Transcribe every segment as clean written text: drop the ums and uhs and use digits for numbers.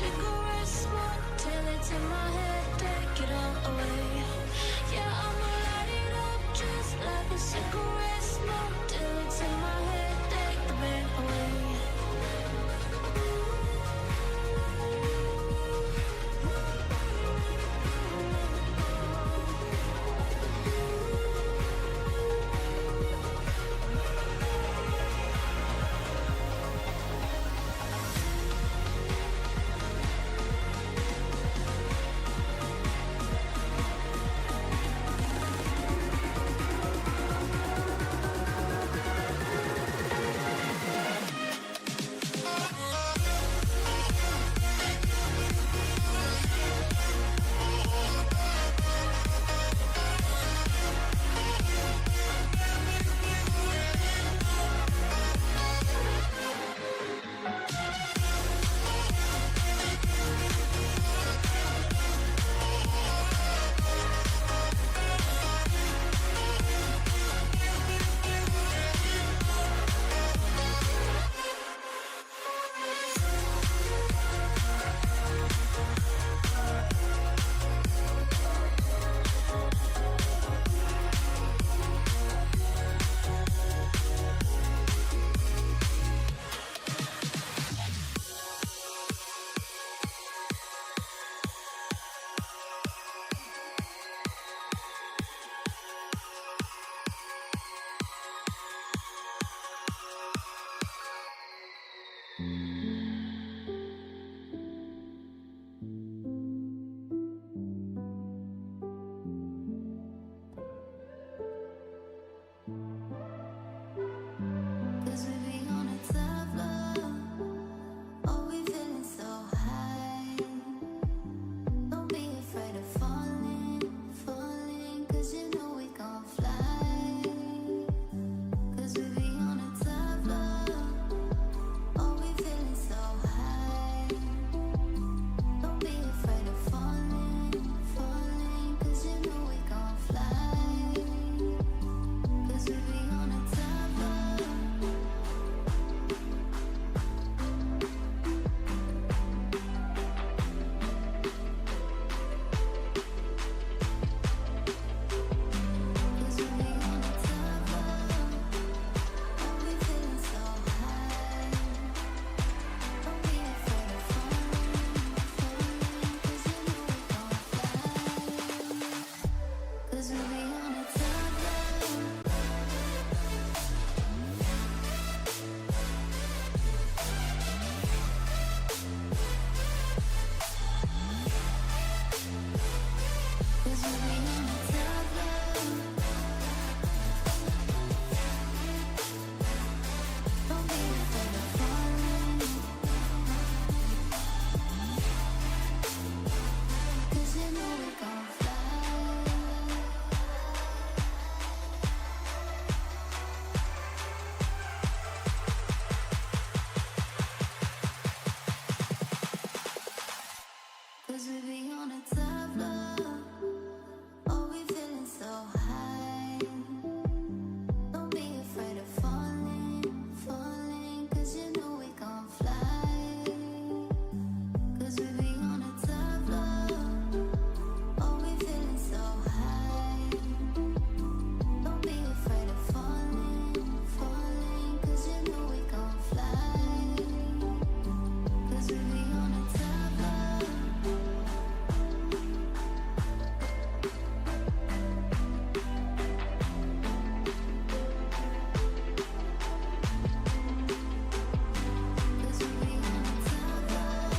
cigarette smoke till it's in my head, take it all away. Yeah, I'ma light it up just like a cigarette smoke till it's in my head, take the pain away. Cause we be on a tough love. Oh, we feeling so high. Don't be afraid of falling, falling. Cause you know we gon' fly. Cause we be on a tough love. Oh, we feeling so high. Don't be afraid of falling, falling. Cause you know we gon' fly. Cause we be on a tough love. Cause we be on a tough love. Oh, we feeling so high. Don't be afraid of falling, falling. Cause you know we gon' fly. Cause we be on a tough love. Cause we be on a tough love. Don't be afraid of falling. Cause you know we gon' fly. Cause we be on a tough love. Oh, we feeling so high. Don't be afraid of falling, falling. Cause you know we gon' fly. Cause we be on a tough love. Oh, we feeling so high. Don't be afraid of falling, falling. Cause you know we gon' fly. Cause we be on a tough love. Cause we be on a tough love.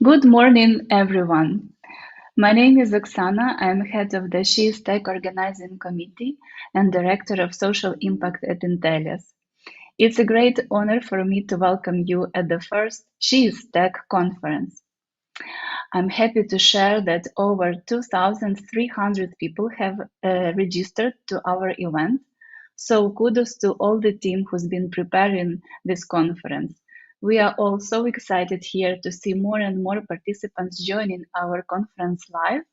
Good morning, everyone. My name is Oksana. I'm head of the SheIsTech Organizing Committee and Director of Social Impact at Intellias. It's a great honor for me to welcome you at the first SheIsTech conference. I'm happy to share that over 2,300 people have registered to our event, so kudos to all the team who's been preparing this conference. We are all so excited here to see more and more participants joining our conference live,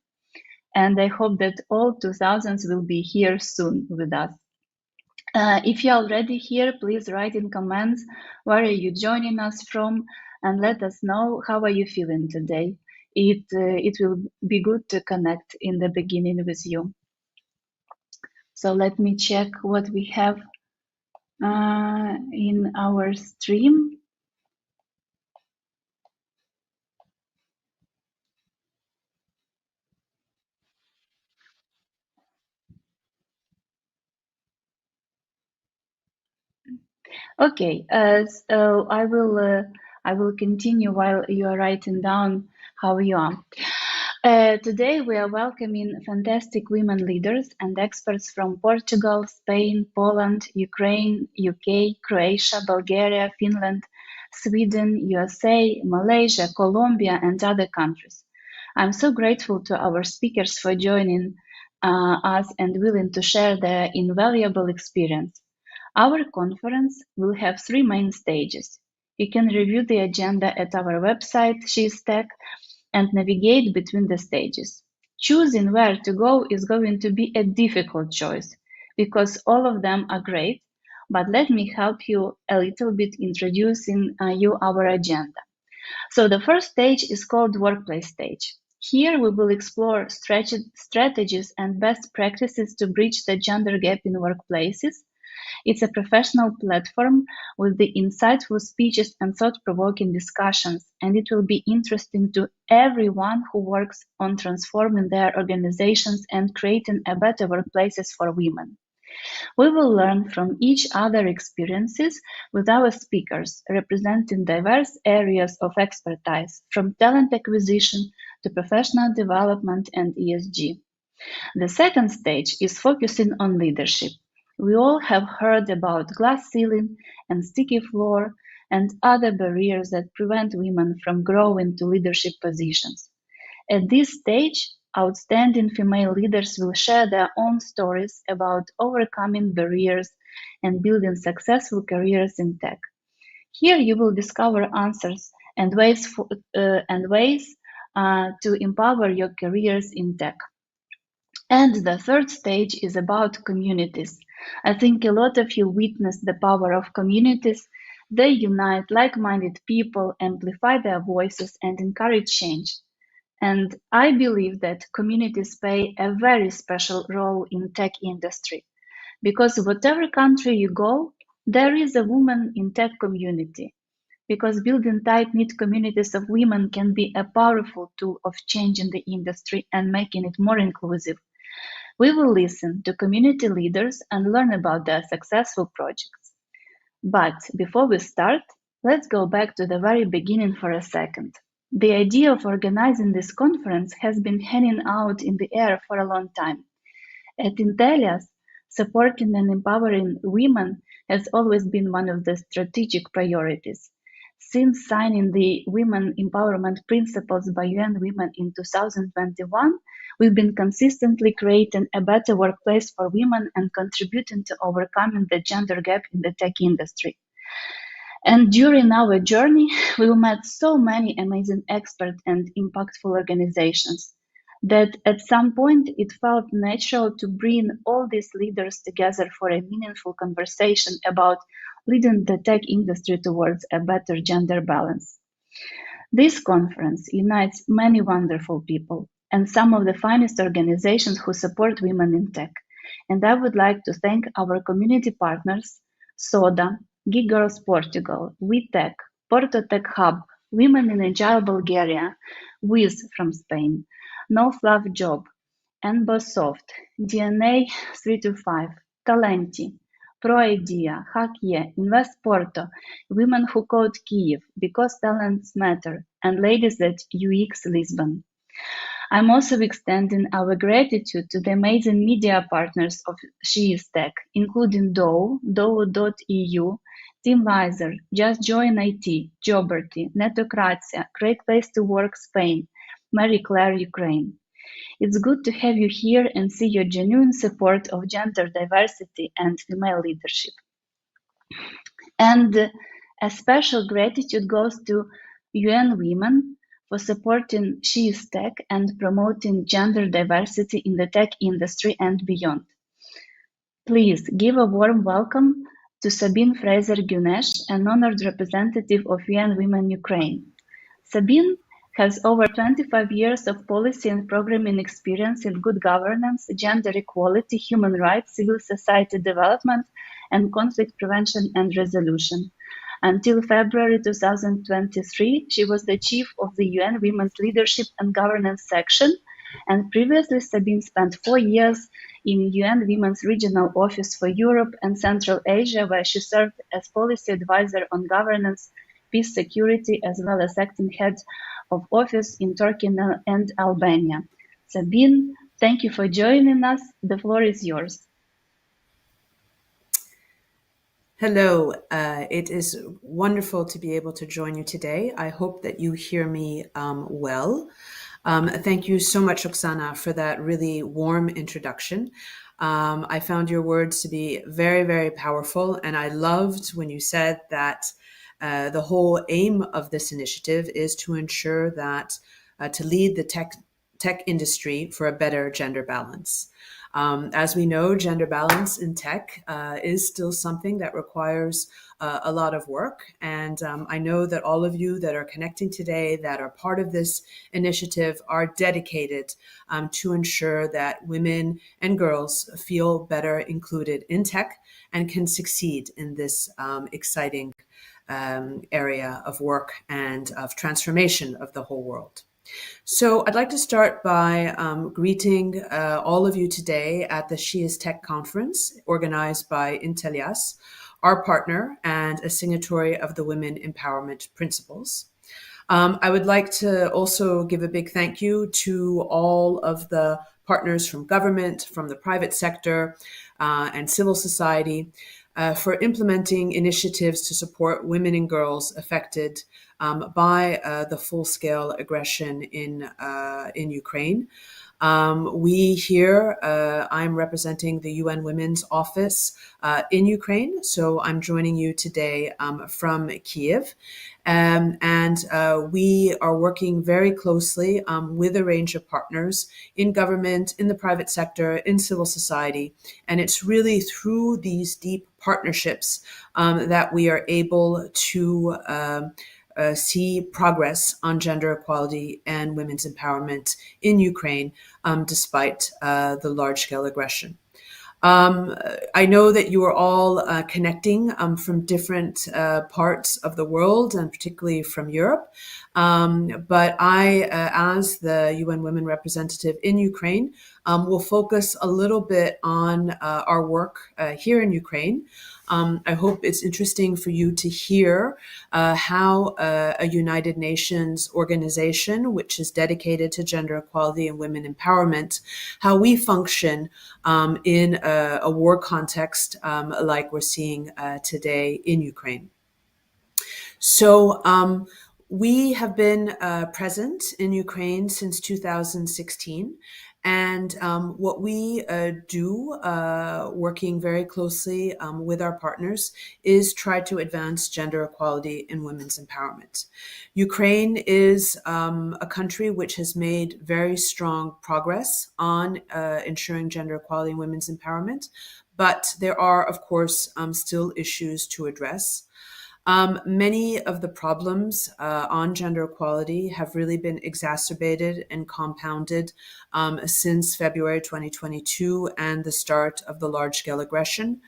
and I hope that all 2000s will be here soon with us. If you're already here, please write in comments where are you joining us from and let us know how are you feeling today. It will be good to connect in the beginning with you. So let me check what we have in our stream. Okay, so I will continue while you are writing down how you are. Today we are welcoming fantastic women leaders and experts from Portugal, Spain, Poland, Ukraine, UK, Croatia, Bulgaria, Finland, Sweden, USA, Malaysia, Colombia, and other countries. I'm so grateful to our speakers for joining us and willing to share their invaluable experience. Our conference will have three main stages. You can review the agenda at our website, SheIsTech, and navigate between the stages. Choosing where to go is going to be a difficult choice because all of them are great, but let me help you a little bit introducing you our agenda. So the first stage is called workplace stage. Here we will explore strategies and best practices to bridge the gender gap in workplaces. It's a professional platform with the insightful speeches and thought-provoking discussions, and it will be interesting to everyone who works on transforming their organizations and creating a better workplaces for women. We will learn from each other experiences with our speakers, representing diverse areas of expertise, from talent acquisition to professional development and ESG. The second stage is focusing on leadership. We all have heard about glass ceiling and sticky floor and other barriers that prevent women from growing to leadership positions. At this stage, outstanding female leaders will share their own stories about overcoming barriers and building successful careers in tech. Here you will discover answers and ways to empower your careers in tech. And the third stage is about communities. I think a lot of you witnessed the power of communities. They unite like-minded people, amplify their voices, and encourage change. And I believe that communities play a very special role in tech industry because whatever country you go, there is a woman in tech community. Because building tight-knit communities of women can be a powerful tool of changing the industry and making it more inclusive. We will listen to community leaders and learn about their successful projects. But before we start, let's go back to the very beginning for a second. The idea of organizing this conference has been hanging out in the air for a long time. At Intellias, supporting and empowering women has always been one of the strategic priorities. Since signing the Women Empowerment Principles by UN Women in 2021, we've been consistently creating a better workplace for women and contributing to overcoming the gender gap in the tech industry. And during our journey, we met so many amazing experts and impactful organizations that at some point it felt natural to bring all these leaders together for a meaningful conversation about leading the tech industry towards a better gender balance. This conference unites many wonderful people and some of the finest organizations who support women in tech. And I would like to thank our community partners, SODA, Geek Girls Portugal, WeTech, Porto Tech Hub, Women in Agile Bulgaria, Wiz from Spain, No Fluff Job, Enbosoft, DNA 325, Talenti, ProIdea, Hackye, Invest Porto, Women Who Code Kyiv, Because Talents Matter, and Ladies at UX Lisbon. I'm also extending our gratitude to the amazing media partners of SheIsTech, including Dow, Dow.eu, TeamVisor, Just Join IT, Joberty, Netocratia, Great Place to Work Spain, Marie Claire Ukraine. It's good to have you here and see your genuine support of gender diversity and female leadership. And a special gratitude goes to UN Women for supporting SheIsTech and promoting gender diversity in the tech industry and beyond. Please give a warm welcome to Sabine Fraser-Gunesh, an honored representative of UN Women Ukraine. Sabine has over 25 years of policy and programming experience in good governance, gender equality, human rights, civil society development, and conflict prevention and resolution. Until February 2023, she was the chief of the UN Women's Leadership and Governance Section, and previously Sabine spent 4 years in UN Women's Regional Office for Europe and Central Asia, where she served as policy advisor on governance, peace, security, as well as acting head of office in Turkey and Albania. Sabine, thank you for joining us. The floor is yours. Hello, it is wonderful to be able to join you today. I hope that you hear me well. Thank you so much, Oksana, for that really warm introduction. I found your words to be very, very powerful, and I loved when you said that the whole aim of this initiative is to ensure that to lead the tech industry for a better gender balance. As we know, gender balance in tech is still something that requires a lot of work. And I know that all of you that are connecting today that are part of this initiative are dedicated to ensure that women and girls feel better included in tech and can succeed in this exciting area of work and of transformation of the whole world. So I'd like to start by greeting all of you today at the SheIsTech conference organized by Intelias, our partner and a signatory of the Women Empowerment Principles. I would like to also give a big thank you to all of the partners from government, from the private sector, and civil society for implementing initiatives to support women and girls affected by the full-scale aggression in Ukraine. We here, I'm representing the UN Women's Office in Ukraine, so I'm joining you today from Kiev. And we are working very closely with a range of partners in government, in the private sector, in civil society. And it's really through these deep partnerships that we are able to see progress on gender equality and women's empowerment in Ukraine, despite the large-scale aggression. I know that you are all connecting from different parts of the world, and particularly from Europe. But I, as the UN Women representative in Ukraine, will focus a little bit on our work here in Ukraine. I hope it's interesting for you to hear how a United Nations organization, which is dedicated to gender equality and women empowerment, how we function in a war context like we're seeing today in Ukraine. So we have been present in Ukraine since 2016. And what we do, working very closely with our partners, is try to advance gender equality and women's empowerment. Ukraine is a country which has made very strong progress on ensuring gender equality and women's empowerment, but there are, of course, still issues to address. Many of the problems on gender equality have really been exacerbated and compounded since February 2022 and the start of the large-scale aggression.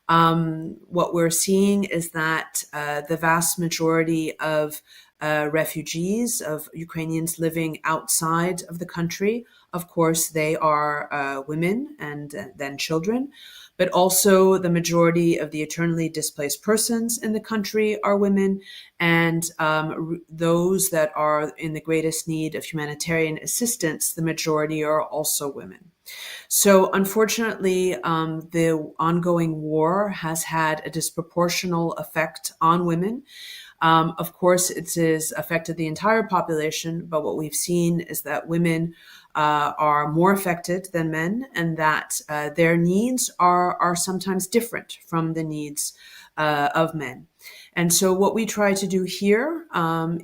What we're seeing is that the vast majority of refugees, of Ukrainians living outside of the country, of course, they are women and then children. But also the majority of the internally displaced persons in the country are women, and those that are in the greatest need of humanitarian assistance, the majority are also women. So unfortunately, the ongoing war has had a disproportional effect on women. Of course, it has affected the entire population, but what we've seen is that women are more affected than men, and that their needs are sometimes different from the needs of men. And so what we try to do here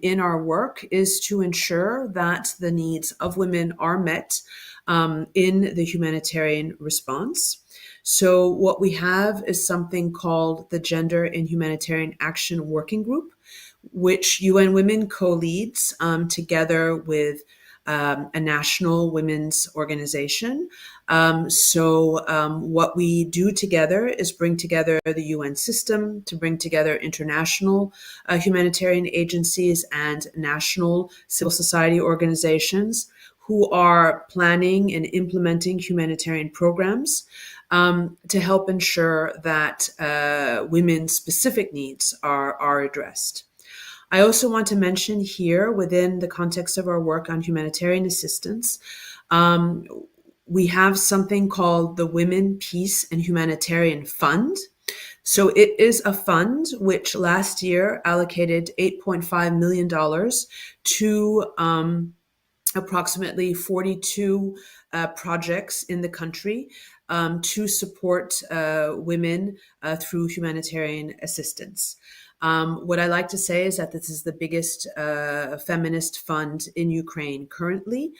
in our work is to ensure that the needs of women are met in the humanitarian response. So what we have is something called the Gender and Humanitarian Action Working Group, which UN Women co-leads together with a national women's organization. What we do together is bring together the UN system to bring together international humanitarian agencies and national civil society organizations who are planning and implementing humanitarian programs to help ensure that women's specific needs are addressed. I also want to mention here, within the context of our work on humanitarian assistance, we have something called the Women, Peace, and Humanitarian Fund. So it is a fund which last year allocated $8.5 million to approximately 42 projects in the country to support women through humanitarian assistance. What I like to say is that this is the biggest feminist fund in Ukraine currently,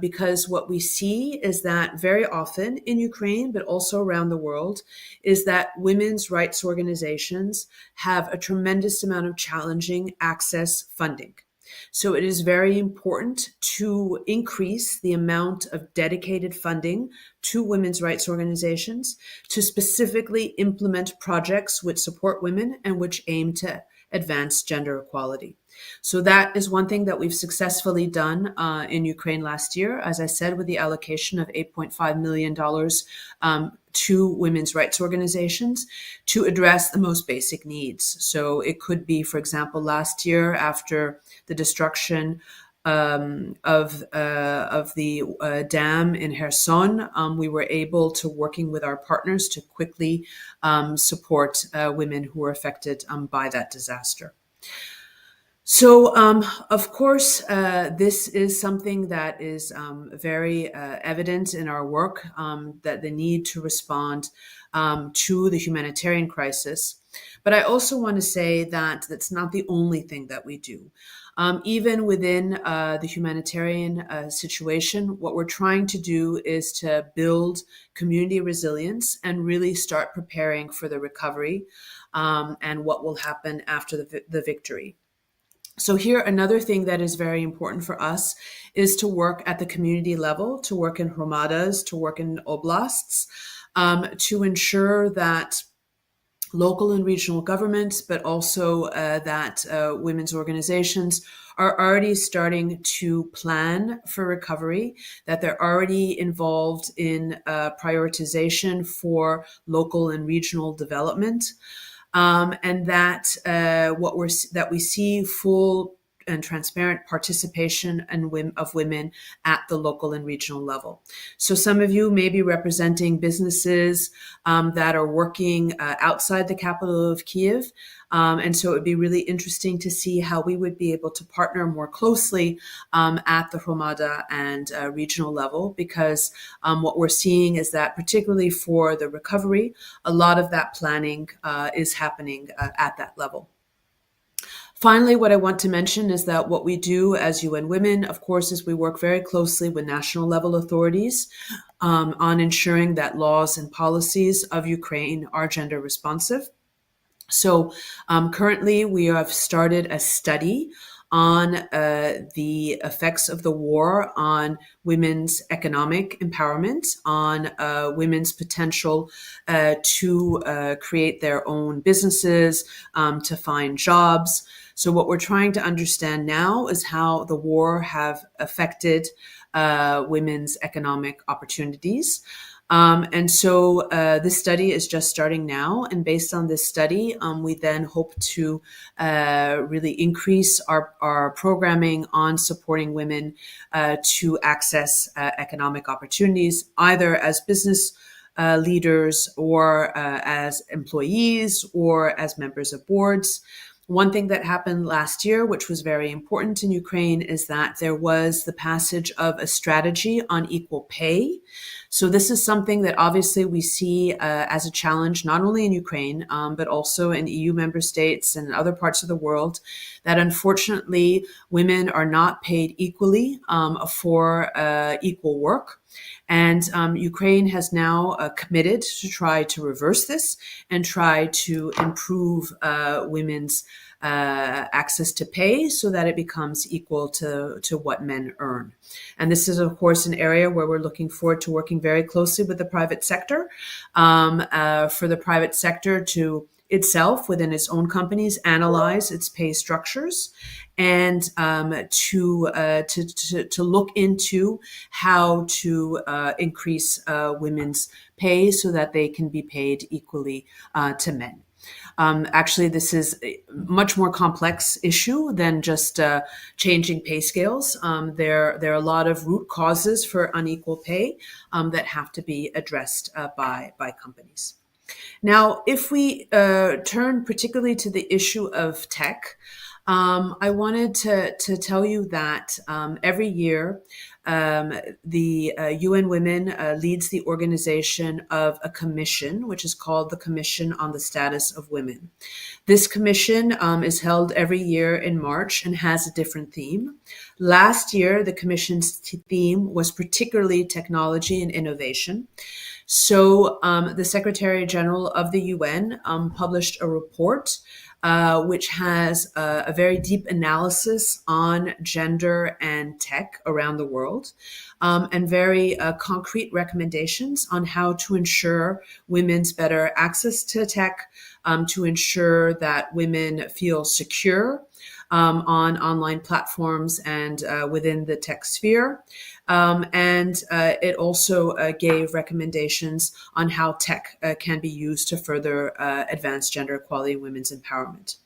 because what we see is that very often in Ukraine, but also around the world, is that women's rights organizations have a tremendous amount of challenging access funding. So it is very important to increase the amount of dedicated funding to women's rights organizations to specifically implement projects which support women and which aim to advance gender equality. So that is one thing that we've successfully done in Ukraine last year, as I said, with the allocation of $8.5 million to women's rights organizations to address the most basic needs. So it could be, for example, last year after the destruction of the dam in Kherson, we were able to, working with our partners, to quickly support women who were affected by that disaster. So, of course, this is something that is very evident in our work, that the need to respond to the humanitarian crisis. But I also want to say that that's not the only thing that we do. Even within the humanitarian situation, what we're trying to do is to build community resilience and really start preparing for the recovery and what will happen after the victory. So here, another thing that is very important for us is to work at the community level, to work in hromadas, to work in oblasts, to ensure that local and regional governments, but also that women's organizations are already starting to plan for recovery, that they're already involved in prioritization for local and regional development. And that that we see full and transparent participation of women at the local and regional level. So some of you may be representing businesses that are working outside the capital of Kyiv. And so it would be really interesting to see how we would be able to partner more closely at the Hromada and regional level, because what we're seeing is that particularly for the recovery, a lot of that planning is happening at that level. Finally, what I want to mention is that what we do as UN Women, of course, is we work very closely with national level authorities on ensuring that laws and policies of Ukraine are gender responsive. So currently we have started a study on the effects of the war on women's economic empowerment, on women's potential to create their own businesses, to find jobs. So what we're trying to understand now is how the war have affected women's economic opportunities. This study is just starting now. And based on this study, we then hope to really increase our programming on supporting women to access economic opportunities, either as business leaders or as employees or as members of boards. One thing that happened last year, which was very important in Ukraine, is that there was the passage of a strategy on equal pay. So this is something that obviously we see as a challenge, not only in Ukraine, but also in EU member states and other parts of the world, that unfortunately women are not paid equally for equal work. And Ukraine has now committed to try to reverse this and try to improve women's access to pay so that it becomes equal to what men earn. And this is, of course, an area where we're looking forward to working very closely with the private sector, for the private sector to itself, within its own companies, analyze its pay structures and to look into how to increase women's pay so that they can be paid equally to men. Actually, this is a much more complex issue than just changing pay scales. There are a lot of root causes for unequal pay that have to be addressed by companies. Now, if we turn particularly to the issue of tech, I wanted to tell you that every year the UN Women leads the organization of a commission, which is called the Commission on the Status of Women. This commission is held every year in March and has a different theme. Last year, the commission's theme was particularly technology and innovation. So the Secretary General of the UN published a report which has a very deep analysis on gender and tech around the world, and very concrete recommendations on how to ensure women's better access to tech, to ensure that women feel secure on online platforms and within the tech sphere. And it also gave recommendations on how tech can be used to further advance gender equality and women's empowerment.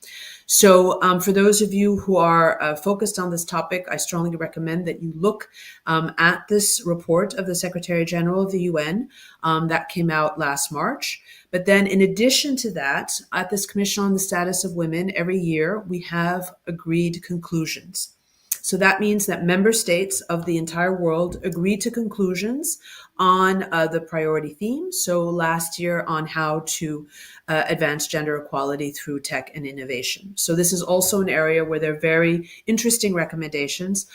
So for those of you who are focused on this topic, I strongly recommend that you look at this report of the Secretary General of the UN that came out last March. But then in addition to that, at this Commission on the Status of Women, every year we have agreed conclusions. So that means that member states of the entire world agree to conclusions on the priority themes. So last year on how to advance gender equality through tech and innovation. So this is also an area where there are very interesting recommendations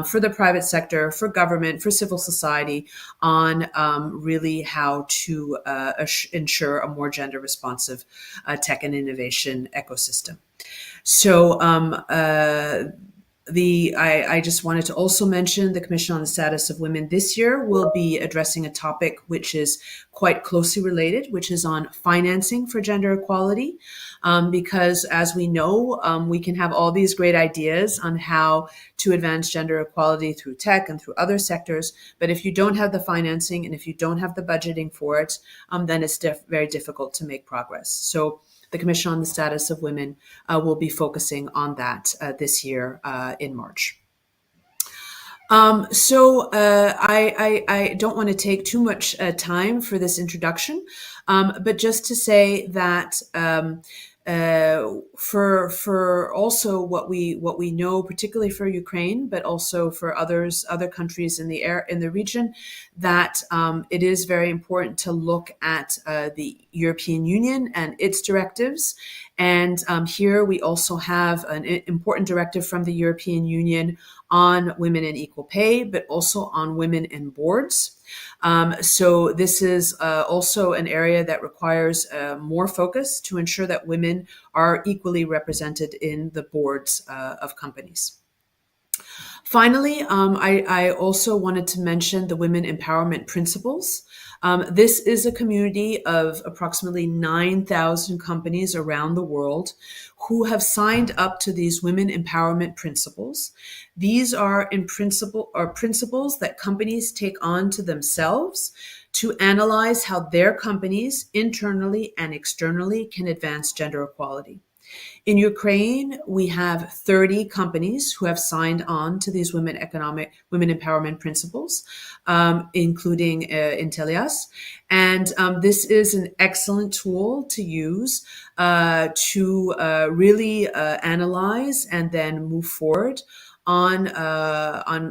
for the private sector, for government, for civil society on really how to ensure a more gender responsive tech and innovation ecosystem. So I just wanted to also mention the Commission on the Status of Women this year will be addressing a topic which is quite closely related, which is on financing for gender equality. Because as we know, we can have all these great ideas on how to advance gender equality through tech and through other sectors. But if you don't have the financing and if you don't have the budgeting for it, then it's very difficult to make progress. So the Commission on the Status of Women will be focusing on that this year in March. So I don't want to take too much time for this introduction, but just to say that for also what we know, particularly for Ukraine, but also for other countries in the region, that it is very important to look at the European Union and its directives. And here we also have an important directive from the European Union on women and equal pay, but also on women in boards. So this is also an area that requires more focus to ensure that women are equally represented in the boards of companies. Finally, I also wanted to mention the Women Empowerment Principles. This is a community of approximately 9,000 companies around the world who have signed up to these Women Empowerment Principles. These are principles that companies take on to themselves to analyze how their companies internally and externally can advance gender equality. In Ukraine, we have 30 companies who have signed on to these women empowerment principles, including Intelias. And this is an excellent tool to use to really analyze and then move forward on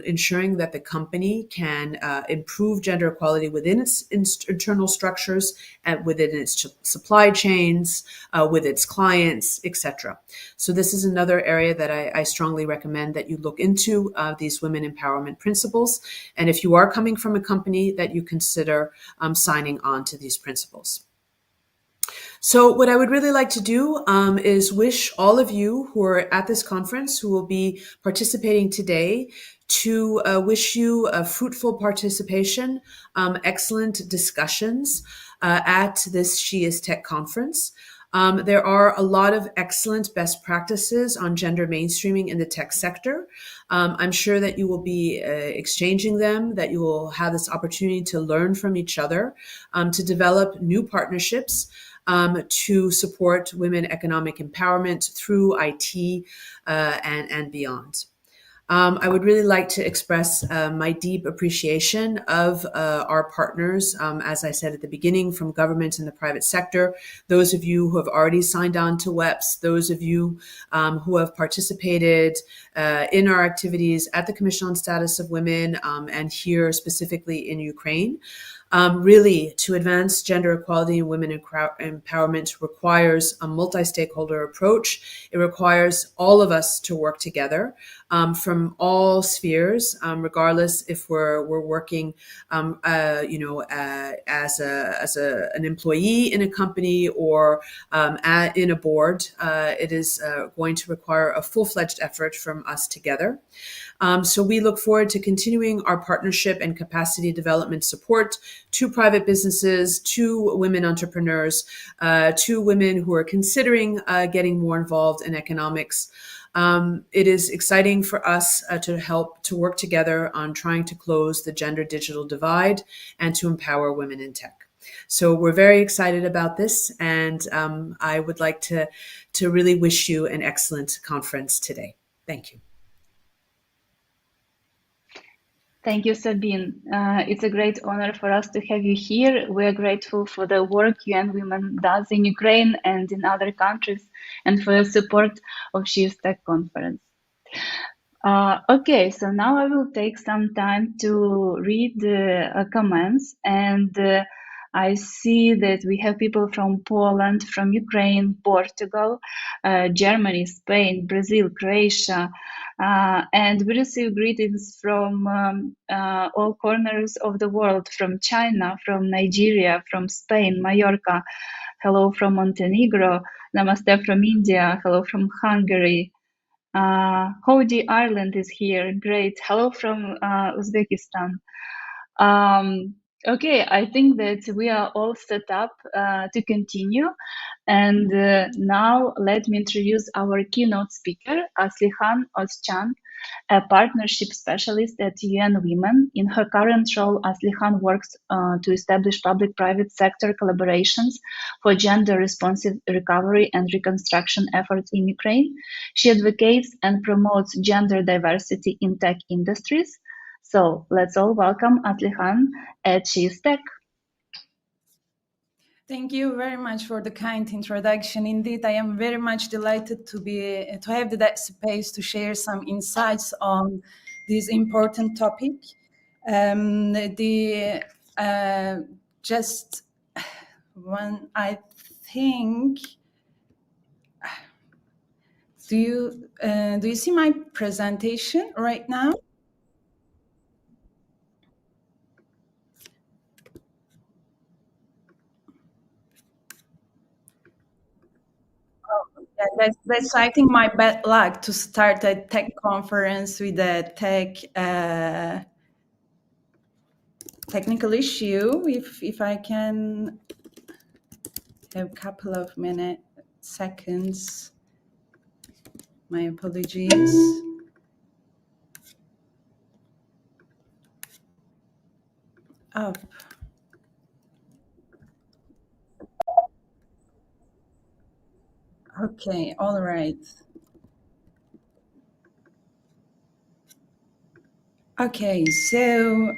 ensuring that the company can improve gender equality within its internal structures and within its supply chains, with its clients, etc. So this is another area that I strongly recommend that you look into these women empowerment principles. And if you are coming from a company, that you consider signing on to these principles. So what I would really like to do is wish all of you who are at this conference, who will be participating today, to wish you a fruitful participation, excellent discussions at this SheIsTech conference. There are a lot of excellent best practices on gender mainstreaming in the tech sector. I'm sure that you will be exchanging them, that you will have this opportunity to learn from each other, to develop new partnerships, to support women economic empowerment through IT and beyond. I would really like to express my deep appreciation of our partners, as I said at the beginning, from government and the private sector, those of you who have already signed on to WEPS, those of you who have participated in our activities at the Commission on Status of Women and here specifically in Ukraine. Really, to advance gender equality and women empowerment requires a multi-stakeholder approach. It requires all of us to work together from all spheres, regardless if we're working, as an employee in a company or in a board. It is going to require a full-fledged effort from us together. So we look forward to continuing our partnership and capacity development support to private businesses, to women entrepreneurs, to women who are considering getting more involved in economics. It is exciting for us to help to work together on trying to close the gender digital divide and to empower women in tech. So we're very excited about this, and I would like to really wish you an excellent conference today. Thank you. Thank you, Sabine. It's a great honor for us to have you here. We are grateful for the work UN Women does in Ukraine and in other countries, and for your support of SheIsTech conference. Okay, so now I will take some time to read the comments, and I see that we have people from Poland, from Ukraine, Portugal, Germany, Spain, Brazil, Croatia, and we receive greetings from all corners of the world, from China, from Nigeria, from Spain, Mallorca. Hello from Montenegro. Namaste from India. Hello from Hungary. Howdy, Ireland is here. Great. Hello from Uzbekistan. Okay, I think that we are all set up to continue. And now let me introduce our keynote speaker, Aslihan Ozcan, a partnership specialist at UN Women. In her current role, Aslihan works to establish public-private sector collaborations for gender-responsive recovery and reconstruction efforts in Ukraine. She advocates and promotes gender diversity in tech industries. So let's all welcome Aslihan at SheIsTech. Thank you very much for the kind introduction. Indeed, I am very much delighted to have that space to share some insights on this important topic. Just one, I think. Do you see my presentation right now? Yeah, that's I think my bad luck to start a tech conference with a technical issue. If I can have a couple of seconds. My apologies. Oh. Okay, all right. Okay, so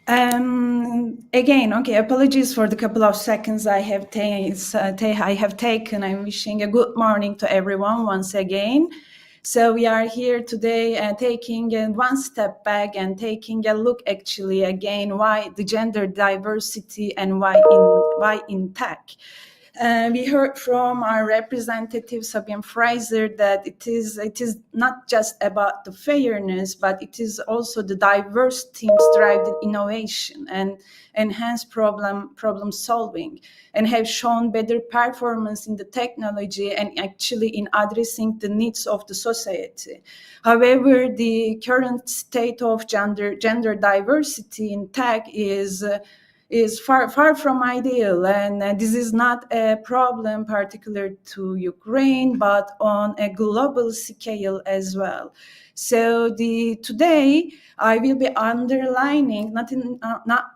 again, okay, apologies for the couple of seconds I have taken. I'm wishing a good morning to everyone once again. So we are here today taking one step back and taking a look actually again why the gender diversity and why in tech. We heard from our representative Sabine Fraser that it is not just about the fairness, but it is also the diverse teams driving innovation and enhance problem solving, and have shown better performance in the technology and actually in addressing the needs of the society. However, the current state of gender diversity in tech is far from ideal, and this is not a problem particular to Ukraine, but on a global scale as well. So today I will be underlining not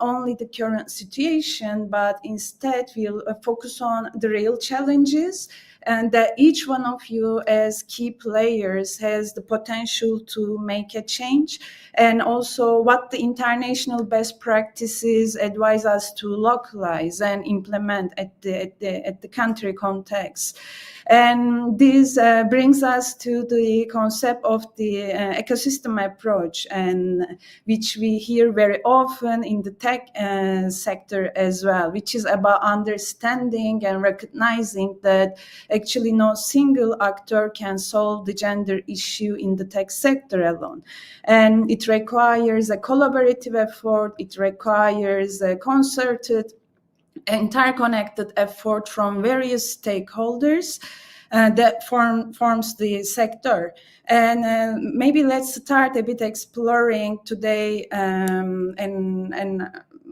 only the current situation, but instead will focus on the real challenges, and that each one of you as key players has the potential to make a change, and also what the international best practices advise us to localize and implement at the country context. And this brings us to the concept of the ecosystem approach, and which we hear very often in the tech sector as well, which is about understanding and recognizing that actually no single actor can solve the gender issue in the tech sector alone. And it requires a collaborative effort, it requires a concerted, interconnected effort from various stakeholders that forms the sector. And maybe let's start a bit exploring today and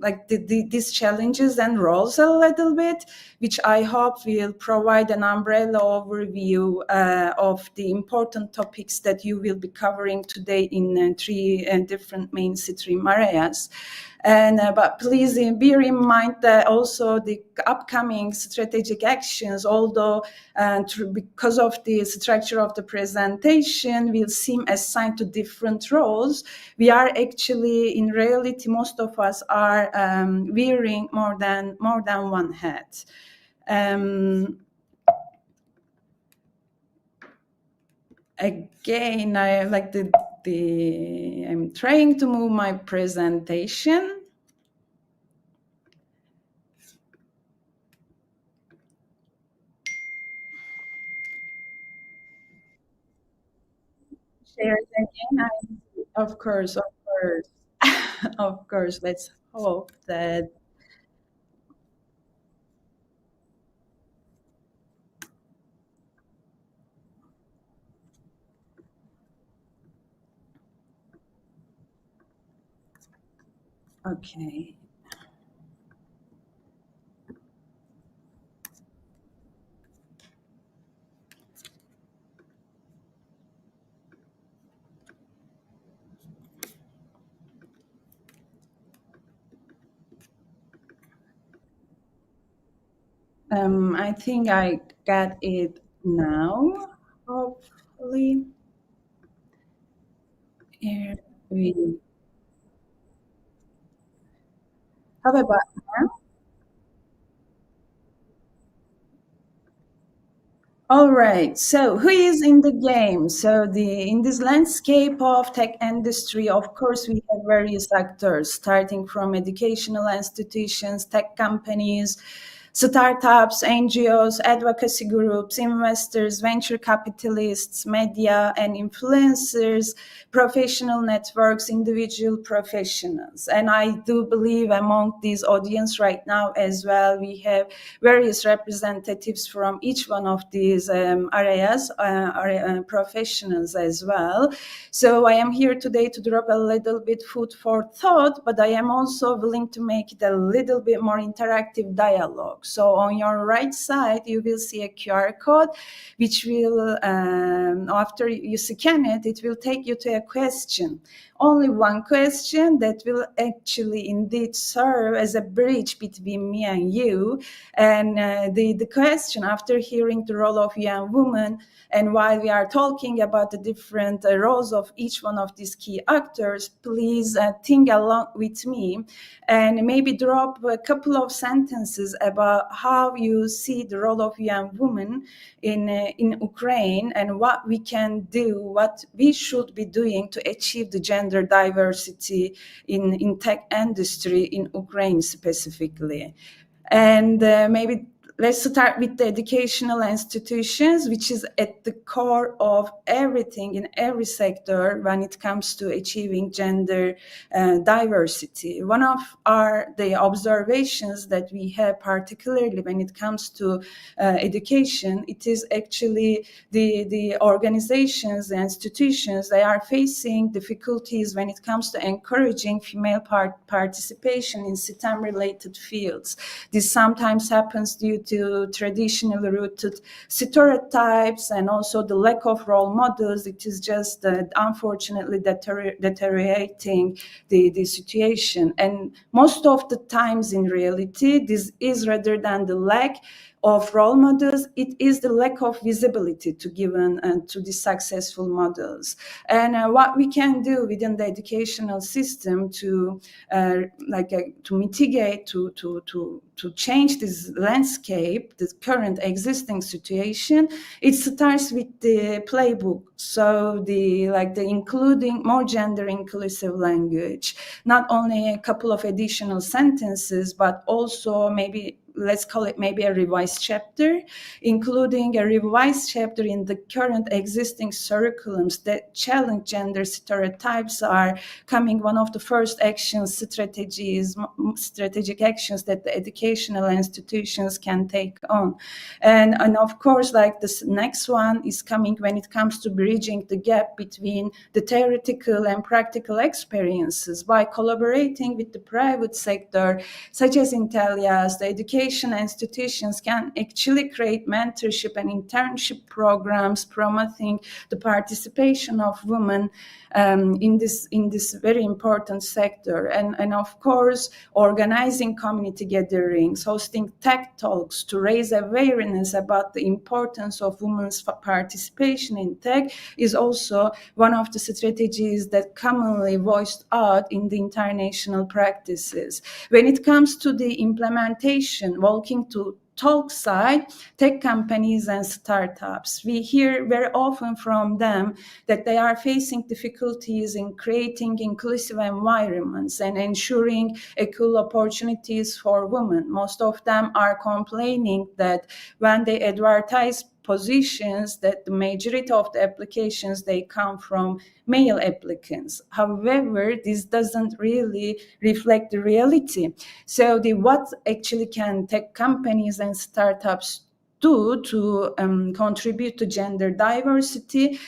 like these challenges and roles a little bit, which I hope will provide an umbrella overview of the important topics that you will be covering today in three different mainstream areas. And but please bear in mind that also the upcoming strategic actions, although because of the structure of the presentation will seem assigned to different roles, we are actually, in reality, most of us are wearing more than one hat. Again, I like I'm trying to move my presentation. Share it again. Of course. Of course. Let's hope that. Okay. I think I got it now. Hopefully, here we. How about now? All right. So, who is in the game? So, in this landscape of tech industry, of course, we have various actors, starting from educational institutions, tech companies, startups, NGOs, advocacy groups, investors, venture capitalists, media and influencers, professional networks, individual professionals. And I do believe among this audience right now as well, we have various representatives from each one of these areas, professionals as well. So I am here today to drop a little bit food for thought, but I am also willing to make it a little bit more interactive dialogue. So on your right side, you will see a QR code, which will, after you scan it, it will take you to a question. only one question that will actually indeed serve as a bridge between me and you. And the question, after hearing the role of young women, and while we are talking about the different roles of each one of these key actors, please think along with me and maybe drop a couple of sentences about how you see the role of young women in Ukraine and what we can do, what we should be doing to achieve the gender diversity in tech industry in Ukraine specifically. And maybe let's start with the educational institutions, which is at the core of everything in every sector when it comes to achieving gender diversity. One of the observations that we have, particularly when it comes to education, it is actually the organizations, the institutions, they are facing difficulties when it comes to encouraging female participation in STEM-related fields. This sometimes happens due to traditionally rooted stereotypes and also the lack of role models. It is just unfortunately deteriorating the situation. And most of the times in reality, this is rather than the lack of role models, it is the lack of visibility to given to the successful models. And what we can do within the educational system to mitigate, to change this landscape, the current existing situation, it starts with the playbook. So the including more gender inclusive language, not only a couple of additional sentences, but also maybe let's call it maybe a revised chapter, including a revised chapter in the current existing curriculums that challenge gender stereotypes are coming one of the first strategic actions that the educational institutions can take on. And of course, like this next one is coming when it comes to bridging the gap between the theoretical and practical experiences by collaborating with the private sector, such as Intellias. The education institutions can actually create mentorship and internship programs promoting the participation of women in this very important sector. And of course, organizing community gatherings, hosting tech talks to raise awareness about the importance of women's participation in tech is also one of the strategies that commonly voiced out in the international practices. When it comes to the implementation, walking to talk side, tech companies and startups, we hear very often from them that they are facing difficulties in creating inclusive environments and ensuring equal opportunities for women. Most of them are complaining that when they advertise positions, that the majority of the applications, they come from male applicants. However, this doesn't really reflect the reality. So what actually can tech companies and startups do to contribute to gender diversity?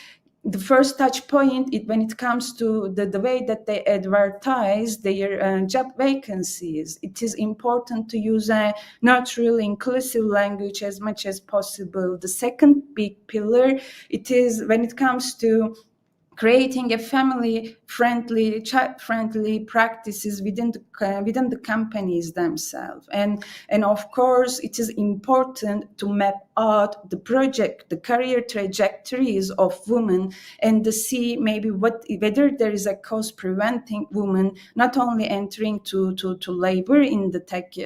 The first touch point, when it comes to the way that they advertise their job vacancies, it is important to use a neutral, inclusive language as much as possible. The second big pillar, it is when it comes to creating a family-friendly, child-friendly practices within the companies themselves. And of course, it is important to map out the career trajectories of women and to see maybe whether there is a cause preventing women not only entering to labor in the tech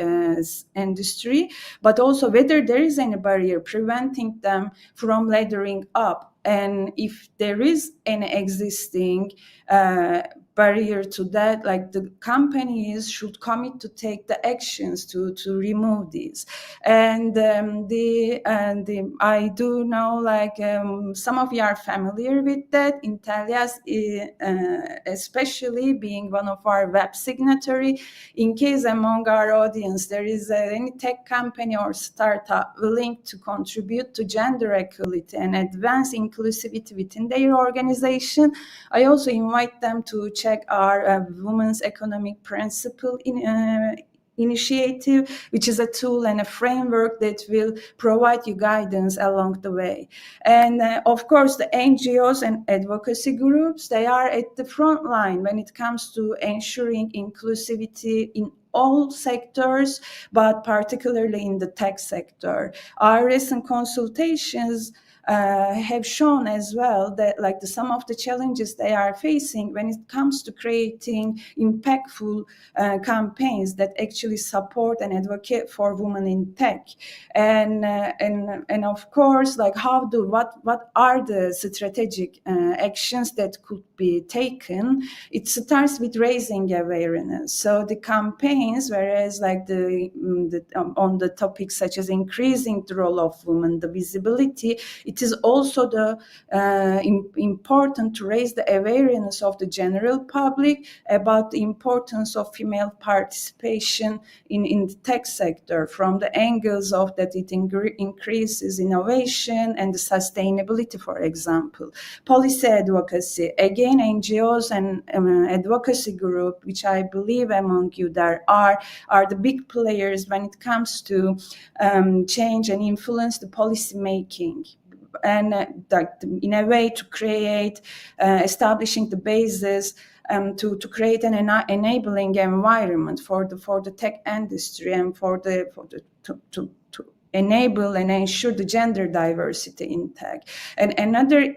industry, but also whether there is any barrier preventing them from laddering up. And if there is an existing barrier to that, like the companies should commit to take the actions to remove these. And I do know some of you are familiar with that. Intellias, especially being one of our web signatory, in case among our audience there is any tech company or startup willing to contribute to gender equality and advance inclusivity within their organization, I also invite them to check our women's economic principle initiative, which is a tool and a framework that will provide you guidance along the way. And of course, the NGOs and advocacy groups, they are at the front line when it comes to ensuring inclusivity in all sectors, but particularly in the tech sector. Our recent consultations have shown as well that some of the challenges they are facing when it comes to creating impactful campaigns that actually support and advocate for women in tech, and of course, what are the strategic actions that could be taken. It starts with raising awareness. So the campaigns, whereas on the topics such as increasing the role of women, the visibility, it is also important to raise the awareness of the general public about the importance of female participation in the tech sector, from the angles of that it increases innovation and the sustainability, for example. Policy advocacy, again, NGOs and advocacy group, which I believe among you there are the big players when it comes to change and influence the policy making. And in a way to create, establishing the basis to create an enabling environment for the tech industry and to enable and ensure the gender diversity in tech. And another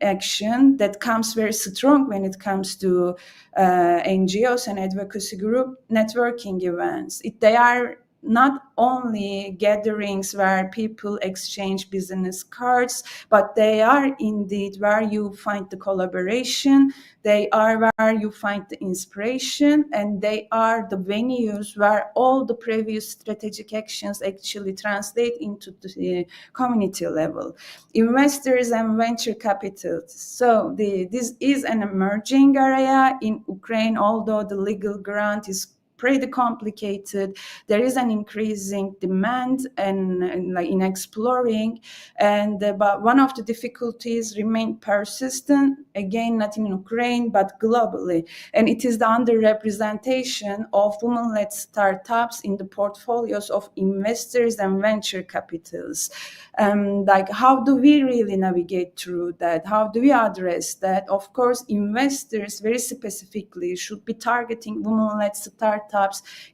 action that comes very strong when it comes to NGOs and advocacy group, networking events. They are not only gatherings where people exchange business cards, but they are indeed where you find the collaboration, they are where you find the inspiration, and they are the venues where all the previous strategic actions actually translate into the community level. Investors and venture capitals. So this is an emerging area in Ukraine, although the legal ground is pretty complicated. There is an increasing demand in exploring, but one of the difficulties remain persistent, again, not in Ukraine, but globally. And it is the underrepresentation of women-led startups in the portfolios of investors and venture capitals. How do we really navigate through that? How do we address that? Of course, investors very specifically should be targeting women-led startups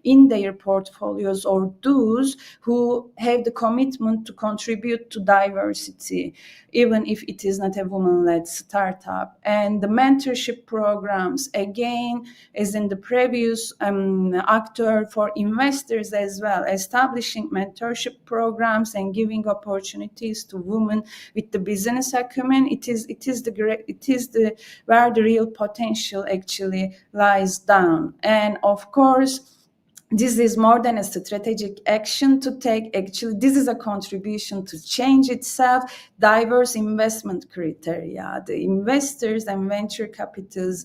in their portfolios, or those who have the commitment to contribute to diversity, even if it is not a woman-led startup. And the mentorship programs, again, as in the previous actor, for investors as well, establishing mentorship programs and giving opportunities to women with the business acumen. It is where the real potential actually lies down. And of course, this is more than a strategic action to take. Actually, this is a contribution to change itself. Diverse investment criteria. The investors and venture capitals,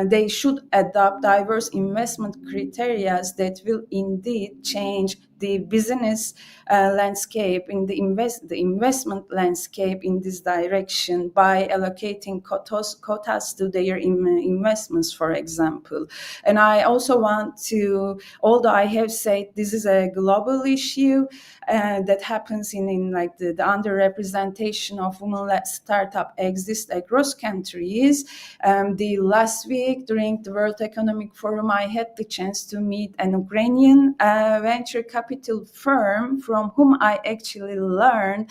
they should adopt diverse investment criteria that will indeed change the business landscape, in the investment landscape in this direction, by allocating quotas to their investments, for example. And I also want to, although I have said this is a global issue that happens in the underrepresentation of women-led startup exists across countries. The last week during the World Economic Forum, I had the chance to meet an Ukrainian venture capital firm from whom I actually learned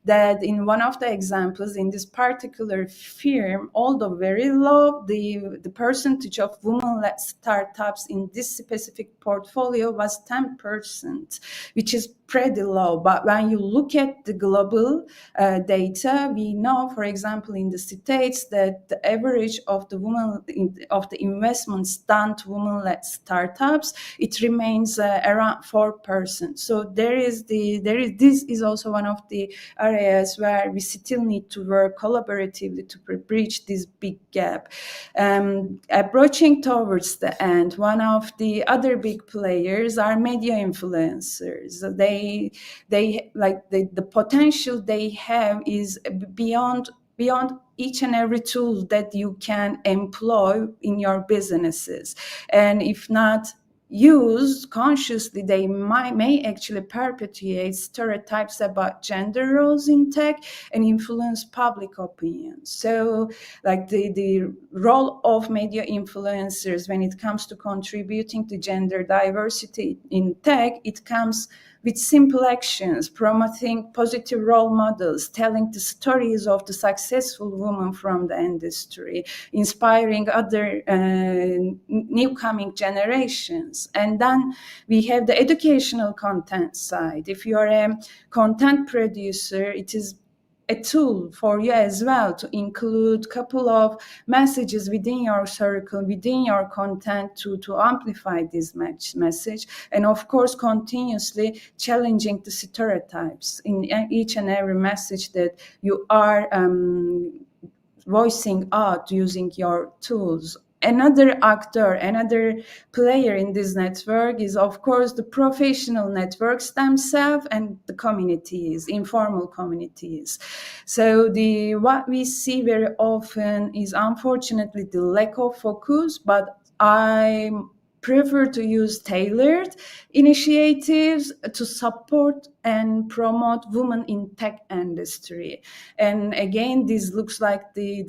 that in one of the examples in this particular firm, although very low, the percentage of women-led startups in this specific portfolio was 10%, which is pretty low. But when you look at the global data, we know, for example, in the States, that the average of the investments done to women-led startups, it remains around 4%. So this is also one of the areas where we still need to work collaboratively to bridge this big gap. Approaching towards the end, one of the other big players are media influencers. The potential they have is beyond each and every tool that you can employ in your businesses. And if not, used consciously, they may actually perpetuate stereotypes about gender roles in tech and influence public opinion. So, like the role of media influencers when it comes to contributing to gender diversity in tech, it comes with simple actions, promoting positive role models, telling the stories of the successful women from the industry, inspiring other new coming generations. And then we have the educational content side. If you are a content producer, it is a tool for you as well to include a couple of messages within your circle, within your content to amplify this message. And of course, continuously challenging the stereotypes in each and every message that you are voicing out using your tools. Another actor, another player in this network is, of course, the professional networks themselves and the communities, informal communities. So what we see very often is, unfortunately, the lack of focus, but I prefer to use tailored initiatives to support and promote women in tech industry. And again, this looks like the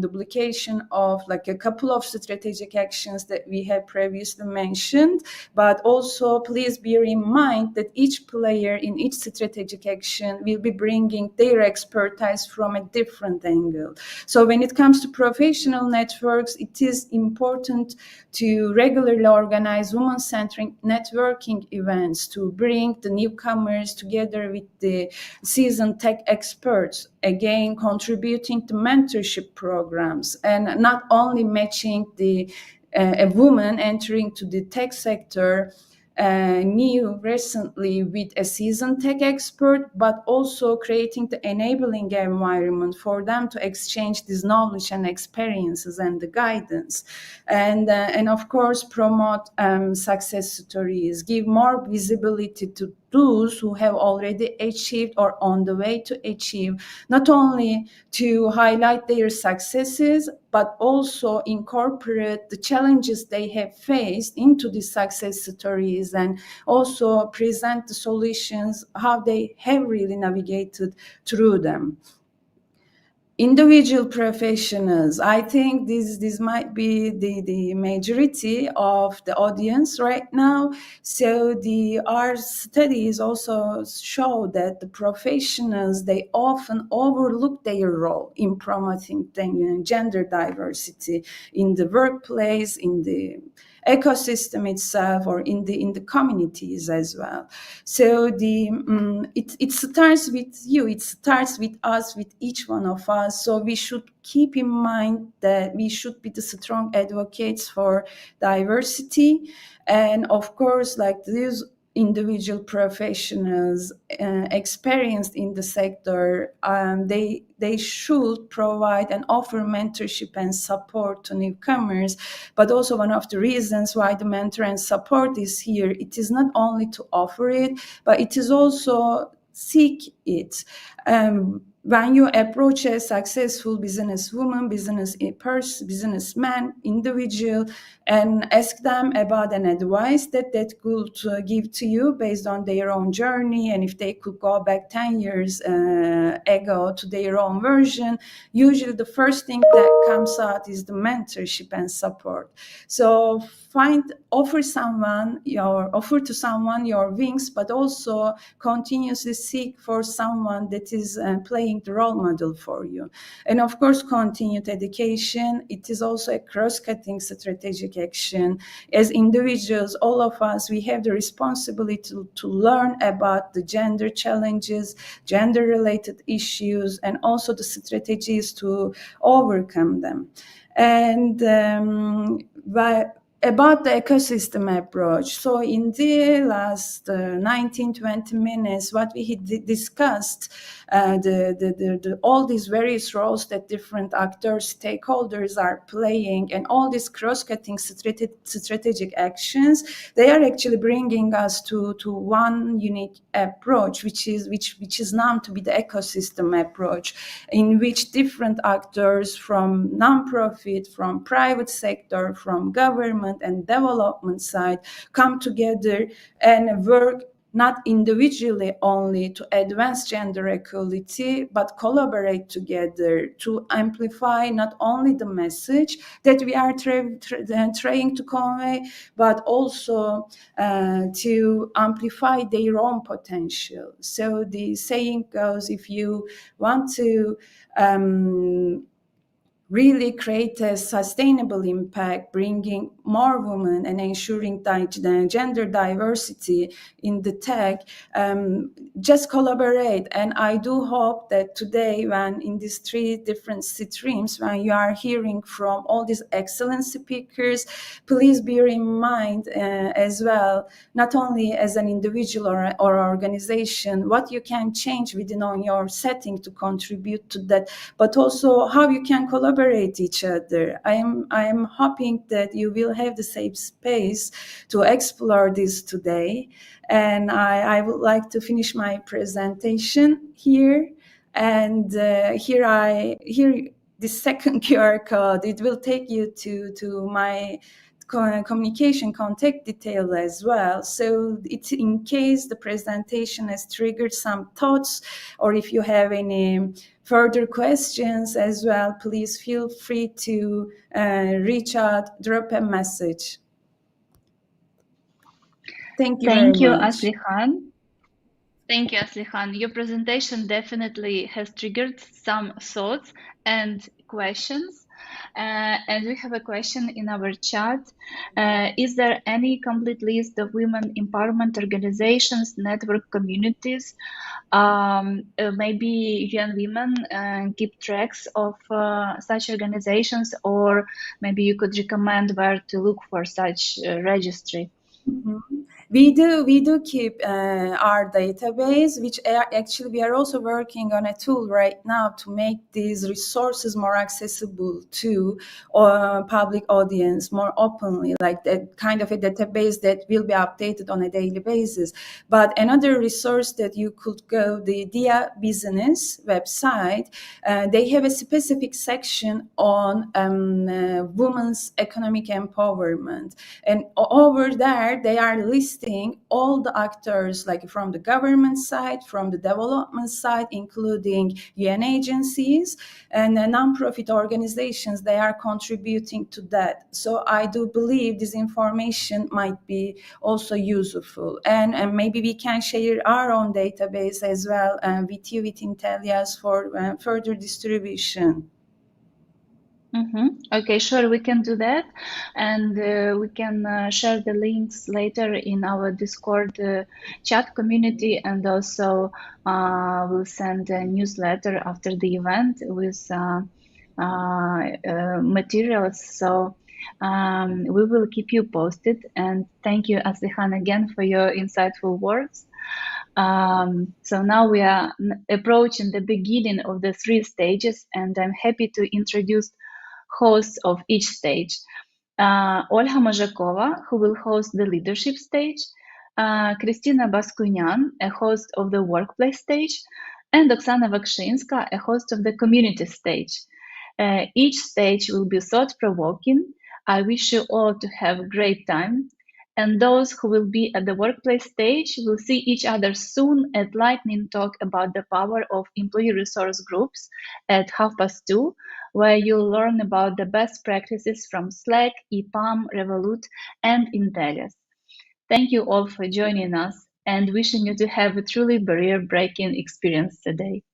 duplication of like a couple of strategic actions that we have previously mentioned, but also please bear in mind that each player in each strategic action will be bringing their expertise from a different angle. So when it comes to professional networks, it is important to regularly organize women-centric networking events to bring the newcomers together with the seasoned tech experts, again contributing to mentorship programs and not only matching a woman entering to the tech sector new recently with a seasoned tech expert, but also creating the enabling environment for them to exchange this knowledge and experiences and the guidance, and of course promote success stories, give more visibility to those who have already achieved or on the way to achieve, not only to highlight their successes, but also incorporate the challenges they have faced into the success stories and also present the solutions, how they have really navigated through them. Individual professionals, I think this might be the majority of the audience right now. So our studies also show that the professionals, they often overlook their role in promoting gender diversity in the workplace, in the ecosystem itself, or in the communities as well. So it starts with you, it starts with us, with each one of us. So we should keep in mind that we should be the strong advocates for diversity, and of course, like these individual professionals experienced in the sector, they should provide and offer mentorship and support to newcomers. But also one of the reasons why the mentor and support is here, it is not only to offer it, but it is also seek it. When you approach a successful businesswoman, businessman, individual, and ask them about an advice that could give to you based on their own journey, and if they could go back 10 years ago to their own version, usually the first thing that comes out is the mentorship and support. So offer to someone your wings, but also continuously seek for someone that is playing the role model for you. And of course, continued education. It is also a cross-cutting strategic action. As individuals, all of us, we have the responsibility to learn about the gender challenges, gender-related issues, and also the strategies to overcome them. And about the ecosystem approach. So in the last 19-20 minutes, what we had discussed, all these various roles that different actors, stakeholders are playing, and all these cross-cutting strategic actions, they are actually bringing us to one unique approach, which is known to be the ecosystem approach, in which different actors from non-profit, from private sector, from government, empowerment and development side come together and work not individually only to advance gender equality, but collaborate together to amplify not only the message that we are trying to convey, but also to amplify their own potential. So the saying goes, if you want to really create a sustainable impact, bringing more women and ensuring gender diversity in the tech, just collaborate. And I do hope that today, when in these three different streams, when you are hearing from all these excellent speakers, please bear in mind as well, not only as an individual or organization, what you can change within on your setting to contribute to that, but also how you can collaborate each other. I am hoping that you will have the safe space to explore this today. And I would like to finish my presentation here. And here the second QR code. It will take you to my communication contact detail as well. So it's in case the presentation has triggered some thoughts, or if you have any further questions as well, please feel free to reach out, drop a message. Thank you very much. Aslihan. Thank you, Aslihan. Your presentation definitely has triggered some thoughts and questions. And we have a question in our chat. Is there any complete list of women empowerment organizations, network communities? Maybe UN Women keep tracks of such organizations, or maybe you could recommend where to look for such registry. Mm-hmm. We do keep our database, which actually we are also working on a tool right now to make these resources more accessible to public audience more openly, like that kind of a database that will be updated on a daily basis. But another resource that you could go, the Dia Business website, they have a specific section on women's economic empowerment, and over there they are listing all the actors, like from the government side, from the development side, including UN agencies and non-profit organizations. They are contributing to that. So I do believe this information might be also useful, and maybe we can share our own database as well with you, with Intellias, for further distribution. Okay, sure, we can do that, and we can share the links later in our Discord chat community, and also we'll send a newsletter after the event with materials. So we will keep you posted, and thank you, Aslihan, again for your insightful words. So now we are approaching the beginning of the 3 stages, and I'm happy to introduce hosts of each stage. Olga Mozhakova, who will host the leadership stage, Kristina Baskunyan, a host of the workplace stage, and Oksana Vakshinska, a host of the community stage. Each stage will be thought-provoking. I wish you all to have a great time. And those who will be at the workplace stage will see each other soon at Lightning Talk about the power of employee resource groups at 2:30, where you'll learn about the best practices from Slack, EPAM, Revolut, and Intellias. Thank you all for joining us, and wishing you to have a truly barrier-breaking experience today.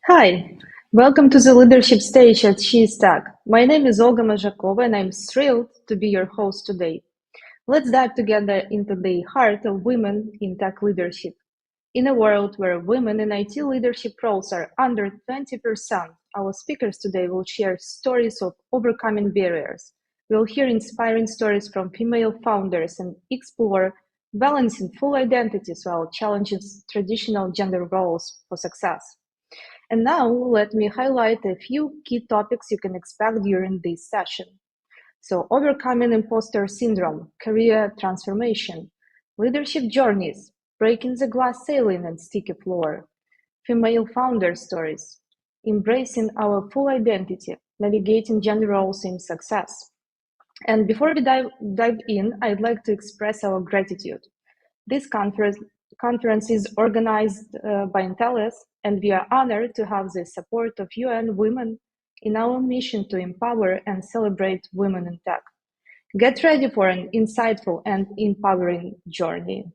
Hi, welcome to the leadership stage at SheIsTech. My name is Olga Mazhakova and I'm thrilled to be your host today. Let's dive together into the heart of women in tech leadership. In a world where women in IT leadership roles are under 20%, our speakers today will share stories of overcoming barriers. We'll hear inspiring stories from female founders and explore balancing full identities while challenging traditional gender roles for success. And now let me highlight a few key topics you can expect during this session. So, overcoming imposter syndrome, career transformation, leadership journeys, breaking the glass ceiling and sticky floor, female founder stories, embracing our full identity, navigating gender roles in success. And before we dive in, I'd like to express our gratitude. This conference is organized by Intellis, and we are honored to have the support of UN Women in our mission to empower and celebrate women in tech. Get ready for an insightful and empowering journey.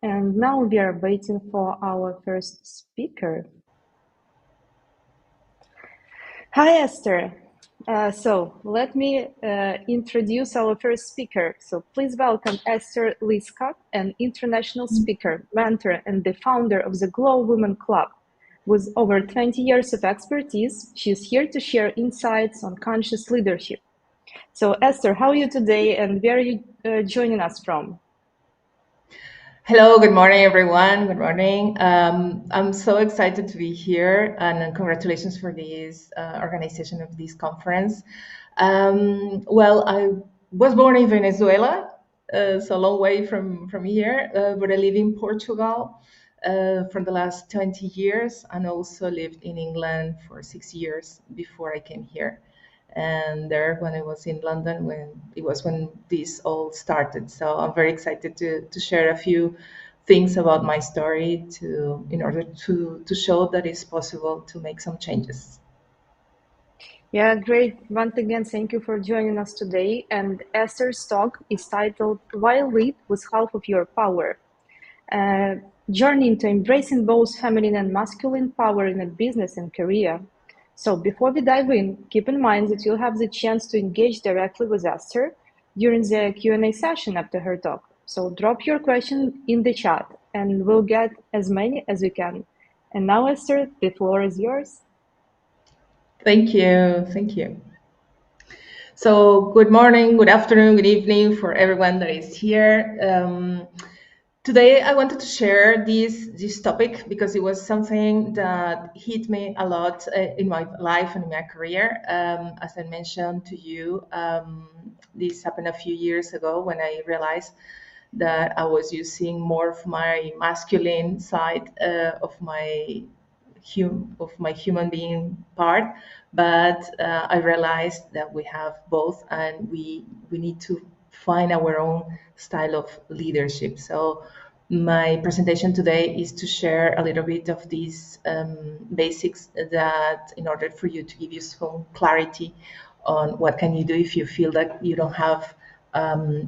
And now we are waiting for our first speaker. Hi, Esther. So let me introduce our first speaker. So please welcome Esther Liska, an international speaker, mentor, and the founder of the Glow Women Club. With over 20 years of expertise, she is here to share insights on conscious leadership. So Esther, how are you today and where are you joining us from? Hello, good morning, everyone. Good morning. I'm so excited to be here, and congratulations for this organization of this conference. Well, I was born in Venezuela, so a long way from here, but I live in Portugal for the last 20 years, and also lived in England for 6 years before I came here. And there, when I was in London, when this all started. So I'm very excited to share a few things about my story in order to show that it's possible to make some changes. Yeah, great. Once again, thank you for joining us today. And Esther's talk is titled Why Lead with Half of Your Power? Journey into embracing both feminine and masculine power in a business and career. So before we dive in, keep in mind that you'll have the chance to engage directly with Esther during the Q&A session after her talk. So drop your question in the chat and we'll get as many as we can. And now, Esther, the floor is yours. Thank you. Thank you. So good morning, good afternoon, good evening for everyone that is here. Today, I wanted to share this topic because it was something that hit me a lot in my life and in my career. As I mentioned to you, this happened a few years ago when I realized that I was using more of my masculine side of my human being part, but I realized that we have both, and we need to find our own style of leadership. So my presentation today is to share a little bit of these basics, that in order for you to give you some clarity on what can you do if you feel that you don't have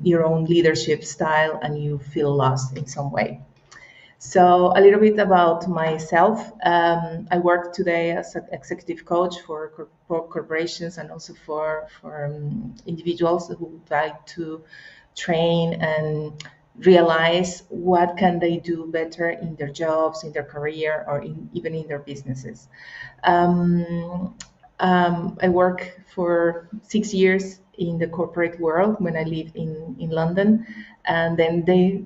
your own leadership style and you feel lost in some way. So a little bit about myself. I work today as an executive coach for corporations and also for individuals who like to train and realize what can they do better in their jobs, in their career, or even in their businesses. I work for 6 years in the corporate world when I lived in London, and then they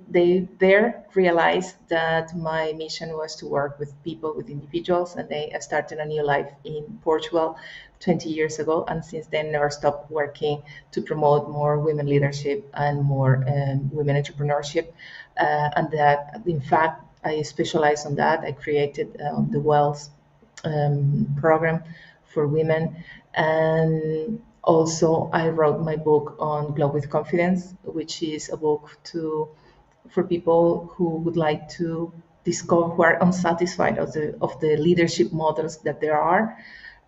there realized that my mission was to work with people, with individuals, and they started a new life in Portugal 20 years ago, and since then never stopped working to promote more women leadership and more women entrepreneurship, and that in fact I specialize on that. I created the Wells program for women, and also I wrote my book on Glow with Confidence, which is a book for people who would like to discover, who are unsatisfied of the leadership models that there are,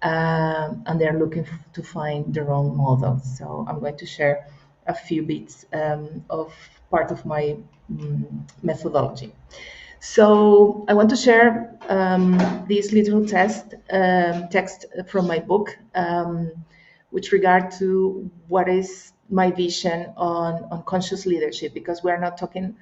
and they're looking to find their own models. So I'm going to share a few bits of part of my methodology. So I want to share this little text from my book, with regard to what is my vision on conscious leadership, because we are not talking.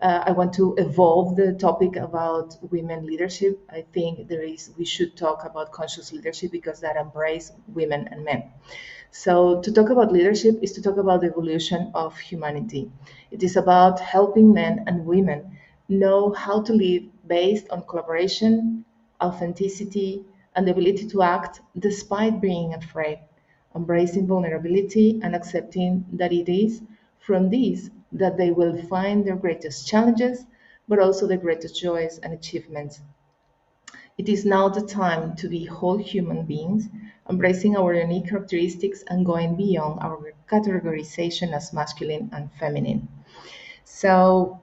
I want to evolve the topic about women leadership. I think we should talk about conscious leadership because that embraces women and men. So to talk about leadership is to talk about the evolution of humanity. It is about helping men and women know how to live based on collaboration, authenticity, and the ability to act despite being afraid, embracing vulnerability and accepting that it is from these that they will find their greatest challenges, but also the greatest joys and achievements. It is now the time to be whole human beings, embracing our unique characteristics and going beyond our categorization as masculine and feminine. So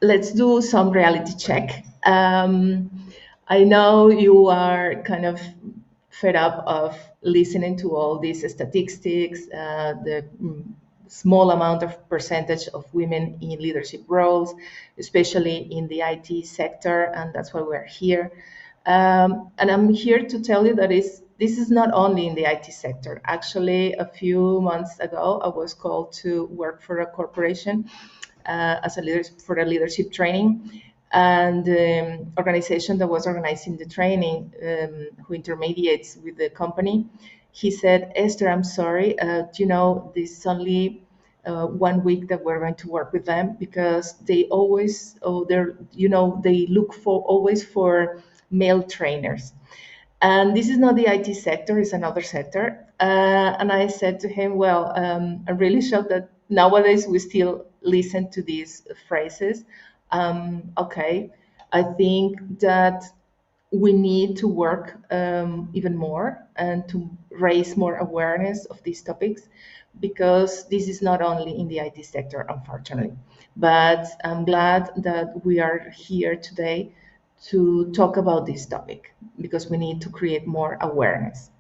let's do some reality check. I know you are kind of fed up of listening to all these statistics, the small amount of percentage of women in leadership roles, especially in the IT sector, and that's why we're here. And I'm here to tell you that this is not only in the IT sector. Actually, a few months ago, I was called to work for a corporation as a leader for a leadership training, and the organization that was organizing the training, who intermediates with the company, he said, "Esther, I'm sorry, this is only 1 week that we're going to work with them because they always, they look for always for male trainers." And this is not the IT sector, it's another sector. And I said to him, well, I'm really shocked that nowadays we still listen to these phrases. Okay, I think that we need to work even more and to raise more awareness of these topics, because this is not only in the IT sector, unfortunately. But I'm glad that we are here today to talk about this topic, because we need to create more awareness.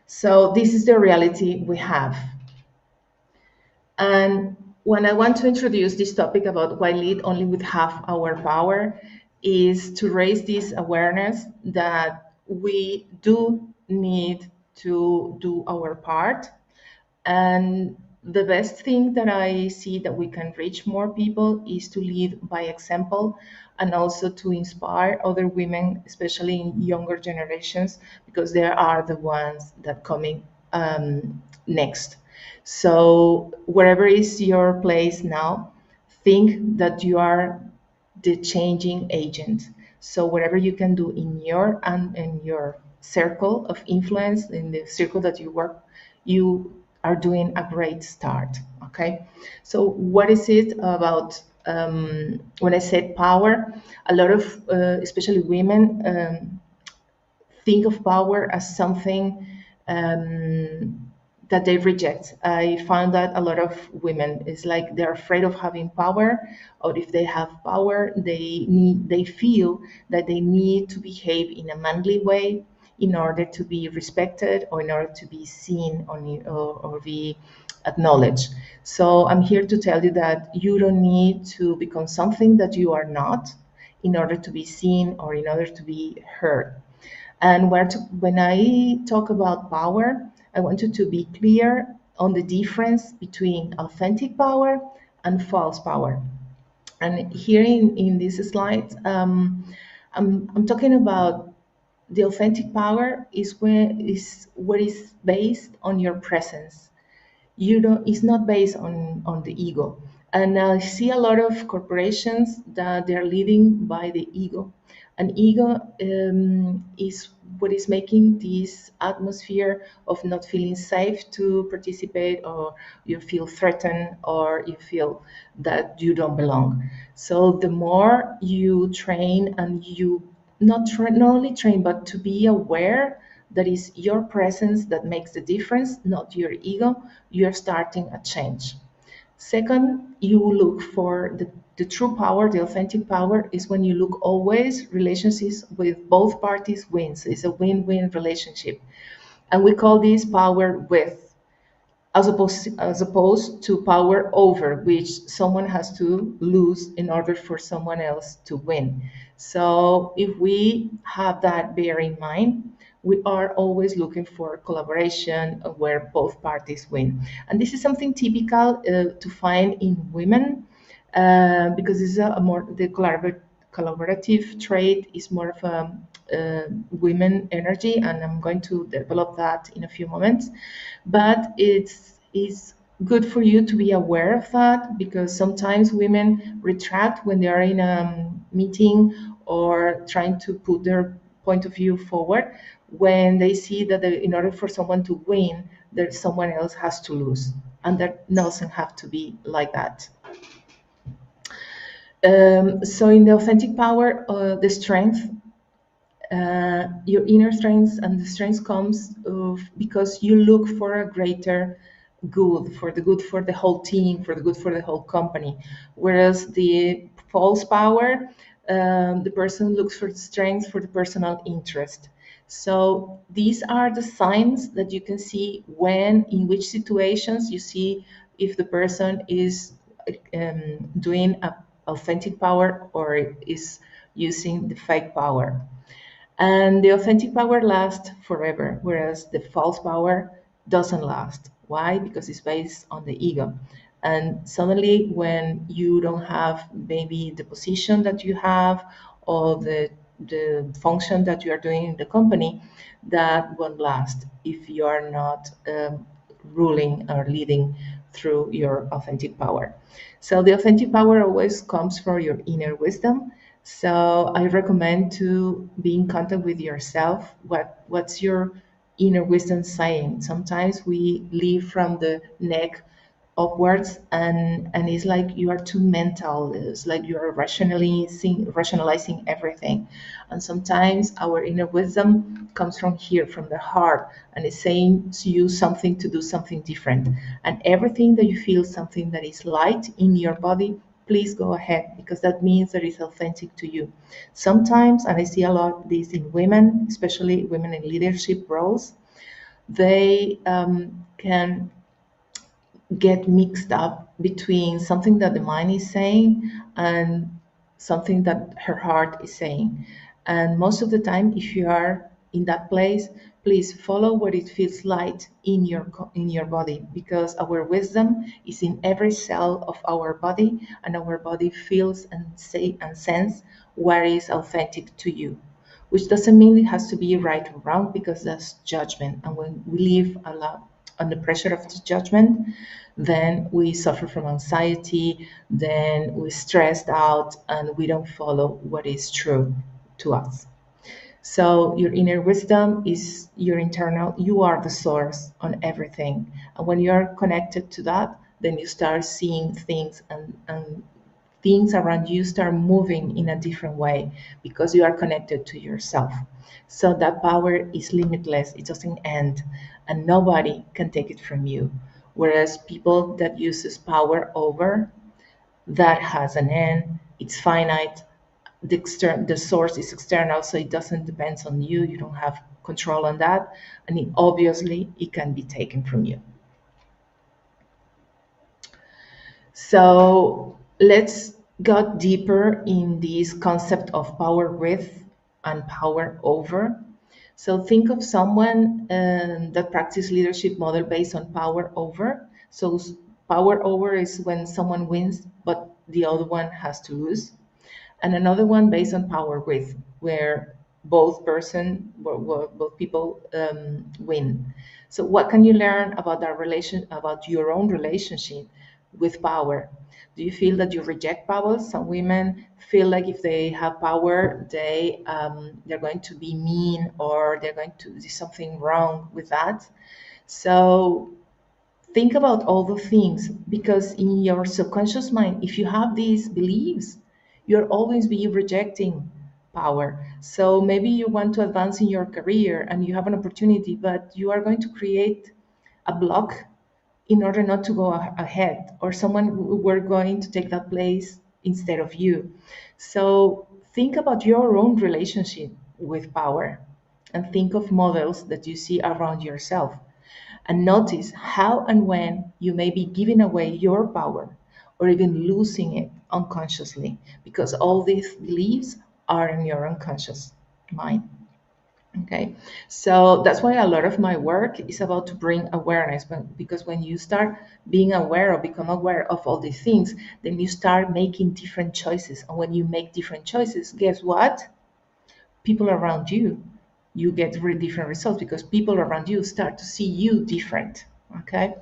So this is the reality we have. And when I want to introduce this topic about why lead only with half our power, is to raise this awareness that we do need to do our part. And the best thing that I see that we can reach more people is to lead by example, and also to inspire other women, especially in younger generations, because they are the ones that coming next. So wherever is your place now, think that you are the changing agent. So whatever you can do in your circle of influence, in the circle that you work, you are doing a great start. Okay. So what is it about? When I said power, a lot of, especially women, think of power as something that they reject. I found that a lot of women is like they're afraid of having power, or if they have power, they feel that they need to behave in a manly way in order to be respected, or in order to be seen, or be acknowledged. So I'm here to tell you that you don't need to become something that you are not in order to be seen or in order to be heard. And when I talk about power, I want you to be clear on the difference between authentic power and false power. And here in this slide, I'm talking about the authentic power is what is based on your presence. It's not based on the ego. And I see a lot of corporations that they're leading by the ego. And ego is what is making this atmosphere of not feeling safe to participate, or you feel threatened, or you feel that you don't belong. So the more you train, and you not only train, but to be aware that is your presence that makes the difference, not your ego, you're starting a change. Second, you look for the true power, the authentic power is when you look always relationships with both parties wins. It's a win-win relationship. And we call this power with. as opposed to power over, which someone has to lose in order for someone else to win. So if we have that bear in mind, we are always looking for collaboration where both parties win. And this is something typical to find in women, because it's a more the collaborative trait is more of a women energy, and I'm going to develop that in a few moments. But it's good for you to be aware of that, because sometimes women retract when they are in a meeting or trying to put their point of view forward, when they see that in order for someone to win, there's someone else has to lose, and that doesn't have to be like that. So in the authentic power, the strength, your inner strength, and the strength comes because you look for a greater good, for the good for the whole team, for the good for the whole company. Whereas the false power, the person looks for the strength for the personal interest. So these are the signs that you can see when, in which situations you see if the person is doing a authentic power or is using the fake power. And the authentic power lasts forever, whereas the false power doesn't last. Why? Because it's based on the ego. And suddenly, when you don't have maybe the position that you have or the function that you are doing in the company, that won't last if you are not ruling or leading through your authentic power. So the authentic power always comes from your inner wisdom. So I recommend to be in contact with yourself. What's your inner wisdom saying? Sometimes we live from the neck upwards, and it's like you are too mental. It's like you are rationalizing everything. And sometimes our inner wisdom comes from here, from the heart, and it's saying to you something to do something different. And everything that you feel something that is light in your body, please go ahead, because that means that it's authentic to you. Sometimes, and I see a lot of this in women, especially women in leadership roles, they can get mixed up between something that the mind is saying and something that her heart is saying. And most of the time, if you are in that place, please follow what it feels like in your body, because our wisdom is in every cell of our body, and our body feels and say and sense what is authentic to you, which doesn't mean it has to be right or wrong, because that's judgment. And when we live a lot under pressure of the judgment, then we suffer from anxiety, then we're stressed out, and we don't follow what is true to us. So your inner wisdom is your internal, you are the source on everything. And when you are connected to that, then you start seeing things, and things around you start moving in a different way, because you are connected to yourself. So that power is limitless, it doesn't end, and nobody can take it from you. Whereas people that uses power over, that has an end, it's finite, the source is external, so it doesn't depend on you, you don't have control on that, and obviously it can be taken from you. So let's go deeper in this concept of power with and power over. So think of someone that practice leadership model based on power over. So power over is when someone wins, but the other one has to lose. And another one based on power with, where both people win. So what can you learn about about your own relationship with power? Do you feel that you reject power? Some women feel like if they have power, they're going to be mean, or they're going to do something wrong with that. So think about all the things, because in your subconscious mind, if you have these beliefs, you'll always be rejecting power. So maybe you want to advance in your career and you have an opportunity, but you are going to create a block in order not to go ahead, or someone were going to take that place instead of you. So think about your own relationship with power, and think of models that you see around yourself. and notice how and when you may be giving away your power or even losing it unconsciously, because all these beliefs are in your unconscious mind. Okay, so that's why a lot of my work is about to bring awareness, because when you start being aware or become aware of all these things, then you start making different choices. And when you make different choices, guess what? People around you, you get different results, because people around you start to see you different. Okay,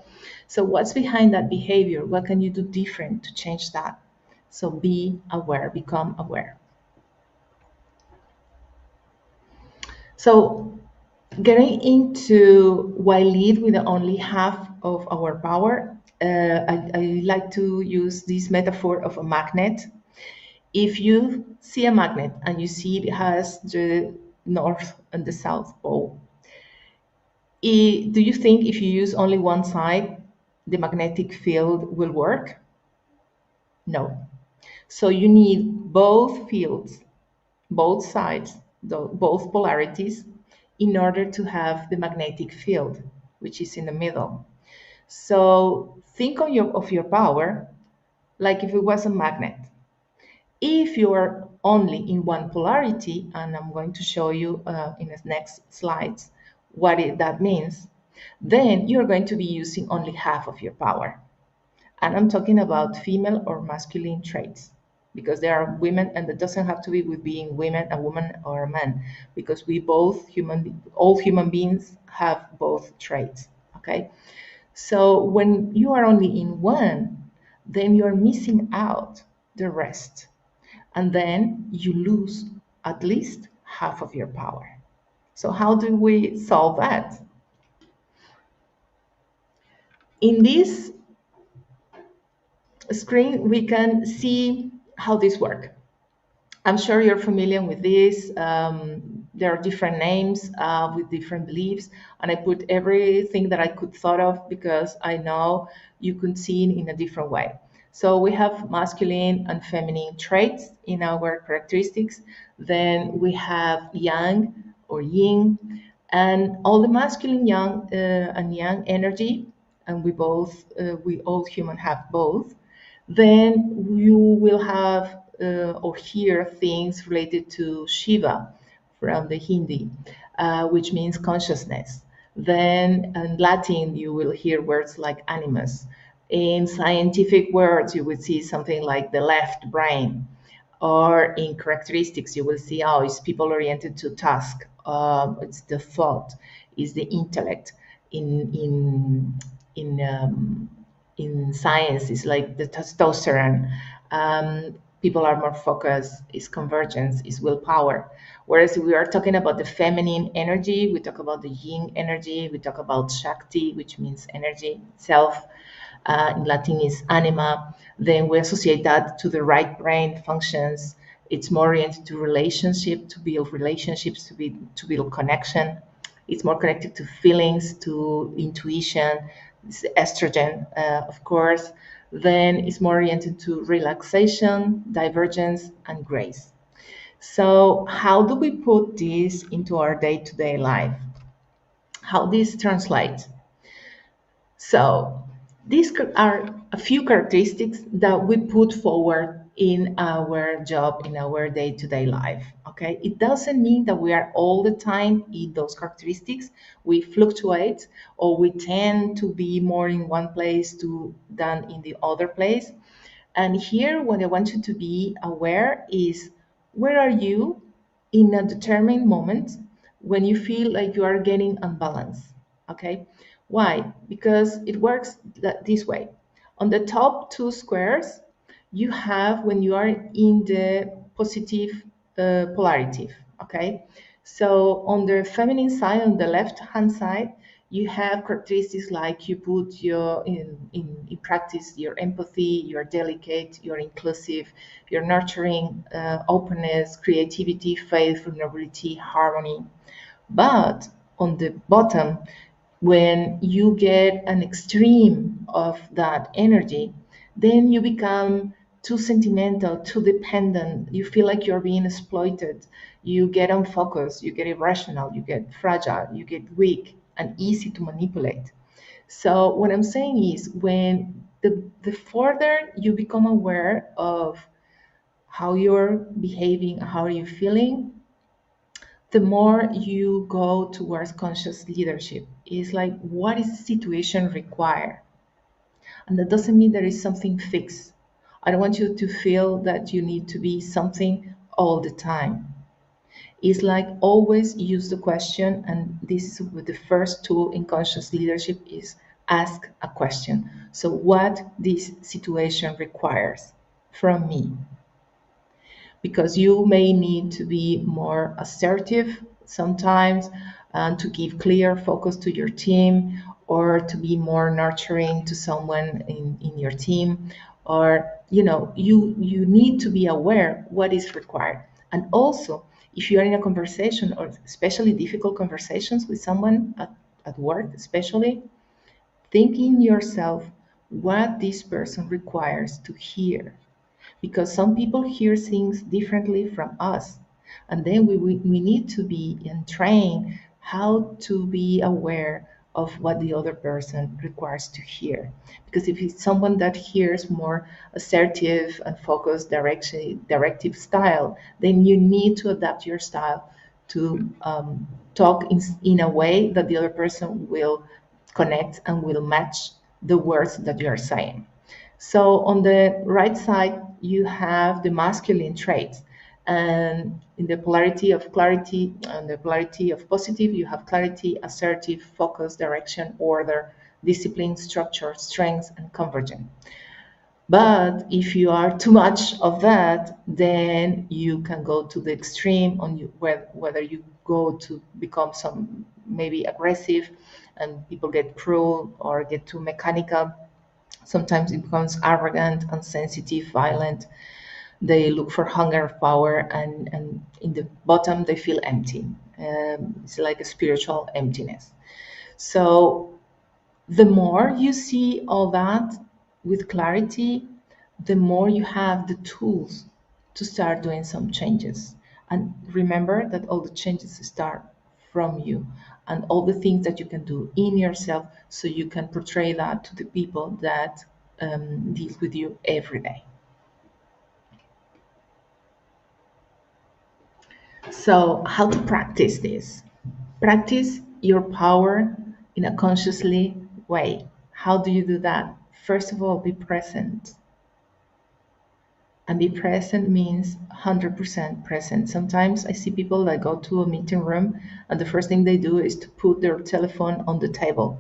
so what's behind that behavior? What can you do different to change that? So be aware, become aware. So getting into why lead with only half of our power, I like to use this metaphor of a magnet. If you see a magnet and you see it has the north and the south pole, do you think if you use only one side, the magnetic field will work? No. So you need both fields, both sides, both polarities, in order to have the magnetic field, which is in the middle. So think of your power like if it was a magnet. If you are only in one polarity, and I'm going to show you in the next slides what that means, then you're going to be using only half of your power. And I'm talking about female or masculine traits, because there are women, and it doesn't have to be with being women, a woman or a man, because we both all human beings have both traits. Okay, so when you are only in one, then you're missing out the rest, and then you lose at least half of your power. So how do we solve that? In this screen, we can see how this works. I'm sure you're familiar with this. There are different names with different beliefs, and I put everything that I could thought of because I know you could see it in a different way. So we have masculine and feminine traits in our characteristics. Then we have yang or yin, and all the masculine yang and yang energy, and we all humans have both. Then you will have or hear things related to Shiva from the Hindi, which means consciousness. Then in Latin, you will hear words like animus. In scientific words, you will see something like the left brain. Or in characteristics, you will see, oh, it's people oriented to task. It's the thought, it's the intellect. In science, it's like the testosterone. People are more focused, is convergence, is willpower. Whereas if we are talking about the feminine energy, we talk about the yin energy, we talk about Shakti, which means energy, self. In Latin is anima. Then we associate that to the right brain functions. It's more oriented to relationship, to build relationships, to build connection. It's more connected to feelings, to intuition. It's estrogen, of course. Then it's more oriented to relaxation, divergence, and grace. So how do we put this into our day-to-day life? How this translates? So these are a few characteristics that we put forward in our job, in our day-to-day life. Okay, it doesn't mean that we are all the time in those characteristics. We fluctuate, or we tend to be more in one place than in the other place. And here, what I want you to be aware is, where are you in a determined moment when you feel like you are getting unbalanced? Okay, why? Because it works this way. On the top two squares, you have when you are in the positive polarity. Okay, so on the feminine side, on the left hand side, you have characteristics like you put your in practice your empathy, you're delicate, you're inclusive, you're nurturing, openness, creativity, faith, vulnerability, harmony. But on the bottom, when you get an extreme of that energy, then you become too sentimental, too dependent. You feel like you're being exploited. You get unfocused, you get irrational, you get fragile, you get weak and easy to manipulate. So what I'm saying is, when the further you become aware of how you're behaving, how you're feeling, the more you go towards conscious leadership. It's like, what is the situation require? And that doesn't mean there is something fixed. I don't want you to feel that you need to be something all the time. It's like, always use the question, and this is the first tool in conscious leadership, is ask a question. So what this situation requires from me? Because you may need to be more assertive sometimes, and to give clear focus to your team, or to be more nurturing to someone in your team, or you need to be aware what is required. And also, if you are in a conversation, or especially difficult conversations with someone at work especially, thinking yourself what this person requires to hear, because some people hear things differently from us. And then we need to be trained how to be aware of what the other person requires to hear. Because if it's someone that hears more assertive and focused directive style, then you need to adapt your style to talk in a way that the other person will connect and will match the words that you are saying. So on the right side, you have the masculine traits. And in the polarity of clarity and the polarity of positive, you have clarity, assertive, focus, direction, order, discipline, structure, strength, and convergence. But if you are too much of that, then you can go to the extreme on you, whether you go to become some maybe aggressive, and people get cruel or get too mechanical. Sometimes it becomes arrogant, insensitive, violent. They look for hunger of power, and in the bottom, they feel empty. It's like a spiritual emptiness. So the more you see all that with clarity, the more you have the tools to start doing some changes. And remember that all the changes start from you, and all the things that you can do in yourself, so you can portray that to the people that deal with you every day. So how to practice this? Practice your power in a consciously way. How do you do that? First of all, be present. And be present means 100% present. Sometimes I see people that go to a meeting room, and the first thing they do is to put their telephone on the table.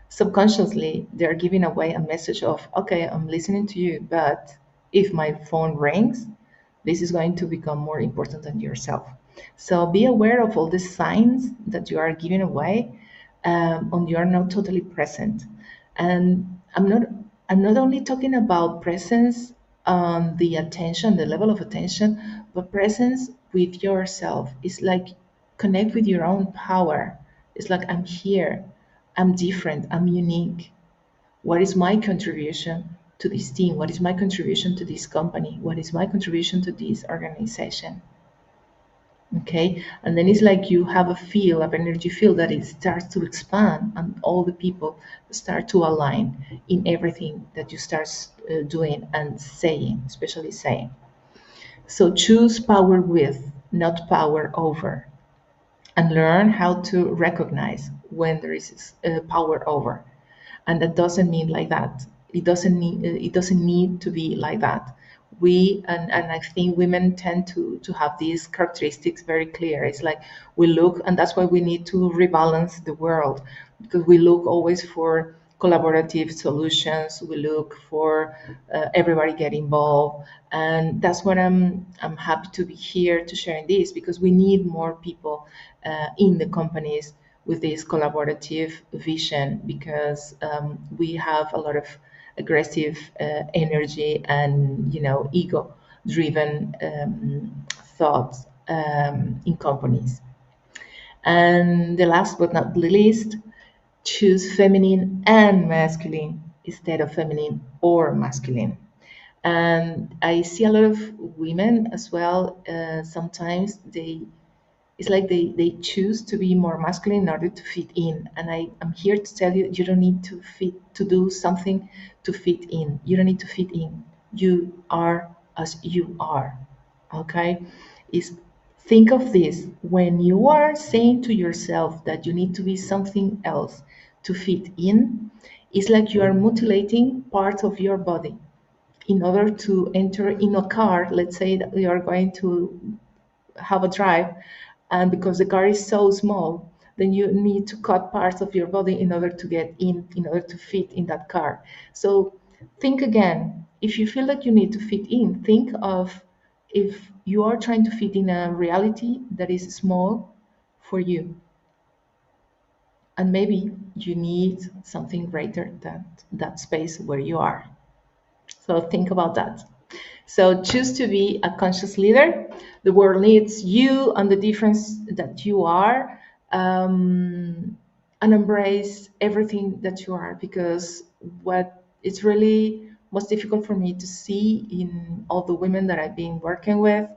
Subconsciously, they're giving away a message of, okay, I'm listening to you, but if my phone rings, this is going to become more important than yourself. So be aware of all the signs that you are giving away, when you are not totally present. And I'm not only talking about presence on the attention, the level of attention, but presence with yourself. It's like, connect with your own power. It's like, I'm here, I'm different, I'm unique. What is my contribution to this team? What is my contribution to this company? What is my contribution to this organization? Okay, and then it's like you have a field of energy field that it starts to expand, and all the people start to align in everything that you start doing and saying, especially saying. So choose power with, not power over, and learn how to recognize when there is power over. And that doesn't mean like that. It doesn't need to be like that. And I think women tend to have these characteristics very clear. It's like, we look, and that's why we need to rebalance the world, because we look always for collaborative solutions. We look for everybody get involved, and that's what I'm happy to be here to sharing this, because we need more people in the companies with this collaborative vision, because we have a lot of aggressive energy and ego driven thoughts in companies. And the last but not least, choose feminine and masculine instead of feminine or masculine. And I see a lot of women as well. Sometimes It's like they choose to be more masculine in order to fit in. And I'm here to tell you, you don't need to do something to fit in. You don't need to fit in. You are as you are. Okay? Is think of this when you are saying to yourself that you need to be something else to fit in, it's like you are mutilating part of your body in order to enter in a car. Let's say that you are going to have a drive, and because the car is so small, then you need to cut parts of your body in order to get in order to fit in that car. So think again, if you feel that you need to fit in, think of if you are trying to fit in a reality that is small for you, and maybe you need something greater than that space where you are. So think about that. So choose to be a conscious leader. The world needs you and the difference that you are, and embrace everything that you are, because what it's really most difficult for me to see in all the women that I've been working with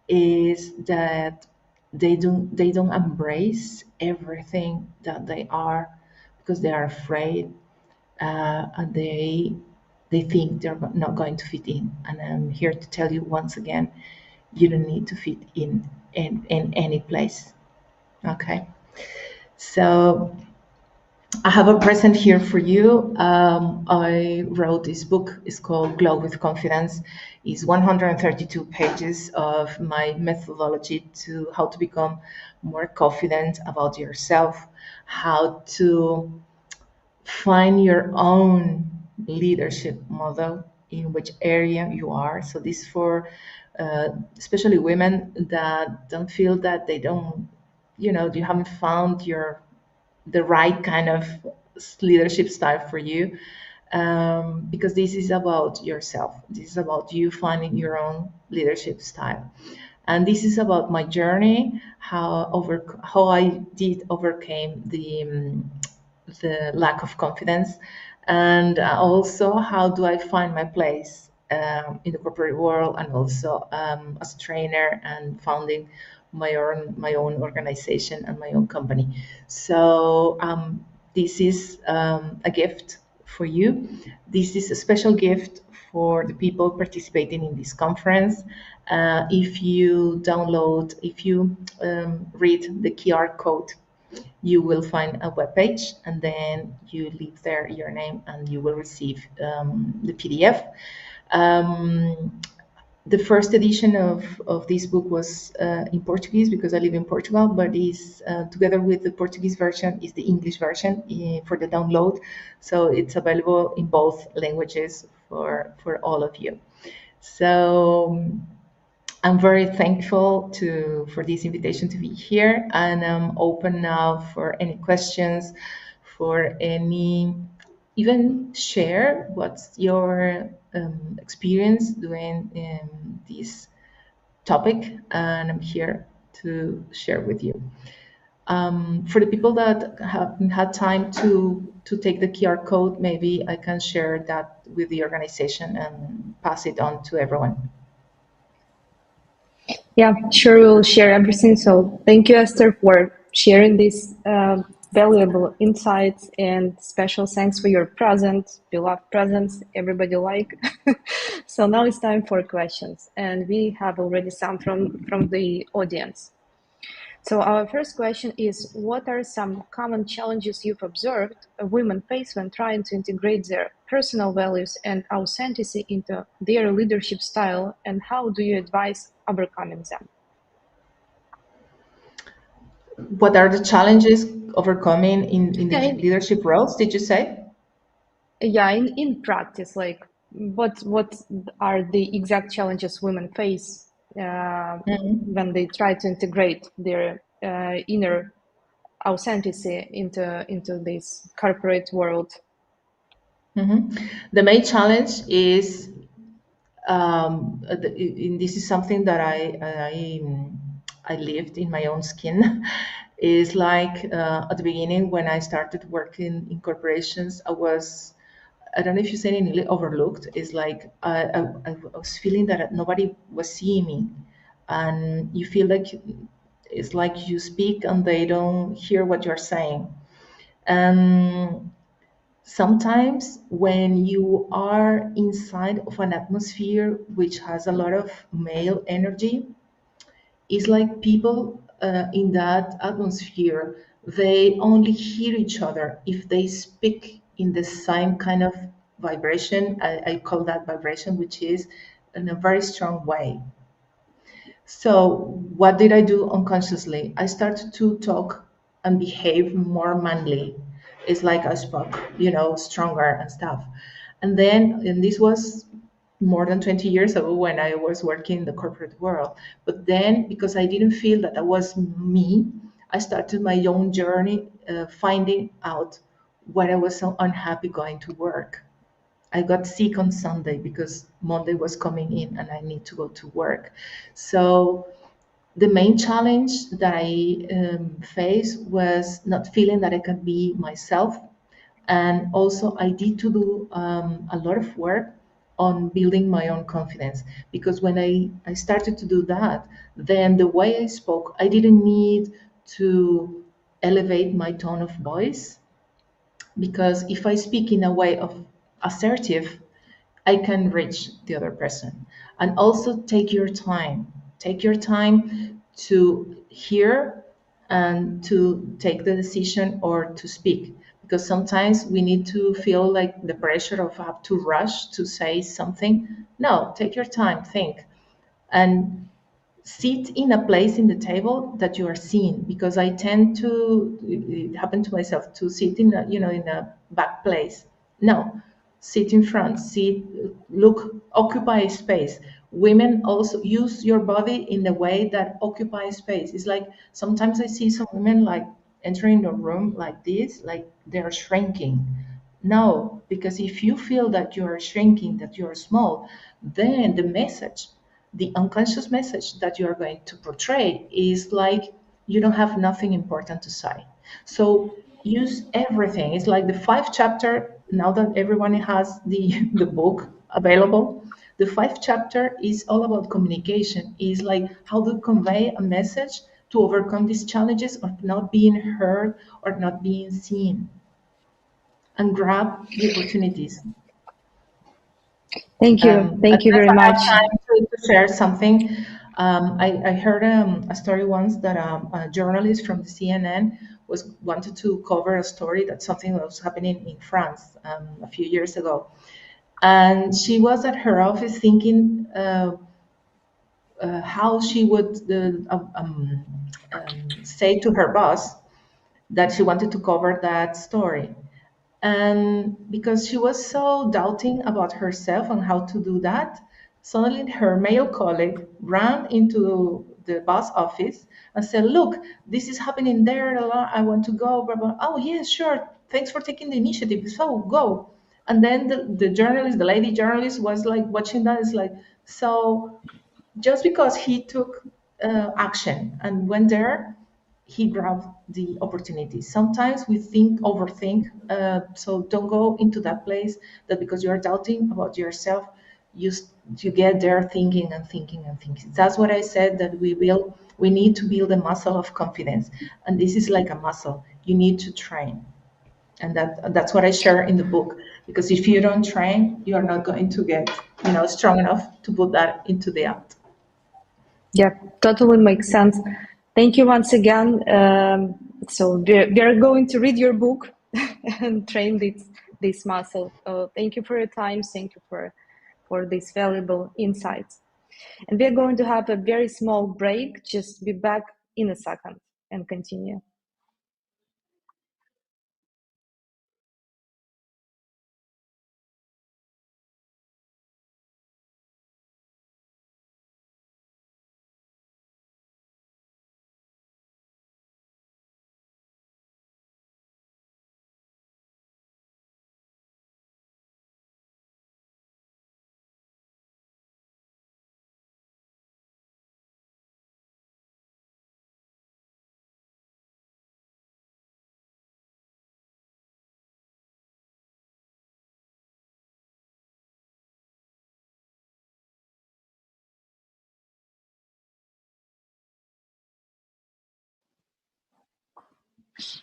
is that they don't embrace everything that they are, because they are afraid, and they think they're not going to fit in. And I'm here to tell you once again, you don't need to fit in any place. Okay, so I have a present here for you. I wrote this book. It's called Glow with Confidence. It's 132 pages of my methodology to how to become more confident about yourself, how to find your own leadership model in which area you are. So this is for especially women that don't feel that they don't, you haven't found the right kind of leadership style for you, because this is about yourself. This is about you finding your own leadership style. And this is about my journey, how I did overcame the lack of confidence, and also how do I find my place in the corporate world, and also as a trainer and founding my own organization and my own company. So this is a gift for you. This is a special gift for the people participating in this conference. If you read the QR code, you will find a web page, and then you leave there your name, and you will receive the PDF. The first edition of this book was in Portuguese, because I live in Portugal, but is together with the Portuguese version is the English version for the download. So it's available in both languages for all of you. So I'm very thankful for this invitation to be here, and I'm open now for any questions, for any, even share what's your experience doing this topic, and I'm here to share with you. For the people that haven't had time to take the QR code, maybe I can share that with the organization and pass it on to everyone. Yeah, sure, we'll share everything. So thank you, Esther, for sharing these valuable insights, and special thanks for your presence, beloved presence, everybody like. So now it's time for questions, and we have already some from the audience. So our first question is, what are some common challenges you've observed women face when trying to integrate their personal values and authenticity into their leadership style, and how do you advise overcoming them? What are the challenges overcoming in the leadership roles, did you say? Yeah, in practice, like what are the exact challenges women face when they try to integrate their inner authenticity into this corporate world? The main challenge is, this is something that I lived in my own skin. Is like at the beginning when I started working in corporations, I don't know if you say in English, overlooked. It's like I was feeling that nobody was seeing me, and you feel like It's like you speak and they don't hear what you're saying. And sometimes when you are inside of an atmosphere which has a lot of male energy, it's like people in that atmosphere, they only hear each other if they speak in the same kind of vibration. I call that vibration, which is in a very strong way. So what did I do unconsciously? I started to talk and behave more manly. It's like I spoke, stronger and stuff. And this was more than 20 years ago when I was working in the corporate world. But then, because I didn't feel that that was me, I started my own journey, finding out why I was so unhappy going to work. I got sick on Sunday because Monday was coming in and I need to go to work. So the main challenge that I faced was not feeling that I could be myself. And also, I did to do a lot of work on building my own confidence, because when I started to do that, then the way I spoke, I didn't need to elevate my tone of voice, because if I speak in a way of assertive, I can reach the other person. And also take your time. Take your time to hear and to take the decision or to speak. Because sometimes we need to feel like the pressure of have to rush to say something. No, take your time, think. And sit in a place in the table that you are seen, because I tend to, it happened to myself, to sit in a, in a back place. No, sit in front, sit, look, occupy space. Women also use your body in the way that occupy space. It's like sometimes I see some women like entering the room like this, like they're shrinking. No, because if you feel that you are shrinking, that you are small, then the message, the unconscious message that you are going to portray is like you don't have nothing important to say. So use everything. It's like the 5 chapter. Now that everyone has the book available, the 5 chapter is all about communication. Is like how to convey a message to overcome these challenges of not being heard or not being seen, and grab the opportunities. Thank you. And Thank you if very I have much. time to share something, I heard a story once that a journalist from the CNN was wanted to cover a story that something that was happening in France a few years ago, and she was at her office thinking how she would say to her boss that she wanted to cover that story. And because she was so doubting about herself and how to do that, suddenly her male colleague ran into the boss office and said, "Look, this is happening there. I want to go." Blah, blah. "Oh, yes, sure. Thanks for taking the initiative. So go." And then the journalist, the lady journalist, was like watching that. It's like, so just because he took action and went there, he grabbed the opportunity. Sometimes we overthink, so don't go into that place that because you are doubting about yourself, you you get there thinking and thinking and thinking. That's what I said, that we need to build a muscle of confidence, and this is like a muscle you need to train, and that's what I share in the book. Because if you don't train, you are not going to get strong enough to put that into the act. Yeah, totally makes sense. Thank you once again. So we are going to read your book and train this muscle. Thank you for your time. Thank you for these valuable insights. And we are going to have a very small break. Just be back in a second and continue.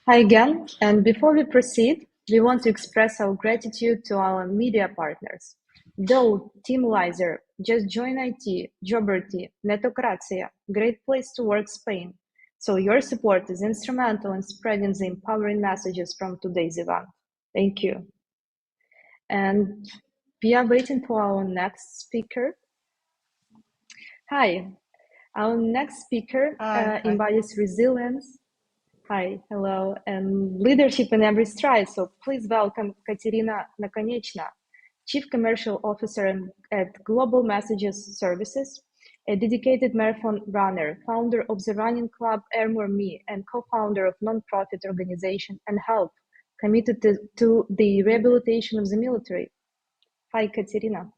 Hi again, and before we proceed, we want to express our gratitude to our media partners. Though Team Lizer, Just Join IT, Joberty, Netocracia, Great Place to Work Spain. So your support is instrumental in spreading the empowering messages from today's event. Thank you. And we are waiting for our next speaker. Hi, our next speaker embodies resilience. Hi, hello, and leadership in every stride. So please welcome Kateryna Nakonechna, Chief Commercial Officer at Global Messages Services, a dedicated marathon runner, founder of the running club Armor Me, and co-founder of nonprofit organization and Help, committed to the rehabilitation of the military. Hi, Kateryna.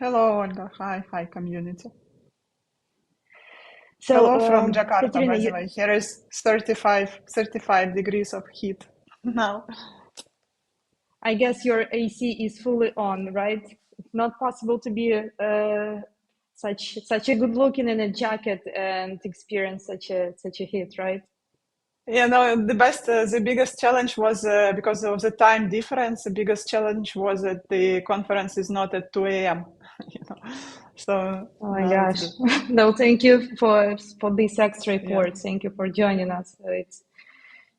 Hello, Olga. Hi, community. So, hello from Jakarta, Kateryna, by the way. Here is 35 degrees of heat now. I guess your AC is fully on, right? It's not possible to be such a good looking in a jacket and experience such a heat, right? Yeah, no, the biggest challenge was because of the time difference. The biggest challenge was that the conference is not at 2 a.m. You know, so. Oh my gosh! No, thank you for this extra report. Yeah. Thank you for joining us.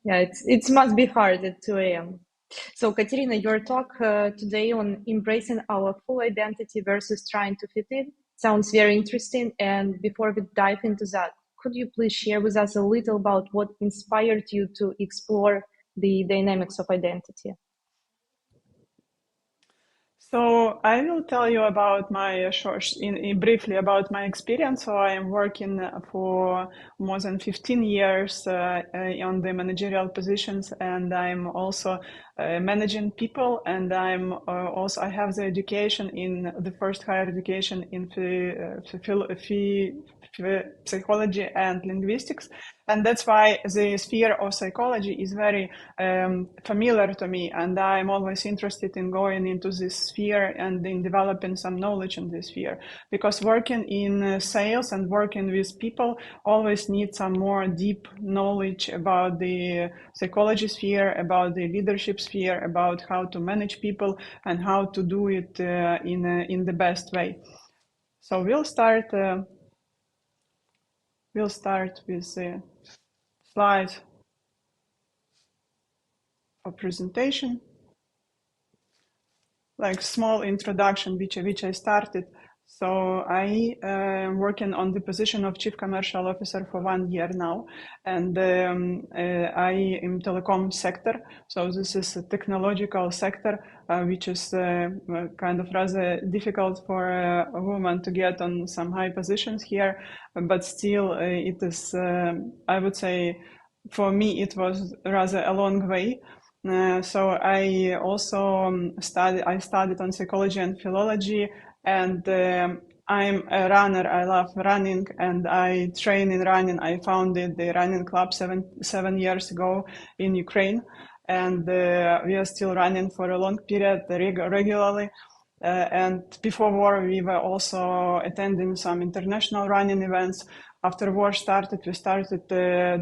It must be hard at 2 a.m. So, Kateryna, your talk today on embracing our full identity versus trying to fit in sounds very interesting. And before we dive into that, could you please share with us a little about what inspired you to explore the dynamics of identity? So I will tell you about my briefly about my experience. So I am working for more than 15 years on the managerial positions, and I'm also managing people, and I have the education in the first higher education in psychology and linguistics, and that's why the sphere of psychology is very familiar to me, and I'm always interested in going into this sphere and in developing some knowledge in this sphere, because working in sales and working with people always need some more deep knowledge about the psychology sphere, about the leadership sphere, about how to manage people and how to do it in the best way. So we'll start with the slide of presentation, like small introduction which I started. So I am working on the position of Chief Commercial Officer for 1 year now, and I am telecom sector. So this is a technological sector, which is kind of rather difficult for a woman to get on some high positions here, but still it is, I would say, for me it was rather a long way. So I also studied on psychology and philology, and I'm a runner. I love running, and I train in running. I founded the running club seven years ago in Ukraine, and we are still running for a long period regularly. And before war, we were also attending some international running events. After war started, we started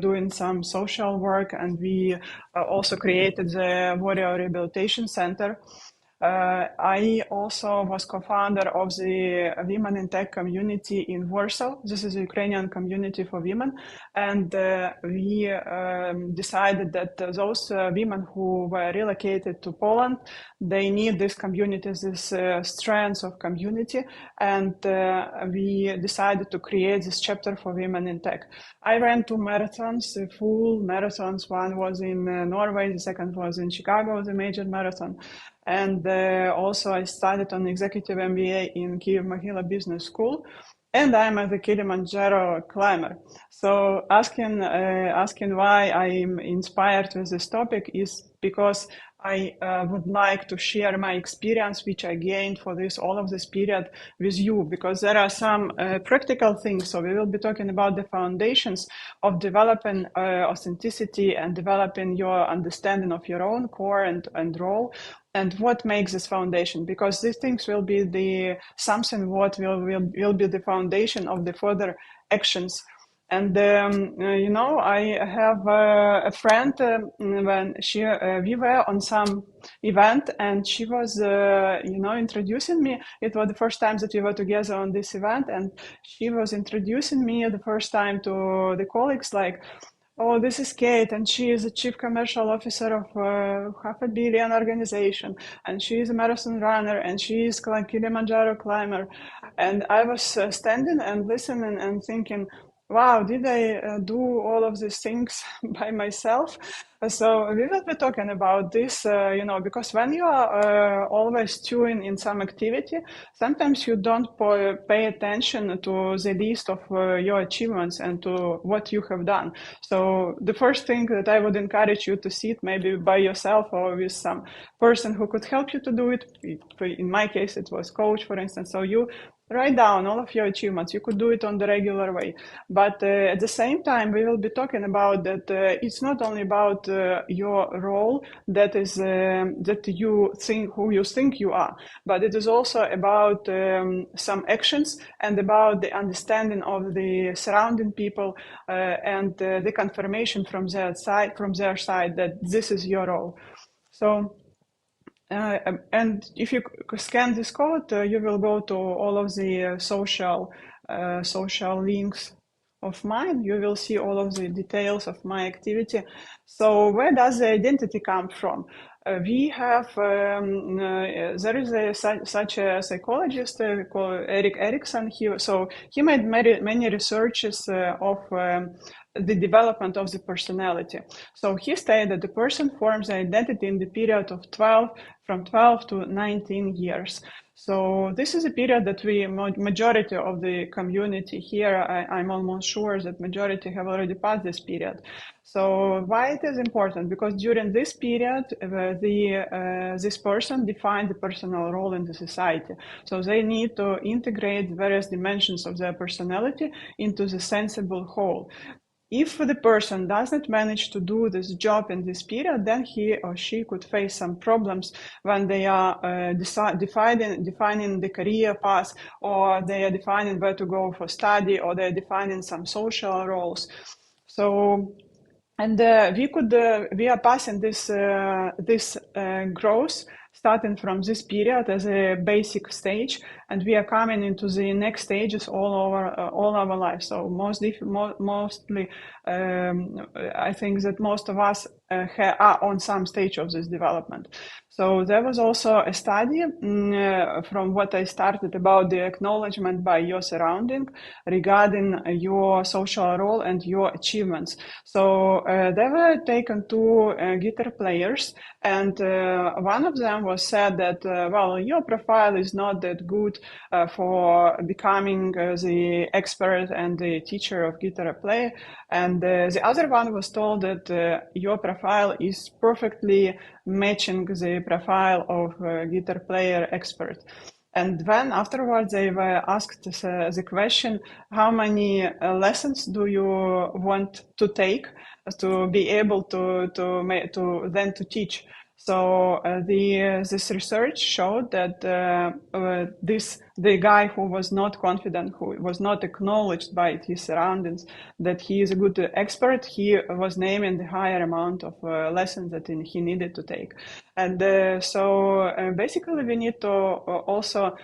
doing some social work, and we also created the Warrior Rehabilitation Center. I also was co-founder of the WomenInTech community in Warsaw. This is a Ukrainian community for women. And we decided that those women who were relocated to Poland, they need this community, this strands of community. And we decided to create this chapter for Women in Tech. I ran 2 marathons, full marathons. One was in Norway, the second was in Chicago, the major marathon. And also I studied on executive MBA in Kyiv-Mohyla Business School, and I'm a Kilimanjaro climber. So asking why I'm inspired with this topic is because I would like to share my experience, which I gained for all of this period with you, because there are some practical things. So we will be talking about the foundations of developing authenticity and developing your understanding of your own core and role, and what makes this foundation, because these things will be something what will be the foundation of the further actions And I have a friend when we were on some event, and she was introducing me. It was the first time that we were together on this event, and she was introducing me the first time to the colleagues, like, oh, this is Kate, and she is a chief commercial officer of $500 million organization, and she is a marathon runner, and she is a Kilimanjaro climber. And I was standing and listening and thinking, wow, did I do all of these things by myself? So we will be talking about this, because when you are always doing in some activity, sometimes you don't pay attention to the list of your achievements and to what you have done. So the first thing that I would encourage you to sit maybe by yourself or with some person who could help you to do it. In my case, it was coach, for instance. So you write down all of your achievements. You could do it on the regular way. But at the same time, we will be talking about that it's not only about your role that is that you think who you think you are, but it is also about some actions and about the understanding of the surrounding people and the confirmation from their side that this is your role. So. And if you scan this code, you will go to all of the social links of mine. You will see all of the details of my activity. So where does the identity come from? We have, there is such a psychologist called Erik Erikson. He made many researches of the development of the personality. So he stated that the person forms the identity in the period of from 12 to 19 years. So this is a period that majority of the community here, I'm almost sure that majority have already passed this period. So why it is important? Because during this period, this person defined the personal role in the society. So they need to integrate various dimensions of their personality into the sensible whole. If the person doesn't manage to do this job in this period, then he or she could face some problems when they are defining the career path, or they are defining where to go for study, or they are defining some social roles. So, and we are passing this growth starting from this period as a basic stage, and we are coming into the next stages all our life. So mostly, I think that most of us are on some stage of this development. So there was also a study from what I started about the acknowledgement by your surrounding regarding your social role and your achievements. So they were taken two guitar players, and one of them was said that, well, your profile is not that good for becoming the expert and the teacher of guitar play. And the other one was told that your profile is perfectly matching the profile of guitar player expert. And then afterwards they were asked the question, how many lessons do you want to take to be able to teach? So this research showed that the guy who was not confident, who was not acknowledged by his surroundings that he is a good expert, he was naming the higher amount of lessons that he needed to take. And so basically we need to also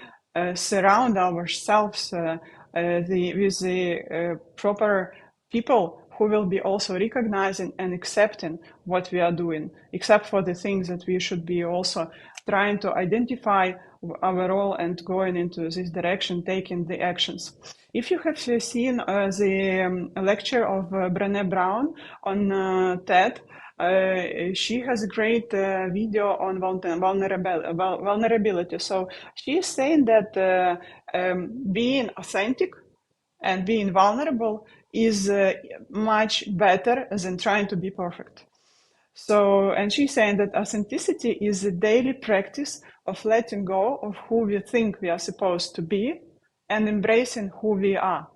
surround ourselves with the proper people who will be also recognizing and accepting what we are doing, except for the things that we should be also trying to identify our role and going into this direction, taking the actions. If you have seen the lecture of Brené Brown on TED, she has a great video on vulnerability. So she is saying that being authentic and being vulnerable is much better than trying to be perfect. So, and she's saying that authenticity is a daily practice of letting go of who we think we are supposed to be and embracing who we are.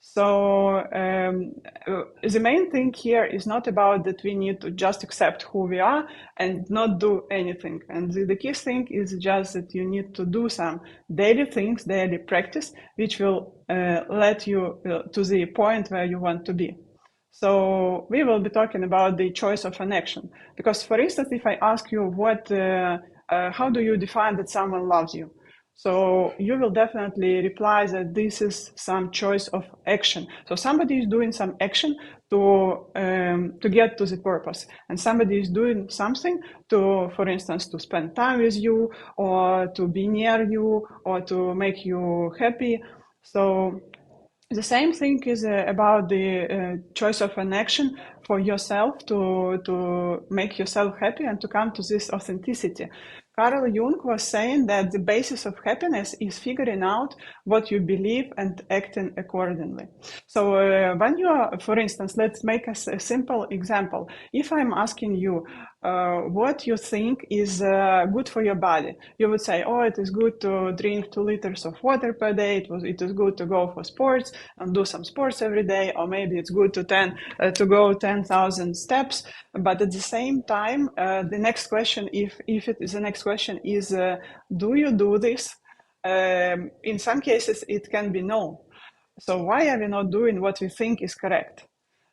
So the main thing here is not about that we need to just accept who we are and not do anything. And the key thing is just that you need to do some daily things, daily practice, which will let you to the point where you want to be. So we will be talking about the choice of an action. Because, for instance, if I ask you how do you define that someone loves you? So you will definitely reply that this is some choice of action. So somebody is doing some action to get to the purpose, and somebody is doing something to, for instance, to spend time with you, or to be near you, or to make you happy. So the same thing is about the choice of an action for yourself to make yourself happy and to come to this authenticity. Carl Jung was saying that the basis of happiness is figuring out what you believe and acting accordingly. So when you are, for instance, let's make a simple example. If I'm asking you what you think is good for your body, you would say, oh, it is good to drink 2 liters of water per day. It is good to go for sports and do some sports every day, or maybe it's good to go 10,000 steps. But at the same time, the next question, if it is the next question, is do you do this? In some cases, it can be no. So why are we not doing what we think is correct?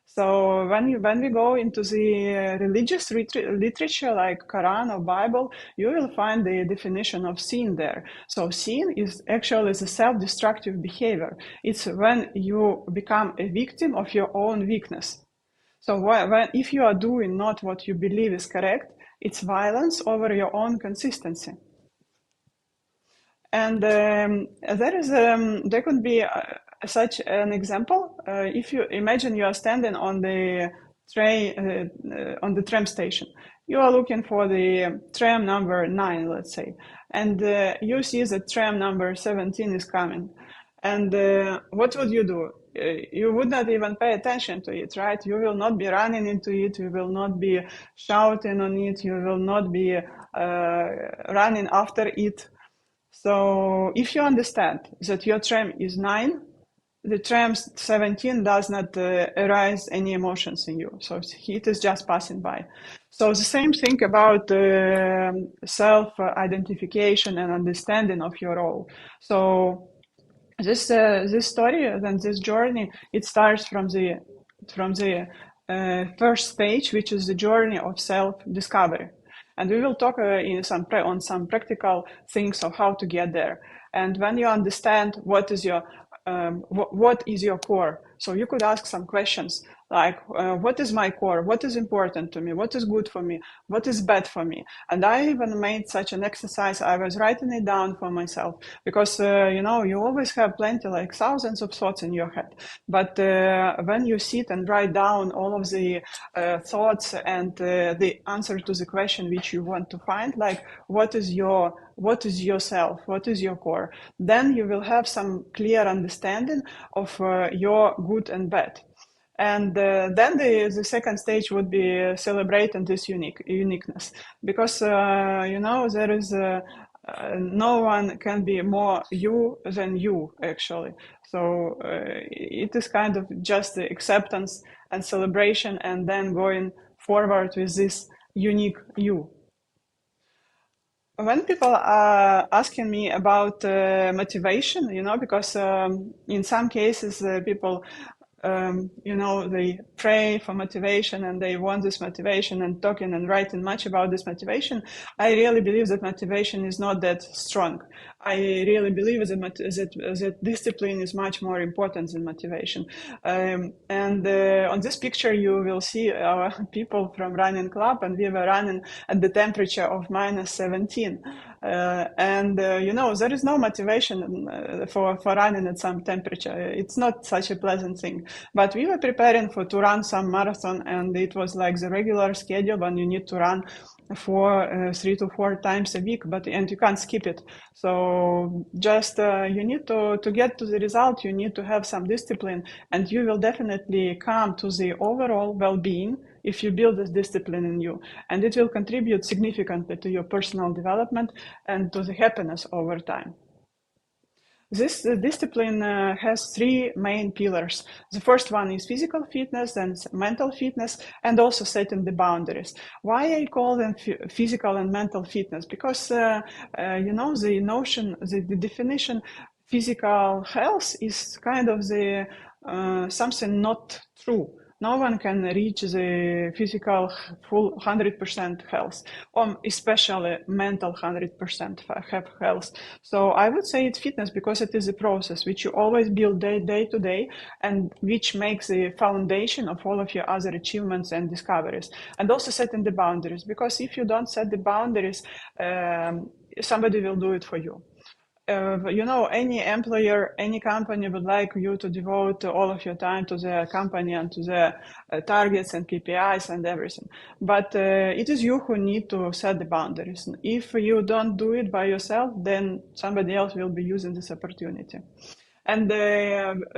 So when we go into the religious literature like Quran or Bible, you will find the definition of sin there. So sin is actually the self-destructive behavior. It's when you become a victim of your own weakness. So if you are doing not what you believe is correct, it's violence over your own consistency. And there could be such an example. If you imagine you are standing on the tram station, you are looking for the tram number 9, let's say, and you see that tram number 17 is coming. And what would you do? You would not even pay attention to it, right? You will not be running into it. You will not be shouting on it. You will not be running after it. So if you understand that your tram is 9, the tram 17 does not arise any emotions in you. So it is just passing by. So the same thing about self-identification and understanding of your role. So this story and this journey, it starts from the first stage, which is the journey of self-discovery. And we will talk on some practical things of how to get there. And when you understand what is your core, so you could ask some questions like, what is my core? What is important to me? What is good for me? What is bad for me? And I even made such an exercise. I was writing it down for myself because, you always have plenty, like thousands of thoughts in your head. But when you sit and write down all of the thoughts and the answer to the question which you want to find, like what is yourself, what is your core, then you will have some clear understanding of your good and bad. And then the second stage would be celebrating this uniqueness, because there is no one can be more you than you, actually. So it is kind of just the acceptance and celebration, and then going forward with this unique you. When people are asking me about motivation, because in some cases people they pray for motivation and they want this motivation and talking and writing much about this motivation. I really believe that motivation is not that strong. I really believe that discipline is much more important than motivation. And on this picture, you will see our people from running club, and we were running at the temperature of -17. There is no motivation for running at some temperature. It's not such a pleasant thing. But we were preparing to run some marathon, and it was like the regular schedule when you need to run for 3 to 4 times a week, and you can't skip it. So just you need to get to the result, you need to have some discipline, and you will definitely come to the overall well-being if you build this discipline in you, and it will contribute significantly to your personal development and to the happiness over time. This discipline has three main pillars. The first one is physical fitness, then mental fitness, and also setting the boundaries. Why I call them physical and mental fitness? Because the notion, the definition, physical health is kind of the something not true. No one can reach the physical full 100% health, or especially mental 100% health. So I would say it's fitness because it is a process which you always build day to day, and which makes the foundation of all of your other achievements and discoveries. And also setting the boundaries, because if you don't set the boundaries, somebody will do it for you. Any employer, any company would like you to devote all of your time to the company and to the targets and KPIs and everything. But it is you who need to set the boundaries. If you don't do it by yourself, then somebody else will be using this opportunity. And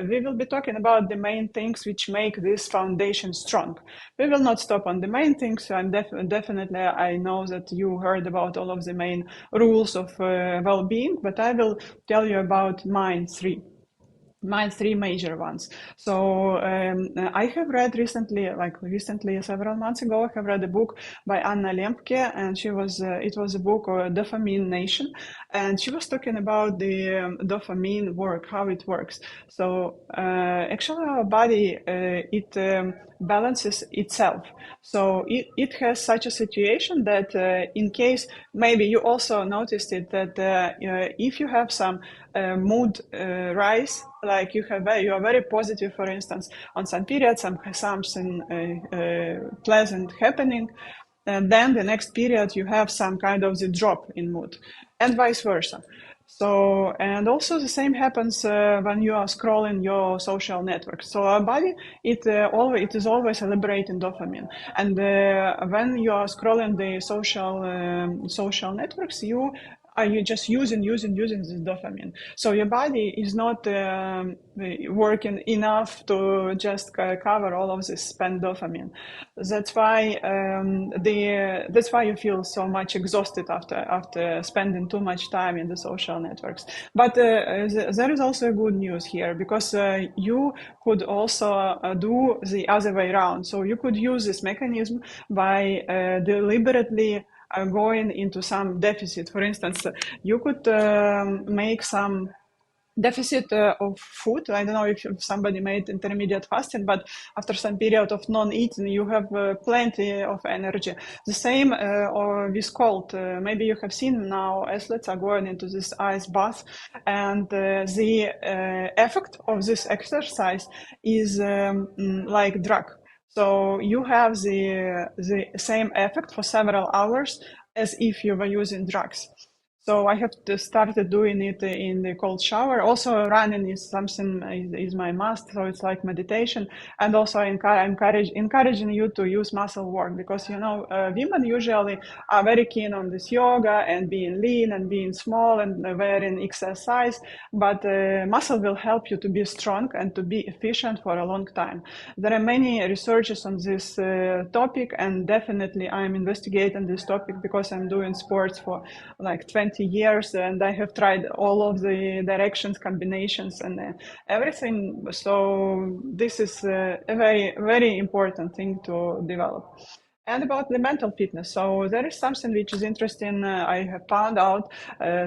we will be talking about the main things which make this foundation strong. We will not stop on the main things. So definitely, I know that you heard about all of the main rules of well-being, but I will tell you about mine three major ones. So I have read recently, several months ago, I have read a book by Anna Lembke, and it was a book, Dopamine Nation, and she was talking about the dopamine work, how it works. So actually our body, it balances itself. So it has such a situation that in case, maybe you also noticed it, that if you have some mood rise, like you are very positive, for instance, on some period, something pleasant happening, and then the next period you have some kind of the drop in mood, and vice versa. So, and also the same happens when you are scrolling your social networks. So our body, it is always liberating dopamine. And when you are scrolling the social networks, you just using this dopamine. So your body is not working enough to just cover all of this spent dopamine. That's why you feel so much exhausted after spending too much time in the social networks. But there is also good news here, because you could also do the other way around. So you could use this mechanism by deliberately going into some deficit. For instance, you could make some deficit of food. I don't know if somebody made intermediate fasting, but after some period of non-eating, you have plenty of energy. The same with cold. Maybe you have seen now athletes are going into this ice bath, and the effect of this exercise is like drug. So you have the same effect for several hours as if you were using drugs. So I have started doing it in the cold shower. Also, running is something is my must. So it's like meditation, and also I'm encouraging you to use muscle work, because women usually are very keen on this yoga and being lean and being small and wearing exercise. But muscle will help you to be strong and to be efficient for a long time. There are many researches on this topic, and definitely I'm investigating this topic because I'm doing sports for like 20 years, and I have tried all of the directions, combinations, and everything. So this is a very, very important thing to develop. And about the mental fitness. So there is something which is interesting. I have found out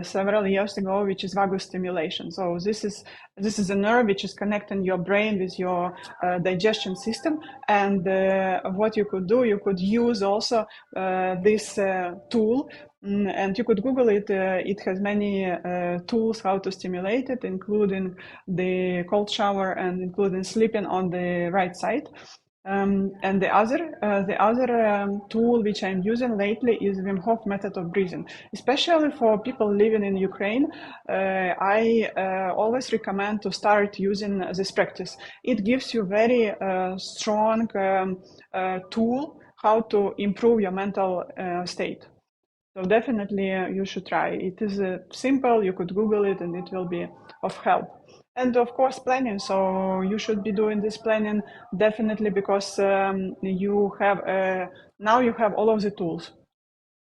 several years ago, which is vagus stimulation. So this is a nerve which is connecting your brain with your digestion system. And what you could do, you could use also this tool. And you could Google it. It has many tools how to stimulate it, including the cold shower and including sleeping on the right side. And the other tool which I'm using lately is Wim Hof method of breathing. Especially for people living in Ukraine, I always recommend to start using this practice. It gives you very strong tool how to improve your mental state. So definitely you should try. It is simple. You could Google it and it will be of help. And of course, planning. So you should be doing this planning definitely, because you have now you have all of the tools.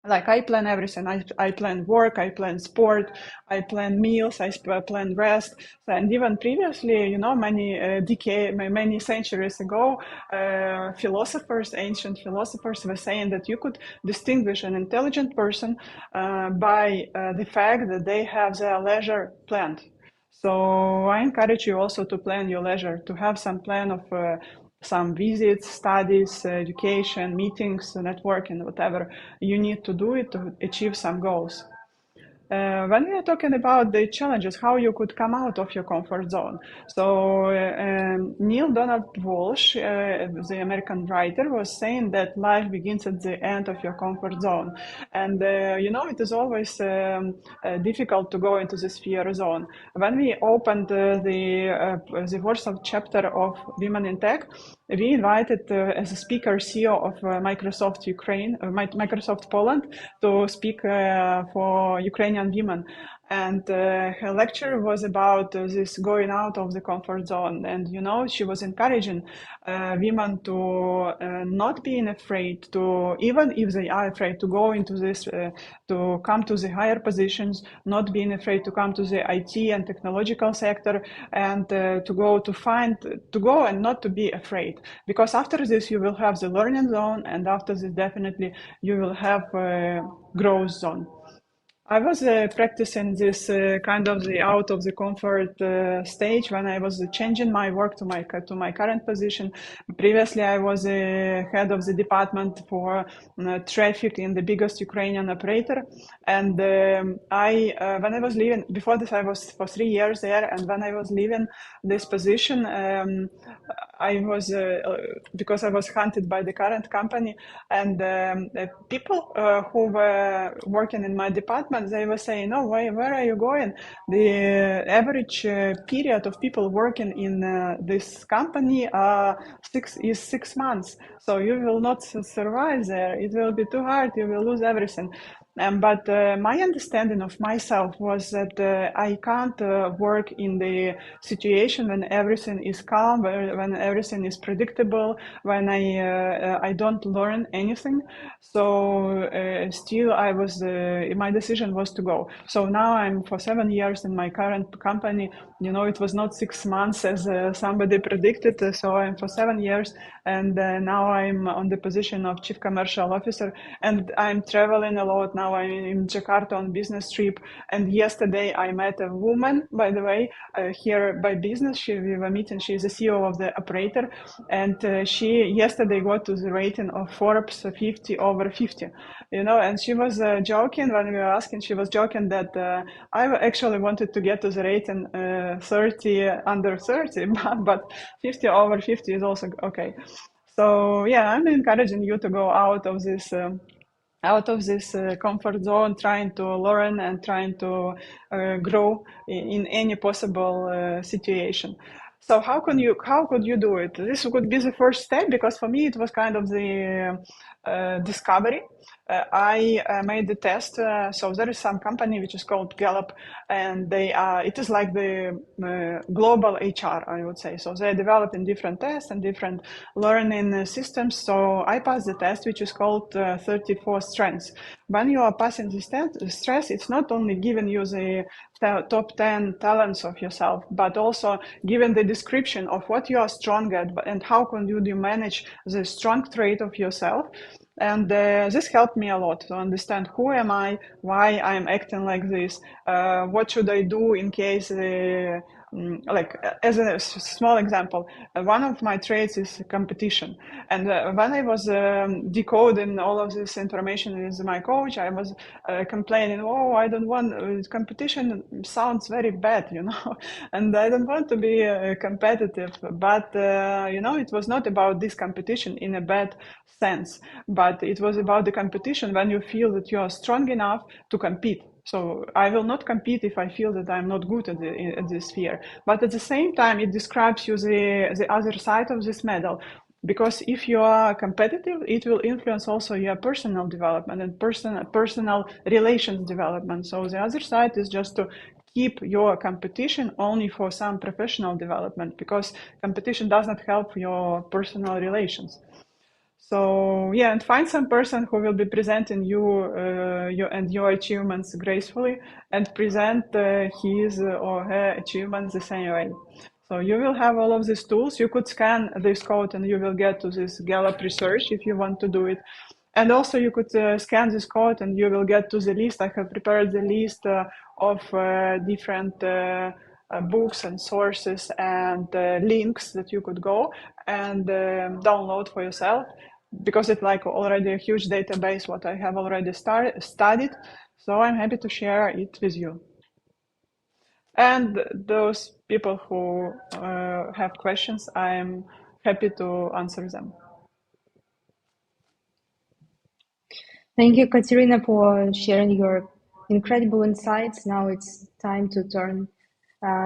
Like I plan everything. I plan work, I plan sport, I plan meals, I plan rest. And even previously, many centuries ago, ancient philosophers were saying that you could distinguish an intelligent person by the fact that they have their leisure planned. So I encourage you also to plan your leisure, to have some plan of some visits, studies, education, meetings, networking, whatever you need to do it to achieve some goals. When we are talking about the challenges, how you could come out of your comfort zone. So Neil Donald Walsh, the American writer, was saying that life begins at the end of your comfort zone. And, it is always difficult to go into this fear zone. When we opened the Warsaw chapter of WomenInTech, we invited as a speaker CEO of Microsoft Microsoft Poland to speak for Ukrainian women. And her lecture was about this going out of the comfort zone. And, she was encouraging women to not being afraid to, even if they are afraid to go into this, to come to the higher positions, not being afraid to come to the IT and technological sector, and to go and not to be afraid. Because after this, you will have the learning zone, and after this, definitely, you will have a growth zone. I was practicing this kind of the out of the comfort stage when I was changing my work to my current position. Previously, I was head of the department for traffic in the biggest Ukrainian operator. And when I was leaving, before this, I was for 3 years there. And when I was leaving this position, I was because I was hunted by the current company, and people who were working in my department, they were saying, "No, where are you going? The average period of people working in this company is 6 months, so you will not survive there. It will be too hard. You will lose everything." But my understanding of myself was that I can't work in the situation when everything is calm, when everything is predictable, when I don't learn anything. So still, my decision was to go. So now I'm for 7 years in my current company. It was not 6 months as somebody predicted. So I'm for 7 years, and now I'm on the position of Chief Commercial Officer, and I'm traveling a lot now. I'm in Jakarta on business trip, and yesterday I met a woman, by the way, here by business. We were meeting. She is the CEO of the operator, and she yesterday got to the rating of Forbes 50 over 50. And she was joking when we were asking. She was joking that I actually wanted to get to the rating 30 under 30, but 50 over 50 is also okay. So yeah, I'm encouraging you to go out of this comfort zone, trying to learn and trying to grow in any possible situation. So how could you do it? This could be the first step, because for me it was kind of the discovery. I made the test. So there is some company which is called Gallup, and it is like the global HR, I would say. So they're developing different tests and different learning systems. So I passed the test, which is called 34 strengths. When you are passing this test, it's not only giving you the top 10 talents of yourself, but also giving the description of what you are strong at and how can you manage the strong trait of yourself. And this helped me a lot to understand who am I, why I'm acting like this, what should I do in case, as a small example, one of my traits is competition. And when I was decoding all of this information with my coach, I was complaining, I don't want, competition sounds very bad, and I don't want to be competitive. But, it was not about this competition in a bad sense, but it was about the competition when you feel that you are strong enough to compete. So I will not compete if I feel that I'm not good at this sphere. But at the same time, it describes you the other side of this medal. Because if you are competitive, it will influence also your personal development and personal relations development. So the other side is just to keep your competition only for some professional development, because competition does not help your personal relations. So yeah, and find some person who will be presenting your achievements gracefully and present his or her achievements the same way. So you will have all of these tools. You could scan this code and you will get to this Gallup research if you want to do it. And also you could scan this code and you will get to the list. I have prepared the list of different books and sources and links that you could go and download for yourself, because it's like already a huge database what I have already studied. So I'm happy to share it with you. And those people who have questions, I'm happy to answer them. Thank you, Kateryna, for sharing your incredible insights. Now it's time to turn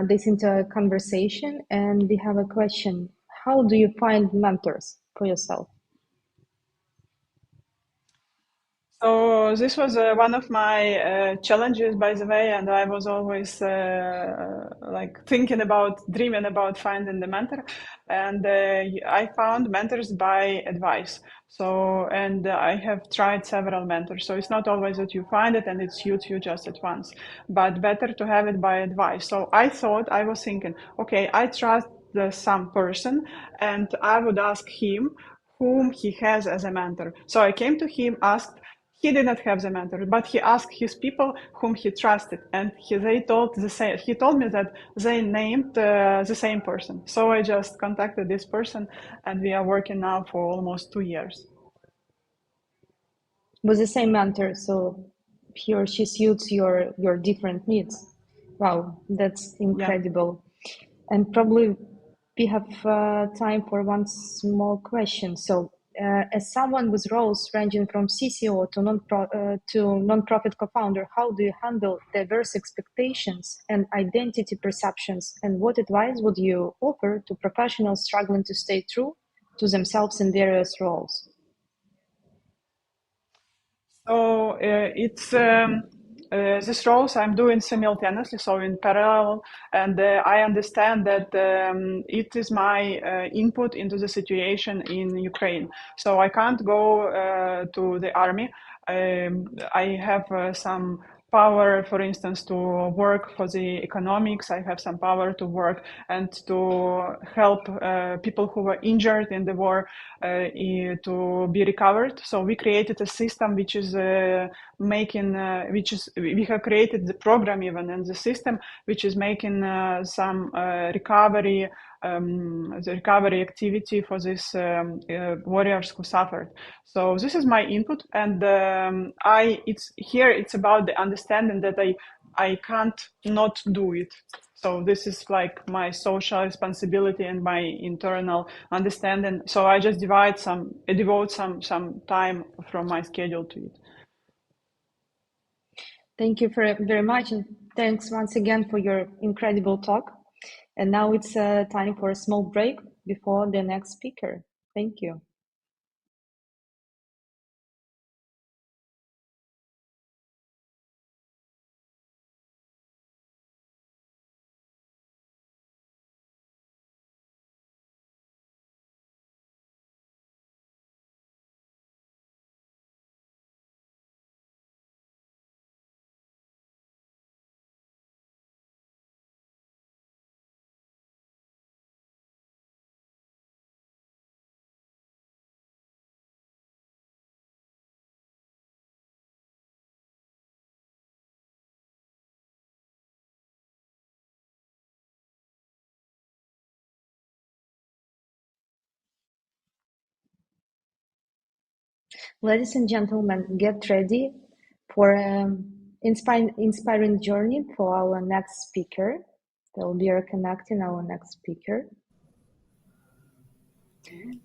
this into a conversation. And we have a question. How do you find mentors for yourself? So this was one of my challenges, by the way, and I was always like dreaming about finding the mentor, and I found mentors by advice. So, and I have tried several mentors. So it's not always that you find it and it suits you just at once, but better to have it by advice. So I was thinking, okay, I trust some person, and I would ask him whom he has as a mentor. So I came to him, asked. He did not have the mentor, but he asked his people whom he trusted, and they told the same. He told me that they named the same person. So I just contacted this person, and we are working now for almost 2 years. With the same mentor, so he or she suits your different needs. Wow, that's incredible. Yeah. And probably we have time for one small question. So, as someone with roles ranging from CCO to non-profit co-founder, how do you handle diverse expectations and identity perceptions? And what advice would you offer to professionals struggling to stay true to themselves in various roles? So it's these roles I'm doing simultaneously, so in parallel, and I understand that it is my input into the situation in Ukraine. So I can't go to the army. I have some power, for instance, to work for the economics. I have some power to work and to help people who were injured in the war to be recovered. So we created a system which is we have created the program even and the system which is making some recovery the recovery activity for these warriors who suffered. So this is my input, and it's about the understanding that I can't not do it. So this is like my social responsibility and my internal understanding. So I just devote some time from my schedule to it. Thank you very much, and thanks once again for your incredible talk. And now it's time for a small break before the next speaker. Thank you. Ladies and gentlemen, get ready for an inspiring journey for our next speaker. They will be reconnecting our next speaker.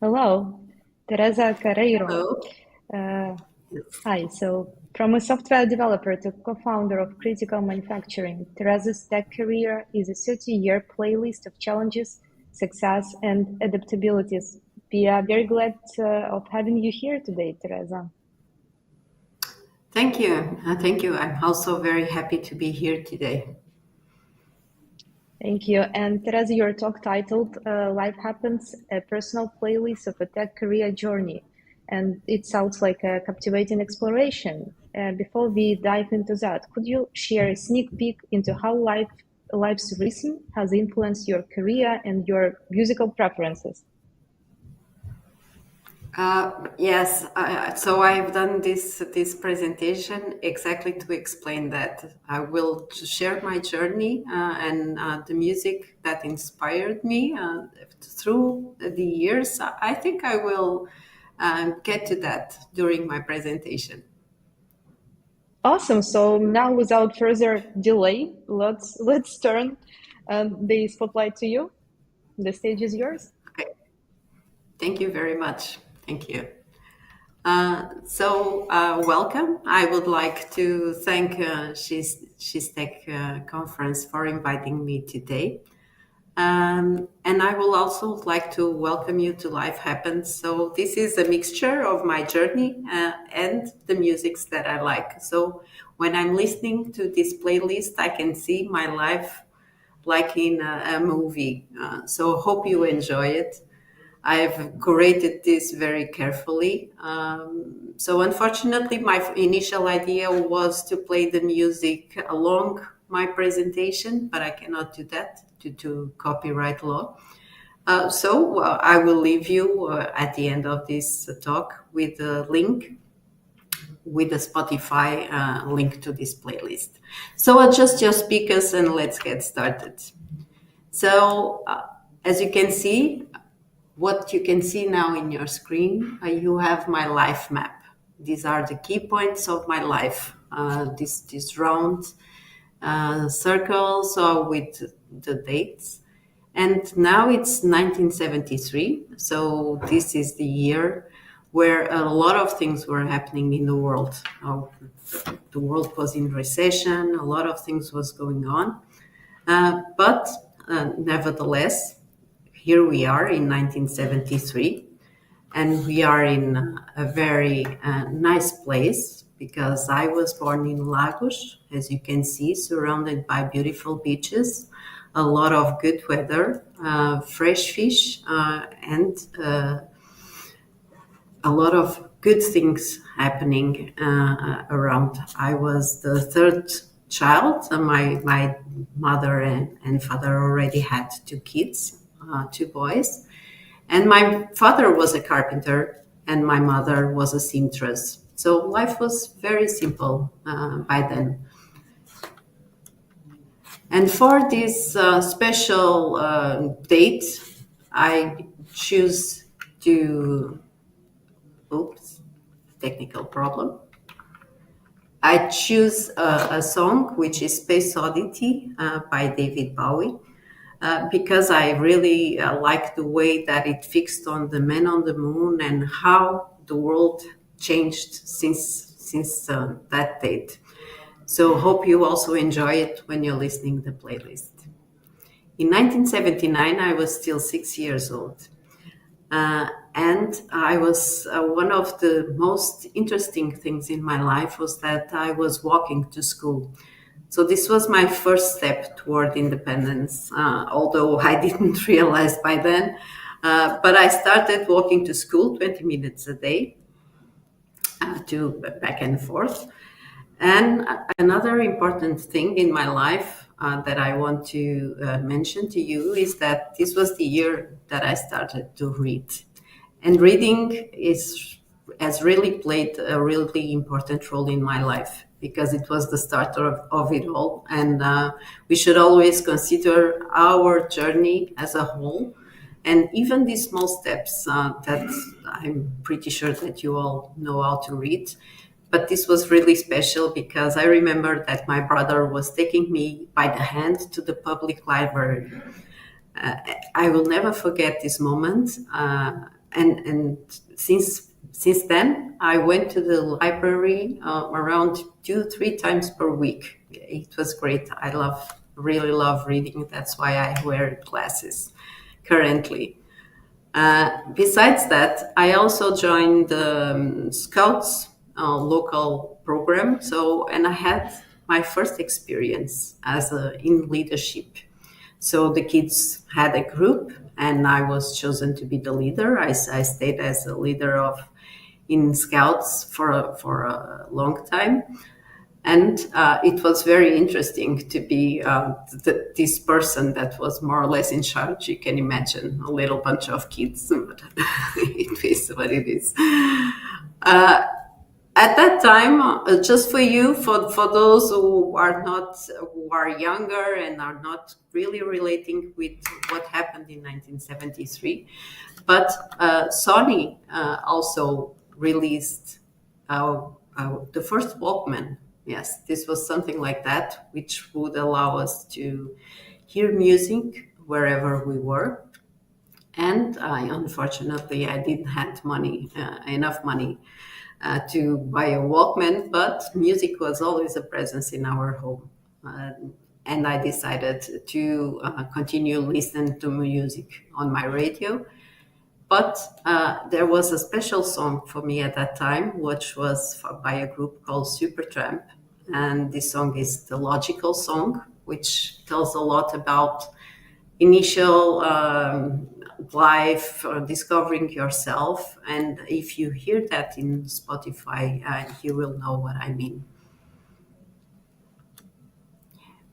Hello, Teresa Carreiro. Hello. Hi, so from a software developer to co-founder of Critical Manufacturing, Teresa's tech career is a 30-year playlist of challenges, success, and adaptabilities. We are very glad of having you here today, Teresa. Thank you. Thank you. I'm also very happy to be here today. Thank you. And Teresa, your talk titled Life Happens, a personal playlist of a tech career journey. and it sounds like a captivating exploration. Before we dive into that, could you share a sneak peek into how life's rhythm has influenced your career and your musical preferences? Yes, so I've done this presentation exactly to explain that. I will share my journey and the music that inspired me through the years. I think I will get to that during my presentation. Awesome. So now, without further delay, let's turn the spotlight to you. The stage is yours. Okay. Thank you very much. Thank you. Welcome. I would like to thank SheIsTech conference for inviting me today. And I will also like to welcome you to Life Happens. So this is a mixture of my journey and the musics that I like. So when I'm listening to this playlist, I can see my life like in a movie. So hope you enjoy it. I've curated this very carefully. So unfortunately, my initial idea was to play the music along my presentation, but I cannot do that due to copyright law. I will leave you at the end of this talk with a link, with a Spotify link to this playlist. So adjust your speakers and let's get started. So as you can see, what you can see now in your screen, you have my life map. These are the key points of my life. These round circles with the dates. And now it's 1973. So this is the year where a lot of things were happening in the world. The world was in recession. A lot of things was going on. But nevertheless, here we are in 1973, and we are in a very nice place because I was born in Lagos, as you can see, surrounded by beautiful beaches, a lot of good weather, fresh fish, and a lot of good things happening around. I was the third child. My mother and father already had two kids. Two boys, and my father was a carpenter and my mother was a seamstress. So life was very simple by then. And for this special date, I choose to, technical problem. I choose a song which is Space Oddity by David Bowie. Because I really like the way that it fixed on the man on the moon and how the world changed since that date. So hope you also enjoy it when you're listening to the playlist. In 1979, I was still 6 years old. And I was one of the most interesting things in my life was that I was walking to school. So this was my first step toward independence, although I didn't realize by then. But I started walking to school 20 minutes a day to back and forth. And another important thing in my life that I want to mention to you is that this was the year that I started to read. And reading has really played a really important role in my life because it was the start of it all. And we should always consider our journey as a whole. And even these small steps that I'm pretty sure that you all know how to read. But this was really special because I remember that my brother was taking me by the hand to the public library. I will never forget this moment. And since then, I went to the library around 2-3 times per week. It was great. I really love reading. That's why I wear glasses currently. Besides that, I also joined the Scouts local program. And I had my first experience in leadership. So the kids had a group and I was chosen to be the leader. I stayed as a leader of in Scouts for a long time. And it was very interesting to be this person that was more or less in charge. You can imagine a little bunch of kids, but it is what it is. At that time, just for you, for those who are younger and are not really relating with what happened in 1973, but Sony also released the first Walkman. Yes, this was something like that, which would allow us to hear music wherever we were. And unfortunately, I didn't have enough money to buy a Walkman, but music was always a presence in our home. And I decided to continue listening to music on my radio. But there was a special song for me at that time, which was by a group called Supertramp. And this song is the Logical Song, which tells a lot about initial life, discovering yourself. And if you hear that in Spotify, you will know what I mean.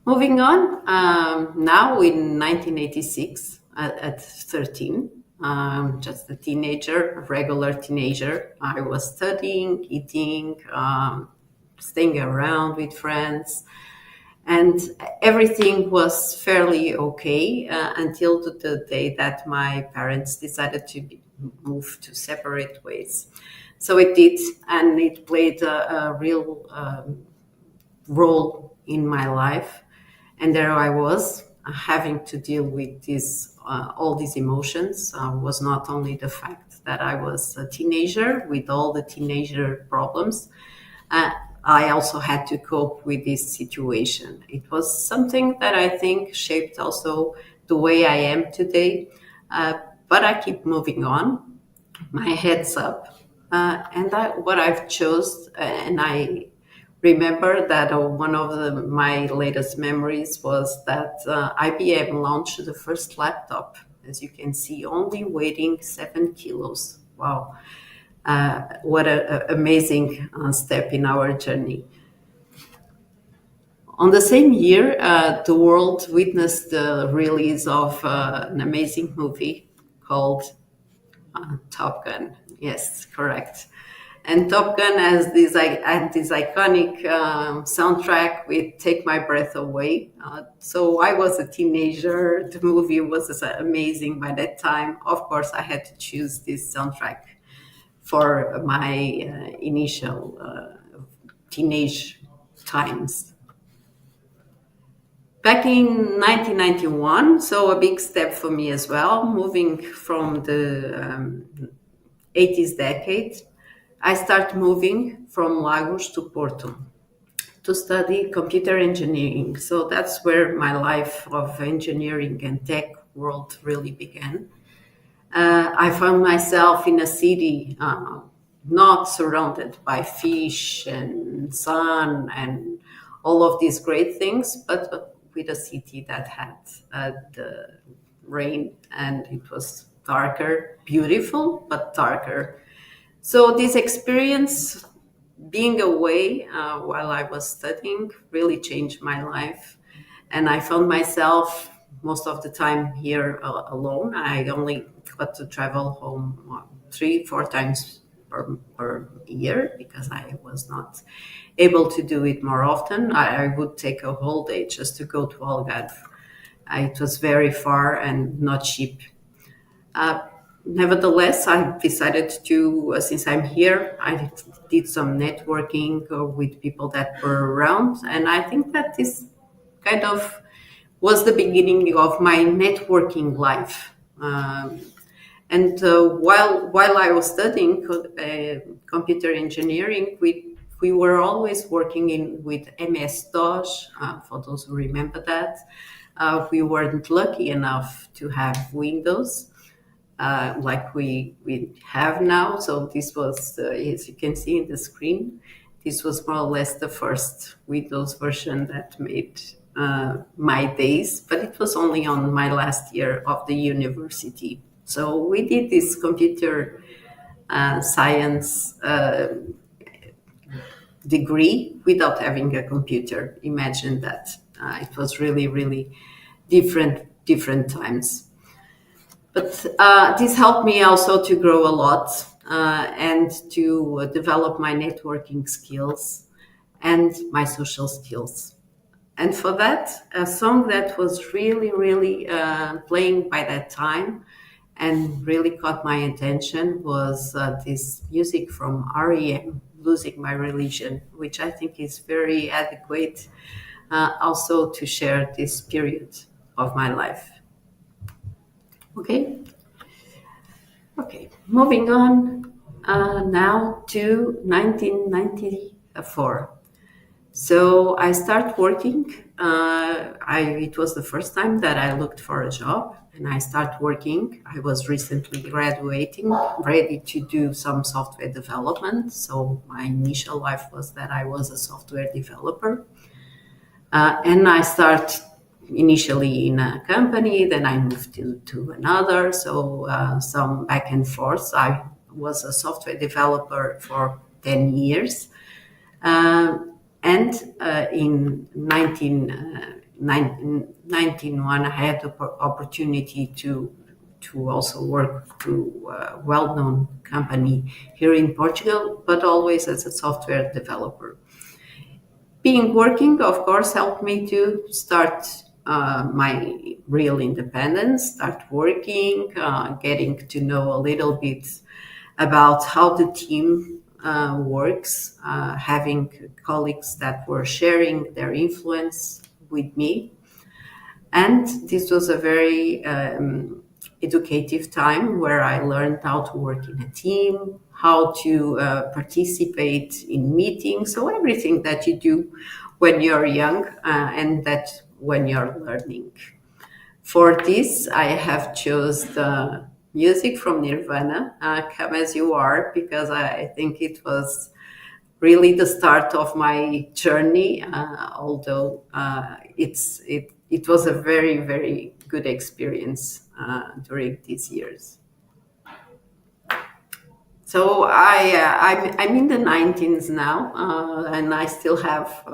Moving on, now in 1986, at 13, just a teenager, a regular teenager, I was studying, eating, staying around with friends, and everything was fairly okay until the day that my parents decided to move to separate ways. So it did, and it played a real role in my life. And there I was, having to deal with all these emotions. Was not only the fact that I was a teenager with all the teenager problems, I also had to cope with this situation. It was something that I think shaped also the way I am today. But I keep moving on, my head's up. And what I've chose, and I remember that one of my latest memories was that IBM launched the first laptop, as you can see, only weighing 7 kilos. Wow. What an amazing step in our journey. On the same year, the world witnessed the release of an amazing movie called Top Gun. Yes, correct. And Top Gun has this iconic soundtrack with Take My Breath Away. So I was a teenager. The movie was amazing by that time. Of course, I had to choose this soundtrack for my initial teenage times. Back in 1991, so a big step for me as well, moving from the 80s decade, I started moving from Lagos to Porto to study computer engineering. So that's where my life of engineering and tech world really began. I found myself in a city not surrounded by fish and sun and all of these great things, but with a city that had the rain, and it was darker, beautiful, but darker. So this experience, being away while I was studying, really changed my life. And I found myself most of the time here alone. I only got to travel home 3-4 times per year because I was not able to do it more often. I would take a whole day just to go to Algarve. It was very far and not cheap. Nevertheless, I decided to, since I'm here, I did some networking with people that were around. And I think that this kind of was the beginning of my networking life. And while I was studying computer engineering, we were always working with MS-DOS, for those who remember that. We weren't lucky enough to have Windows like we have now. So this was, as you can see in the screen, this was more or less the first Windows version that made my days, but it was only on my last year of the university. So we did this computer science degree without having a computer. Imagine that. It was really, really different times. But this helped me also to grow a lot and to develop my networking skills and my social skills. And for that, a song that was really, really playing by that time and really caught my attention was this music from REM, Losing My Religion, which I think is very adequate also to share this period of my life. Okay, moving on now to 1994. So I started working. It was the first time that I looked for a job, and I started working. I was recently graduating, ready to do some software development. So my initial life was that I was a software developer. And I started initially in a company, then I moved to another. So some back and forth. I was a software developer for 10 years. And in 1991, I had the opportunity to also work to a well-known company here in Portugal, but always as a software developer. Being working, of course, helped me to start my real independence, start working, getting to know a little bit about how the team works, having colleagues that were sharing their influence with me. And this was a very educative time where I learned how to work in a team, how to participate in meetings, so everything that you do when you're young and that when you're learning. For this, I have chosen the music from Nirvana, Come As You Are, because I think it was really the start of my journey, although it was a very, very good experience during these years. So I'm in the 19s now, and I still have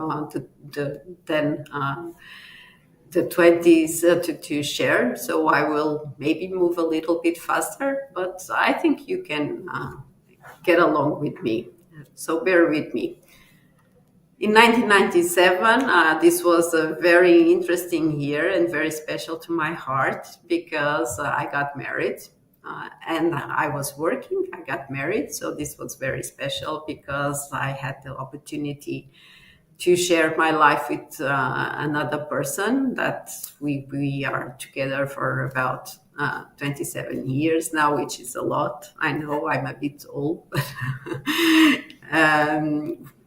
the 20s to share. So I will maybe move a little bit faster, but I think you can get along with me. So bear with me. In 1997, this was a very interesting year and very special to my heart because I got married. And I was working, I got married. So this was very special because I had the opportunity to share my life with another person that we are together for about 27 years now, which is a lot. I know I'm a bit old.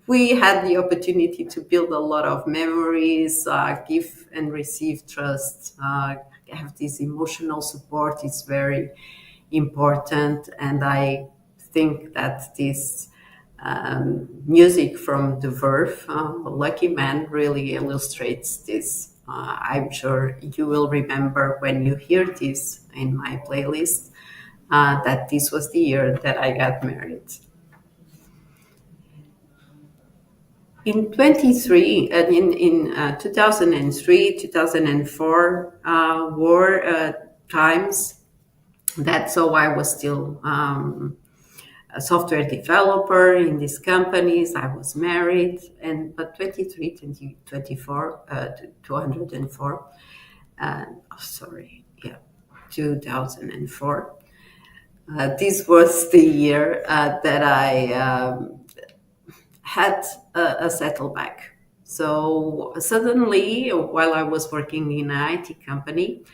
We had the opportunity to build a lot of memories, give and receive trust, have this emotional support is very important. And I think that this music from The Verve, Lucky Man, really illustrates this. I'm sure you will remember when you hear this in my playlist that this was the year that I got married. In 2003, 2004 were times that, so I was still a software developer in these companies. I was married, but 2004, this was the year that I had a settleback. So suddenly, while I was working in an IT company,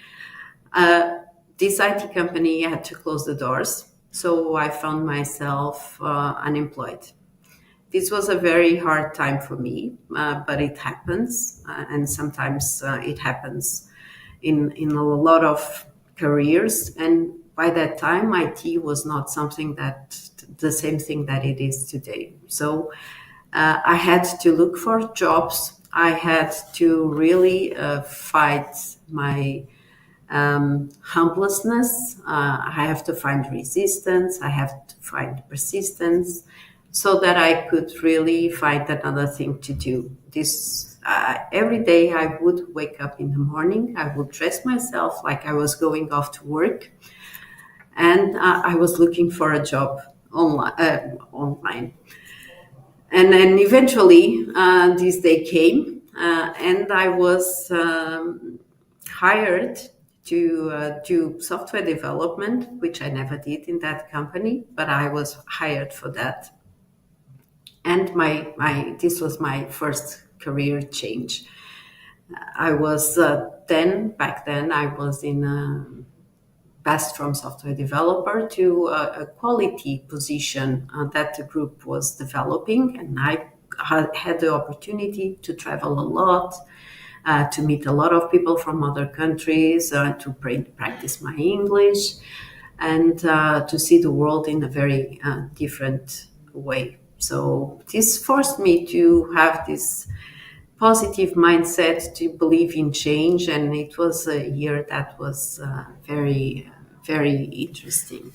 this IT company had to close the doors. So I found myself unemployed. This was a very hard time for me, but it happens. And sometimes it happens in a lot of careers. And by that time, IT was not something the same thing that it is today. So I had to look for jobs. I had to really fight my humblessness. I have to find resistance. I have to find persistence, so that I could really find another thing to do. This every day I would wake up in the morning. I would dress myself like I was going off to work, and I was looking for a job online. And then eventually this day came, and I was hired to do software development, which I never did in that company, but I was hired for that. And this was my first career change. I was back then I was in passed from software developer to a quality position that the group was developing, and I had the opportunity to travel a lot, to meet a lot of people from other countries, to practice my English, and to see the world in a very different way. So this forced me to have this positive mindset, to believe in change, and it was a year that was very, very interesting.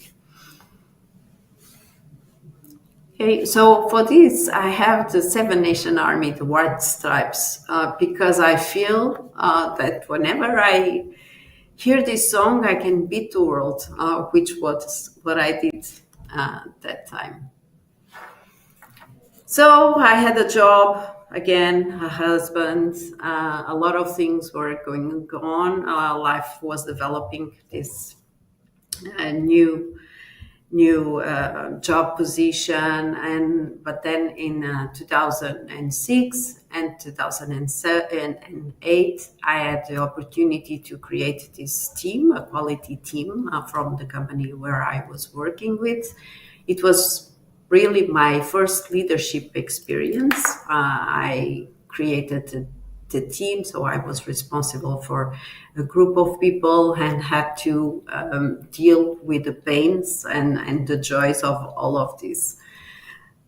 Okay, so for this, I have the Seven Nation Army, the White Stripes, because I feel that whenever I hear this song, I can beat the world, which was what I did that time. So I had a job, again, a husband, a lot of things were going on. Life was developing this new job position, but then in 2006 and 2007 and 2008, I had the opportunity to create this team, a quality team from the company where I was working with. It was really my first leadership experience. I created the team, so I was responsible for a group of people and had to deal with the pains and the joys of all of this.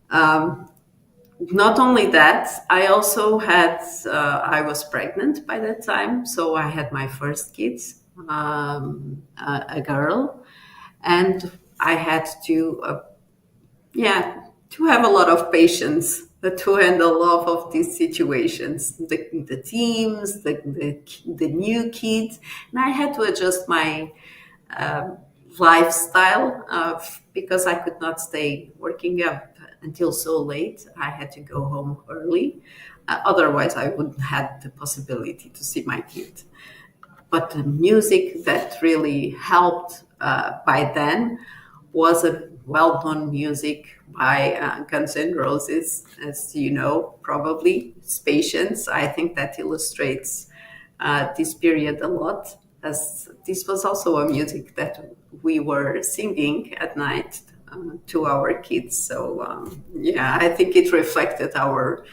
Not only that, I also had, I was pregnant by that time, so I had my first kid, a girl, and I had to have a lot of patience to handle all of these situations, the teams, the new kids, and I had to adjust my lifestyle because I could not stay working up until so late. I had to go home early, otherwise I wouldn't have the possibility to see my kid. But the music that really helped by then was a well-known music by Guns N' Roses, as you know, probably. Patience. I think that illustrates this period a lot, as this was also a music that we were singing at night to our kids. So I think it reflected our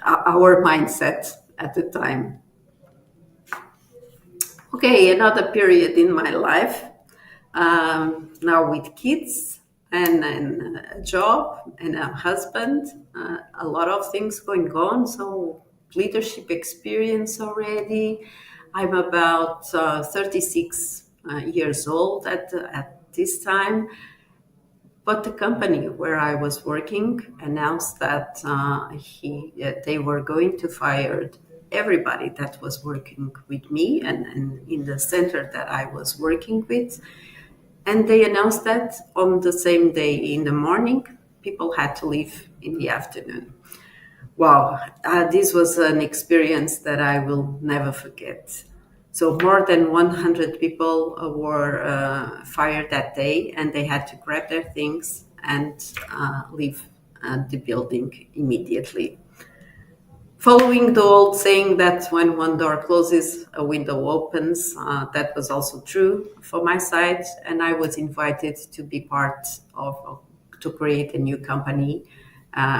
mindset at the time. Okay, another period in my life. Now with kids and a job and a husband, a lot of things going on. So leadership experience already. I'm about 36 years old at this time. But the company where I was working announced that they were going to fire everybody that was working with me and in the center that I was working with. And they announced that on the same day in the morning, people had to leave in the afternoon. Wow, this was an experience that I will never forget. So more than 100 people were fired that day, and they had to grab their things and leave the building immediately. Following the old saying that when one door closes, a window opens, that was also true for my side, and I was invited to be part to create a new company,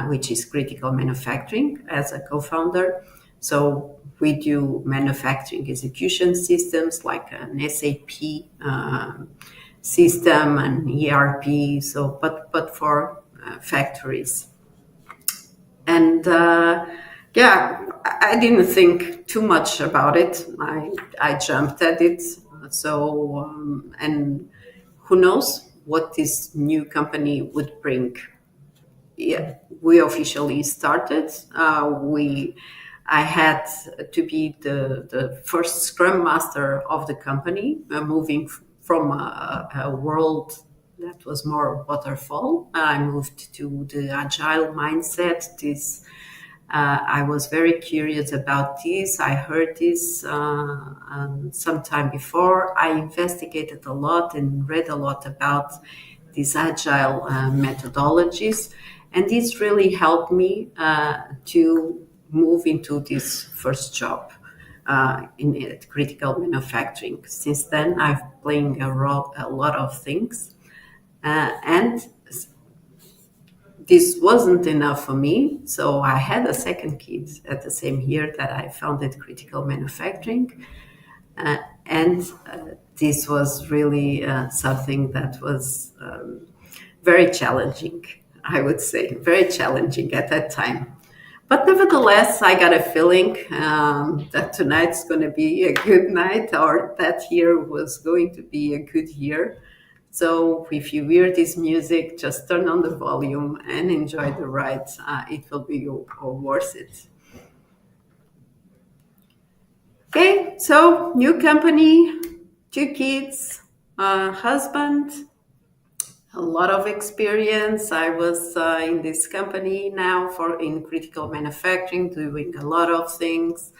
which is Critical Manufacturing, as a co-founder. So we do manufacturing execution systems like an SAP system and ERP. So, but for factories. And I didn't think too much about it. I jumped at it. And who knows what this new company would bring. Yeah, we officially started. I had to be the first Scrum Master of the company, moving from a world that was more waterfall. I moved to the agile mindset. I was very curious about this. I heard this some time before. I investigated a lot and read a lot about these agile methodologies. And this really helped me to move into this first job in critical manufacturing. Since then, I've playing a lot of things. And this wasn't enough for me, so I had a second kid at the same year that I founded critical manufacturing. And this was really something that was very challenging, I would say, very challenging at that time. But nevertheless, I got a feeling that tonight's going to be a good night, or that year was going to be a good year. So if you hear this music, just turn on the volume and enjoy the ride. It will be worth it. Okay, so new company, 2 kids, husband, a lot of experience. I was in this company now in critical manufacturing, doing a lot of things.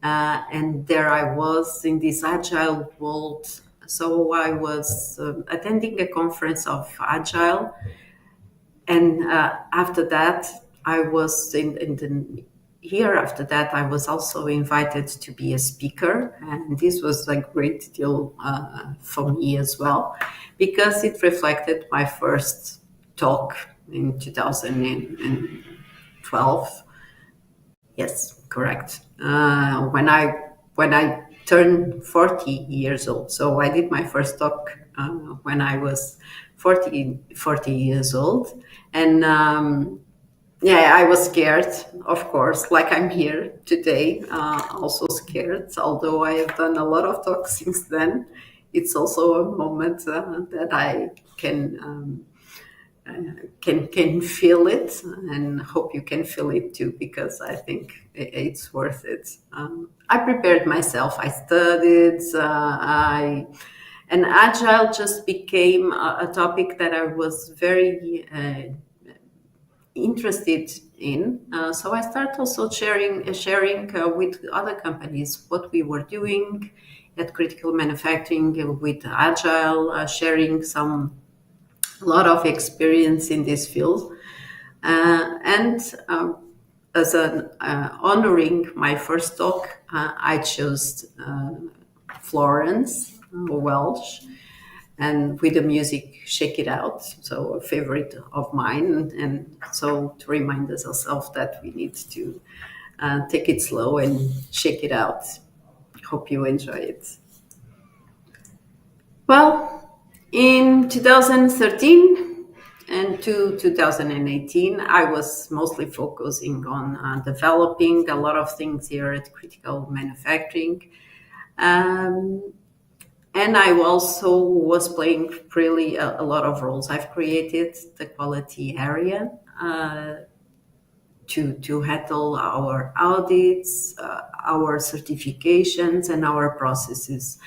And there I was in this agile world. So I was attending a conference of agile. And after that, I was after that, I was also invited to be a speaker. And this was a great deal for me as well, because it reflected my first talk in 2012. Yes, correct. When I turned 40 years old. So I did my first talk when I was 40 years old. And I was scared, of course, like I'm here today, also scared. Although I have done a lot of talks since then, it's also a moment that I can feel it, and hope you can feel it too, because I think it's worth it. I prepared myself. I studied. And agile just became a topic that I was very interested in. So I started also sharing with other companies what we were doing at critical manufacturing with agile, sharing a lot of experience in this field. As honoring my first talk, I chose Florence Welsh, and with the music Shake It Out, so a favorite of mine. And so to remind ourselves that we need to take it slow and shake it out. Hope you enjoy it. Well, in 2013 and to 2018, I was mostly focusing on developing a lot of things here at critical manufacturing. And I also was playing really a lot of roles. I've created the quality area to handle our audits, our certifications, and our processes.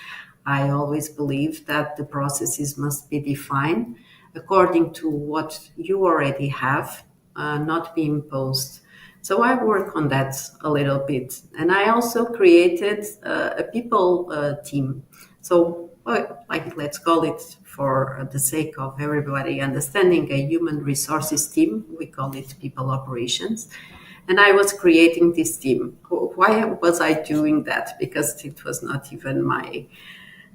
I always believe that the processes must be defined according to what you already have, not be imposed. So I work on that a little bit. And I also created a people team. So let's call it, for the sake of everybody understanding, a human resources team. We call it people operations. And I was creating this team. Why was I doing that? Because it was not even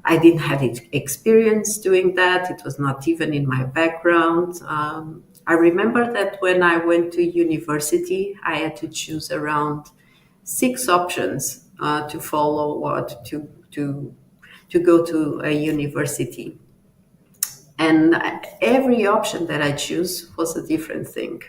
I didn't have experience doing that. It was not even in my background. I remember that when I went to university, I had to choose around 6 options to follow or to go to a university. And every option that I choose was a different thing.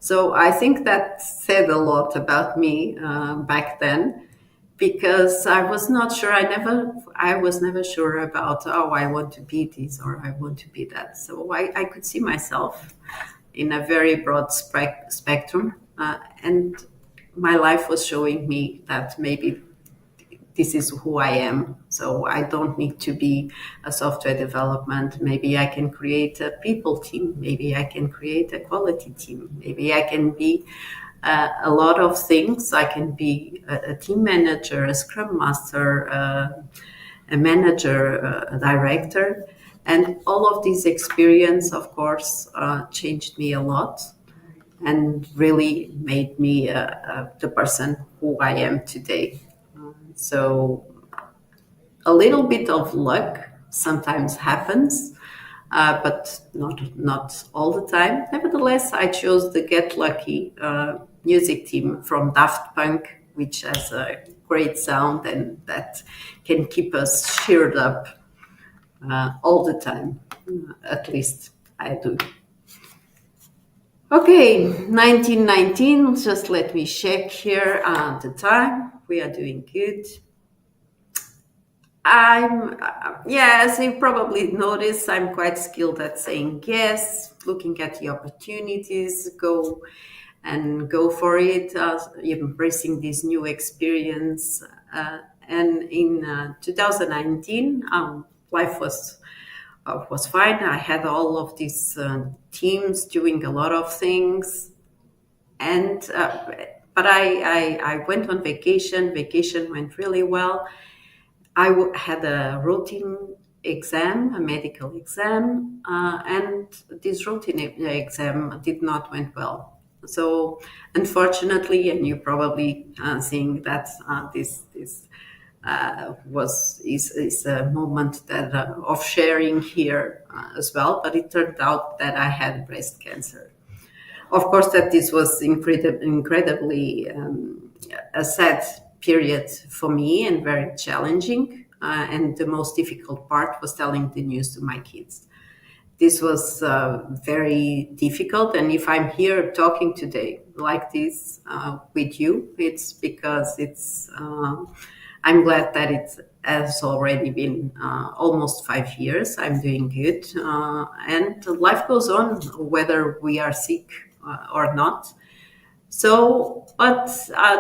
So I think that said a lot about me back then, because I was not sure. I was never sure about, oh, I want to be this or I want to be that. So I could see myself in a very broad spectrum, and my life was showing me that maybe this is who I am. So I don't need to be a software development. Maybe I can create a people team. Maybe I can create a quality team. Maybe I can be a lot of things. I can be a team manager, a scrum master, a manager, a director. And all of this experience, of course, changed me a lot and really made me the person who I am today. So a little bit of luck sometimes happens, but not all the time. Nevertheless, I chose the Get Lucky music team from Daft Punk, which has a great sound and that can keep us cheered up all the time. At least I do. Okay, 1919, just let me check here the time. We are doing good. As you probably noticed, I'm quite skilled at saying yes, looking at the opportunities, go for it, embracing this new experience. And in 2019, life was fine. I had all of these teams doing a lot of things, and but I went on vacation. Vacation went really well. I had a routine exam, a medical exam, and this routine exam did not went well. So unfortunately, and you probably seeing that this is a moment that of sharing here as well. But it turned out that I had breast cancer. Of course, that this was incredibly a sad period for me and very challenging. And the most difficult part was telling the news to my kids. This was very difficult. And if I'm here talking today like this with you, it's because I'm glad that it has already been almost 5 years. I'm doing good. And life goes on, whether we are sick or not. So, but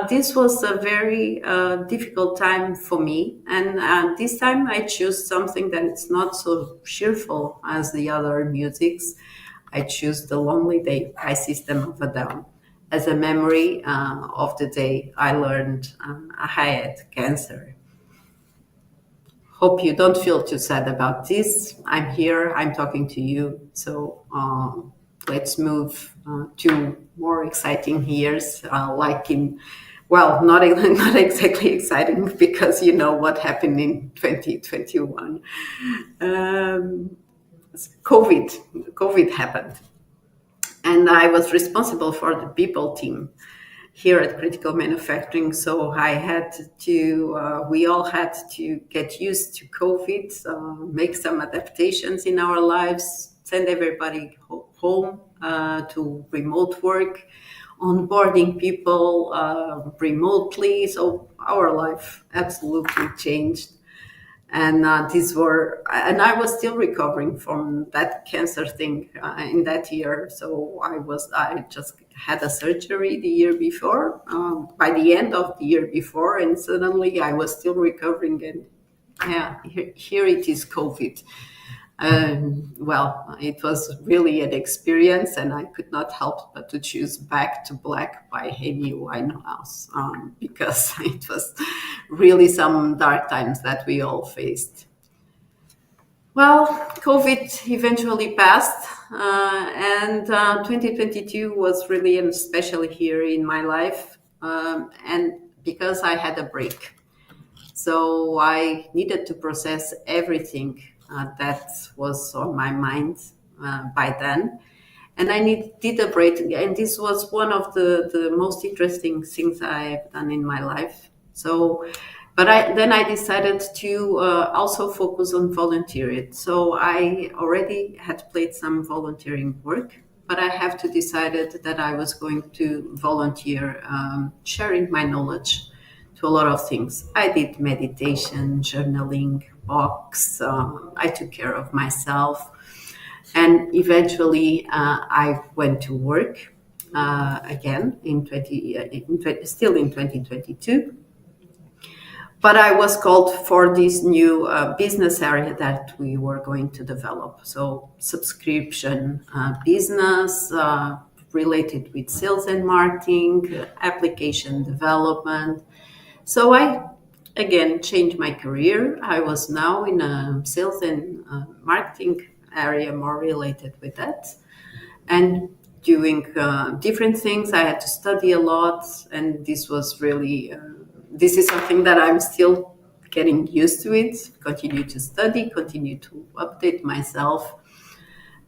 this was a very difficult time for me. And this time I choose something that it's not so cheerful as the other musics. I choose The Lonely Day by System of a Down as a memory of the day I learned I had cancer. Hope you don't feel too sad about this. I'm here, I'm talking to you. So let's move to more exciting years, not exactly exciting because you know what happened in 2021. COVID happened, and I was responsible for the people team here at Critical Manufacturing. So we all had to get used to COVID, make some adaptations in our lives, send everybody home to remote work, onboarding people remotely. So our life absolutely changed. And I was still recovering from that cancer thing in that year. So I just had a surgery the year before, by the end of the year before, and suddenly I was still recovering. And here it is, COVID. It was really an experience, and I could not help but to choose Back to Black by Amy Winehouse because it was really some dark times that we all faced. Well, COVID eventually passed, and 2022 was really a special year in my life, and because I had a break. So I needed to process everything that was on my mind by then. And I did a break, and this was one of the most interesting things I've done in my life. So, but then I decided to also focus on volunteering. So I already had played some volunteering work but I have to decided that I was going to volunteer, sharing my knowledge to a lot of things. I did meditation, journaling, walks. I took care of myself, and eventually I went to work again still in 2022. But I was called for this new business area that we were going to develop. So subscription business related with sales and marketing, application development. So I again changed my career. I was now in a sales and marketing area more related with that. And doing different things. I had to study a lot, and this was really this is something that I'm still getting used to it. Continue to study, continue to update myself.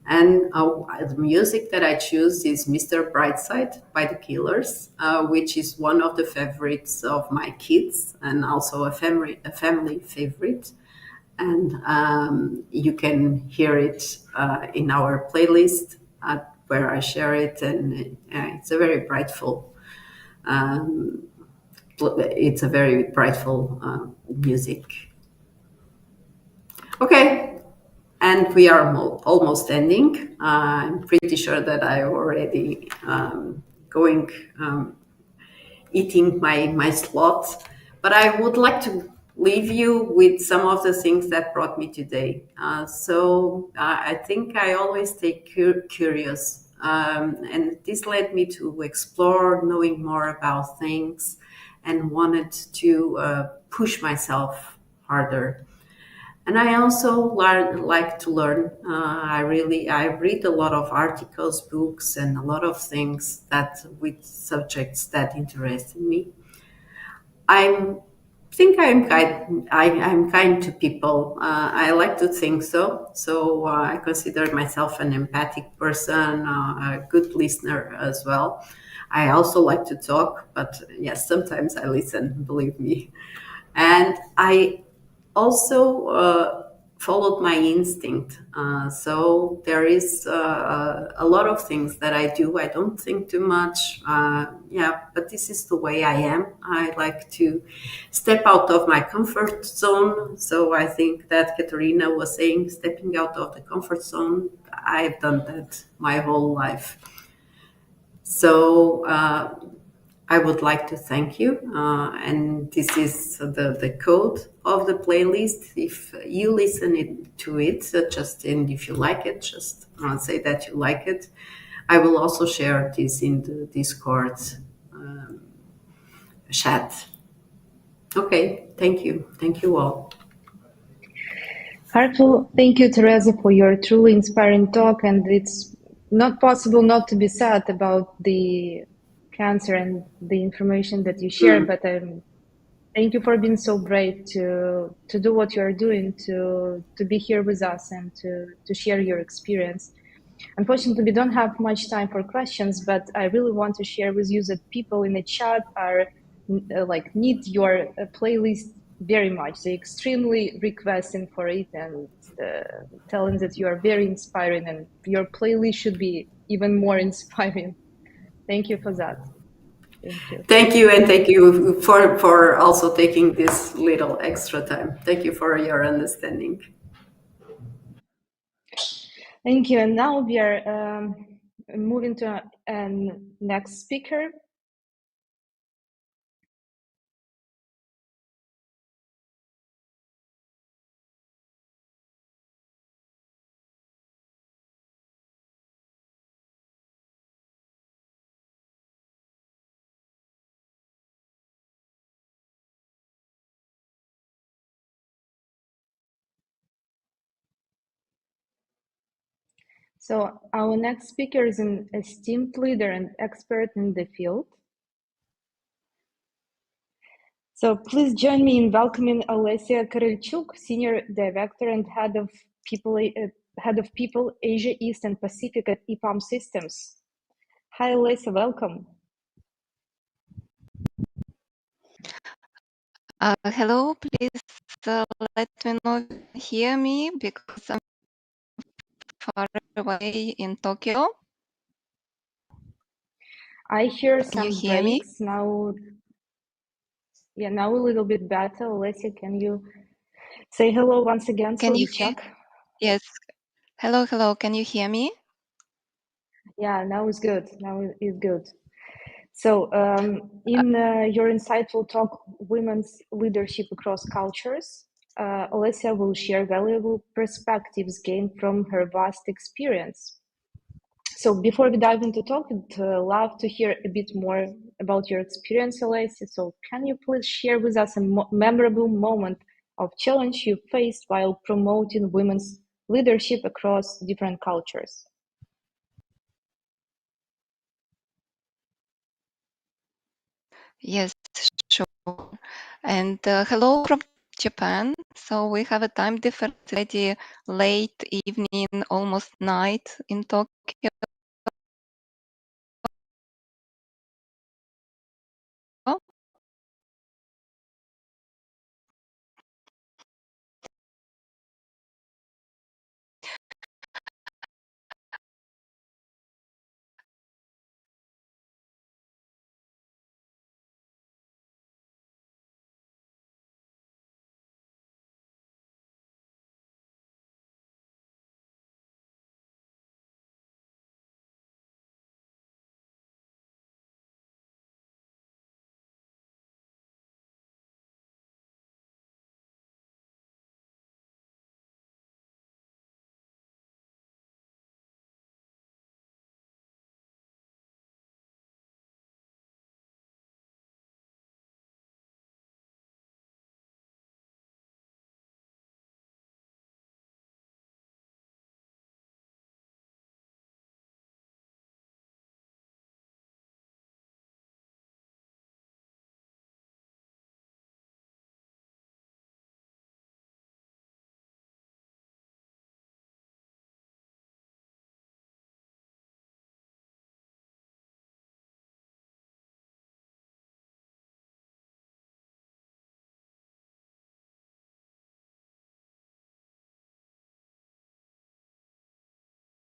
And the music that I choose is Mr. Brightside by the Killers, which is one of the favorites of my kids and also a family favorite. And you can hear it in our playlist where I share it, and it's a very brightful. It's a very brightful music. Okay, and we are almost ending. I'm pretty sure that I already going eating my slot, but I would like to leave you with some of the things that brought me today. So I think I always stay curious, and this led me to explore, knowing more about things, and wanted to push myself harder. And I also like to learn. I read a lot of articles, books, and a lot of things that with subjects that interest me. I think I'm kind. I'm kind to people. I like to think so. So I consider myself an empathic person, a good listener as well. I also like to talk, but yes, sometimes I listen. Believe me. And I also followed my instinct. So there is a lot of things that I do. I don't think too much. But this is the way I am. I like to step out of my comfort zone. So I think that Kateryna was saying, stepping out of the comfort zone. I've done that my whole life. So I would like to thank you. And this is the code of the playlist. If you listen to it, and if you like it, just say that you like it. I will also share this in the Discord chat. Okay, thank you. Thank you all. Heartfelt thank you, Teresa, for your truly inspiring talk. And it's not possible not to be sad about the cancer and the information that you share. But thank you for being so brave to do what you are doing, to be here with us and to share your experience. Unfortunately, we don't have much time for questions, but I really want to share with you that people in the chat are need your playlist very much. They're extremely requesting for it and telling that you are very inspiring, and your playlist should be even more inspiring. Thank you for that. Thank you. Thank you, and thank you for also taking this little extra time. Thank you for your understanding. Thank you. And now we are moving to a next speaker. So our next speaker is an esteemed leader and expert in the field. So please join me in welcoming Olesia Kyrylchuk, Senior Director and Head of People Asia, East and Pacific at EPAM Systems. Hi, Olesia, welcome. Hello, please let me know if you hear me because I'm far away in Tokyo. I hear Can you some hear me? breaks now. Yeah, now a little bit better. Olesia, can you say hello once again so Can you we hear? check? Yes. Hello, hello. Can you hear me? Yeah, now it's good. Now it's good. So, in your insightful talk, Women's Leadership Across Cultures, Olesia will share valuable perspectives gained from her vast experience. So, before we dive into talk, I'd love to hear a bit more about your experience, Olesia. So, can you please share with us a memorable moment of challenge you faced while promoting women's leadership across different cultures? Yes, sure. And hello from Japan. So we have a time difference already late evening, almost night in Tokyo.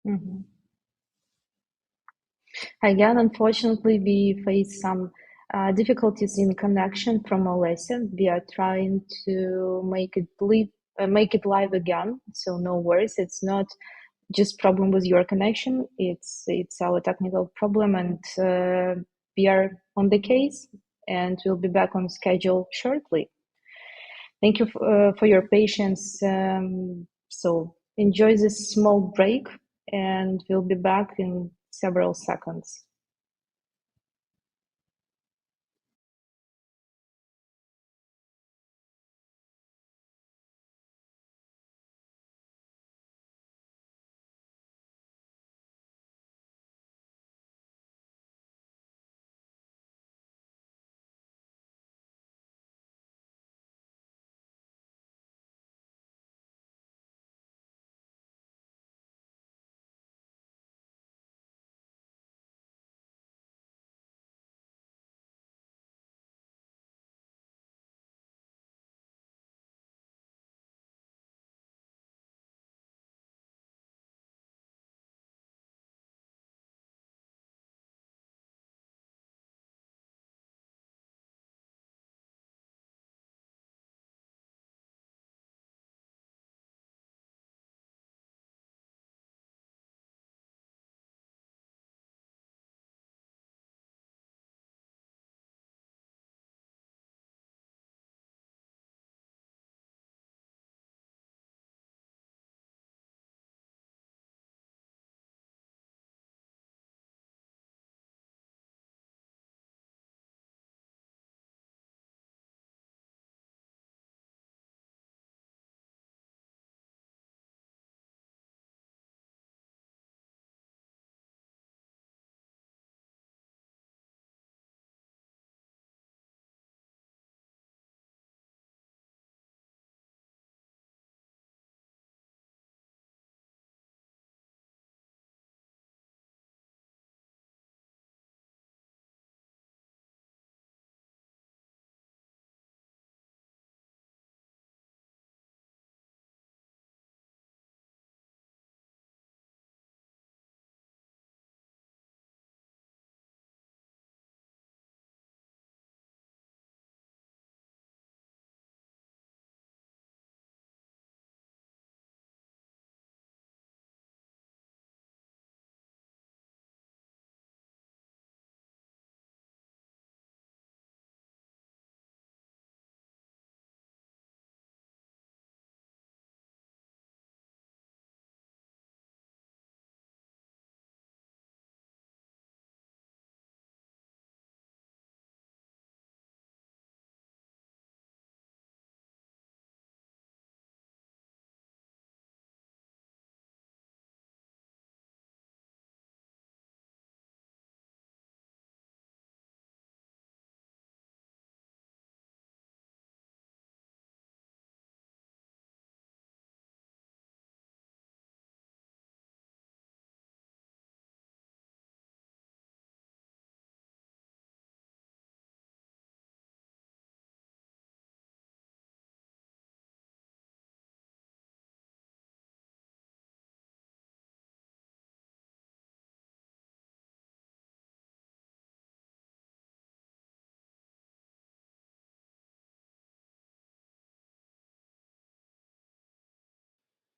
Mhm. Again, unfortunately, we face some difficulties in connection from Olesia. We are trying to make it live again. So no worries. It's not just problem with your connection. It's our technical problem, and we are on the case, and we'll be back on schedule shortly. Thank you for your patience. So enjoy this small break, and we'll be back in several seconds.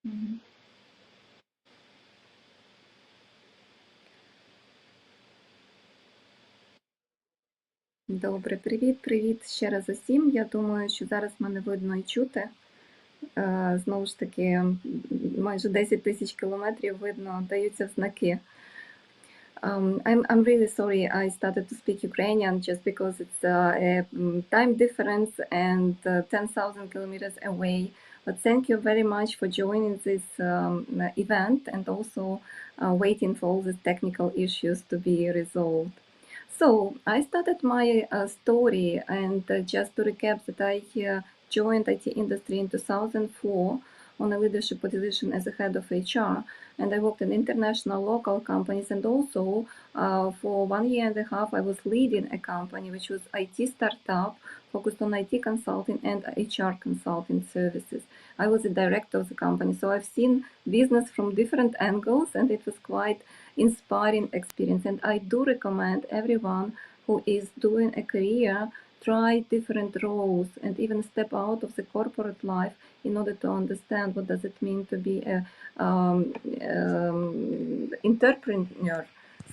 Мгм. Добре, привіт ще раз усім. Я думаю, що зараз мене видно і чути. Знову ж таки, майже 10 тисяч кілометрів видно, даються знаки. I'm really sorry I started to speak Ukrainian just because it's a time difference and 10,000 kilometers away. But thank you very much for joining this event and also waiting for all these technical issues to be resolved. So I started my story, and just to recap, that I joined IT industry in 2004 on a leadership position as a head of HR, and I worked in international local companies, and also for 1 year and a half I was leading a company which was IT startup focused on IT consulting and HR consulting services. I was the director of the company, so I've seen business from different angles, and it was quite inspiring experience. And I do recommend everyone who is doing a career try different roles and even step out of the corporate life in order to understand what does it mean to be a entrepreneur,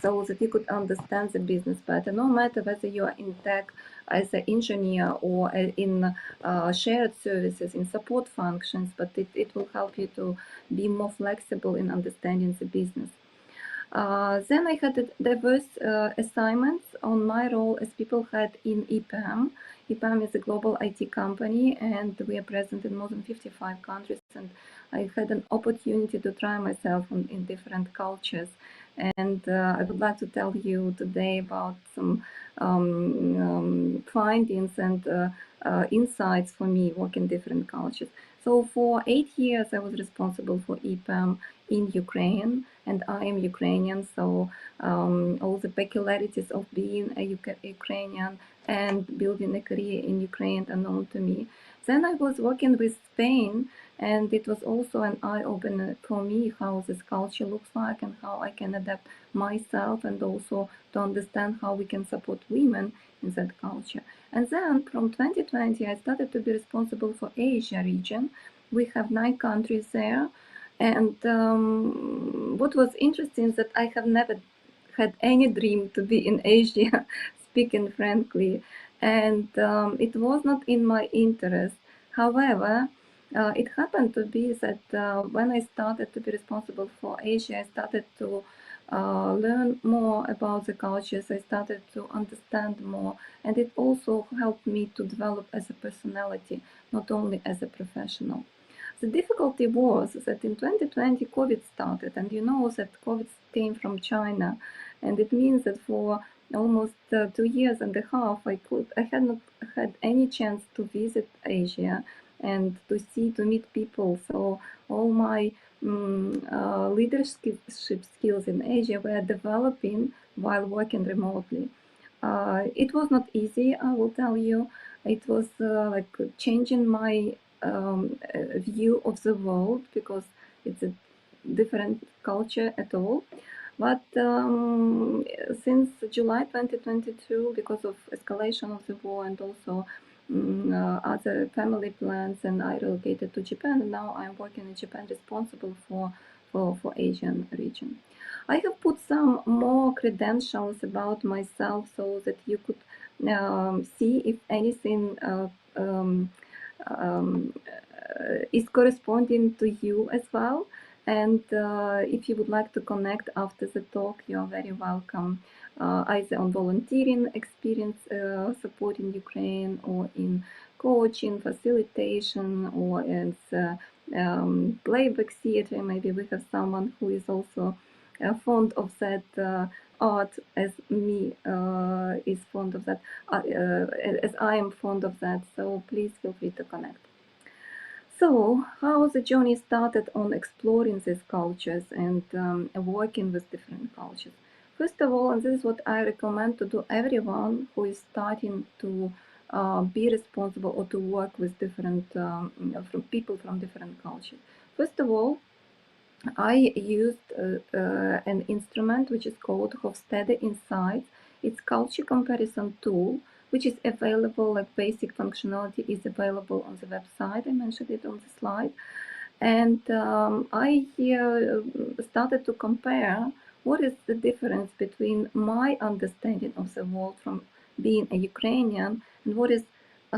so that you could understand the business better, no matter whether you are in tech as an engineer or in shared services, in support functions, but it will help you to be more flexible in understanding the business. Then I had diverse assignments on my role as people head in EPAM. EPAM is a global IT company, and we are present in more than 55 countries. And I had an opportunity to try myself in different cultures. And I would like to tell you today about some findings and insights for me working different cultures. So for 8 years, I was responsible for EPAM in Ukraine, and I am Ukrainian, so all the peculiarities of being a Ukrainian and building a career in Ukraine are known to me. Then I was working with Spain, and it was also an eye-opener for me how this culture looks like and how I can adapt myself, and also to understand how we can support women in that culture. And then from 2020, I started to be responsible for Asia region. We have 9 countries there. And what was interesting is that I have never had any dream to be in Asia, speaking frankly, and it was not in my interest. However, it happened to be that when I started to be responsible for Asia, I started to learn more about the cultures. I started to understand more, and it also helped me to develop as a personality, not only as a professional. The difficulty was that in 2020 COVID started, and you know that COVID came from China, and it means that for almost 2 years and a half I had not had any chance to visit Asia and to meet people. So all my leadership skills in Asia were developing while working remotely. It was not easy, I will tell you. It was like changing my view of the world, because it's a different culture at all. But since July 2022, because of escalation of the war and also other family plans, and I relocated to Japan, and now I'm working in Japan, responsible for Asian region. I have put some more credentials about myself so that you could see if anything is corresponding to you as well. And if you would like to connect after the talk, you are very welcome, either on volunteering experience supporting Ukraine, or in coaching, facilitation, or as playback theater. Maybe we have someone who is also fond of that art as me is fond of that, as I am fond of that. So please feel free to connect. So, how the journey started on exploring these cultures and working with different cultures? First of all, and this is what I recommend to do everyone who is starting to be responsible or to work with different from people from different cultures. First of all, I used an instrument which is called Hofstede Insights. It's culture comparison tool, which is available, like basic functionality is available on the website. I mentioned it on the slide. And I started to compare what is the difference between my understanding of the world from being a Ukrainian and what is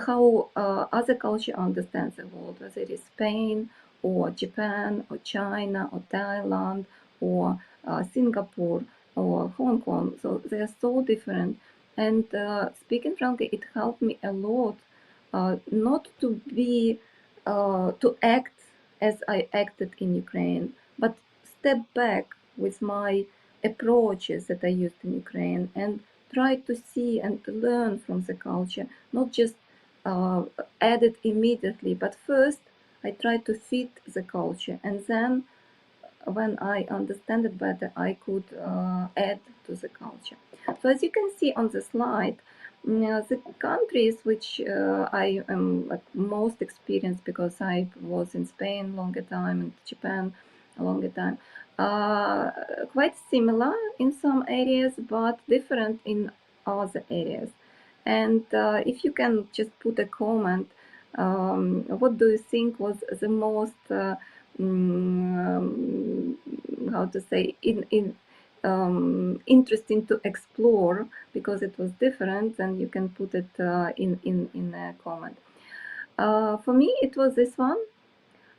how other culture understands the world, whether it is Spain or Japan or China or Thailand or Singapore or Hong Kong. So they are so different. And speaking frankly, it helped me a lot not to be to act as I acted in Ukraine, but step back with my approaches that I used in Ukraine and try to see and to learn from the culture, not just add it immediately, but first I try to fit the culture, and then when I understand it better, I could add to the culture. So as you can see on the slide, the countries which I am like, most experienced because I was in Spain longer time and Japan a longer time, quite similar in some areas, but different in other areas. And if you can just put a comment, what do you think was the most how to say interesting to explore because it was different, and you can put it in a comment. For me, it was this one: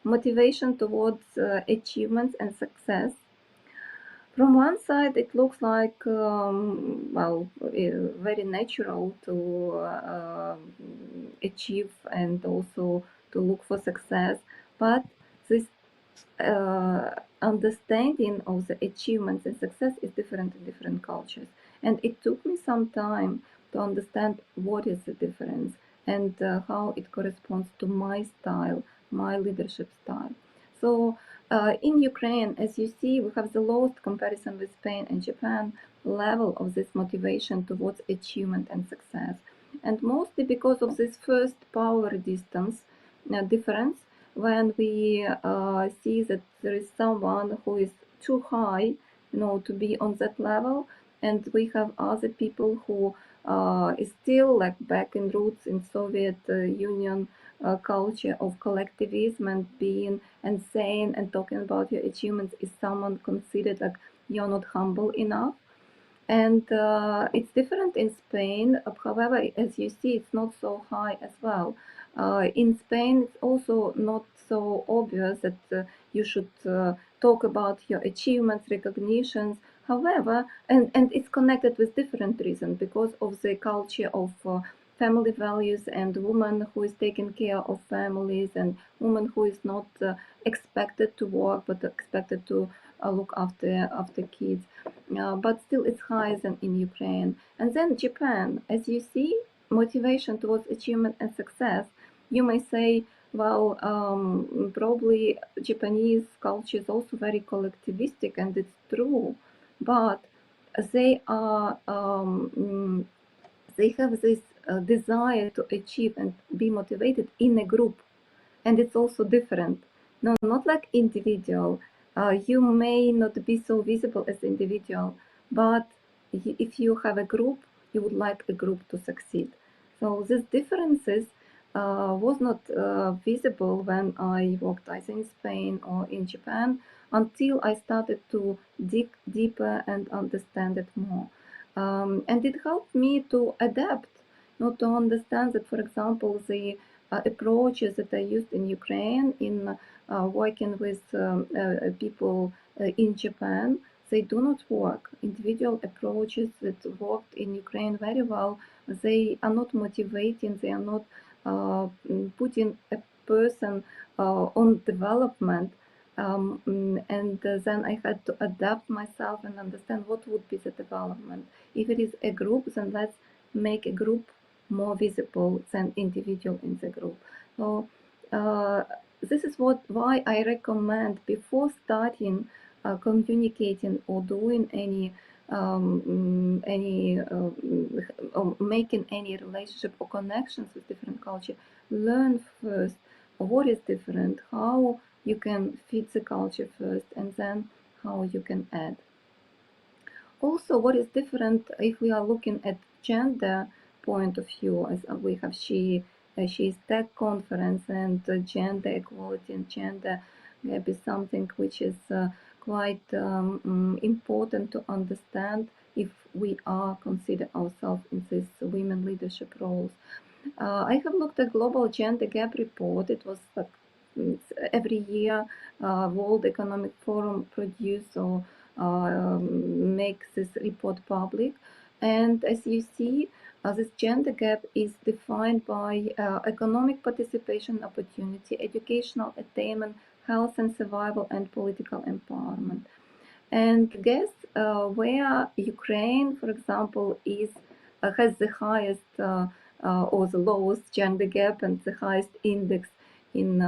motivation towards achievements and success. From one side, it looks like well, very natural to achieve and also to look for success, but this understanding of the achievements and success is different in different cultures. And it took me some time to understand what is the difference and how it corresponds to my style, my leadership style. So in Ukraine, as you see, we have the lowest comparison with Spain and Japan level of this motivation towards achievement and success. And mostly because of this first power distance difference, when we see that there is someone who is too high, to be on that level, and we have other people who is still like back in roots in Soviet Union culture of collectivism and being and saying and talking about your achievements is someone considered like you're not humble enough. And it's different in Spain. However, as you see, it's not so high as well. In Spain, it's also not so obvious that you should talk about your achievements, recognitions. However, and it's connected with different reasons because of the culture of family values and woman who is taking care of families and woman who is not expected to work but expected to look after kids. But still it's higher than in Ukraine. And then Japan, as you see, motivation towards achievement and success, you may say, well, probably Japanese culture is also very collectivistic, and it's true, but they are they have this desire to achieve and be motivated in a group, and it's also different. No, not like individual. You may not be so visible as individual, but if you have a group, you would like a group to succeed. So these differences was not visible when I worked either in Spain or in Japan until I started to dig deeper and understand it more. And it helped me to adapt, not to understand that, for example, the approaches that I used in Ukraine in working with people in Japan, they do not work. Individual approaches that worked in Ukraine very well, they are not motivating, they are not putting a person on development. And then I had to adapt myself and understand what would be the development. If it is a group, then let's make a group more visible than individual in the group. So this is why I recommend before starting communicating or doing any or making any relationship or connections with different culture, learn first what is different, how you can fit the culture first, and then how you can add. Also, what is different if we are looking at gender point of view, as we have SheIsTech conference and gender equality and gender gap is something which is quite important to understand if we are consider ourselves in these women leadership roles. I have looked at global gender gap report. It was every year World Economic Forum produce or makes this report public. And as you see, this gender gap is defined by economic participation opportunity, educational attainment, health and survival, and political empowerment. And guess where Ukraine, for example, has the highest or the lowest gender gap and the highest index in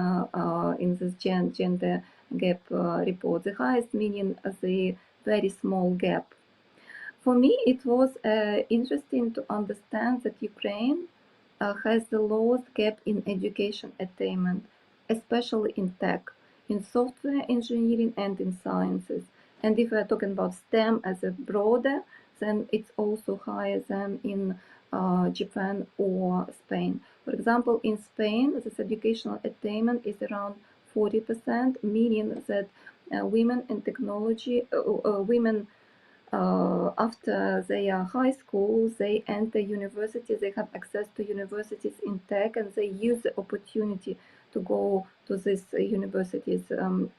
this gender gap report. The highest meaning the very small gap. For me, it was interesting to understand that Ukraine has the lowest gap in education attainment, especially in tech, in software engineering, and in sciences. And if we're talking about STEM as a broader, then it's also higher than in Japan or Spain. For example, in Spain, this educational attainment is around 40%, meaning that women in technology, women after their high school, they enter universities, they have access to universities in tech, and they use the opportunity to go to these universities.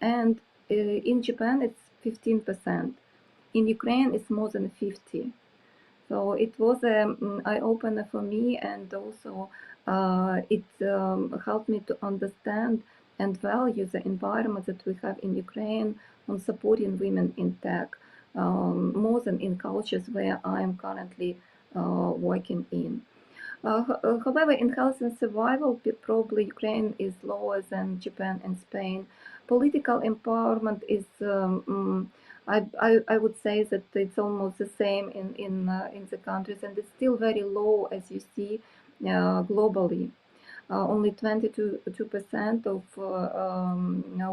And in Japan, it's 15%. In Ukraine, it's more than 50. So it was an eye-opener for me, and also it helped me to understand and value the environment that we have in Ukraine on supporting women in tech, more than in cultures where I am currently working in. However, in health and survival, probably Ukraine is lower than Japan and Spain. Political empowerment is, I would say that it's almost the same in the countries, and it's still very low, as you see, globally. Only 22% of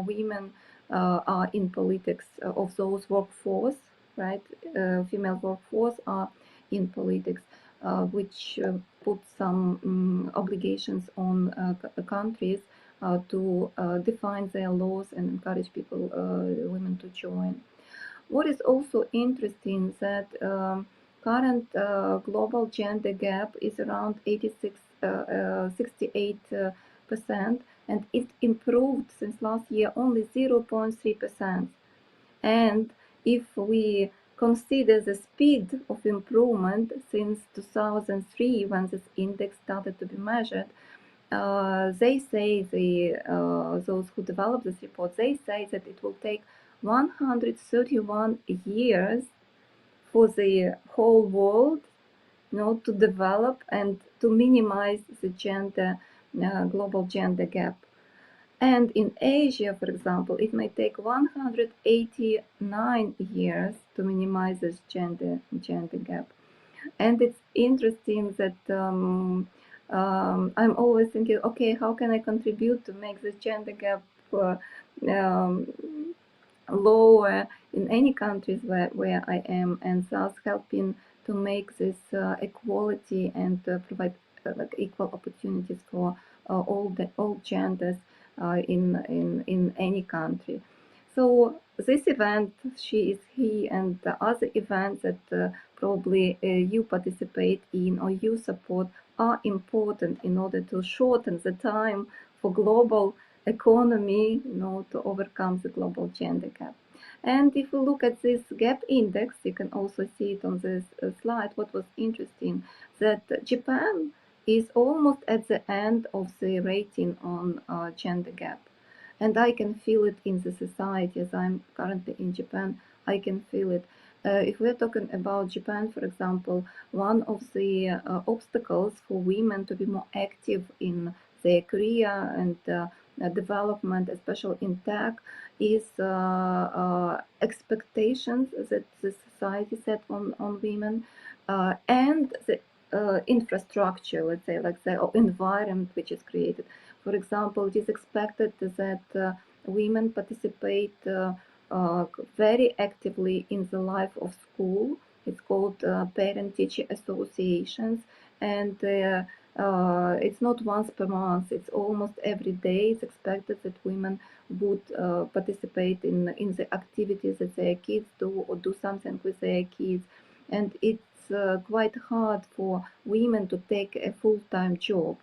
women are in politics of those workforce, right? Female workforce are in politics, which put some obligations on countries to define their laws and encourage people, women to join. What is also interesting that current global gender gap is around 68%, and it improved since last year only 0.3%. And if we consider the speed of improvement since 2003, when this index started to be measured, they say, those who developed this report, they say that it will take 131 years for the whole world, to develop and to minimize the global gender gap. And in Asia, for example, it may take 189 years to minimize this gender gap. And it's interesting that I'm always thinking, okay, how can I contribute to make this gender gap lower in any countries where I am, and thus helping to make this equality and provide like equal opportunities for all genders in any country. So this event, She is He, and the other events that probably you participate in or you support are important in order to shorten the time for global economy, to overcome the global gender gap. And if we look at this gap index, you can also see it on this slide. What was interesting, that Japan is almost at the end of the rating on gender gap. And I can feel it in the society. As I'm currently in Japan, I can feel it. If we're talking about Japan, for example, one of the obstacles for women to be more active in their career and development, especially in tech, is expectations that the society set on women, and the infrastructure, let's say, like the environment which is created. For example, it is expected that women participate very actively in the life of school. It's called parent-teacher associations, and It's not once per month, it's almost every day. It's expected that women would participate in the activities that their kids do or do something with their kids. And it's quite hard for women to take a full-time job.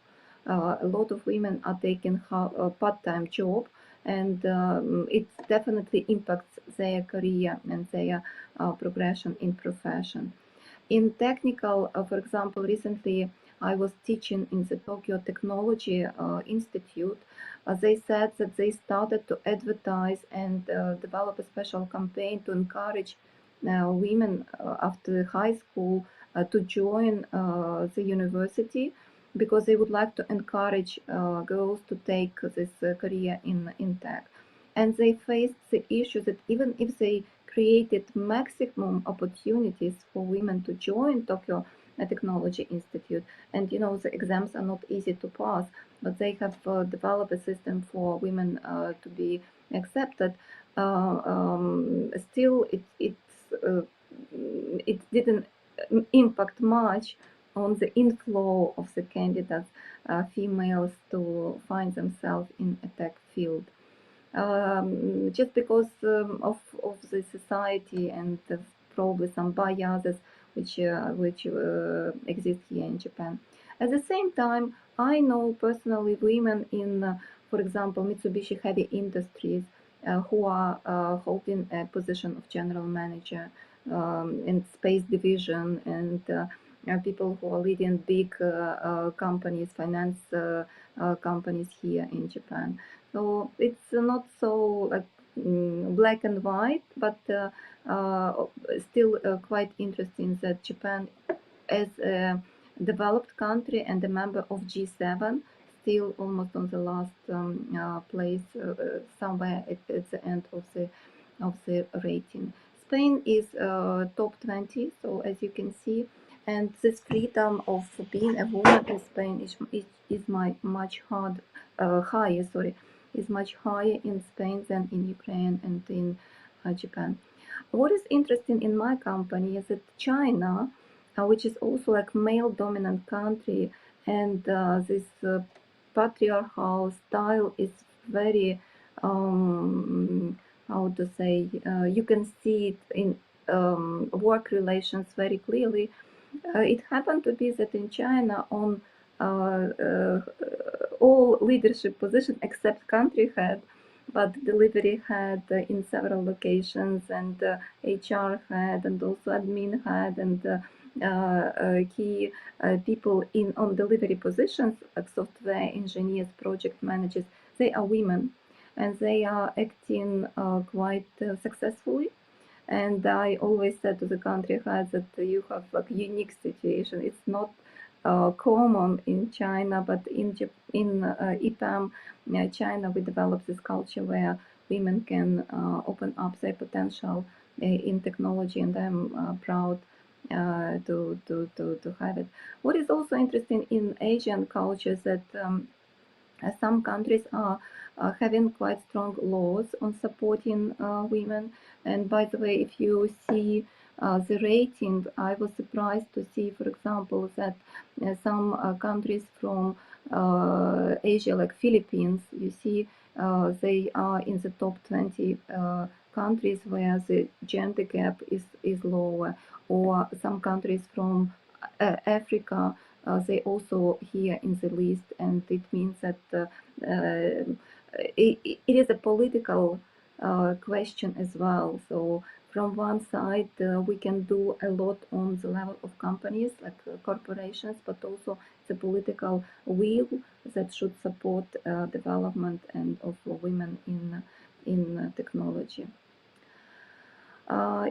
A lot of women are taking a part-time job, and it definitely impacts their career and their progression in profession. In technical, for example, recently I was teaching in the Tokyo Technology Institute. They said that they started to advertise and develop a special campaign to encourage women after high school to join the university, because they would like to encourage girls to take this career in tech. And they faced the issue that even if they created maximum opportunities for women to join Tokyo Technology Institute, and the exams are not easy to pass, but they have developed a system for women to be accepted. Still, it didn't impact much on the inflow of the candidates, females, to find themselves in a tech field. Just because of the society and probably some biases which exist here in Japan. At the same time, I know personally women in, for example, Mitsubishi Heavy Industries who are holding a position of general manager in space division, and people who are leading big companies, finance companies here in Japan. So it's not so like black and white, but still quite interesting that Japan, as a developed country and a member of G7, still almost on the last place, somewhere at the end of the rating. Spain is top 20, so as you can see, and this freedom of being a woman in Spain is much higher. Sorry, is much higher in Spain than in Ukraine and in Japan. What is interesting in my company is that China, which is also like male-dominant country, and this patriarchal style is very, how to say, you can see it in work relations very clearly. It happened to be that in China, on all leadership positions except country head, but delivery head in several locations, and HR head, and also admin head, and key people on delivery positions, like software engineers, project managers, they are women, and they are acting quite successfully. And I always said to the country heads that you have like unique situation. It's not common in China, but in EPAM, China, we developed this culture where women can open up their potential in technology, and I'm proud to have it. What is also interesting in Asian cultures that some countries are having quite strong laws on supporting women. And by the way, if you see the rating, I was surprised to see, for example, that some countries from Asia, like Philippines, you see they are in the top 20 countries where the gender gap is lower, or some countries from Africa, they also here in the list, and it means that it is a political question as well. So from one side, we can do a lot on the level of companies, like corporations, but also the political will that should support development and of women in technology.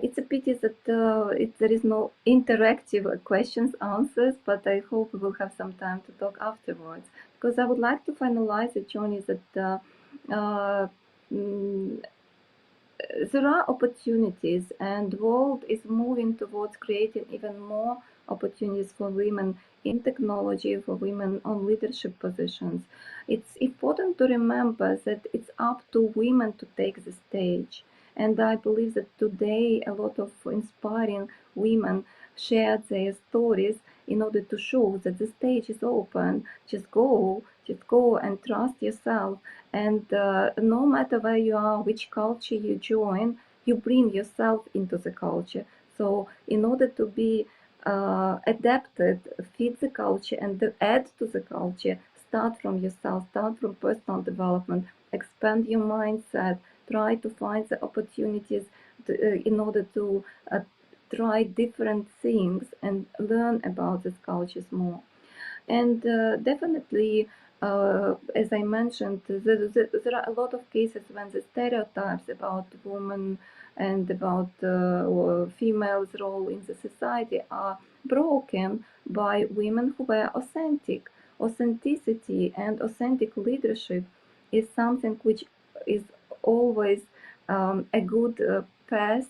It's a pity that there is no interactive questions, answers, but I hope we will have some time to talk afterwards, because I would like to finalize the journey that there are opportunities, and the world is moving towards creating even more opportunities for women in technology, for women on leadership positions. It's important to remember that it's up to women to take the stage. And I believe that today a lot of inspiring women shared their stories. in order to show that the stage is open. Just go and trust yourself. And no matter where you are, which culture you join, you bring yourself into the culture. So in order to be adapted, fit the culture, and add to the culture, start from yourself, start from personal development, expand your mindset, try to find the opportunities in order to try different things and learn about these cultures more. And definitely, as I mentioned, there are a lot of cases when the stereotypes about women and about females' role in the society are broken by women who were authentic. Authenticity and authentic leadership is something which is always a good path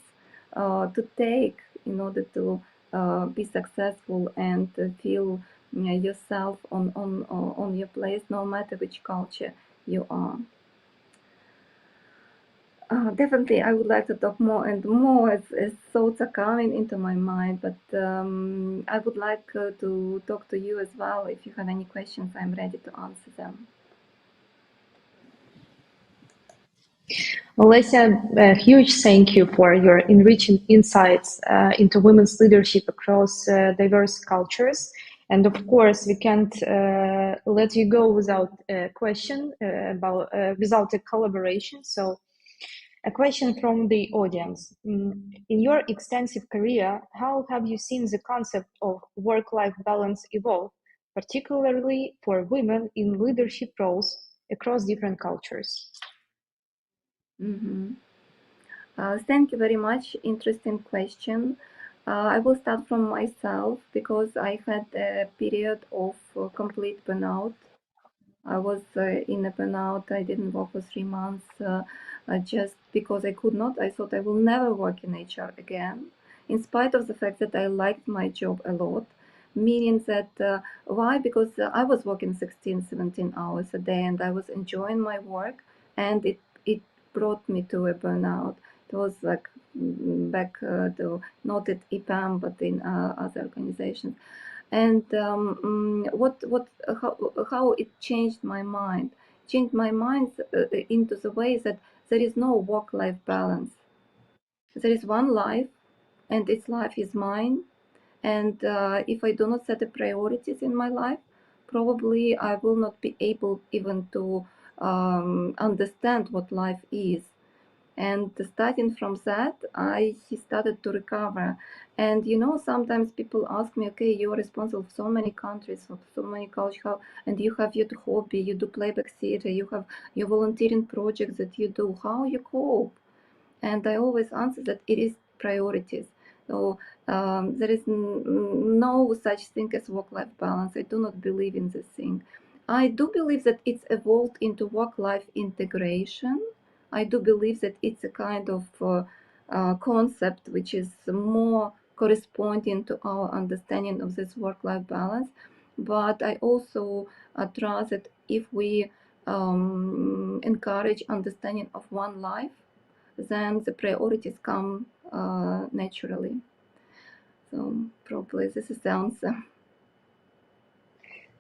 to take in order to be successful and feel yourself on your place, no matter which culture you are. Definitely, I would like to talk more and more as thoughts are coming into my mind, but I would like to talk to you as well. If you have any questions, I'm ready to answer them. Olesia, a huge thank you for your enriching insights into women's leadership across diverse cultures. And of course, we can't let you go without a question without a collaboration. So, a question from the audience. In your extensive career, how have you seen the concept of work-life balance evolve, particularly for women in leadership roles across different cultures? Mm-hmm. Thank you very much. Interesting question. I will start from myself because I had a period of complete burnout. I was in a burnout. I didn't work for 3 months just because I could not. I thought I will never work in HR again, in spite of the fact that I liked my job a lot. Meaning that why? Because I was working 16, 17 hours a day and I was enjoying my work, and it brought me to a burnout. It was like back to not at EPAM but in other organizations. And how it changed my mind? Changed my mind into the way that there is no work-life balance. There is one life, and this life is mine. And if I do not set the priorities in my life, probably I will not be able even to understand what life is. And starting from that, I started to recover. And sometimes people ask me, okay, you're responsible for so many countries, for so many cultures, and you have your hobby, you do playback theater, you have your volunteering projects that you do, how you cope? And I always answer that it is priorities. So there is no such thing as work-life balance. I do not believe in this thing. I do believe that it's evolved into work-life integration. I do believe that it's a kind of concept which is more corresponding to our understanding of this work-life balance. But I also trust that if we encourage understanding of one life, then the priorities come naturally. So probably this is the answer.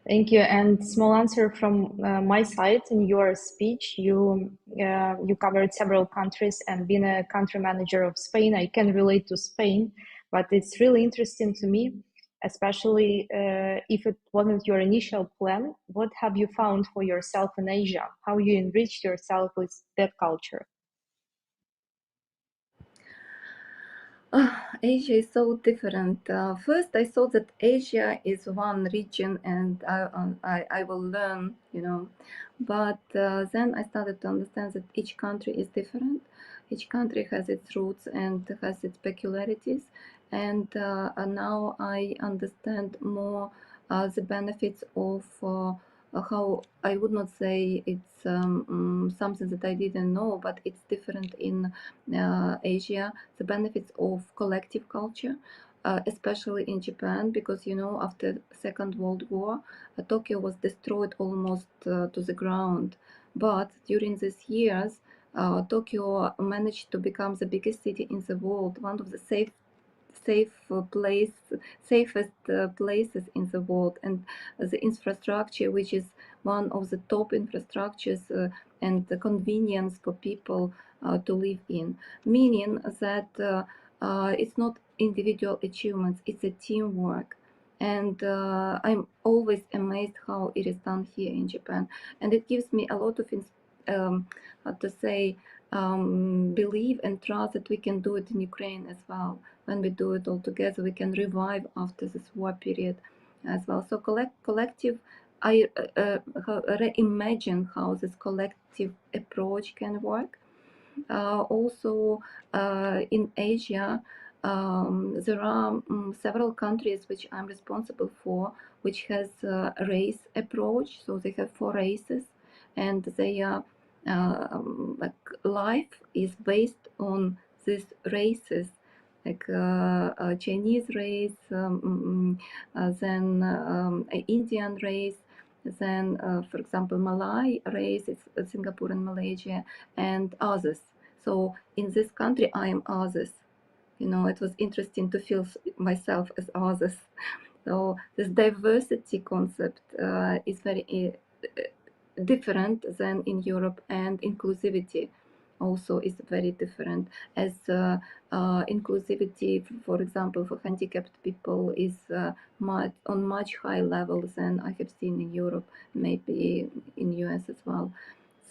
Thank you. And small answer from my side. In your speech, you covered several countries, and being a country manager of Spain, I can relate to Spain. But it's really interesting to me, especially if it wasn't your initial plan. What have you found for yourself in Asia? How you enriched yourself with that culture? Asia is so different. First, I thought that Asia is one region, and I will learn, But then I started to understand that each country is different. Each country has its roots and has its peculiarities. And now I understand more the benefits of how, I would not say it's something that I didn't know, but it's different in Asia, the benefits of collective culture, especially in Japan, because after Second World War, Tokyo was destroyed almost to the ground. But during these years, Tokyo managed to become the biggest city in the world, one of the safest places in the world, and the infrastructure, which is one of the top infrastructures and the convenience for people to live in, meaning that it's not individual achievements, it's a teamwork. And I'm always amazed how it is done here in Japan, and it gives me a lot of how to say believe and trust that we can do it in Ukraine as well. When we do it all together, we can revive after this war period as well. So collective, I reimagine how this collective approach can work. Also, in Asia, there are several countries which I'm responsible for, which has a race approach. So they have 4 races, and they are like life is based on these races, like Chinese race, then Indian race, then, for example, Malay race, it's Singapore and Malaysia, and others. So in this country, I am others. It was interesting to feel myself as others. So this diversity concept is very different than in Europe, and inclusivity also is very different, as inclusivity, for example, for handicapped people is on much higher levels than I have seen in Europe, maybe in US as well.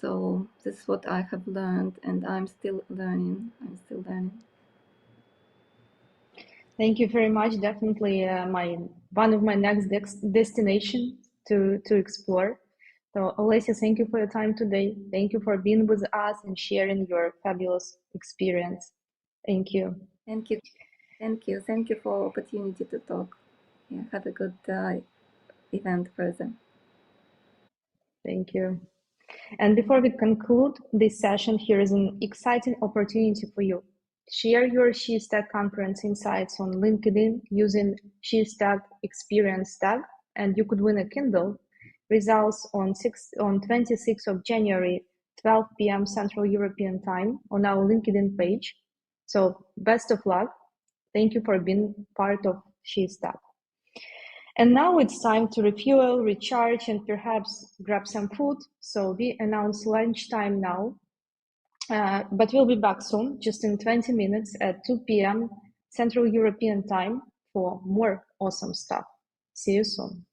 So this is what I have learned, and I'm still learning. Thank you very much. Definitely one of my next destinations to explore. So Olesia, thank you for your time today. Thank you for being with us and sharing your fabulous experience. Thank you. Thank you for opportunity to talk. Yeah, have a good event further. Thank you. And before we conclude this session, here is an exciting opportunity for you. Share your SheIsTech conference insights on LinkedIn using SheIsTech Experience tag, and you could win a Kindle. Results on 26th of January, 12 p.m. Central European Time on our LinkedIn page. So best of luck. Thank you for being part of SheIsTech. And now it's time to refuel, recharge, and perhaps grab some food. So we announce lunchtime now, but we'll be back soon, just in 20 minutes at 2 p.m. Central European Time for more awesome stuff. See you soon.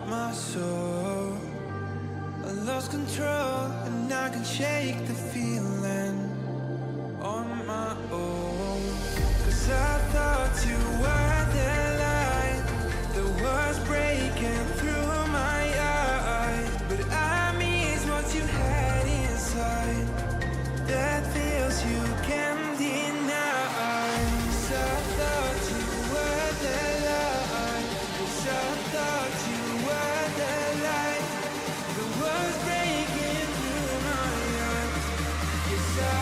my soul. I lost control and I can shake the feeling on my own. 'Cause I thought you were the light that was breaking through my eyes, but I miss what you had inside. That feels you can't deny. 'Cause I thought you were the light. 'Cause I thought you were the light that was breaking through my eyes. Yes, I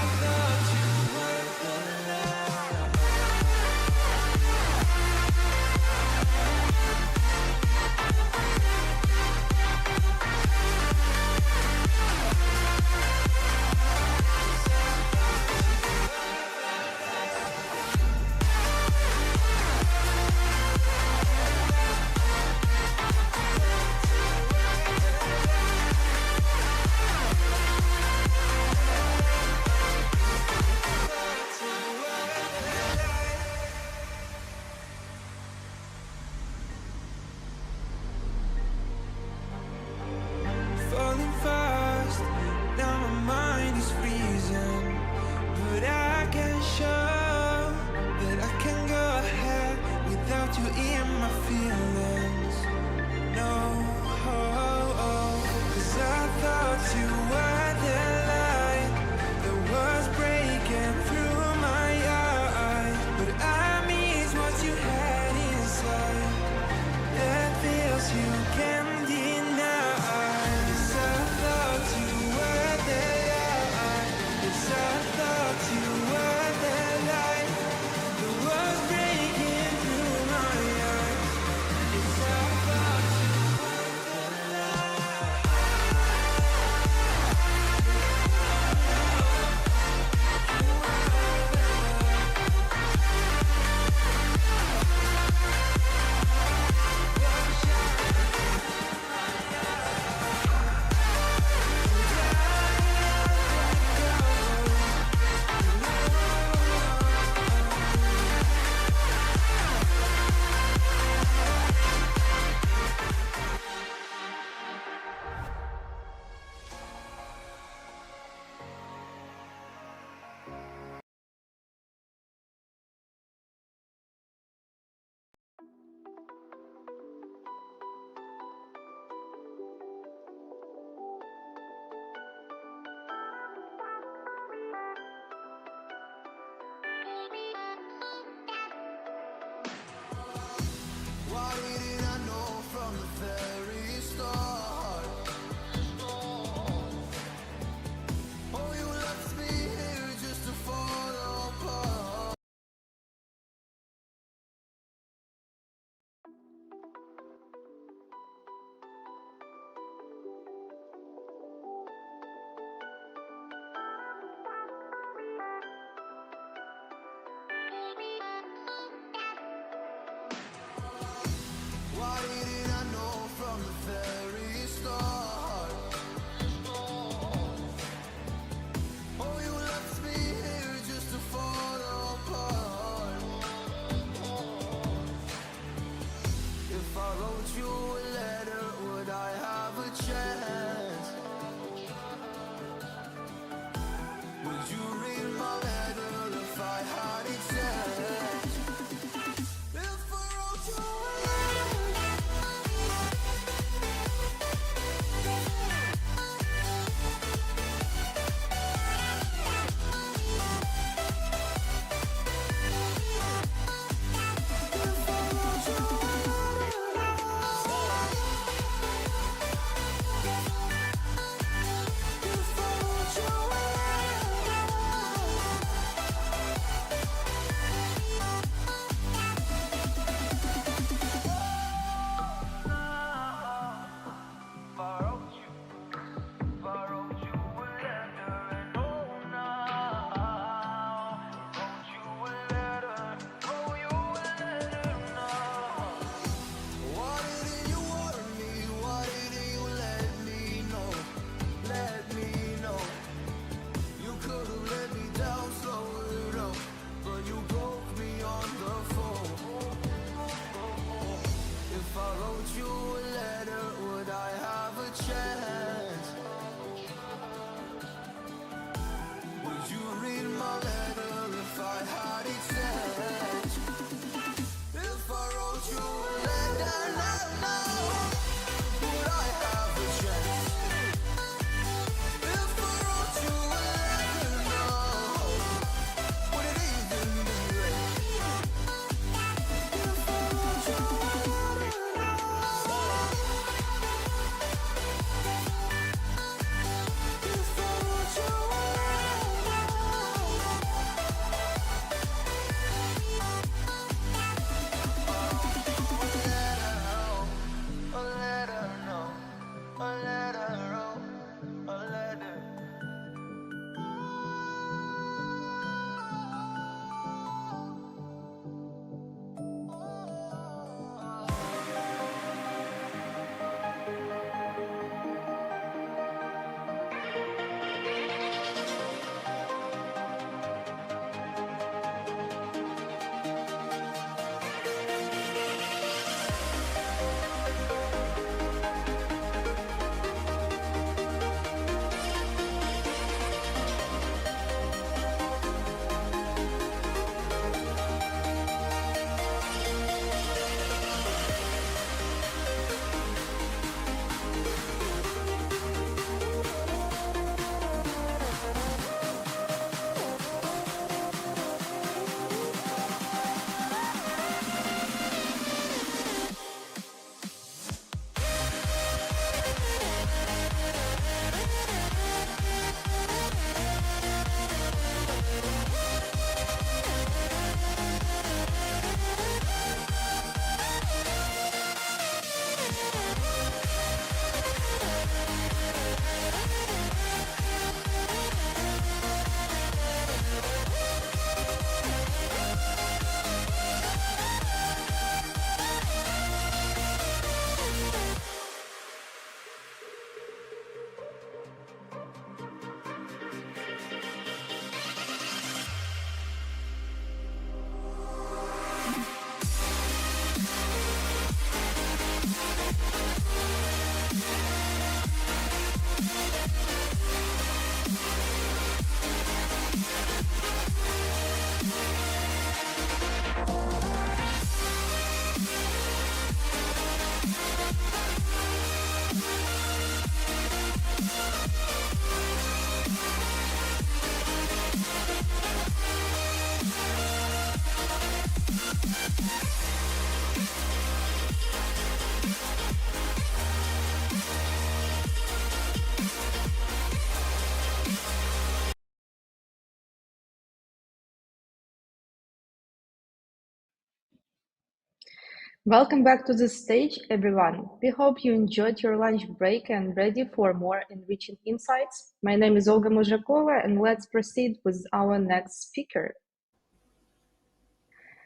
Welcome back to the stage, everyone. We hope you enjoyed your lunch break and ready for more enriching insights. My name is Olga Mozhakova, and let's proceed with our next speaker.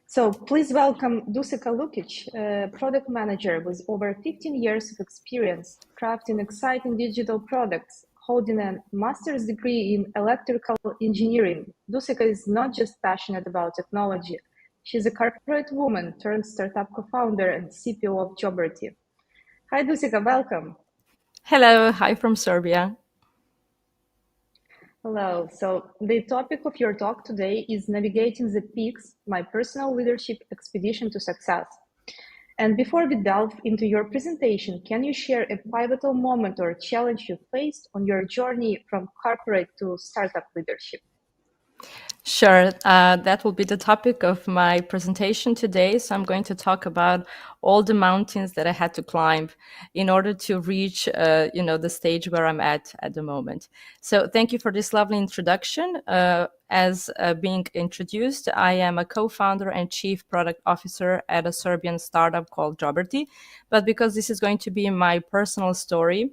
So please welcome Dusica Lukic, a product manager with over 15 years of experience crafting exciting digital products, holding a master's degree in electrical engineering. Dusica is not just passionate about technology. She's a corporate woman turned startup co-founder and CPO of Joberty. Hi, Dusica, welcome. Hello, hi from Serbia. Hello. So the topic of your talk today is navigating the peaks, my personal leadership expedition to success. And before we delve into your presentation, can you share a pivotal moment or challenge you faced on your journey from corporate to startup leadership? Sure, that will be the topic of my presentation today. So I'm going to talk about all the mountains that I had to climb in order to reach, the stage where I'm at the moment. So thank you for this lovely introduction. As being introduced, I am a co-founder and chief product officer at a Serbian startup called Joberty. But because this is going to be my personal story,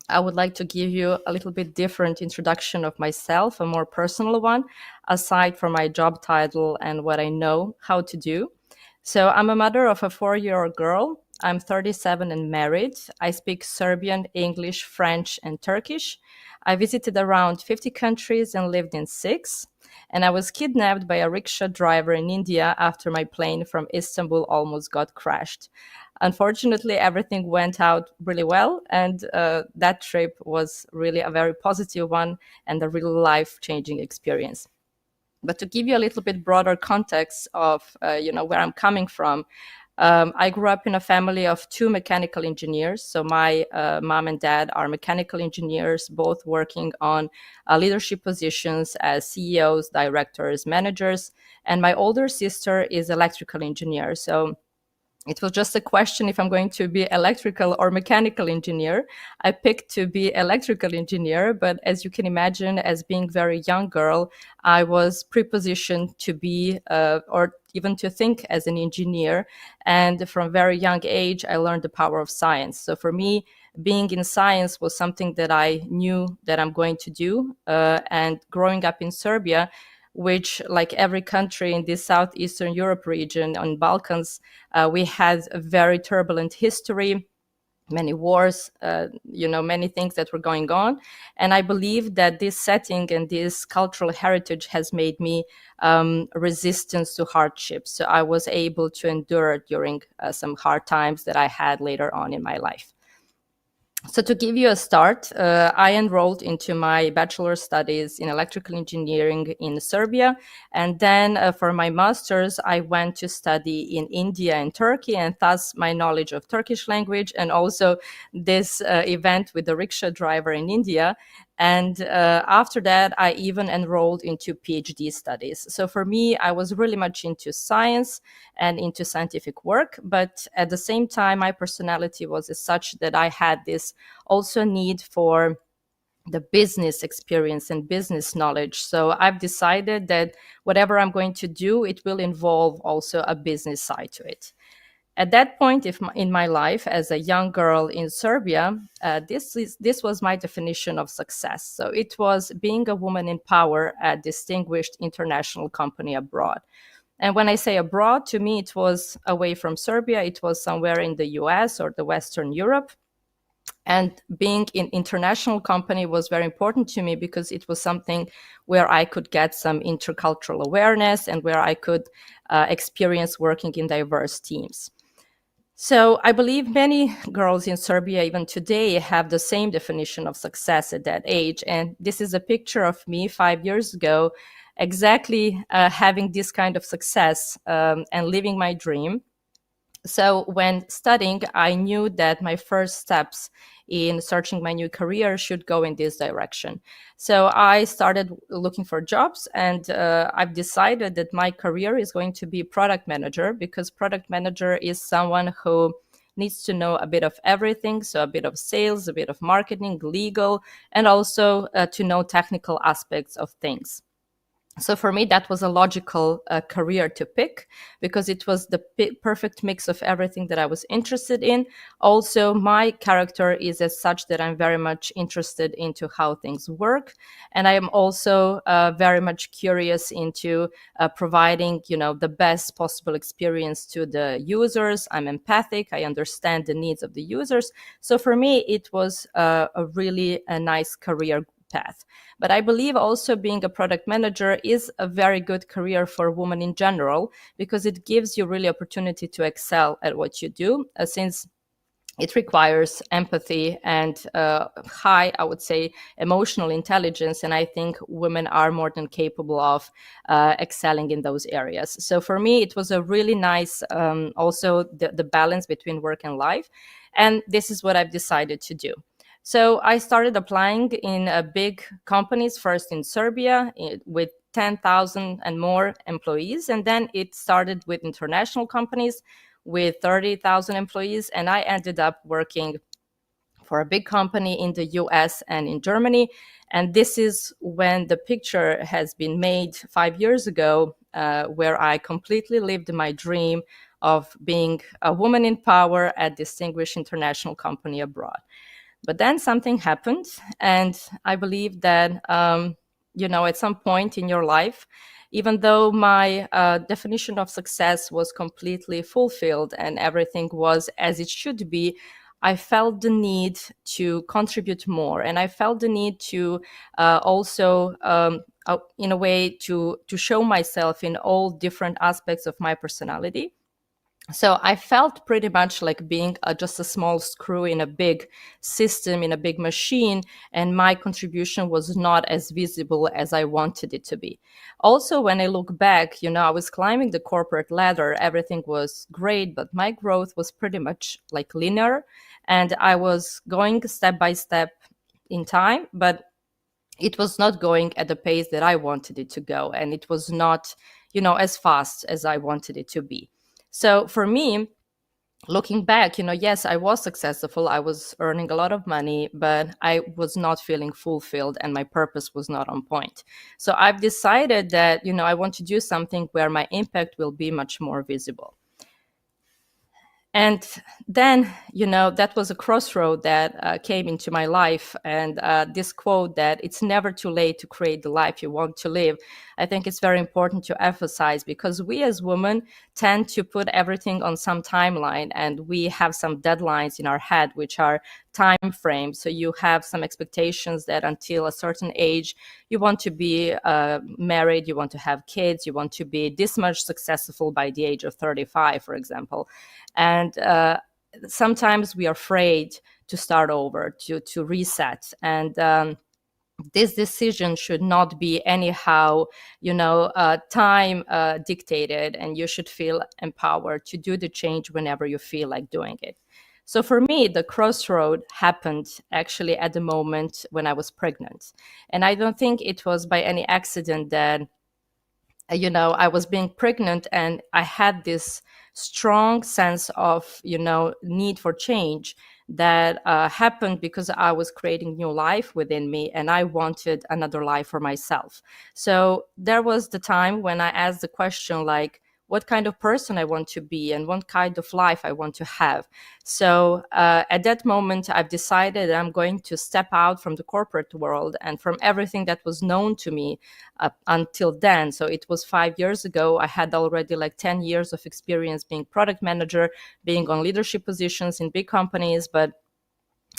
I would like to give you a little bit different introduction of myself, a more personal one, aside from my job title and what I know how to do. So I'm a mother of a 4-year-old girl. I'm 37 and married. I speak Serbian, English, French, and Turkish. I visited around 50 countries and lived in 6. And I was kidnapped by a rickshaw driver in India after my plane from Istanbul almost got crashed. Unfortunately, everything went out really well, and that trip was really a very positive one and a real life-changing experience. But to give you a little bit broader context of where I'm coming from, I grew up in a family of 2 mechanical engineers. So my mom and dad are mechanical engineers, both working on leadership positions as CEOs, directors, managers. And my older sister is electrical engineer. So it was just a question if I'm going to be electrical or mechanical engineer. I picked to be electrical engineer, but as you can imagine, as being very young girl, I was prepositioned to be or even to think as an engineer. And from very young age, I learned the power of science. So for me, being in science was something that I knew that I'm going to do. And growing up in Serbia, which, like every country in this Southeastern Europe region on Balkans, we had a very turbulent history, many wars, many things that were going on. And I believe that this setting and this cultural heritage has made me resistance to hardships. So I was able to endure during some hard times that I had later on in my life. So to give you a start, I enrolled into my bachelor studies in electrical engineering in Serbia. And then for my master's, I went to study in India and Turkey, and thus my knowledge of Turkish language and also this event with the rickshaw driver in India. And after that, I even enrolled into PhD studies. So for me, I was really much into science and into scientific work. But at the same time, my personality was as such that I had this also need for the business experience and business knowledge. So I've decided that whatever I'm going to do, it will involve also a business side to it. At that point in my life, as a young girl in Serbia, this was my definition of success. So it was being a woman in power at a distinguished international company abroad. And when I say abroad, to me, it was away from Serbia. It was somewhere in the US or the Western Europe. And being in international company was very important to me because it was something where I could get some intercultural awareness and where I could experience working in diverse teams. So I believe many girls in Serbia, even today, have the same definition of success at that age. And this is a picture of me 5 years ago, exactly having this kind of success and living my dream. So when studying, I knew that my first steps in searching my new career should go in this direction. So I started looking for jobs, and I've decided that my career is going to be product manager, because product manager is someone who needs to know a bit of everything. So a bit of sales, a bit of marketing, legal, and also to know technical aspects of things. So for me, that was a logical career to pick because it was the perfect mix of everything that I was interested in. Also, my character is as such that I'm very much interested into how things work. And I am also very much curious into providing, the best possible experience to the users. I'm empathic. I understand the needs of the users. So for me, it was a really nice career path. But I believe also being a product manager is a very good career for women in general, because it gives you really opportunity to excel at what you do, since it requires empathy and high, I would say, emotional intelligence. And I think women are more than capable of excelling in those areas. So for me, it was a really nice, also the balance between work and life. And this is what I've decided to do. So I started applying in big companies, first in Serbia with 10,000 and more employees. And then it started with international companies with 30,000 employees. And I ended up working for a big company in the US and in Germany. And this is when the picture has been made 5 years ago, where I completely lived my dream of being a woman in power at a distinguished international company abroad. But then something happened, and I believe that, at some point in your life, even though my definition of success was completely fulfilled and everything was as it should be, I felt the need to contribute more, and I felt the need to also, in a way, to show myself in all different aspects of my personality. So I felt pretty much like being just a small screw in a big system, in a big machine, and my contribution was not as visible as I wanted it to be. Also, when I look back, I was climbing the corporate ladder, everything was great, but my growth was pretty much like linear, and I was going step by step in time, but it was not going at the pace that I wanted it to go, and it was not, as fast as I wanted it to be. So for me, looking back, yes, I was successful. I was earning a lot of money, but I was not feeling fulfilled and my purpose was not on point. So I've decided that, I want to do something where my impact will be much more visible. And then, that was a crossroad that came into my life. And this quote that it's never too late to create the life you want to live, I think it's very important to emphasize, because we as women tend to put everything on some timeline, and we have some deadlines in our head, which are time frames. So you have some expectations that until a certain age, you want to be married, you want to have kids, you want to be this much successful by the age of 35, for example. And sometimes we are afraid to start over, to reset. And this decision should not be anyhow, time dictated, and you should feel empowered to do the change whenever you feel like doing it. So for me, the crossroad happened actually at the moment when I was pregnant. And I don't think it was by any accident that, I was being pregnant, and I had this strong sense of, need for change that happened because I was creating new life within me, and I wanted another life for myself. So there was the time when I asked the question, like, what kind of person I want to be and what kind of life I want to have. So at that moment, I've decided I'm going to step out from the corporate world and from everything that was known to me until then. So it was 5 years ago. I had already like 10 years of experience being product manager, being on leadership positions in big companies, but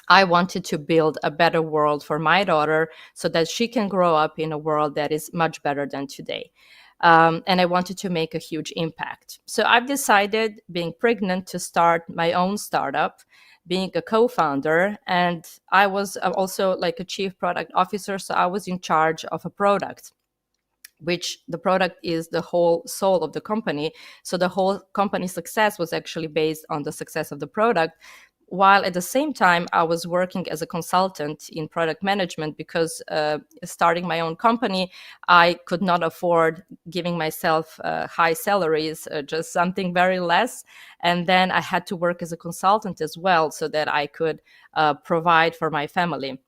I wanted to build a better world for my daughter so that she can grow up in a world that is much better than today. And I wanted to make a huge impact. So I've decided, being pregnant, to start my own startup, being a co-founder. And I was also like a chief product officer. So I was in charge of a product, which the product is the whole soul of the company. So the whole company success was actually based on the success of the product. While at the same time, I was working as a consultant in product management, because starting my own company, I could not afford giving myself high salaries, just something very less. And then I had to work as a consultant as well, so that I could provide for my family.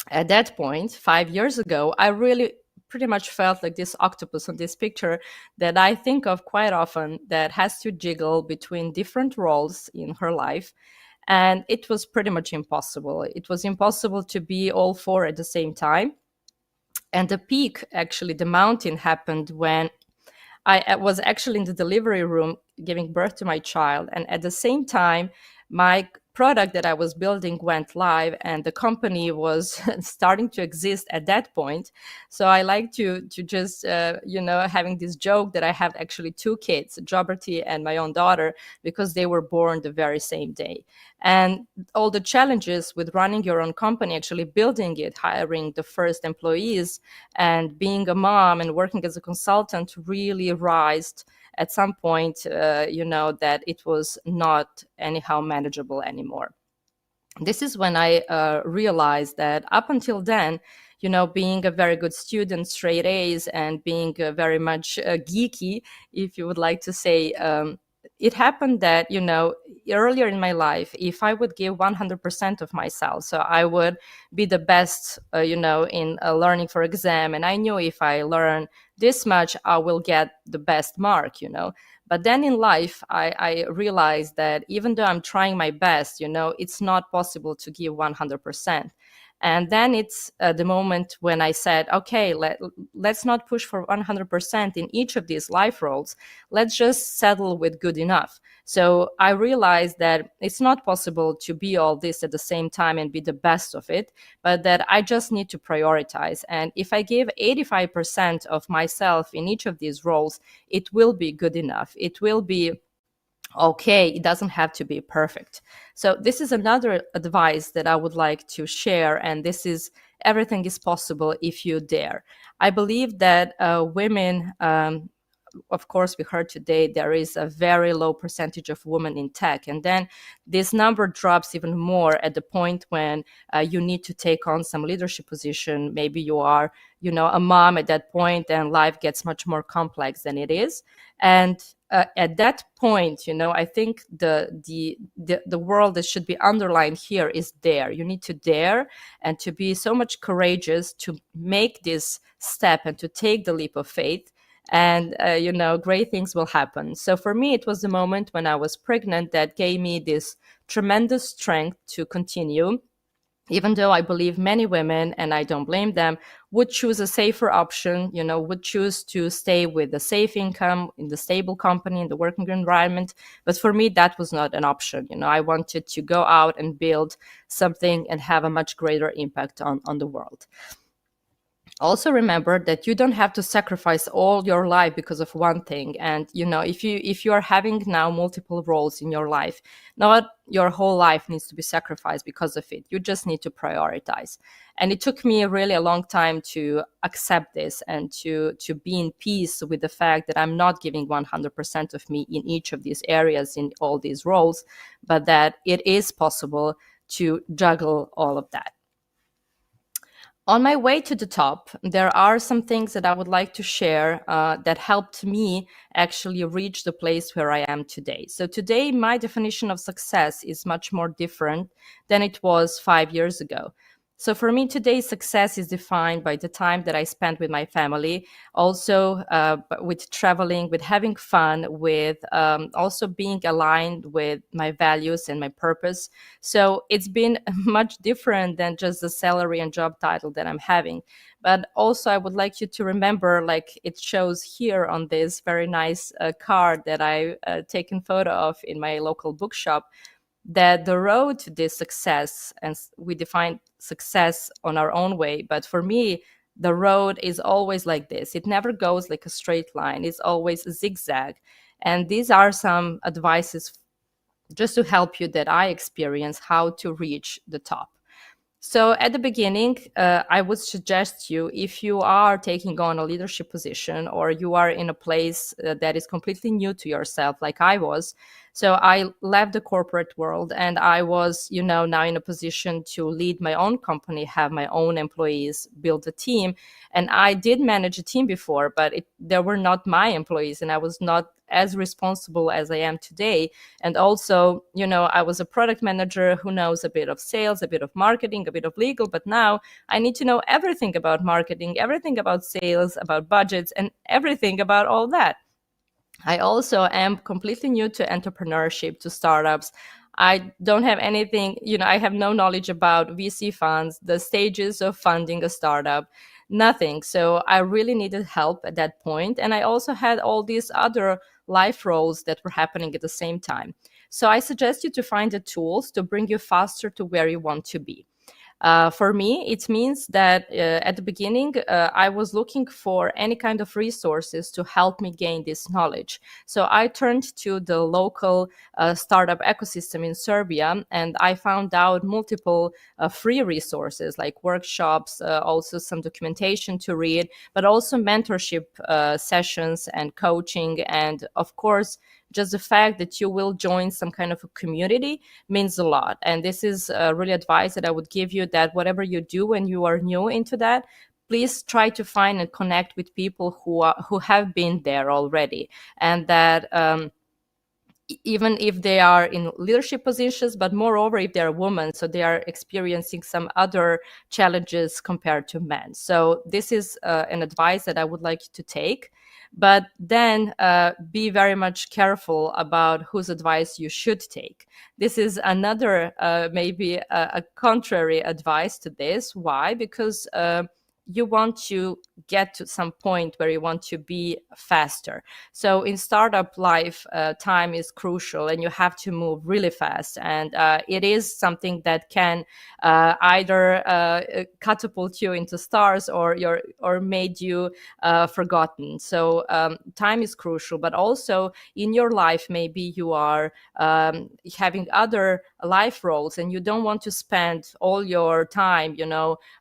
At that point, 5 years ago, I really pretty much felt like this octopus on this picture that I think of quite often, that has to jiggle between different roles in her life. And it was pretty much impossible. It was impossible to be all four at the same time. And the peak, actually, the mountain happened when I was actually in the delivery room giving birth to my child. And at the same time, my product that I was building went live, and the company was starting to exist at that point. So I like to just, having this joke that I have actually two kids, Joberty and my own daughter, because they were born the very same day. And all the challenges with running your own company, actually building it, hiring the first employees, and being a mom and working as a consultant really rised at some point, that it was not anyhow manageable anymore. This is when I realized that up until then, being a very good student, straight A's, and being very much geeky, if you would like to say, it happened that, earlier in my life, if I would give 100% of myself, so I would be the best, in learning for exam. And I knew if I learn this much, I will get the best mark, But then in life, I realized that even though I'm trying my best, it's not possible to give 100%. And then it's the moment when I said, okay, let's not push for 100% in each of these life roles. Let's just settle with good enough. So I realized that it's not possible to be all this at the same time and be the best of it, but that I just need to prioritize. And if I give 85% of myself in each of these roles, it will be good enough. It will be okay. It doesn't have to be perfect. So this is another advice that I would like to share. And this is, everything is possible if you dare. I believe that women, of course, we heard today there is a very low percentage of women in tech. And then this number drops even more at the point when you need to take on some leadership position. Maybe you are, a mom at that point, and life gets much more complex than it is. And at that point, I think the world that should be underlined here is dare. You need to dare and to be so much courageous to make this step and to take the leap of faith. And, great things will happen. So for me, it was the moment when I was pregnant that gave me this tremendous strength to continue, even though I believe many women, and I don't blame them, would choose a safer option, would choose to stay with a safe income in the stable company, in the working environment. But for me, that was not an option. I wanted to go out and build something and have a much greater impact on the world. Also remember that you don't have to sacrifice all your life because of one thing. And, if you are having now multiple roles in your life, not your whole life needs to be sacrificed because of it. You just need to prioritize. And it took me really a long time to accept this and to be in peace with the fact that I'm not giving 100% of me in each of these areas, in all these roles, but that it is possible to juggle all of that. On my way to the top, there are some things that I would like to share that helped me actually reach the place where I am today. So today, my definition of success is much more different than it was 5 years ago. So for me, today, success is defined by the time that I spend with my family, also with traveling, with having fun, with also being aligned with my values and my purpose. So it's been much different than just the salary and job title that I'm having. But also, I would like you to remember, like it shows here on this very nice card that I've taken photo of in my local bookshop, that the road to this success, and we define success on our own way, but for me, the road is always like this. It never goes like a straight line. It's always a zigzag. And these are some advices just to help you that I experience how to reach the top. So at the beginning, I would suggest you, if you are taking on a leadership position or you are in a place that is completely new to yourself, like I was. So I left the corporate world and I was, now in a position to lead my own company, have my own employees, build a team. And I did manage a team before, but they were not my employees and I was not as responsible as I am today. And also, I was a product manager who knows a bit of sales, a bit of marketing, a bit of legal, but now I need to know everything about marketing, everything about sales, about budgets, and everything about all that. I also am completely new to entrepreneurship, to startups. I don't have anything, I have no knowledge about VC funds, the stages of funding a startup, nothing. So I really needed help at that point. And I also had all these other life roles that were happening at the same time. So I suggest you to find the tools to bring you faster to where you want to be. For me, it means that at the beginning, I was looking for any kind of resources to help me gain this knowledge. So I turned to the local startup ecosystem in Serbia, and I found out multiple free resources like workshops, also some documentation to read, but also mentorship sessions and coaching. And of course, just the fact that you will join some kind of a community means a lot. And this is really advice that I would give you, that whatever you do when you are new into that, please try to find and connect with people who have been there already. And that even if they are in leadership positions, but moreover, if they're women, so they are experiencing some other challenges compared to men. So this is an advice that I would like you to take. But then be very much careful about whose advice you should take. This is another, maybe a contrary advice to this. Why? Because you want to get to some point where you want to be faster. So in startup life, time is crucial and you have to move really fast. And it is something that can either catapult you into stars or made you forgotten. So time is crucial, but also in your life, maybe you are having other life roles and you don't want to spend all your time,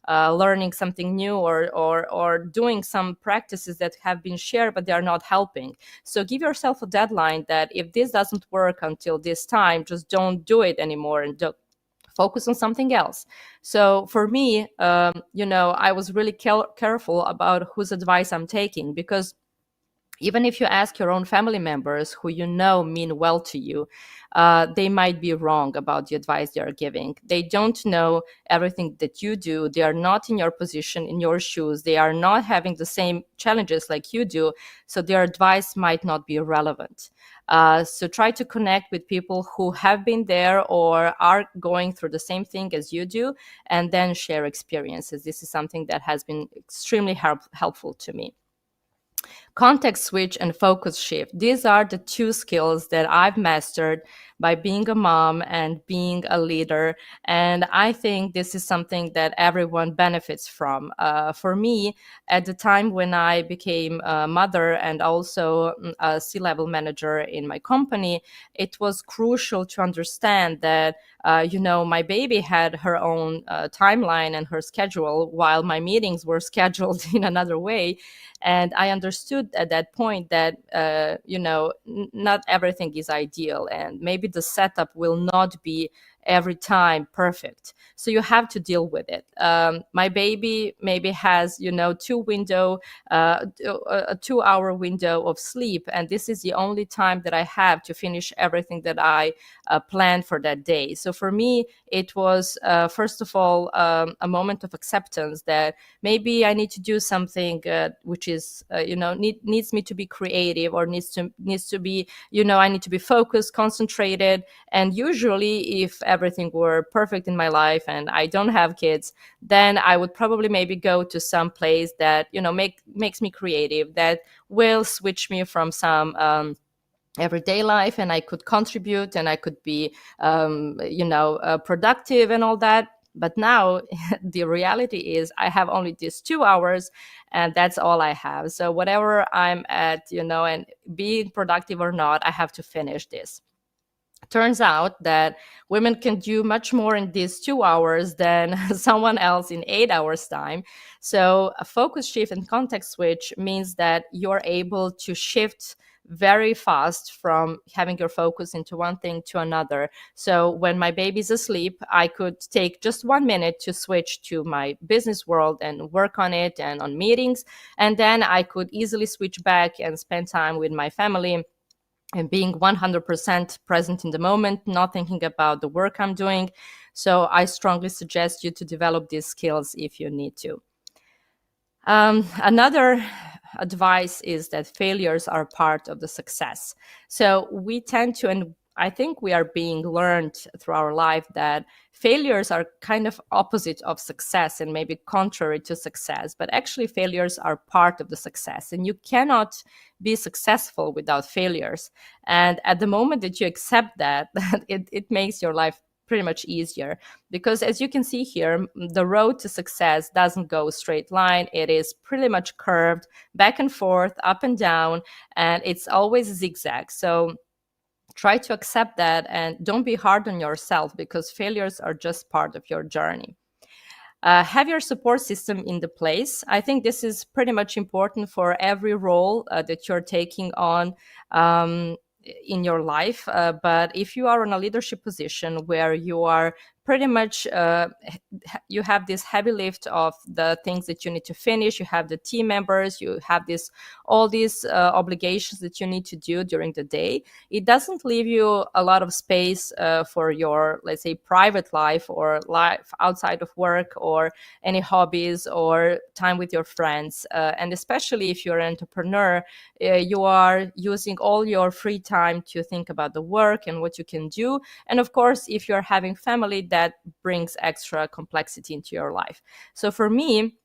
learning something new or doing some practices that have been shared, but they are not helping. So give yourself a deadline that if this doesn't work until this time, just don't do it anymore and don't focus on something else. So for me, I was really careful about whose advice I'm taking, because even if you ask your own family members who mean well to you, they might be wrong about the advice they are giving. They don't know everything that you do. They are not in your position, in your shoes. They are not having the same challenges like you do. So their advice might not be relevant. So try to connect with people who have been there or are going through the same thing as you do, and then share experiences. This is something that has been extremely helpful to me. Context switch and focus shift. These are the two skills that I've mastered by being a mom and being a leader. And I think this is something that everyone benefits from. For me, at the time when I became a mother and also a C-level manager in my company, it was crucial to understand that, my baby had her own timeline and her schedule, while my meetings were scheduled in another way. And I understood at that point that, not everything is ideal, and maybe the setup will not be every time perfect. So you have to deal with it. My baby maybe has, a 2-hour window of sleep. And this is the only time that I have to finish everything that I planned for that day. So for me, it was, first of all, a moment of acceptance that maybe I need to do something which is, needs me to be creative, or needs to be, I need to be focused, concentrated. And usually if everything were perfect in my life and I don't have kids, then I would probably maybe go to some place that, makes me creative, that will switch me from some everyday life, and I could contribute and I could be, productive and all that. But now the reality is I have only these 2 hours and that's all I have. So whatever I'm at, and being productive or not, I have to finish this. Turns out that women can do much more in these 2 hours than someone else in 8 hours time. So a focus shift and context switch means that you're able to shift very fast from having your focus into one thing to another. So when my baby's asleep, I could take just 1 minute to switch to my business world and work on it and on meetings. And then I could easily switch back and spend time with my family and being 100% present in the moment, not thinking about the work I'm doing. So I strongly suggest you to develop these skills if you need to. Another advice is that failures are part of the success. So we tend to, and I think we are being learned through our life that failures are kind of opposite of success and maybe contrary to success, but actually failures are part of the success, and you cannot be successful without failures. And at the moment that you accept that, it makes your life pretty much easier, because as you can see here, the road to success doesn't go a straight line. It is pretty much curved back and forth, up and down, and it's always zigzag. So try to accept that and don't be hard on yourself, because failures are just part of your journey. Have your support system in the place. I think this is pretty much important for every role that you're taking on in your life. But if you are in a leadership position where you are pretty much, you have this heavy lift of the things that you need to finish, you have the team members, you have all these obligations that you need to do during the day, it doesn't leave you a lot of space for your, let's say, private life or life outside of work or any hobbies or time with your friends. And especially if you're an entrepreneur, you are using all your free time to think about the work and what you can do. And of course, if you're having family, that brings extra complexity into your life. So for me,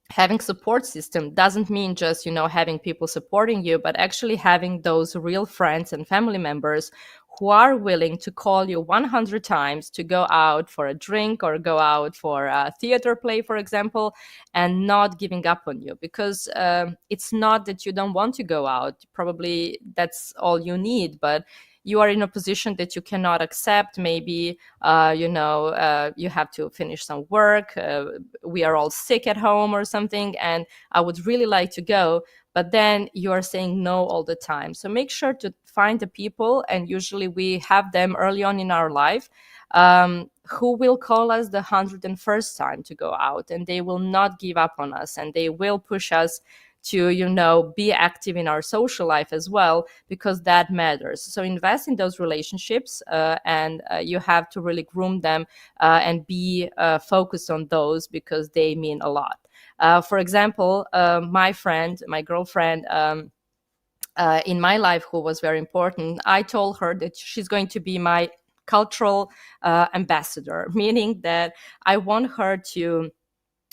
having support system doesn't mean just, having people supporting you, but actually having those real friends and family members who are willing to call you 100 times to go out for a drink or go out for a theater play, for example, and not giving up on you. Because it's not that you don't want to go out. Probably that's all you need, but you are in a position that you cannot accept. Maybe, you have to finish some work. We are all sick at home or something, and I would really like to go. But then you are saying no all the time. So make sure to find the people, and usually we have them early on in our life, who will call us the 101st time to go out, and they will not give up on us, and they will push us to be active in our social life as well, because that matters. So invest in those relationships, and you have to really groom them and be focused on those, because they mean a lot. For example, my girlfriend in my life, who was very important, I told her that she's going to be my cultural ambassador, meaning that I want her to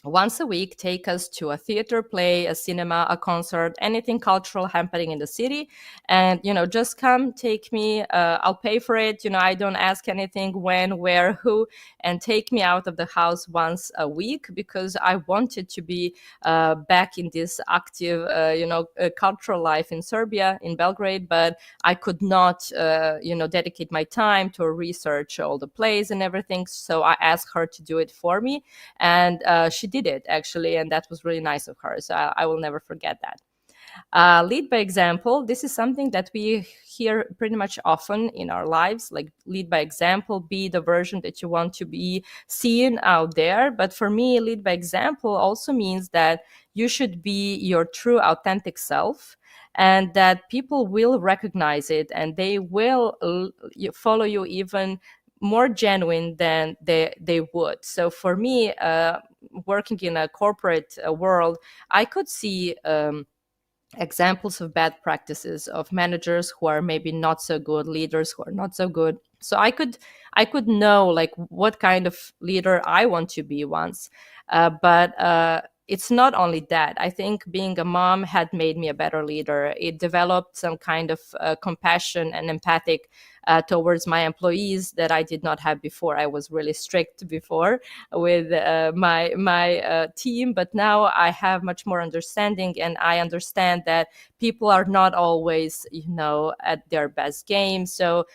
once a week take us to a theater play, a cinema, a concert, anything cultural happening in the city. And, just come, take me, I'll pay for it. I don't ask anything, when, where, who, and take me out of the house once a week, because I wanted to be back in this active, cultural life in Serbia, in Belgrade, but I could not, dedicate my time to research all the plays and everything. So I asked her to do it for me, and she did it actually, and that was really nice of her. So I will never forget that. Lead by example. This is something that we hear pretty much often in our lives, like lead by example, be the version that you want to be seen out there. But for me, lead by example also means that you should be your true, authentic self, and that people will recognize it, and they will follow you even more genuine than they would. So for me, working in a corporate world, I could see examples of bad practices of managers who are maybe not so good, leaders who are not so good. So I could know like what kind of leader I want to be once. But it's not only that. I think being a mom had made me a better leader. It developed some kind of compassion and empathic towards my employees that I did not have before. I was really strict before with my team, but now I have much more understanding, and I understand that people are not always, at their best game. So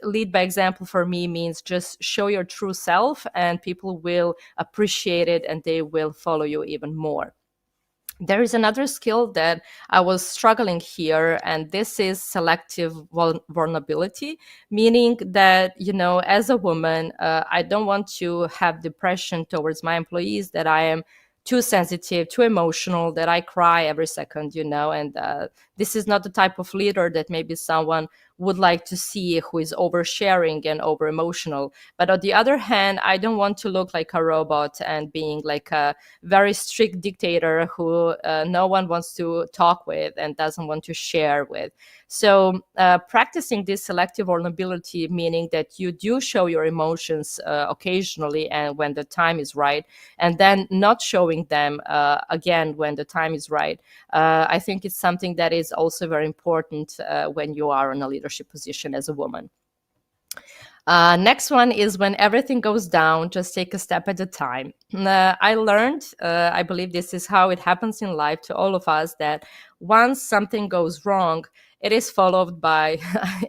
lead by example for me means just show your true self, and people will appreciate it, and they will follow you even more. There is another skill that I was struggling here, and this is selective vulnerability, meaning that, as a woman, I don't want to have depression towards my employees, that I am too sensitive, too emotional, that I cry every second, and this is not the type of leader that maybe someone would like to see, who is oversharing and over emotional. But on the other hand, I don't want to look like a robot and being like a very strict dictator who no one wants to talk with and doesn't want to share with. So practicing this selective vulnerability, meaning that you do show your emotions occasionally and when the time is right, and then not showing them again when the time is right, I think it's something that is also very important when you are in a leadership position as a woman. Next one is when everything goes down, just take a step at a time. I learned, I believe this is how it happens in life to all of us, that once something goes wrong, it is followed by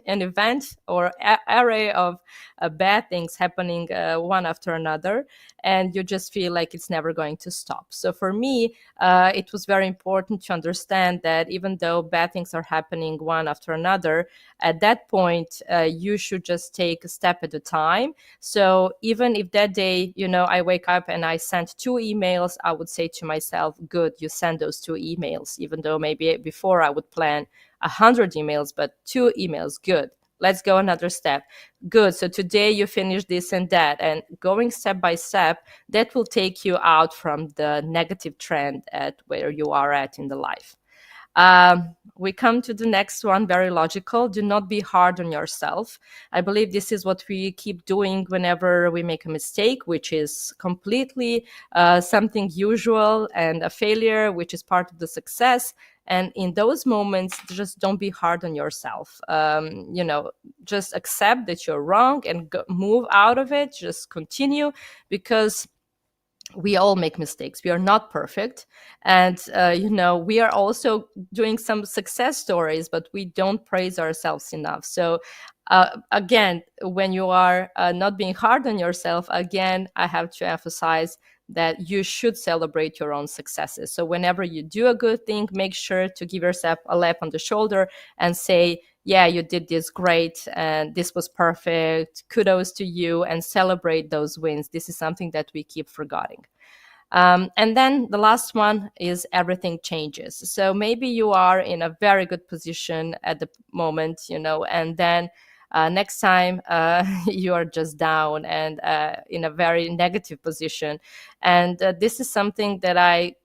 an event or array of bad things happening one after another, and you just feel like it's never going to stop. So for me, it was very important to understand that even though bad things are happening one after another, at that point, you should just take a step at a time. So even if that day, I wake up and I sent 2 emails, I would say to myself, good, you send those 2 emails, even though maybe before I would plan 100 emails, but 2 emails, good. Let's go another step. Good. So today you finish this and that, and going step by step, that will take you out from the negative trend at where you are at in the life. We come to the next one, very logical. Do not be hard on yourself. I believe this is what we keep doing whenever we make a mistake, which is completely something usual, and a failure, which is part of the success. And in those moments, just don't be hard on yourself. Just accept that you're wrong and move out of it. Just continue, because we all make mistakes. We are not perfect. And, we are also doing some success stories, but we don't praise ourselves enough. So again, when you are not being hard on yourself, again, I have to emphasize that you should celebrate your own successes. So whenever you do a good thing, make sure to give yourself a lap on the shoulder and say, yeah, you did this great, and this was perfect. Kudos to you, and celebrate those wins. This is something that we keep forgetting. And then the last one is everything changes. So maybe you are in a very good position at the moment, and then next time you are just down and in a very negative position. And this is something that I,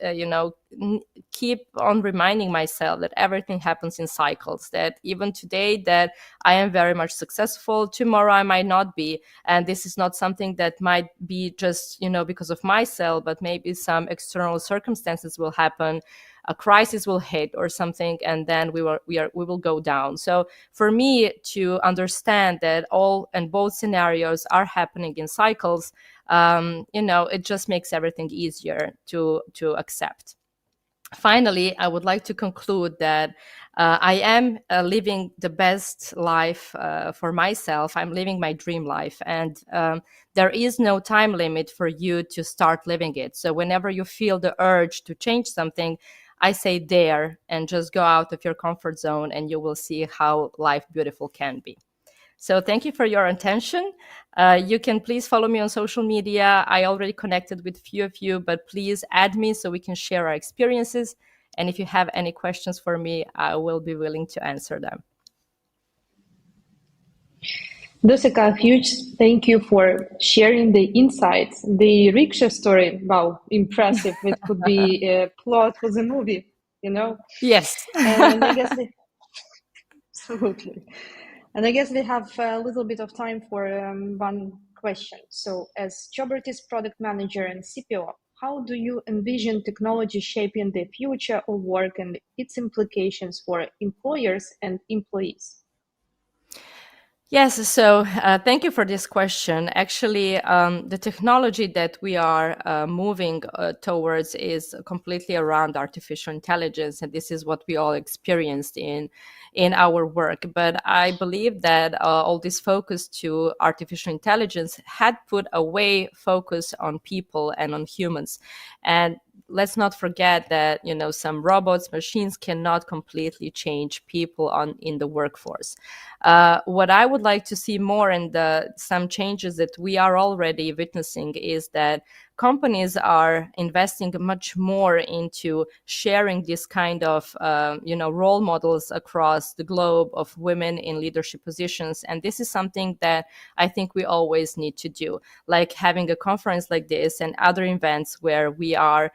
keep on reminding myself, that everything happens in cycles, that even today that I am very much successful, tomorrow I might not be. And this is not something that might be just, because of myself, but maybe some external circumstances will happen, a crisis will hit or something, and then we will go down. So for me to understand that all and both scenarios are happening in cycles, it just makes everything easier to accept. Finally, I would like to conclude that I am living the best life for myself. I'm living my dream life, and there is no time limit for you to start living it. So whenever you feel the urge to change something, I say dare, and just go out of your comfort zone, and you will see how life beautiful can be. So thank you for your attention. You can please follow me on social media. I already connected with few of you, but please add me so we can share our experiences. And if you have any questions for me, I will be willing to answer them. Dusica, huge thank you for sharing the insights. The rickshaw story, wow, impressive. It could be a plot for the movie, Yes. And I guess absolutely. And I guess we have a little bit of time for one question. So as Jobertis product manager and CPO, how do you envision technology shaping the future of work and its implications for employers and employees? Yes, so thank you for this question. Actually, the technology that we are moving towards is completely around artificial intelligence, and this is what we all experienced in our work. But I believe that all this focus to artificial intelligence had put away focus on people and on humans. And let's not forget that, some robots, machines cannot completely change people in the workforce. What I would like to see more, and some changes that we are already witnessing, is that companies are investing much more into sharing this kind of role models across the globe of women in leadership positions. And this is something that I think we always need to do, like having a conference like this and other events where we are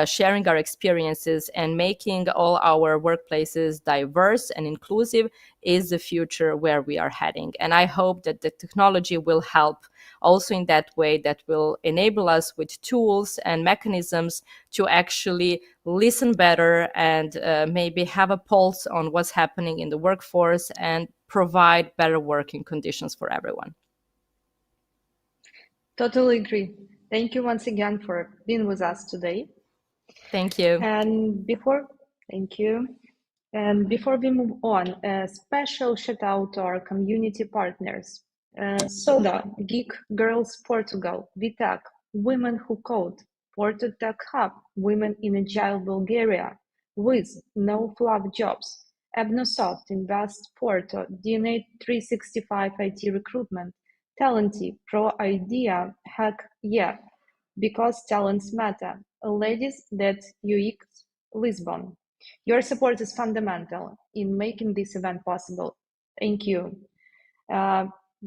sharing our experiences and making all our workplaces diverse and inclusive is the future where we are heading. And I hope that the technology will help also in that way, that will enable us with tools and mechanisms to actually listen better and maybe have a pulse on what's happening in the workforce and provide better working conditions for everyone. Totally agree. Thank you once again for being with us today. Thank you. Thank you. And before we move on, a special shout out to our community partners. Soda, Geek Girls Portugal, VTech, Women Who Code, Porto Tech Hub, Women in Agile Bulgaria, Wiz, No Fluff Jobs, Ebnosoft, Invest Porto, DNA 365 IT Recruitment, Talenty, Pro Idea, Hack Yeah, Because Talents Matter, Ladies That UX Lisbon. Your support is fundamental in making this event possible. Thank you.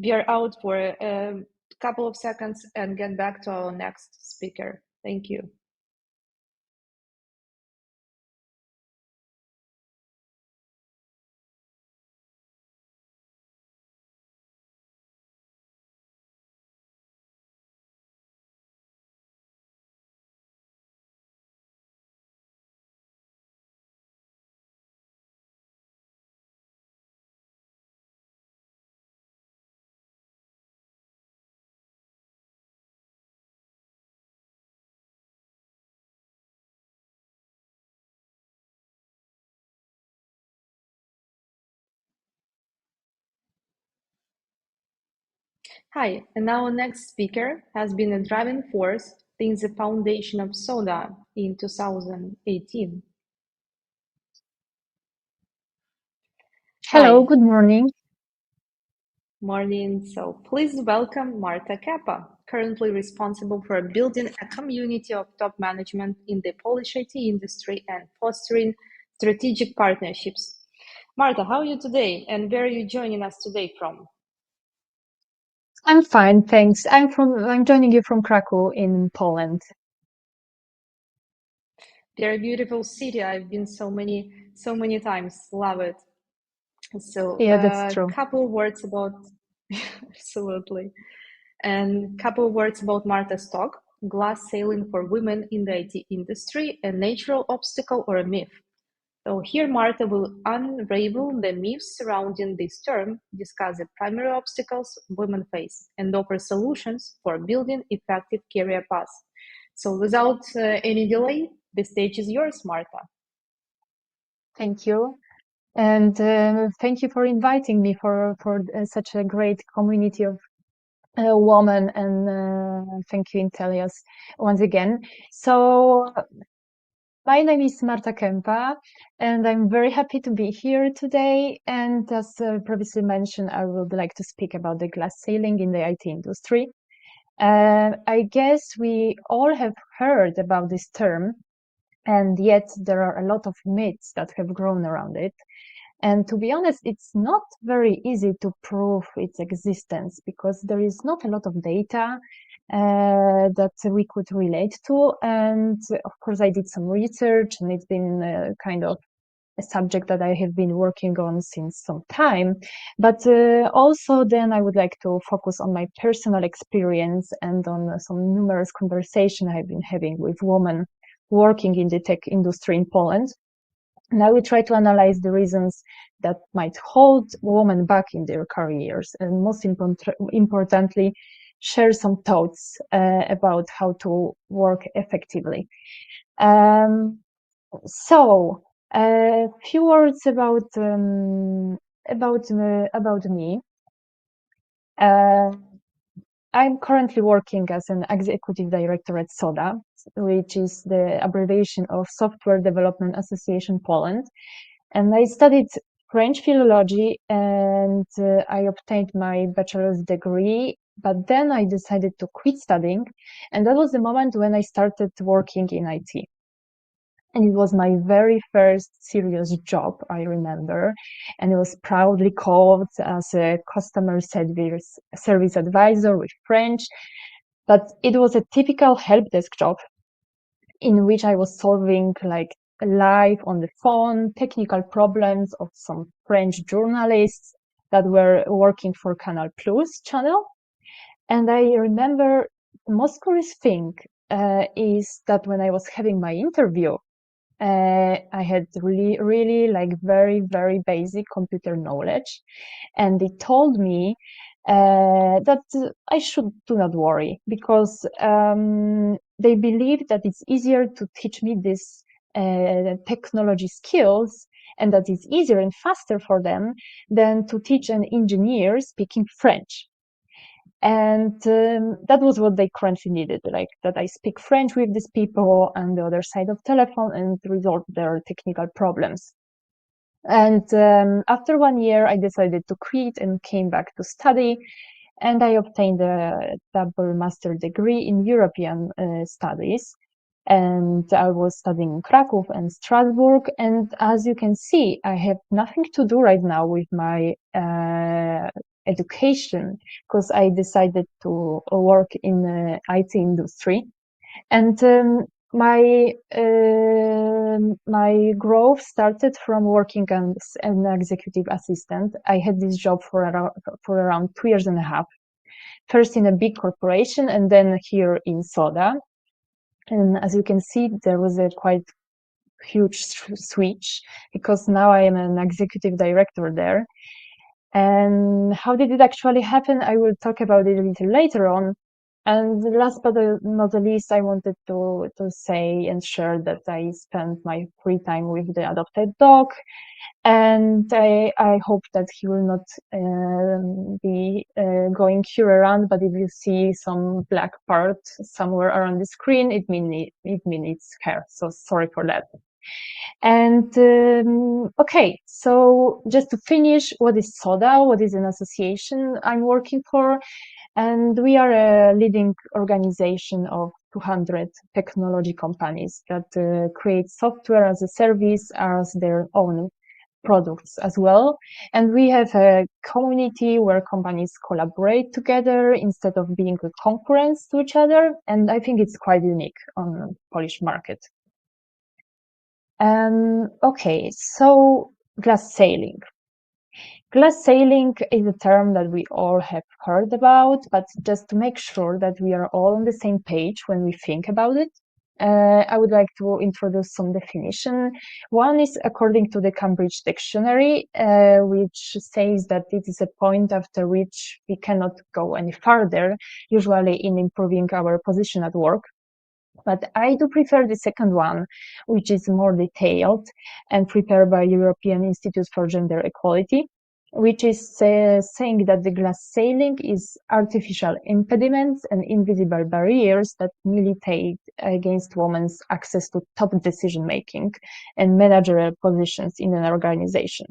We are out for a couple of seconds and get back to our next speaker. Thank you. Hi, and our next speaker has been a driving force in the foundation of SODA in 2018. Hello, Hi. good morning. Morning. So please welcome Marta Kępa, currently responsible for building a community of top management in the Polish IT industry and fostering strategic partnerships. Marta, how are you today, and where are you joining us today from? I'm fine, thanks. I'm joining you from Krakow in Poland. Very beautiful city. I've been so many times. Love it. So Yeah, that's true. couple words about absolutely. And couple words about Marta's talk, glass ceiling for women in the IT industry, a natural obstacle or a myth. So here Marta will unravel the myths surrounding this term, discuss the primary obstacles women face, and offer solutions for building effective career paths. So without any delay, the stage is yours, Marta. Thank you. And thank you for inviting me for such a great community of women, and thank you, Intelias, once again. So my name is Marta Kępa, and I'm very happy to be here today. And as previously mentioned, I would like to speak about the glass ceiling in the IT industry. I guess we all have heard about this term, and yet there are a lot of myths that have grown around it. And to be honest, it's not very easy to prove its existence because there is not a lot of data that we could relate to. And of course, I did some research, and it's been kind of a subject that I have been working on since some time. But also then I would like to focus on my personal experience and on some numerous conversations I've been having with women working in the tech industry in Poland. And I will try to analyze the reasons that might hold women back in their careers, and most importantly, share some thoughts about how to work effectively. So a few words about me. I'm currently working as an executive director at SODA, which is the abbreviation of Software Development Association Poland. And I studied French philology, and I obtained my bachelor's degree But then I decided to quit studying, and that was the moment when I started working in IT. And it was my very first serious job, I remember, and it was proudly called as a customer service advisor with French, but it was a typical help desk job in which I was solving like live on the phone technical problems of some French journalists that were working for Canal Plus channel. And I remember the most curious thing is that when I was having my interview, I had really like very, very basic computer knowledge. And they told me that I should do not worry because they believe that it's easier to teach me these technology skills and that it's easier and faster for them than to teach an engineer speaking French. And that was what they currently needed, like that I speak French with these people on the other side of telephone and resolve their technical problems. And after 1 year, I decided to quit and came back to study. And I obtained a double master degree in European studies. And I was studying in Krakow and Strasbourg. And as you can see, I have nothing to do right now with my education because I decided to work in the IT industry. And my growth started from working as an executive assistant. I had this job for around 2 years and a half, first in a big corporation and then here in Soda. And as you can see, there was a quite huge switch because now I am an executive director there. And how did it actually happen? I will talk about it a little later on. And last but not the least, I wanted to say and share that I spent my free time with the adopted dog. And I hope that he will not be going here around, but if you see some black part somewhere around the screen, it means it's her. So sorry for that. And okay, so just to finish, what is SODA? What is an association I'm working for? And we are a leading organization of 200 technology companies that create software as a service as their own products as well. And we have a community where companies collaborate together instead of being a concurrence to each other. And I think it's quite unique on the Polish market. Okay, so glass ceiling. Glass ceiling is a term that we all have heard about, but just to make sure that we are all on the same page when we think about it, I would like to introduce some definition. One is according to the Cambridge Dictionary, which says that it is a point after which we cannot go any further, usually in improving our position at work. But I do prefer the second one, which is more detailed and prepared by European Institute for Gender Equality, which is saying that the glass ceiling is artificial impediments and invisible barriers that militate against women's access to top decision-making and managerial positions in an organization,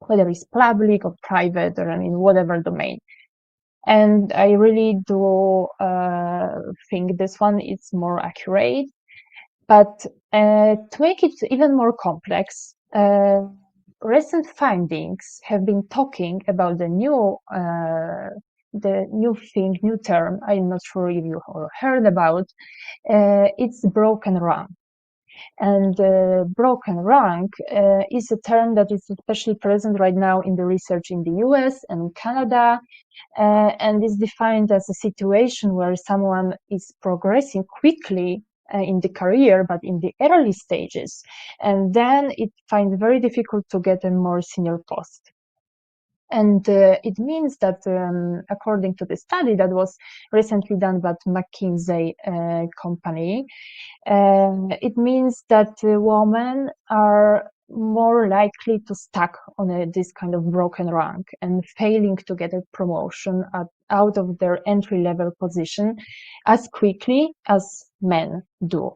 whether it's public or private or in whatever domain. And I really do think this one is more accurate. But to make it even more complex, recent findings have been talking about the new term. I'm not sure if you heard about. It's broken rank. And broken rank is a term that is especially present right now in the research in the US and Canada, and is defined as a situation where someone is progressing quickly in the career, but in the early stages, and then it finds very difficult to get a more senior post. And it means that according to the study that was recently done by McKinsey company, it means that women are more likely to stuck on this kind of broken rank and failing to get a promotion out of their entry-level position as quickly as men do.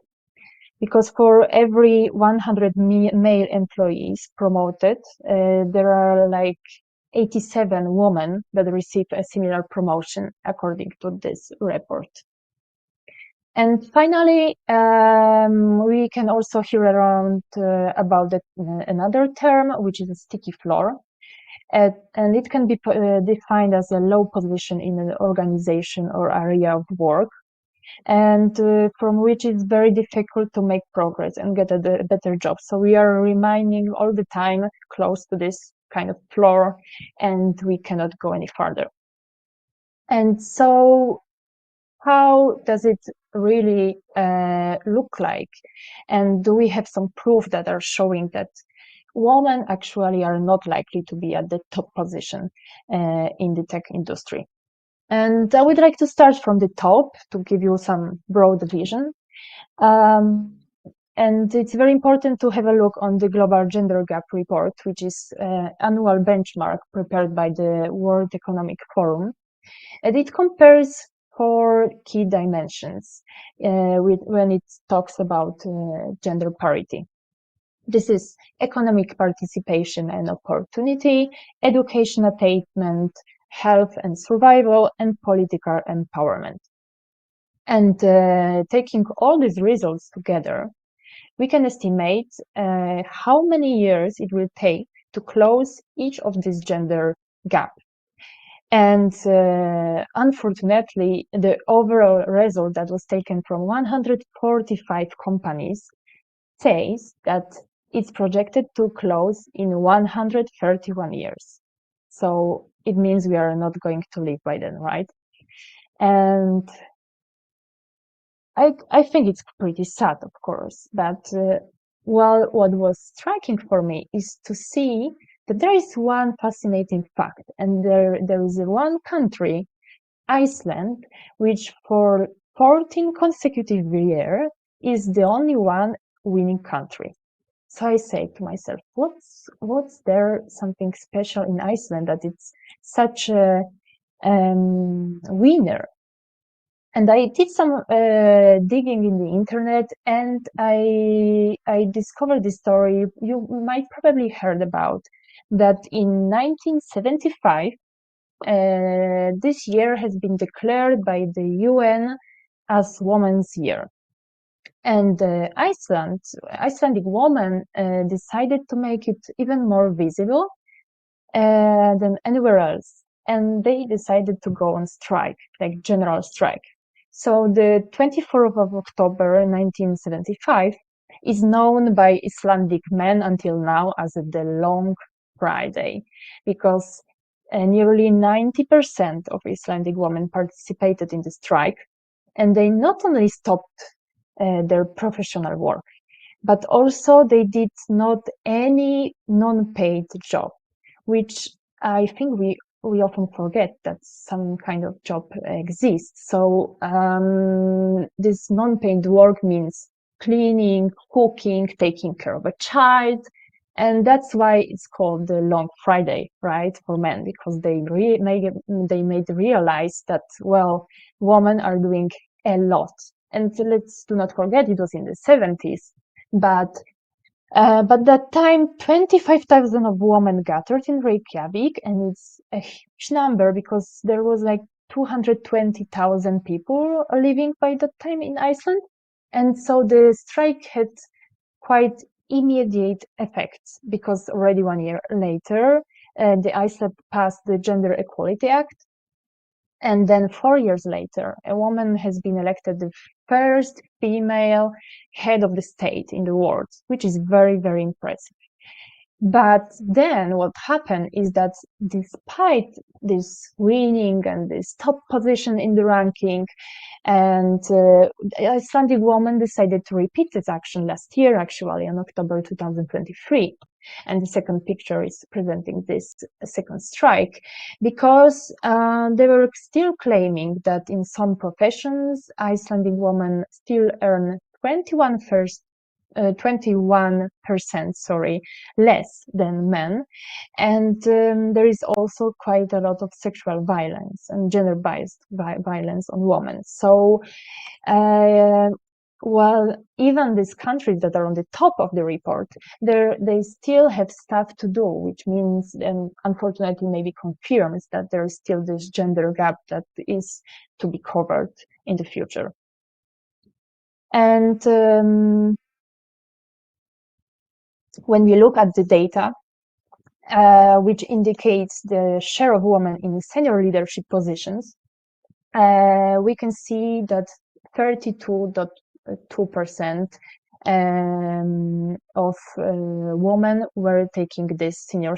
Because for every 100 male employees promoted, there are like 87 women that received a similar promotion according to this report. And finally, we can also hear around about another term, which is a sticky floor. And it can be defined as a low position in an organization or area of work, and from which it's very difficult to make progress and get a better job. So we are remaining all the time close to this kind of floor, and we cannot go any further. And so how does it really look like? And do we have some proof that are showing that women actually are not likely to be at the top position in the tech industry? And I would like to start from the top to give you some broad vision. And it's very important to have a look on the Global Gender Gap Report, which is an annual benchmark prepared by the World Economic Forum. And it compares 4 key dimensions when it talks about gender parity. This is economic participation and opportunity, education attainment, health and survival, and political empowerment. And taking all these results together, we can estimate how many years it will take to close each of these gender gaps. And unfortunately, the overall result that was taken from 145 companies says that it's projected to close in 131 years. So it means we are not going to live by then, right? And I think it's pretty sad, of course, but well, what was striking for me is to see that there is one fascinating fact, and there is one country, Iceland, which for 14 consecutive years is the only one winning country. So I say to myself, what's there something special in Iceland that it's such a winner? And I did some digging in the internet, and I discovered this story you might probably heard about, that in 1975, this year has been declared by the UN as Women's Year. And Icelandic women decided to make it even more visible than anywhere else. And they decided to go on strike, like general strike. So the 24th of October 1975 is known by Icelandic men until now as the Long Friday, because nearly 90% of Icelandic women participated in the strike, and they not only stopped their professional work, but also they did not any non-paid job, which I think we often forget that some kind of job exists. So this non-paid work means cleaning, cooking, taking care of a child. And that's why it's called the Long Friday, right, for men, because they made realize that, well, women are doing a lot. And let's do not forget it was in the 70s, but that time 25,000 of women gathered in Reykjavik, and it's a huge number because there was like 220,000 people living by that time in Iceland. And so the strike had quite immediate effects, because already 1 year later, the Iceland passed the Gender Equality Act. And then 4 years later, a woman has been elected the first female head of the state in the world, which is very, very impressive. But then what happened is that despite this winning and this top position in the ranking, and Icelandic woman decided to repeat this action last year, actually, in October 2023. And the second picture is presenting this second strike, because they were still claiming that in some professions, Icelandic women still earn 21% less than men. And there is also quite a lot of sexual violence and gender-based violence on women. So While even these countries that are on the top of the report, they still have stuff to do, which means, and unfortunately maybe confirms, that there is still this gender gap that is to be covered in the future. And when we look at the data, which indicates the share of women in senior leadership positions, we can see that 32.2% of women were taking this senior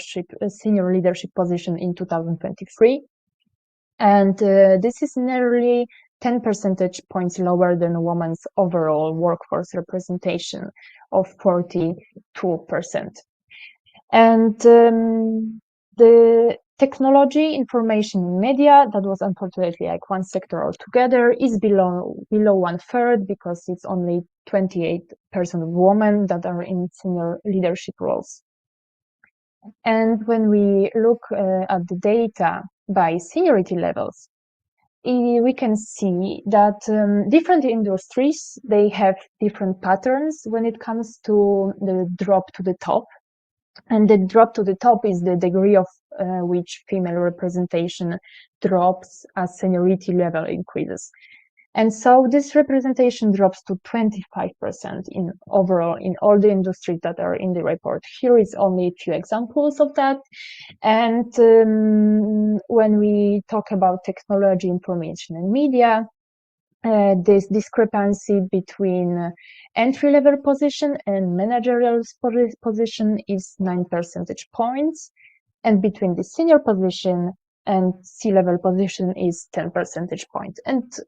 leadership position in 2023. And this is nearly 10 percentage points lower than women's overall workforce representation of 42%. And the technology, information, and media, that was unfortunately like one sector altogether, is below 1/3 because it's only 28% of women that are in senior leadership roles. And when we look at the data by seniority levels, we can see that different industries, they have different patterns when it comes to the drop to the top. And the drop to the top is the degree of which female representation drops as seniority level increases. And so this representation drops to 25% in overall in all the industries that are in the report. Here is only a few examples of that. And when we talk about technology, information, and media, this discrepancy between entry-level position and managerial position is 9 percentage points, and between the senior position and C-level position is 10 percentage points. And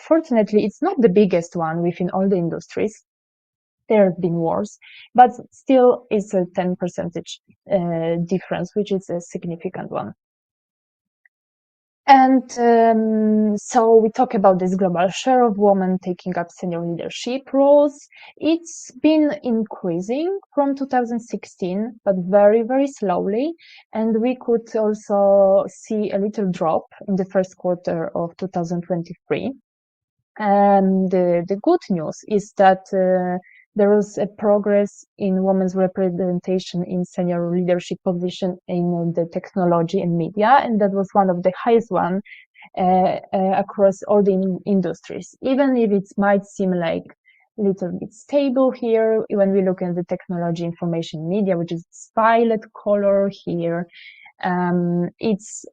fortunately, it's not the biggest one within all the industries. There have been wars, but still it's a 10 percentage difference, which is a significant one. And so we talk about this global share of women taking up senior leadership roles. It's been increasing from 2016, but very, very slowly. And we could also see a little drop in the first quarter of 2023. And the good news is that there was a progress in women's representation in senior leadership position in the technology and media, and that was one of the highest one across all the industries. Even if it might seem like a little bit stable here, when we look at the technology, information, media, which is violet color here, it's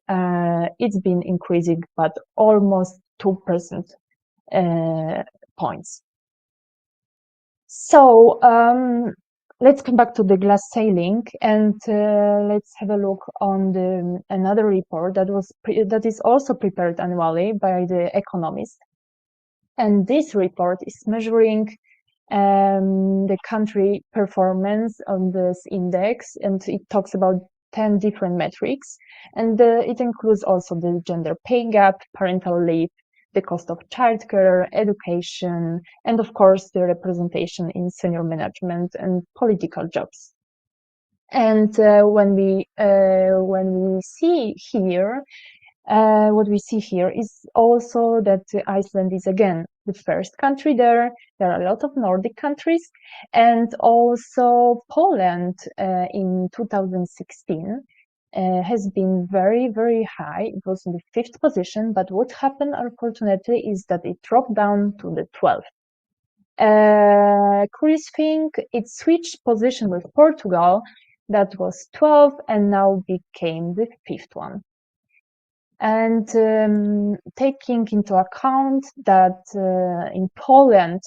been increasing, but almost 2% points. So let's come back to the glass ceiling, and let's have a look on another report that is also prepared annually by The Economist. And this report is measuring the country performance on this index, and it talks about 10 different metrics, and it includes also the gender pay gap, parental leave, the cost of childcare, education, and of course the representation in senior management and political jobs. And when we see here, what we see here is also that Iceland is again the first country there. There are a lot of Nordic countries, and also Poland in 2016 has been very, very high. It was in the 5th position, but what happened, unfortunately, is that it dropped down to the 12th. Curious thing, it switched position with Portugal, that was 12, and now became the 5th one. And taking into account that in Poland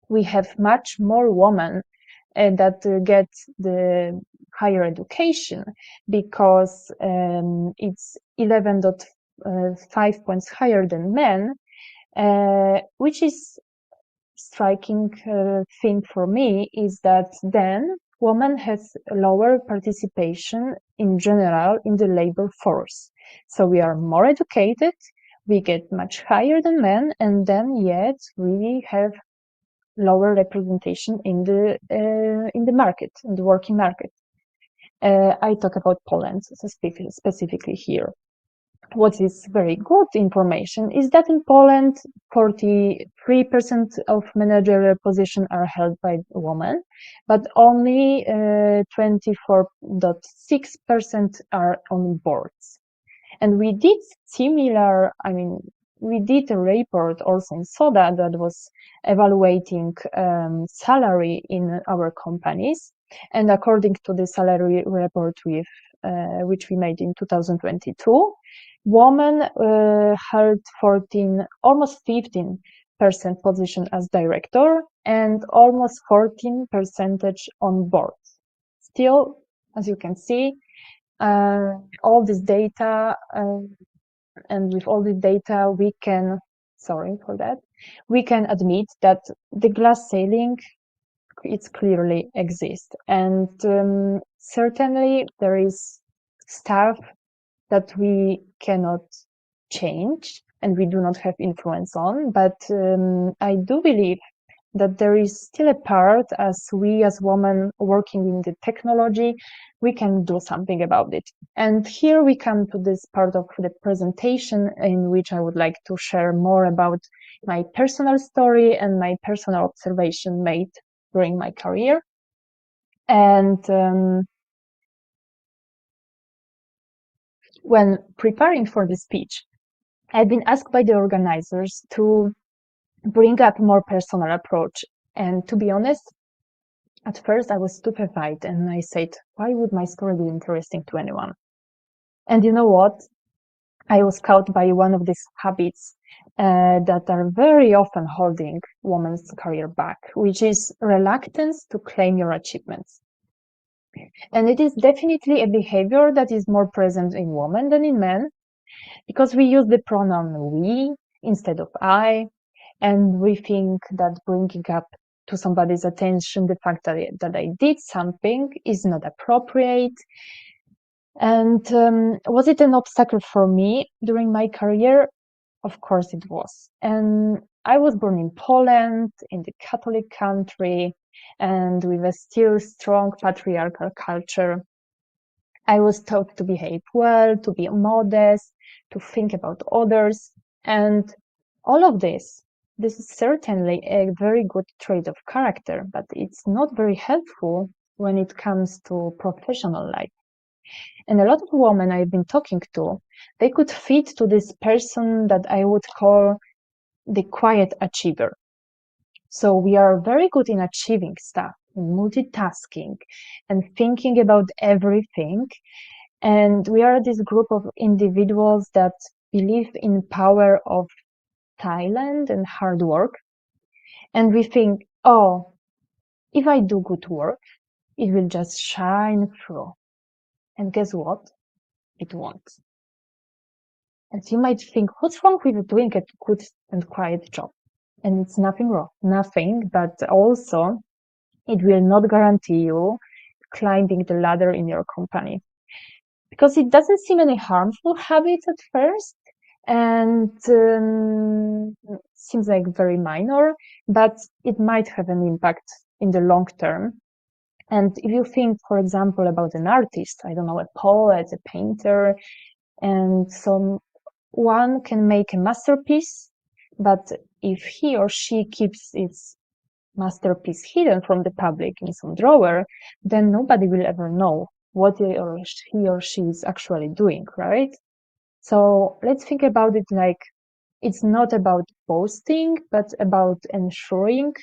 we have much more women that get the higher education, because it's 11.5 points higher than men, which is striking thing for me is that then women has lower participation in general in the labor force. So we are more educated, we get much higher than men, and then yet we have lower representation in the market, in the working market. I talk about Poland specifically here. what is very good information is that in Poland, 43% of managerial positions are held by women, but only 24.6% are on boards. And we did similar, we did a report also in SODA that was evaluating salary in our companies. And according to the salary report which we made in 2022, women held almost 15% position as director and almost 14% on boards. Still, as you can see, all this data, and with all this data, we can admit that the glass ceiling, it clearly exists. And certainly there is stuff that we cannot change and we do not have influence on, but I do believe that there is still a part, as we as women working in the technology, we can do something about it. And here we come to this part of the presentation in which I would like to share more about my personal story and my personal observation made during my career. And when preparing for the speech, I've been asked by the organizers to bring up a more personal approach. And to be honest, at first I was stupefied and I said, why would my story be interesting to anyone? And you know what? I was caught by one of these habits that are very often holding women's career back, which is reluctance to claim your achievements. And it is definitely a behavior that is more present in women than in men, because we use the pronoun we instead of I, and we think that bringing up to somebody's attention the fact that I did something is not appropriate. And was it an obstacle for me during my career? Of course it was. And I was born in Poland, in the Catholic country, and with a still strong patriarchal culture. I was taught to behave well, to be modest, to think about others. And all of this is certainly a very good trait of character, but it's not very helpful when it comes to professional life. And a lot of women I've been talking to, they could fit to this person that I would call the quiet achiever. So we are very good in achieving stuff, in multitasking and thinking about everything. And we are this group of individuals that believe in power of talent and hard work. And we think, oh, if I do good work, it will just shine through. And guess what? It won't. And you might think, what's wrong with doing a good and quiet job? And it's nothing wrong, nothing, but also it will not guarantee you climbing the ladder in your company, because it doesn't seem any harmful habit at first, and seems like very minor, but it might have an impact in the long term. And if you think, for example, about an artist, I don't know, a poet, a painter, and one can make a masterpiece, but if he or she keeps its masterpiece hidden from the public in some drawer, then nobody will ever know what he or she is actually doing, right? So let's think about it like it's not about boasting, but about ensuring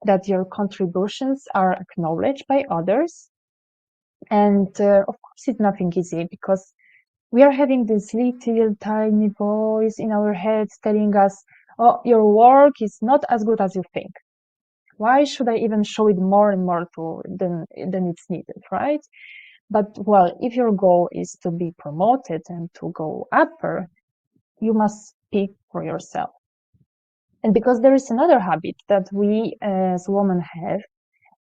that your contributions are acknowledged by others. And of course, it's nothing easy, because we are having this little tiny voice in our heads telling us, oh, your work is not as good as you think. Why should I even show it more and more than it's needed, right? But well, if your goal is to be promoted and to go upper, you must speak for yourself. And because there is another habit that we as women have,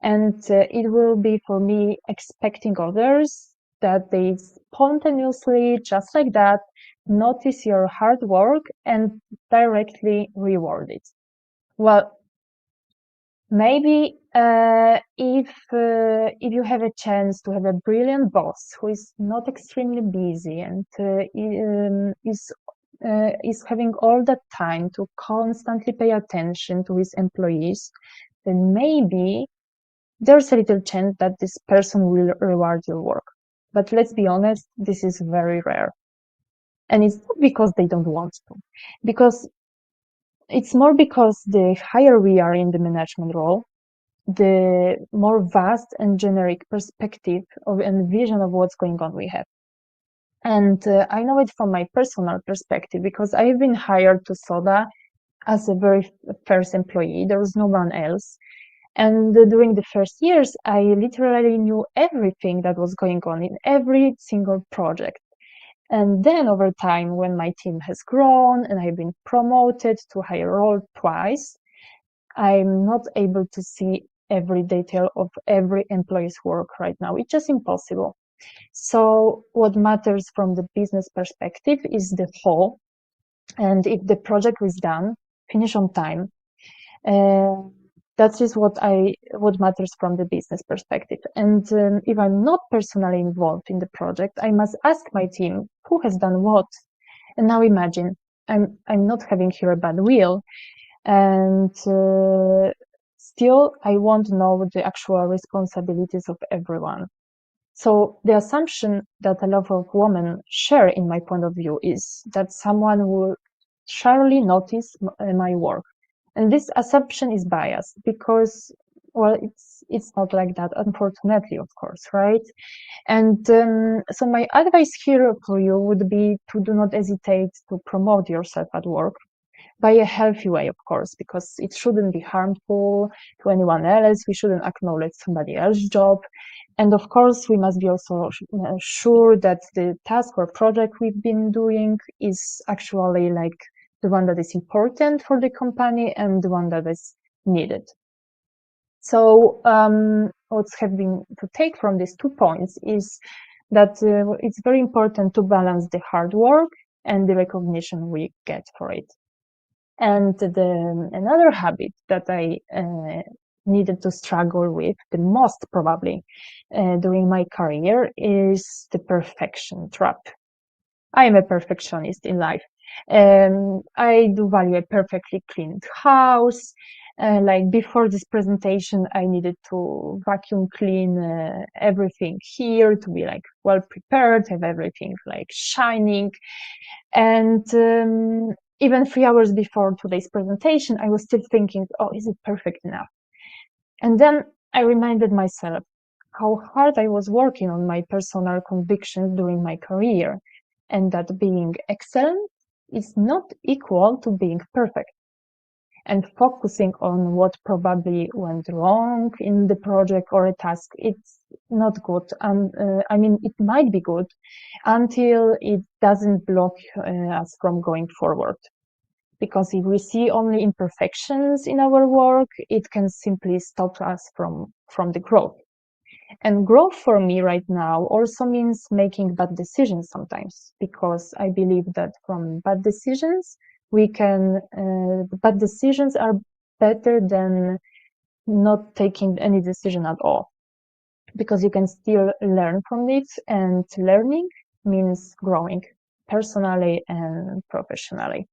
and it will be for me expecting others that they spontaneously, just like that, notice your hard work and directly reward it. Well, Maybe if you have a chance to have a brilliant boss who is not extremely busy and is having all that time to constantly pay attention to his employees, then maybe there's a little chance that this person will reward your work. But let's be honest, this is very rare. And it's not because they don't want to, because it's more because the higher we are in the management role, the more vast and generic perspective of and vision of what's going on we have. And I know it from my personal perspective because I've been hired to Soda as a very first employee. There was no one else. And during the first years, I literally knew everything that was going on in every single project. And then over time, when my team has grown and I've been promoted to higher role twice, I'm not able to see every detail of every employee's work right now. It's just impossible. So what matters from the business perspective is the whole. And if the project is done, finish on time, that is what matters from the business perspective. And if I'm not personally involved in the project, I must ask my team who has done what. And now imagine I'm not having here a bad will, and still I won't know the actual responsibilities of everyone. So the assumption that a lot of women share, in my point of view, is that someone will surely notice my work. And this assumption is biased because, well, it's not like that, unfortunately, of course, right? And so my advice here for you would be to do not hesitate to promote yourself at work by a healthy way, of course, because it shouldn't be harmful to anyone else. We shouldn't acknowledge somebody else's job. And of course, we must be also sure that the task or project we've been doing is actually like the one that is important for the company and the one that is needed. So what's have been to take from these 2 points is that it's very important to balance the hard work and the recognition we get for it. And another habit that I needed to struggle with the most probably during my career is the perfection trap. I am a perfectionist in life. I do value a perfectly cleaned house. Like before this presentation, I needed to vacuum clean everything here to be like well prepared, have everything like shining. And even 3 hours before today's presentation, I was still thinking, oh, is it perfect enough? And then I reminded myself how hard I was working on my personal convictions during my career, and that being excellent is not equal to being perfect. And focusing on what probably went wrong in the project or a task, it's not good. And I mean, it might be good until it doesn't block us from going forward. Because if we see only imperfections in our work, it can simply stop us from the growth. And growth for me right now also means making bad decisions sometimes, because I believe that from bad decisions, bad decisions are better than not taking any decision at all, because you can still learn from it, and learning means growing personally and professionally.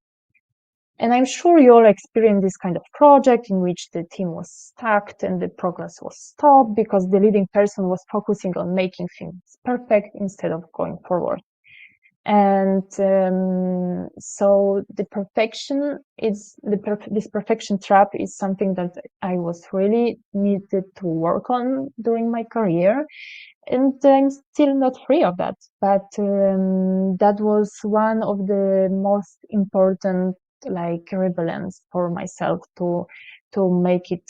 And I'm sure you all experienced this kind of project in which the team was stuck and the progress was stopped because the leading person was focusing on making things perfect instead of going forward. And so the perfection is this perfection trap is something that I was really needed to work on during my career. And I'm still not free of that, but that was one of the most important like rebellions for myself to make it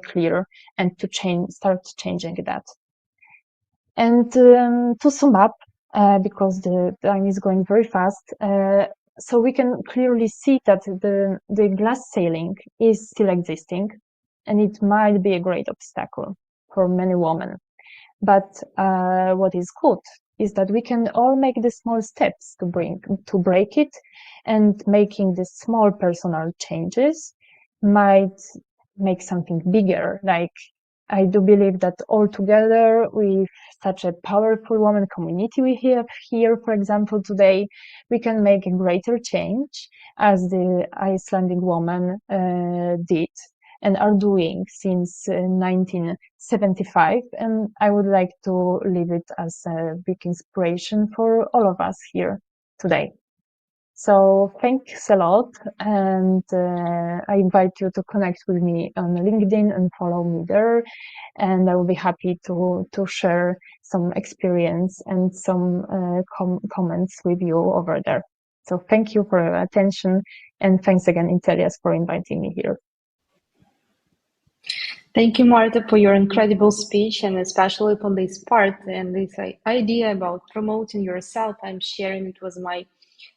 clear and to start changing that. And to sum up, because the time is going very fast, so we can clearly see that the glass ceiling is still existing, and it might be a great obstacle for many women. But what is good is that we can all make the small steps to break it, and making the small personal changes might make something bigger. Like, I do believe that all together, with such a powerful woman community we have here, for example, today, we can make a greater change, as the Icelandic women did and are doing since 1975. And I would like to leave it as a big inspiration for all of us here today. So thanks a lot, and I invite you to connect with me on LinkedIn and follow me there, and I will be happy to share some experience and some comments with you over there. So thank you for your attention, and thanks again, Intelias, for inviting me here. Thank you, Marta, for your incredible speech, and especially for this part and this idea about promoting yourself. I'm sharing it with my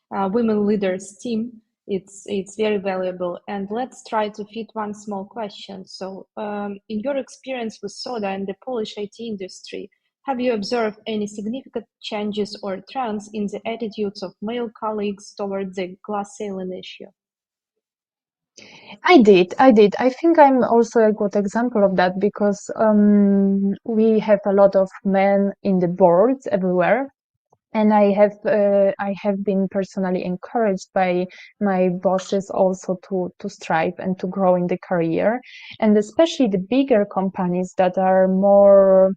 women leaders team. It's very valuable. And let's try to fit one small question. So in your experience with soda and the Polish IT industry, have you observed any significant changes or trends in the attitudes of male colleagues towards the glass ceiling issue? I did. I think I'm also a good example of that, because we have a lot of men in the boards everywhere. And I have been personally encouraged by my bosses also to strive and to grow in the career, and especially the bigger companies that are more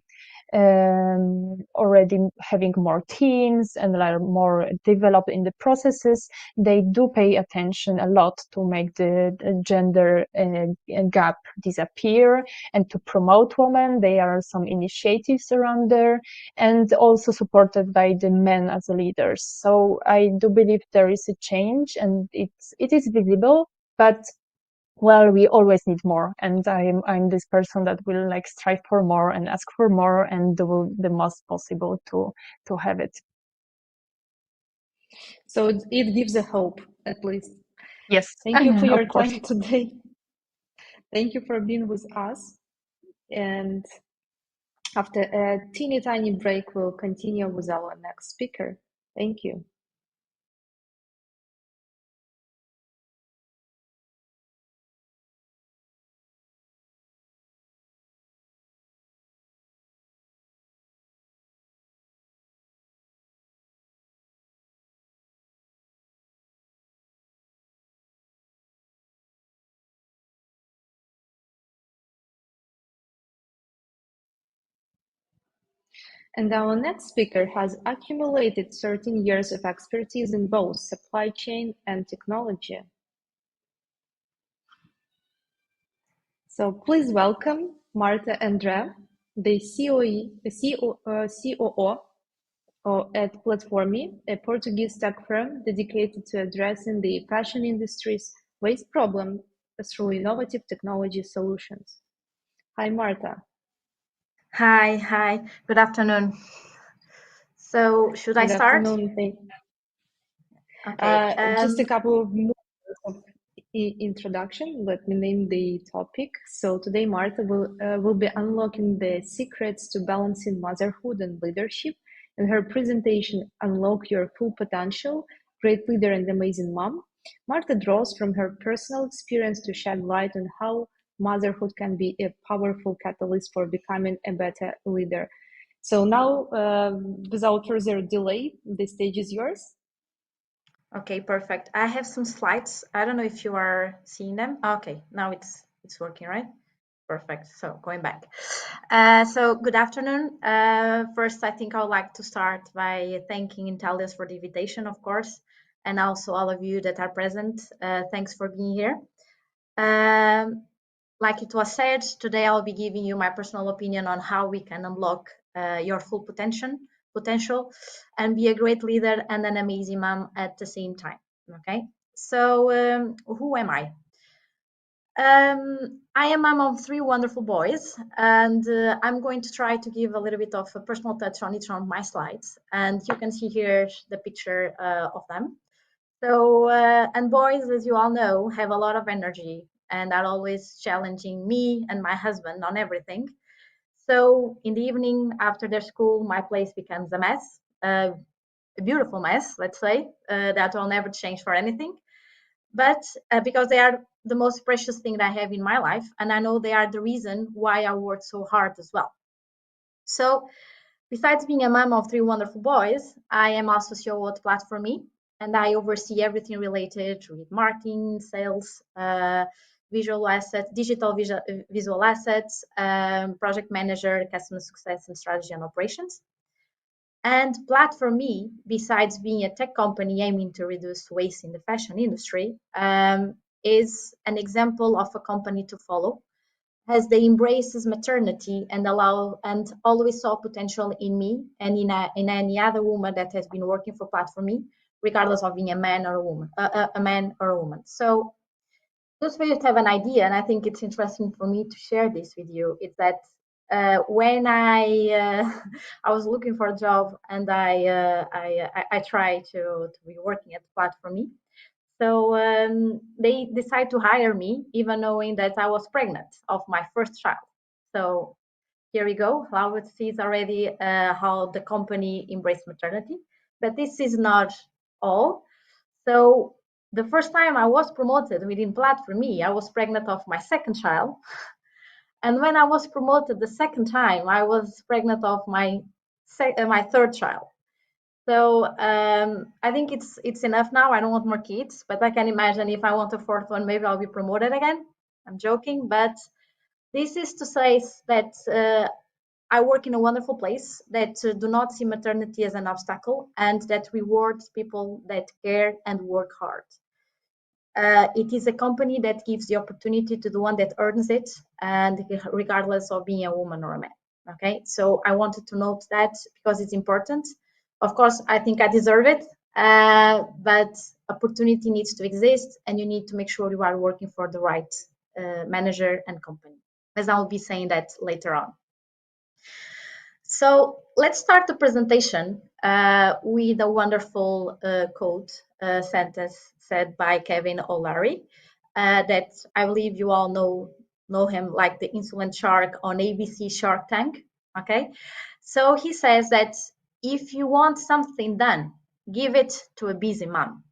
already having more teams and are more developed in the processes. They do pay attention a lot to make the gender gap disappear and to promote women. There are some initiatives around there, and also supported by the men as leaders. So I do believe there is a change, and it is visible, but well, we always need more, and I'm this person that will like strive for more and ask for more and do the most possible to have it. So it gives a hope, at least. Yes. Thank you for your Of course. time today. Thank you for being with us. And after a teeny tiny break, we'll continue with our next speaker. Thank you. And our next speaker has accumulated 13 years of expertise in both supply chain and technology. So please welcome Marta André, the COO at Platformi, a Portuguese tech firm dedicated to addressing the fashion industry's waste problem through innovative technology solutions. Hi, Marta. Hi, good afternoon. So should I start? Good afternoon. Okay. Just a couple of minutes of introduction. Let me name the topic. So today Marta will be unlocking the secrets to balancing motherhood and leadership. In her presentation, Unlock Your Full Potential, Great Leader and Amazing Mom, Marta draws from her personal experience to shed light on how motherhood can be a powerful catalyst for becoming a better leader. So now, without further delay, the stage is yours. Okay, perfect. I have some slides. I don't know if you are seeing them. Okay, now it's working, right? Perfect. So going back. So good afternoon. First, I think I would like to start by thanking Intelias for the invitation, of course, and also all of you that are present. Thanks for being here. Like it was said, today I'll be giving you my personal opinion on how we can unlock your full potential and be a great leader and an amazing mom at the same time. Okay, so who am I? I am mom of 3 wonderful boys, and I'm going to try to give a little bit of a personal touch on each one of my slides, and you can see here the picture of them. So, and boys, as you all know, have a lot of energy and are always challenging me and my husband on everything. So in the evening after their school, my place becomes a mess, a beautiful mess, let's say, that will never change for anything. but because they are the most precious thing that I have in my life, and I know they are the reason why I work so hard as well. So besides being a mom of 3 wonderful boys, I am also CEO at Platform.me, and I oversee everything related with marketing, sales, visual assets, digital visual assets, project manager, customer success, and strategy and operations. And Platform.me, besides being a tech company aiming to reduce waste in the fashion industry, is an example of a company to follow, as they embraces maternity and always saw potential in me and in any other woman that has been working for Platform.me, regardless of being a man or a woman, So just for you to have an idea, and I think it's interesting for me to share this with you, is that when I was looking for a job and I tried to be working at Platform.me. So they decided to hire me, even knowing that I was pregnant of my first child. So here we go. Laura sees already how the company embraced maternity. But this is not all. So the first time I was promoted within Platform.me, I was pregnant of my second child. And when I was promoted the second time, I was pregnant of my third child. So I think it's enough now. I don't want more kids, but I can imagine if I want a fourth one, maybe I'll be promoted again. I'm joking, but this is to say that I work in a wonderful place that do not see maternity as an obstacle and that rewards people that care and work hard. It is a company that gives the opportunity to the one that earns it, and regardless of being a woman or a man. Okay, so I wanted to note that because it's important. Of course, I think I deserve it, but opportunity needs to exist, and you need to make sure you are working for the right manager and company, as I'll be saying that later on. So let's start the presentation with a wonderful quote sentence said by Kevin O'Leary that I believe you all know him like the insolent shark on ABC Shark Tank. Okay, so he says that if you want something done, give it to a busy mom.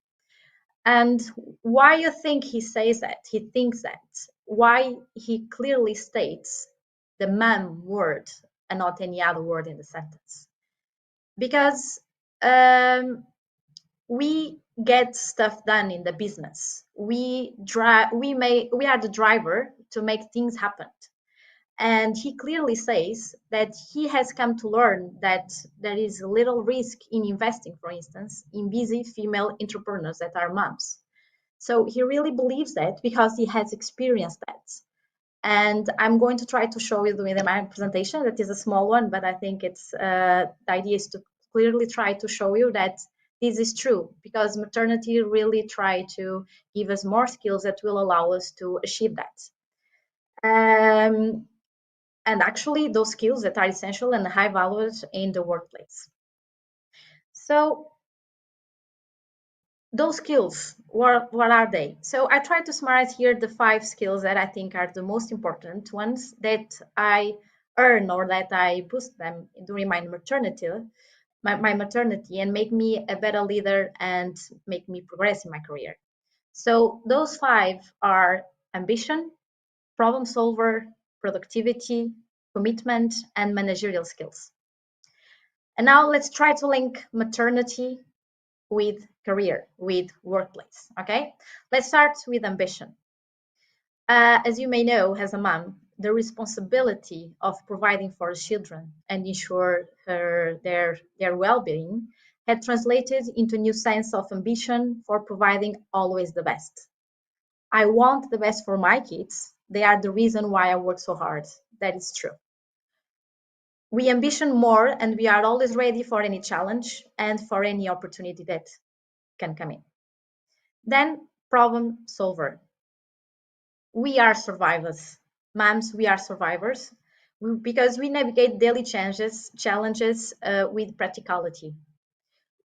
And why you think he says that? He thinks that. Why he clearly states the mom word and not any other word in the sentence? Because we get stuff done in the business. We are the driver to make things happen. And he clearly says that he has come to learn that there is little risk in investing, for instance, in busy female entrepreneurs that are moms. So he really believes that because he has experienced that. And I'm going to try to show you in my presentation. That is a small one, but I think it's the idea is to clearly try to show you that this is true, because maternity really try to give us more skills that will allow us to achieve that. And actually, those skills that are essential and high valued in the workplace. So those skills, what are they? So I try to summarize here the 5 skills that I think are the most important ones that I earn or that I boost them during my maternity, and make me a better leader and make me progress in my career. So those 5 are ambition, problem solver, productivity, commitment, and managerial skills. And now let's try to link maternity with career, with workplace. Okay, let's start with ambition. As you may know, as a mom, the responsibility of providing for children and ensure their well-being had translated into a new sense of ambition for providing always the best. I want the best for my kids. They are the reason why I work so hard. That is true. We ambition more, and we are always ready for any challenge and for any opportunity that can come in. Then, problem solver. We are survivors. Moms, we are survivors because we navigate daily challenges with practicality.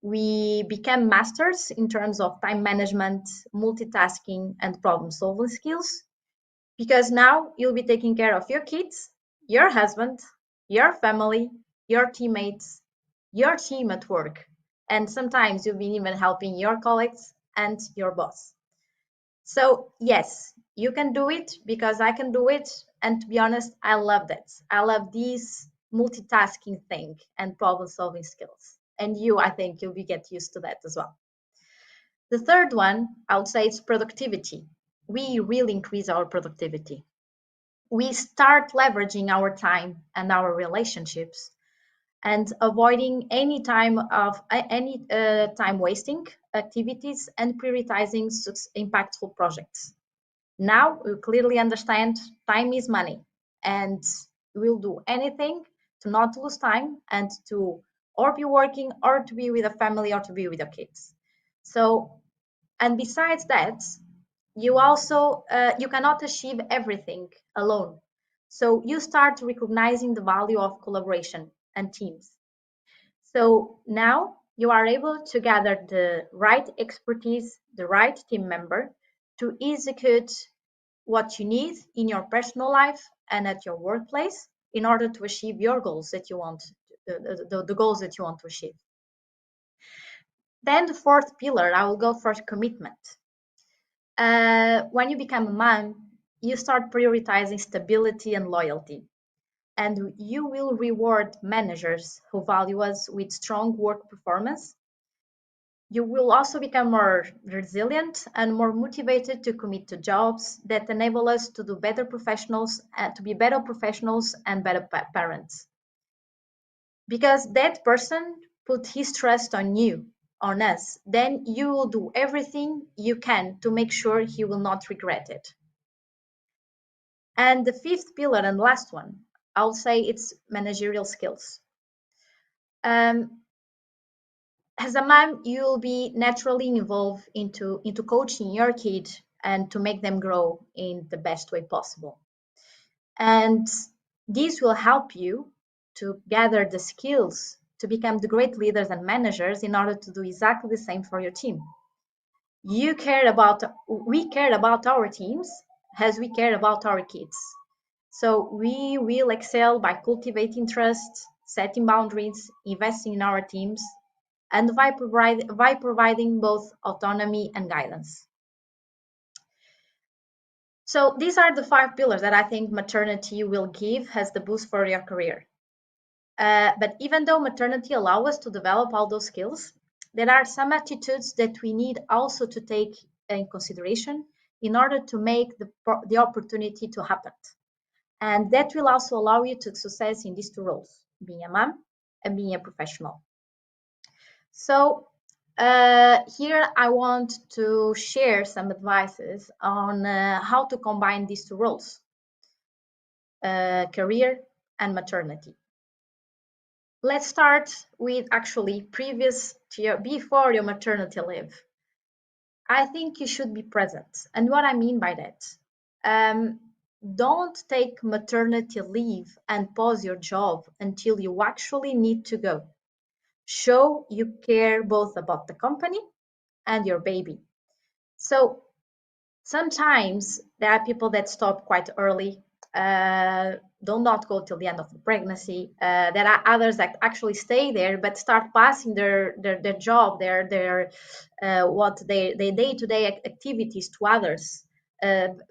We become masters in terms of time management, multitasking, and problem-solving skills, because now you'll be taking care of your kids, your husband, your family, your teammates, your team at work, and sometimes you'll be even helping your colleagues and your boss. So yes, you can do it because I can do it. And to be honest, I love that. I love this multitasking thing and problem solving skills. And you, I think you'll get used to that as well. The third one, I would say, is productivity. We really increase our productivity. We start leveraging our time and our relationships and avoiding any time wasting activities and prioritizing impactful projects. Now we clearly understand time is money, and we'll do anything to not lose time and to or be working or to be with a family or to be with your kids. So, and besides that, you also you cannot achieve everything alone. So you start recognizing the value of collaboration and teams. So now you are able to gather the right expertise, the right team member to execute what you need in your personal life and at your workplace in order to achieve your goals that you want, the goals that you want to achieve. Then the fourth pillar, I will go for commitment. When you become a mom, you start prioritizing stability and loyalty. And you will reward managers who value us with strong work performance. You will also become more resilient and more motivated to commit to jobs that enable us to do better professionals, to be better professionals and better parents. Because that person put his trust on you, on us, then you will do everything you can to make sure he will not regret it. And the fifth pillar and last one, I'll say it's managerial skills. As a mom, you'll be naturally involved into coaching your kid and to make them grow in the best way possible. And this will help you to gather the skills to become the great leaders and managers in order to do exactly the same for your team. We care about our teams as we care about our kids. So we will excel by cultivating trust, setting boundaries, investing in our teams, and by providing both autonomy and guidance. So these are the 5 pillars that I think maternity will give as the boost for your career. But even though maternity allows us to develop all those skills, there are some attitudes that we need also to take in consideration in order to make the opportunity to happen. And that will also allow you to success in these 2 roles, being a mom and being a professional. So here I want to share some advices on how to combine these 2 roles, career and maternity. Let's start with actually before your maternity leave. I think you should be present. And what I mean by that, don't take maternity leave and pause your job until you actually need to go. Show you care both about the company and your baby. So sometimes there are people that stop quite early, do not go till the end of the pregnancy. There are others that actually stay there but start passing their job, their day-to-day activities to others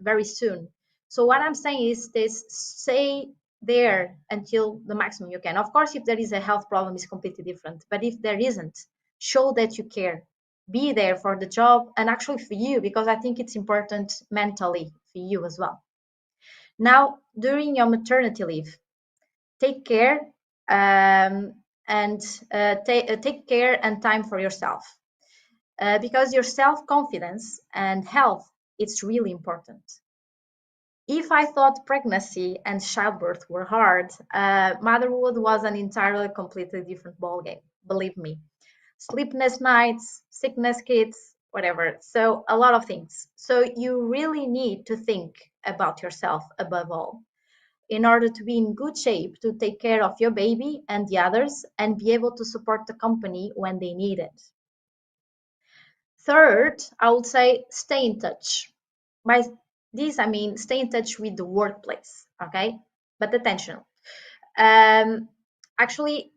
very soon. So what I'm saying is this: stay there until the maximum you can. Of course, if there is a health problem, it's completely different. But if there isn't, show that you care. Be there for the job and actually for you, because I think it's important mentally for you as well. Now, during your maternity leave, take care and take care and time for yourself, because your self-confidence and health, it's really important. If I thought pregnancy and childbirth were hard, motherhood was an entirely completely different ballgame, believe me. Sleepless nights, sickness kids, whatever. So a lot of things. So you really need to think about yourself above all in order to be in good shape to take care of your baby and the others and be able to support the company when they need it. Third, I would say stay in touch. By this, I mean stay in touch with the workplace, okay? But attention. Actually,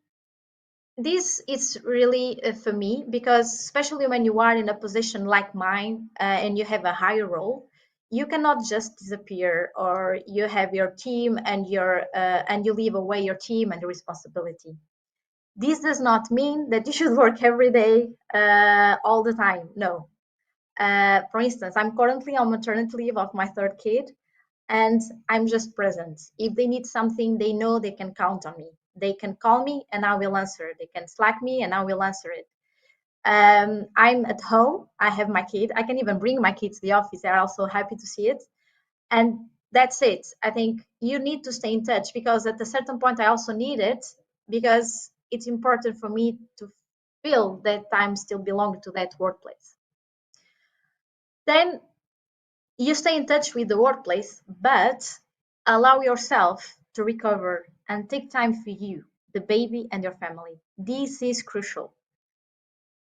this is really for me, because especially when you are in a position like mine and you have a higher role, you cannot just disappear, or you have your team and you leave away your team and your responsibility. This does not mean that you should work every day all the time. No. For instance, I'm currently on maternity leave of my third kid, and I'm just present. If they need something, they know they can count on me. They can call me and I will answer. They can Slack me and I will answer it. I'm at home. I have my kid. I can even bring my kid to the office. They're also happy to see it. And that's it. I think you need to stay in touch, because at a certain point I also need it, because it's important for me to feel that I'm still belong to that workplace. Then you stay in touch with the workplace, but allow yourself to recover and take time for you, the baby, and your family. This is crucial.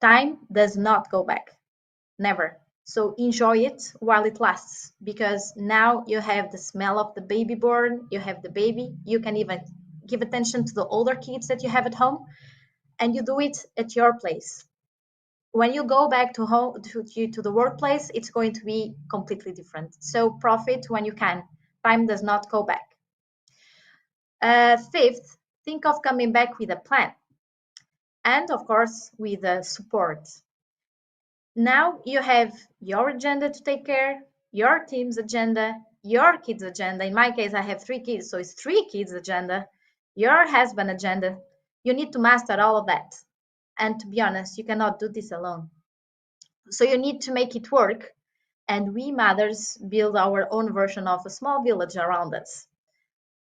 Time does not go back, never. So enjoy it while it lasts, because now you have the smell of the baby born, you have the baby, you can even give attention to the older kids that you have at home, and you do it at your place. When you go back to home, to the workplace, it's going to be completely different. So profit when you can. Time does not go back. Fifth, think of coming back with a plan, and of course with support. Now you have your agenda to take care, your team's agenda, your kids' agenda. In my case, I have 3 kids, so it's 3 kids' agenda, your husband agenda. You need to master all of that. And to be honest, you cannot do this alone. So you need to make it work. And we mothers build our own version of a small village around us.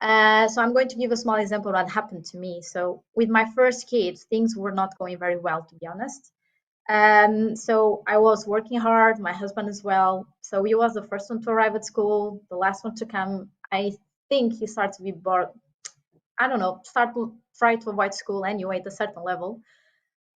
So I'm going to give a small example of what happened to me. So with my first kid, things were not going very well, to be honest. So I was working hard, my husband as well. So he was the first one to arrive at school, the last one to come. I think he started to be bored. I don't know, start to try to avoid school anyway at a certain level.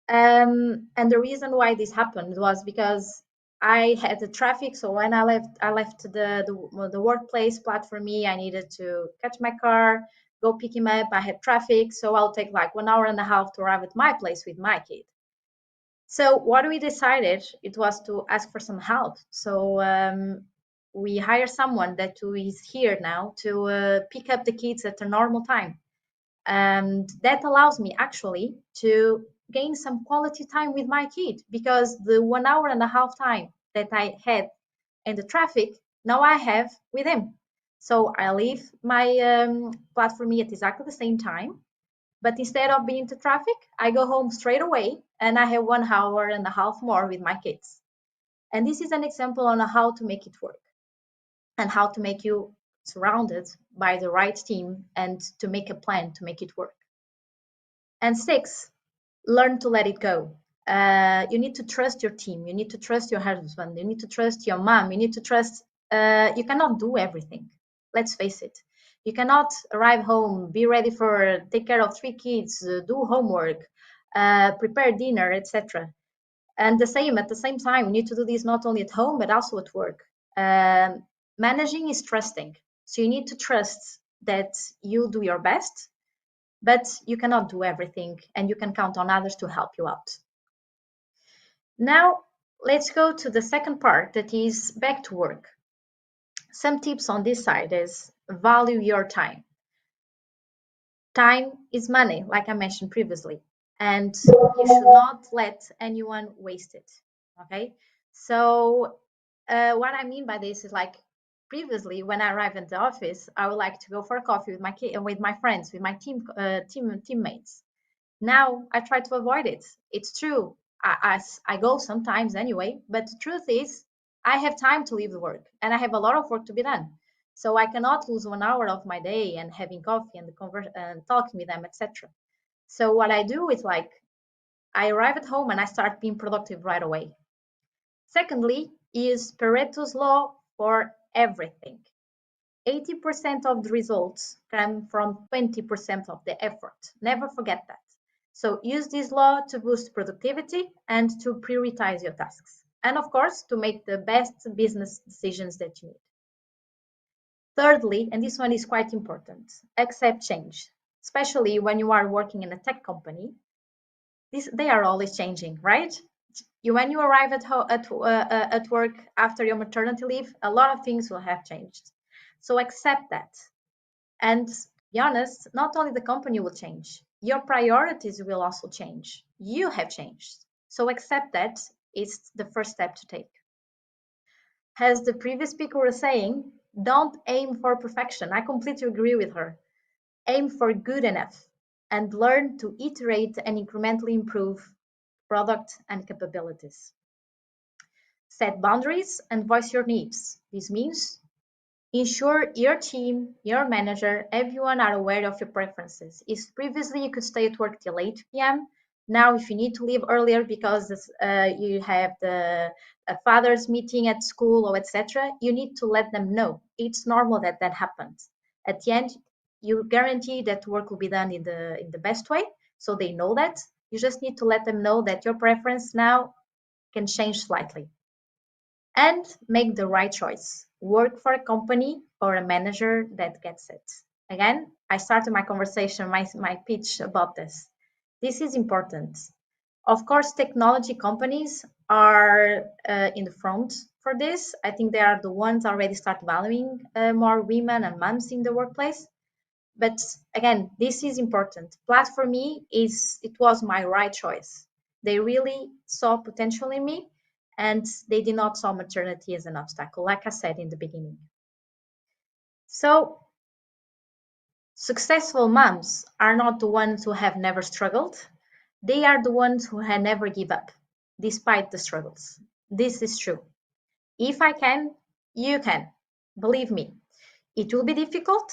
And the reason why this happened was because I had the traffic. So when I left the workplace flat for me. I needed to catch my car, go pick him up. I had traffic, so I'll take like 1 hour and a half to arrive at my place with my kid. So what we decided, it was to ask for some help. So we hire someone that is here now to pick up the kids at a normal time. And that allows me actually to gain some quality time with my kid, because the 1 hour and a half time that I had in the traffic, now I have with him. So I leave my platform at exactly the same time, but instead of being to traffic, I go home straight away and I have 1 hour and a half more with my kids. And this is an example on how to make it work and how to make you surrounded by the right team and to make a plan to make it work. And 6, learn to let it go. You need to trust your team. You need to trust your husband. You need to trust your mom. You need to trust, you cannot do everything. Let's face it. You cannot arrive home, be ready for, take care of 3 kids, do homework, prepare dinner, etc. And at the same time, you need to do this not only at home, but also at work. Managing is trusting. So you need to trust that you'll do your best, but you cannot do everything, and you can count on others to help you out. Now, let's go to the second part, that is back to work. Some tips on this side is value your time. Time is money, like I mentioned previously, and you should not let anyone waste it, okay? So what I mean by this is, like, previously when I arrive at the office, I would like to go for a coffee with my friends, with my teammates. Now I try to avoid it. It's true, I go sometimes anyway, but the truth is I have time to leave the work and I have a lot of work to be done. So I cannot lose 1 hour of my day and having coffee and talking with them, etc. So what I do is, like, I arrive at home and I start being productive right away. Secondly is Pareto's law for everything. 80% of the results come from 20% of the effort. Never forget that. So use this law to boost productivity and to prioritize your tasks. And of course, to make the best business decisions that you need. Thirdly, and this one is quite important, accept change. Especially when you are working in a tech company, they are always changing, right? When you arrive at work after your maternity leave, a lot of things will have changed. So accept that. And to be honest, not only the company will change, your priorities will also change. You have changed. So accept that is the first step to take. As the previous speaker was saying, don't aim for perfection. I completely agree with her. Aim for good enough and learn to iterate and incrementally improve product and capabilities. Set boundaries and voice your needs. This means ensure your team, your manager, everyone are aware of your preferences. If previously you could stay at work till 8 p.m., now if you need to leave earlier because you have the father's meeting at school or etc., you need to let them know. It's normal that that happens. At the end, you guarantee that work will be done in the best way, so they know that. You just need to let them know that your preference now can change slightly. And make the right choice. Work for a company or a manager that gets it. Again, I started my conversation, my pitch about this. This is important. Of course, technology companies are in the front for this. I think they are the ones already start valuing more women and moms in the workplace. But again, this is important. Plus, for me, it was my right choice. They really saw potential in me, and they did not saw maternity as an obstacle, like I said in the beginning. So successful moms are not the ones who have never struggled. They are the ones who have never give up, despite the struggles. This is true. If I can, you can. Believe me, it will be difficult,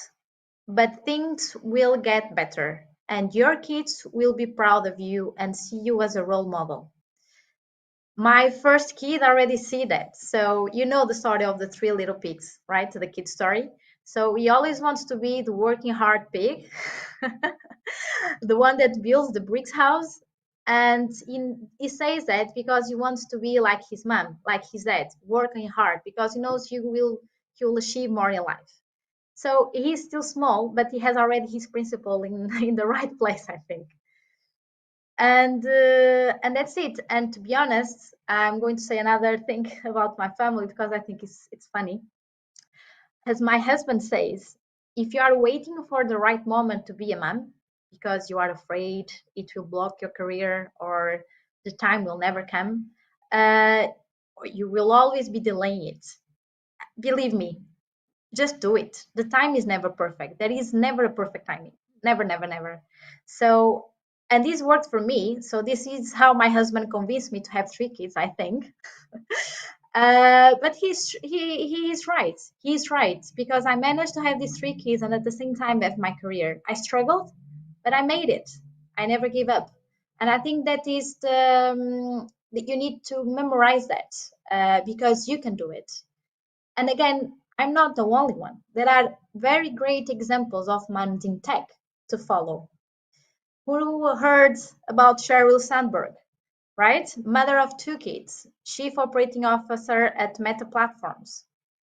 but things will get better, and your kids will be proud of you and see you as a role model. My first kid already see that. So you know the story of the 3 little pigs, right? The kid story. So he always wants to be the working hard pig, the one that builds the bricks house. And he says that because he wants to be like his mom, like his dad, working hard, because he knows he will achieve more in life. So he's still small, but he has already his principle in the right place, I think. And that's it. And to be honest, I'm going to say another thing about my family because I think it's funny. As my husband says, if you are waiting for the right moment to be a mom because you are afraid it will block your career or the time will never come, you will always be delaying it. Believe me, just do it. The time is never perfect. There is never a perfect timing. Never, never, never. So, and this worked for me. So this is how my husband convinced me to have 3 kids, I think. But he is right. He's right, because I managed to have these 3 kids and at the same time have my career. I struggled, but I made it. I never gave up. And I think that is that you need to memorize that because you can do it. And again, I'm not the only one. There are very great examples of moms in tech to follow. Who heard about Sheryl Sandberg, right? Mother of 2 kids, chief operating officer at Meta Platforms.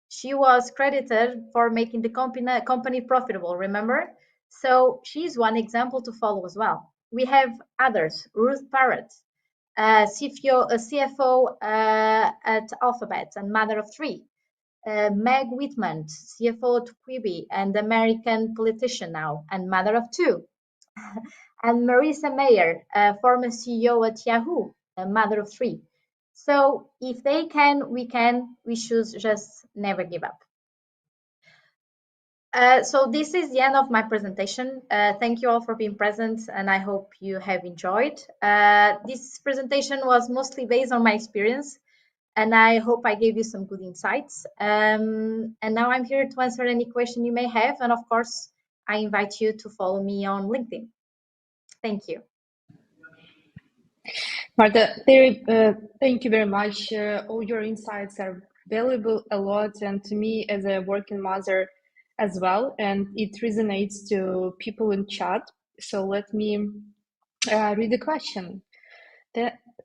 She was credited for making the company profitable, remember? So she's one example to follow as well. We have others, Ruth Parrott, CFO at Alphabet and mother of 3. Meg Whitman, CFO at Quibi and American politician now, and mother of 2. And Marissa Mayer, former CEO at Yahoo, a mother of 3. So if they can, we can. We should just never give up. So this is the end of my presentation. Thank you all for being present, and I hope you have enjoyed. This presentation was mostly based on my experience, and I hope I gave you some good insights. And now I'm here to answer any question you may have. And of course, I invite you to follow me on LinkedIn. Thank you. Marta, thank you very much. All your insights are valuable a lot, and to me as a working mother as well, and it resonates to people in chat. So let me read the question.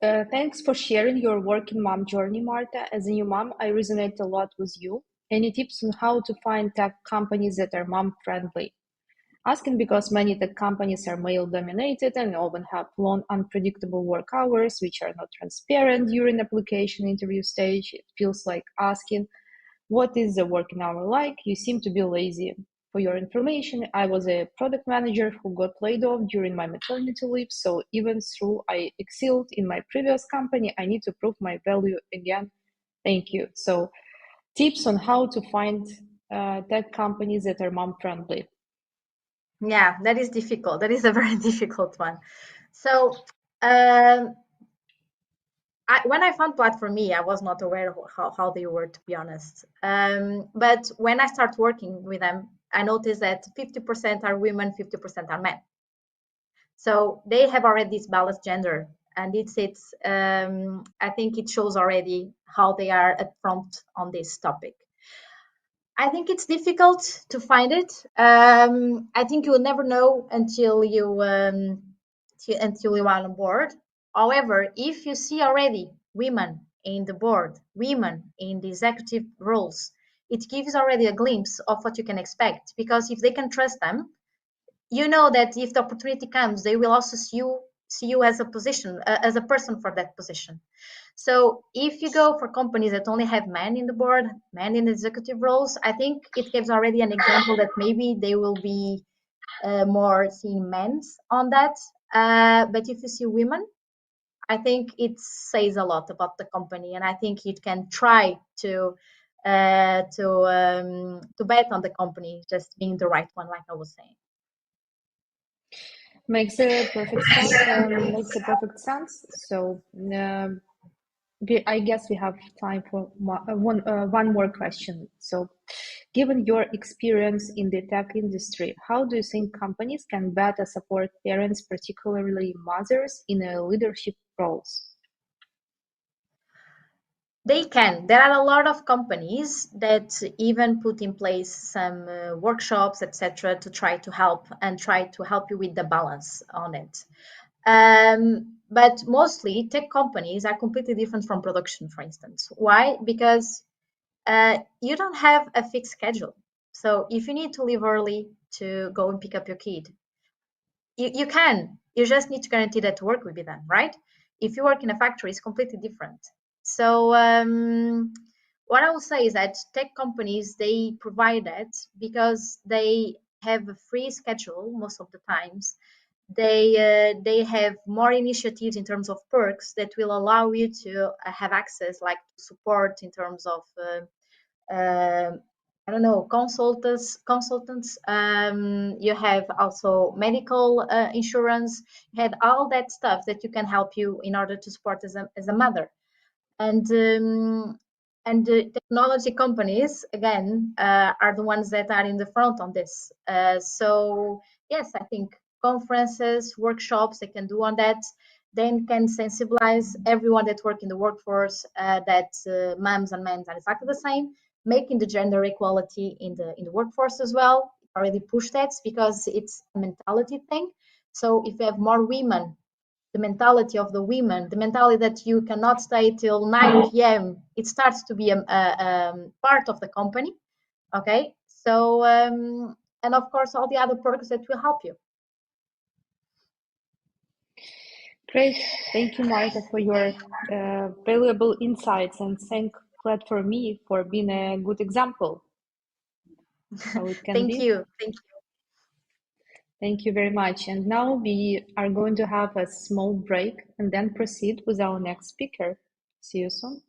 Thanks for sharing your working mom journey, Marta. As a new mom, I resonate a lot with you. Any tips on how to find tech companies that are mom friendly? Asking because many tech companies are male-dominated and often have long, unpredictable work hours, which are not transparent during application interview stage. It feels like asking, what is the working hour like? You seem to be lazy. For your information, I was a product manager who got laid off during my maternity leave, so even though I excelled in my previous company, I need to prove my value again. Thank you. So tips on how to find tech companies that are mom-friendly. Yeah, that is difficult. That is a very difficult one. So when I found Platform Me, I was not aware of how they were, to be honest. But when I start working with them, I noticed that 50% are women, 50% are men. So they have already this balanced gender, and I think it shows already how they are upfront on this topic. I think it's difficult to find it. I think you will never know until you are on board. However, if you see already women in the board, women in the executive roles, it gives already a glimpse of what you can expect. Because if they can trust them, you know that if the opportunity comes, they will also see you as a person for that position. So if you go for companies that only have men in the board, men in executive roles, I think it gives already an example that maybe they will be more seeing men on that. But if you see women, I think it says a lot about the company, and I think you can try to bet on the company just being the right one, like I was saying. Makes a perfect sense. So I guess we have time for one more question. So, given your experience in the tech industry, how do you think companies can better support parents, particularly mothers, in leadership roles? They can. There are a lot of companies that even put in place some workshops, etc., to try to help you with the balance on it. But mostly tech companies are completely different from production, for instance. Why? Because you don't have a fixed schedule. So if you need to leave early to go and pick up your kid, you can. You just need to guarantee that work will be done, right? If you work in a factory, it's completely different. So what I will say is that tech companies, they provide that because they have a free schedule most of the times. They have more initiatives in terms of perks that will allow you to have access, like support in terms of I don't know, consultants. You have also medical insurance. You have all that stuff that you can help you in order to support as a mother. And the technology companies, again, are the ones that are in the front on this. So yes, I think conferences, workshops, they can do on that. Then can sensibilize everyone that work in the workforce that moms and men are exactly the same, making the gender equality in the workforce as well. Already push that because it's a mentality thing. So if you have more women, the mentality of the women, the mentality that you cannot stay till 9 p.m., it starts to be a part of the company. Okay, so and of course all the other perks that will help you. Great. Thank you, Marta, for your valuable insights, and thank Platform Me for being a good example how it can Thank be. you. Thank you very much. And now we are going to have a small break and then proceed with our next speaker. See you soon.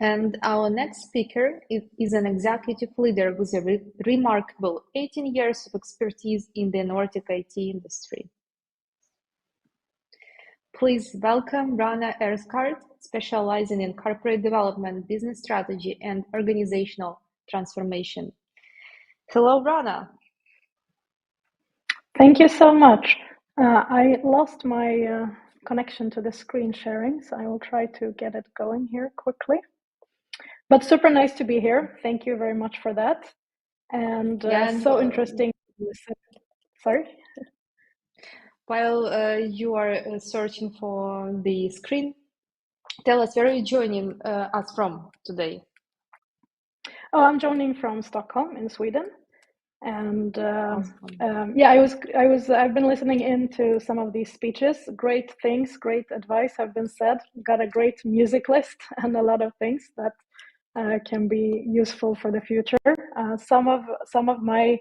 And our next speaker is an executive leader with a remarkable 18 years of expertise in the Nordic IT industry. Please welcome Rana Erskart, specializing in corporate development, business strategy, and organizational transformation. Hello, Rana. Thank you so much. I lost my connection to the screen sharing, so I will try to get it going here quickly. But super nice to be here. Thank you very much for that. And so interesting to listen. Sorry? While you are searching for the screen, tell us where are you joining us from today? Oh, I'm joining from Stockholm in Sweden. And yeah, I've been listening into some of these speeches. Great things, great advice have been said. Got a great music list and a lot of things that can be useful for the future. Some of my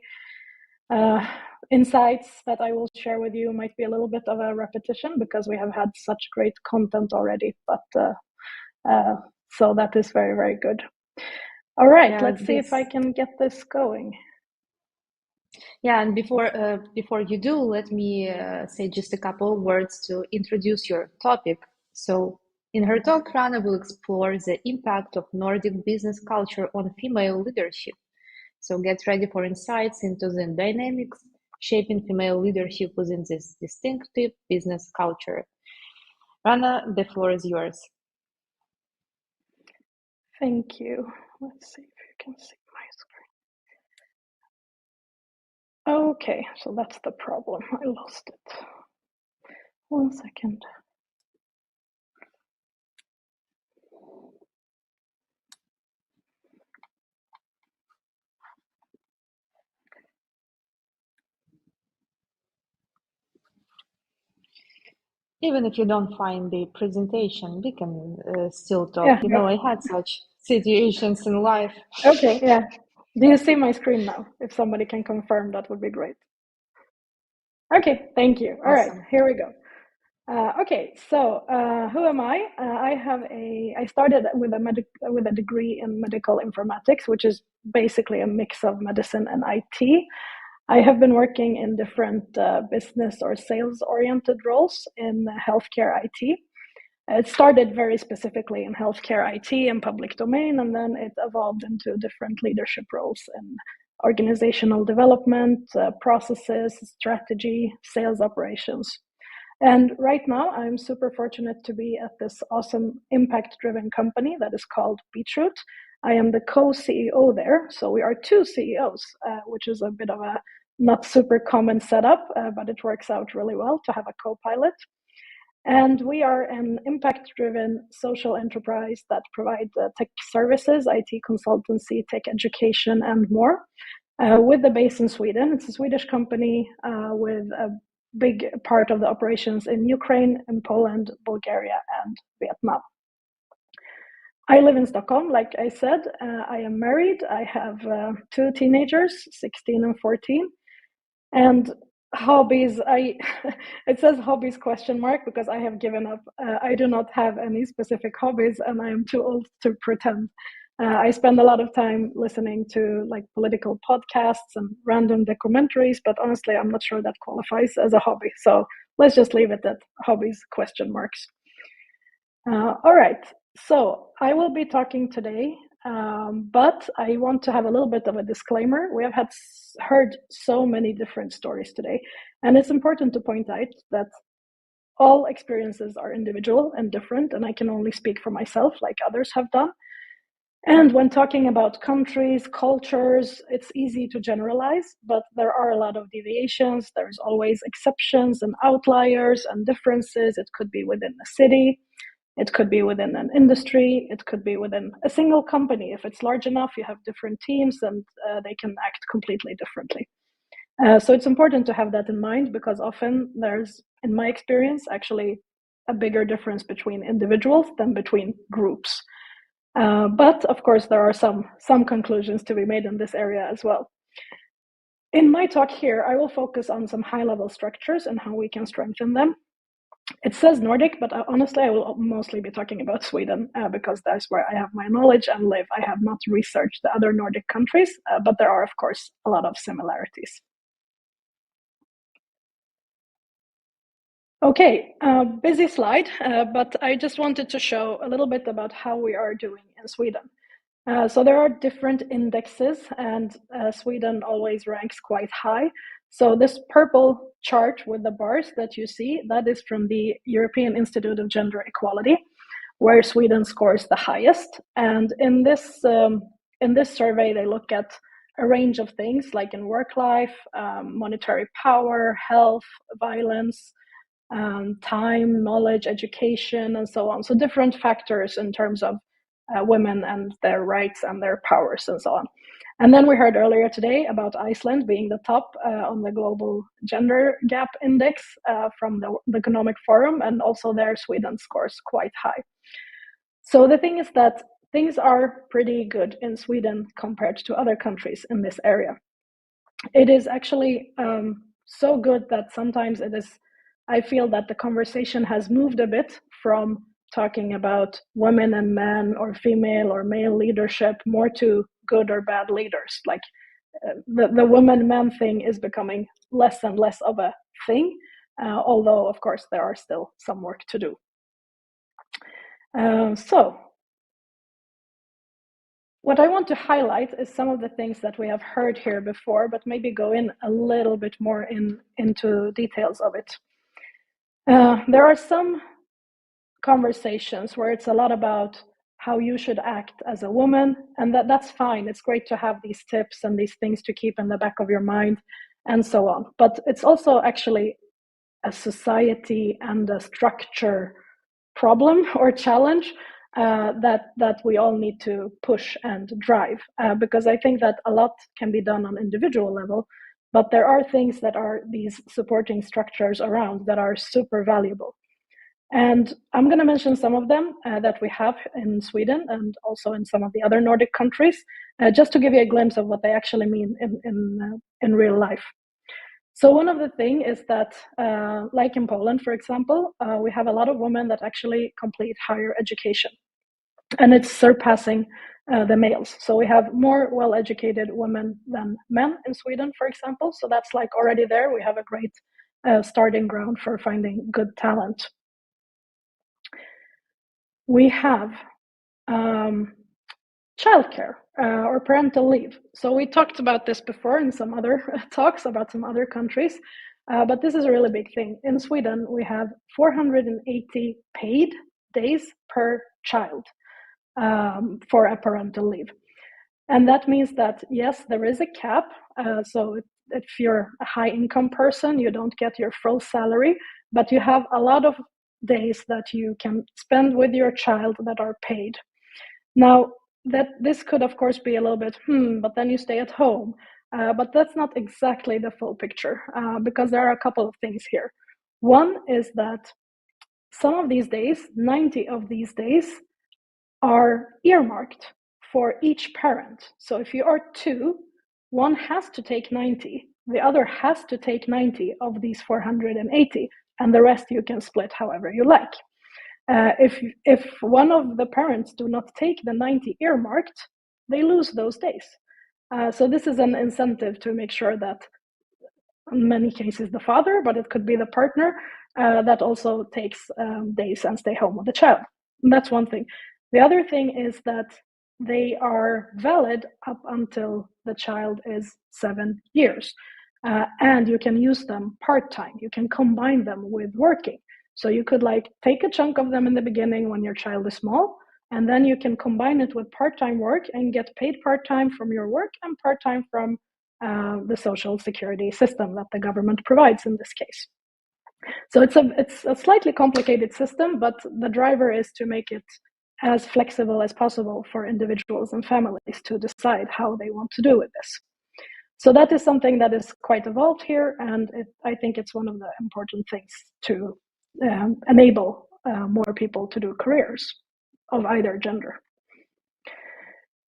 insights that I will share with you might be a little bit of a repetition because we have had such great content already. But so that is very, very good. All right, yeah, let's see if I can get this going. Yeah, and before you do, let me say just a couple of words to introduce your topic. So in her talk, Rana will explore the impact of Nordic business culture on female leadership. So get ready for insights into the dynamics shaping female leadership within this distinctive business culture. Rana, the floor is yours. Thank you. Let's see if you can see my screen. Okay, so that's the problem. I lost it. 1 second. Even if you don't find the presentation, we can still talk. Yeah, I had such situations in life. Okay, yeah. Do you see my screen now? If somebody can confirm, that would be great. Okay, thank you. All right, here we go. Okay, so who am I? I started with a degree in medical informatics, which is basically a mix of medicine and IT. I have been working in different business or sales-oriented roles in healthcare IT. It started very specifically in healthcare IT and public domain, and then it evolved into different leadership roles in organizational development, processes, strategy, sales operations. And right now, I'm super fortunate to be at this awesome impact-driven company that is called Beetroot. I am the co-CEO there, so we are two CEOs, which is a bit of a not super common setup, but it works out really well to have a co-pilot. And we are an impact-driven social enterprise that provides tech services, IT consultancy, tech education, and more, with the base in Sweden. It's a Swedish company with a big part of the operations in Ukraine, in Poland, Bulgaria, and Vietnam. I live in Stockholm, like I said. I am married. I have 2 teenagers, 16 and 14. And hobbies, it says hobbies ? Because I have given up. I do not have any specific hobbies, and I am too old to pretend. I spend a lot of time listening to like political podcasts and random documentaries, but honestly, I'm not sure that qualifies as a hobby. So let's just leave it at hobbies ? All right, so I will be talking today, but I want to have a little bit of a disclaimer. We have heard so many different stories today, and it's important to point out that all experiences are individual and different, and I can only speak for myself like others have done. And when talking about countries, cultures, it's easy to generalize, but there are a lot of deviations. There's always exceptions and outliers and differences. It could be within a city. It could be within an industry. It could be within a single company. If it's large enough, you have different teams and they can act completely differently. So it's important to have that in mind because often there's, in my experience, actually a bigger difference between individuals than between groups. But of course, there are some conclusions to be made in this area as well. In my talk here, I will focus on some high-level structures and how we can strengthen them. It says Nordic, but honestly, I will mostly be talking about Sweden because that's where I have my knowledge and live. I have not researched the other Nordic countries, but there are, of course, a lot of similarities. Okay, busy slide, but I just wanted to show a little bit about how we are doing in Sweden. So there are different indexes, and Sweden always ranks quite high. So this purple chart with the bars that you see, that is from the European Institute of Gender Equality, where Sweden scores the highest. And in this survey, they look at a range of things like in work life, monetary power, health, violence, time, knowledge, education, and so on. So different factors in terms of women and their rights and their powers and so on. And then we heard earlier today about Iceland being the top on the global gender gap index from the Economic Forum, and also there Sweden scores quite high. So the thing is that things are pretty good in Sweden compared to other countries in this area. It is actually so good that sometimes I feel that the conversation has moved a bit from talking about women and men or female or male leadership more to good or bad leaders. Like the woman-man thing is becoming less and less of a thing, although of course there are still some work to do. So what I want to highlight is some of the things that we have heard here before, but maybe go in a little bit more into details of it. There are some conversations where it's a lot about how you should act as a woman, and that's fine. It's great to have these tips and these things to keep in the back of your mind and so on. But it's also actually a society and a structure problem or challenge that we all need to push and drive, because I think that a lot can be done on individual level, but there are things that are these supporting structures around that are super valuable. And I'm going to mention some of them that we have in Sweden and also in some of the other Nordic countries, just to give you a glimpse of what they actually mean in real life. So one of the things is that, like in Poland, for example, we have a lot of women that actually complete higher education, and it's surpassing the males. So we have more well-educated women than men in Sweden, for example. So that's like already there. We have a great starting ground for finding good talent. We have childcare or parental leave. So we talked about this before in some other talks about some other countries, but this is a really big thing. In Sweden, we have 480 paid days per child for a parental leave. And that means that, yes, there is a cap. So if you're a high income person, you don't get your full salary, but you have a lot of days that you can spend with your child that are paid. Now, that this could, of course, be a little bit, but then you stay at home. But that's not exactly the full picture, because there are a couple of things here. One is that some of these days, 90 of these days, are earmarked for each parent. So if you are two, one has to take 90, the other has to take 90 of these 480, and the rest you can split however you like. If one of the parents do not take the 90 earmarked, they lose those days. So this is an incentive to make sure that, in many cases, the father, but it could be the partner, that also takes days and stay home with the child. And that's one thing. The other thing is that they are valid up until the child is 7 years. And you can use them part-time. You can combine them with working. So you could like take a chunk of them in the beginning when your child is small, and then you can combine it with part-time work and get paid part-time from your work and part-time from the social security system that the government provides in this case. So it's a slightly complicated system, but the driver is to make it as flexible as possible for individuals and families to decide how they want to do with this. So that is something that is quite evolved here, and I think it's one of the important things to enable more people to do careers of either gender.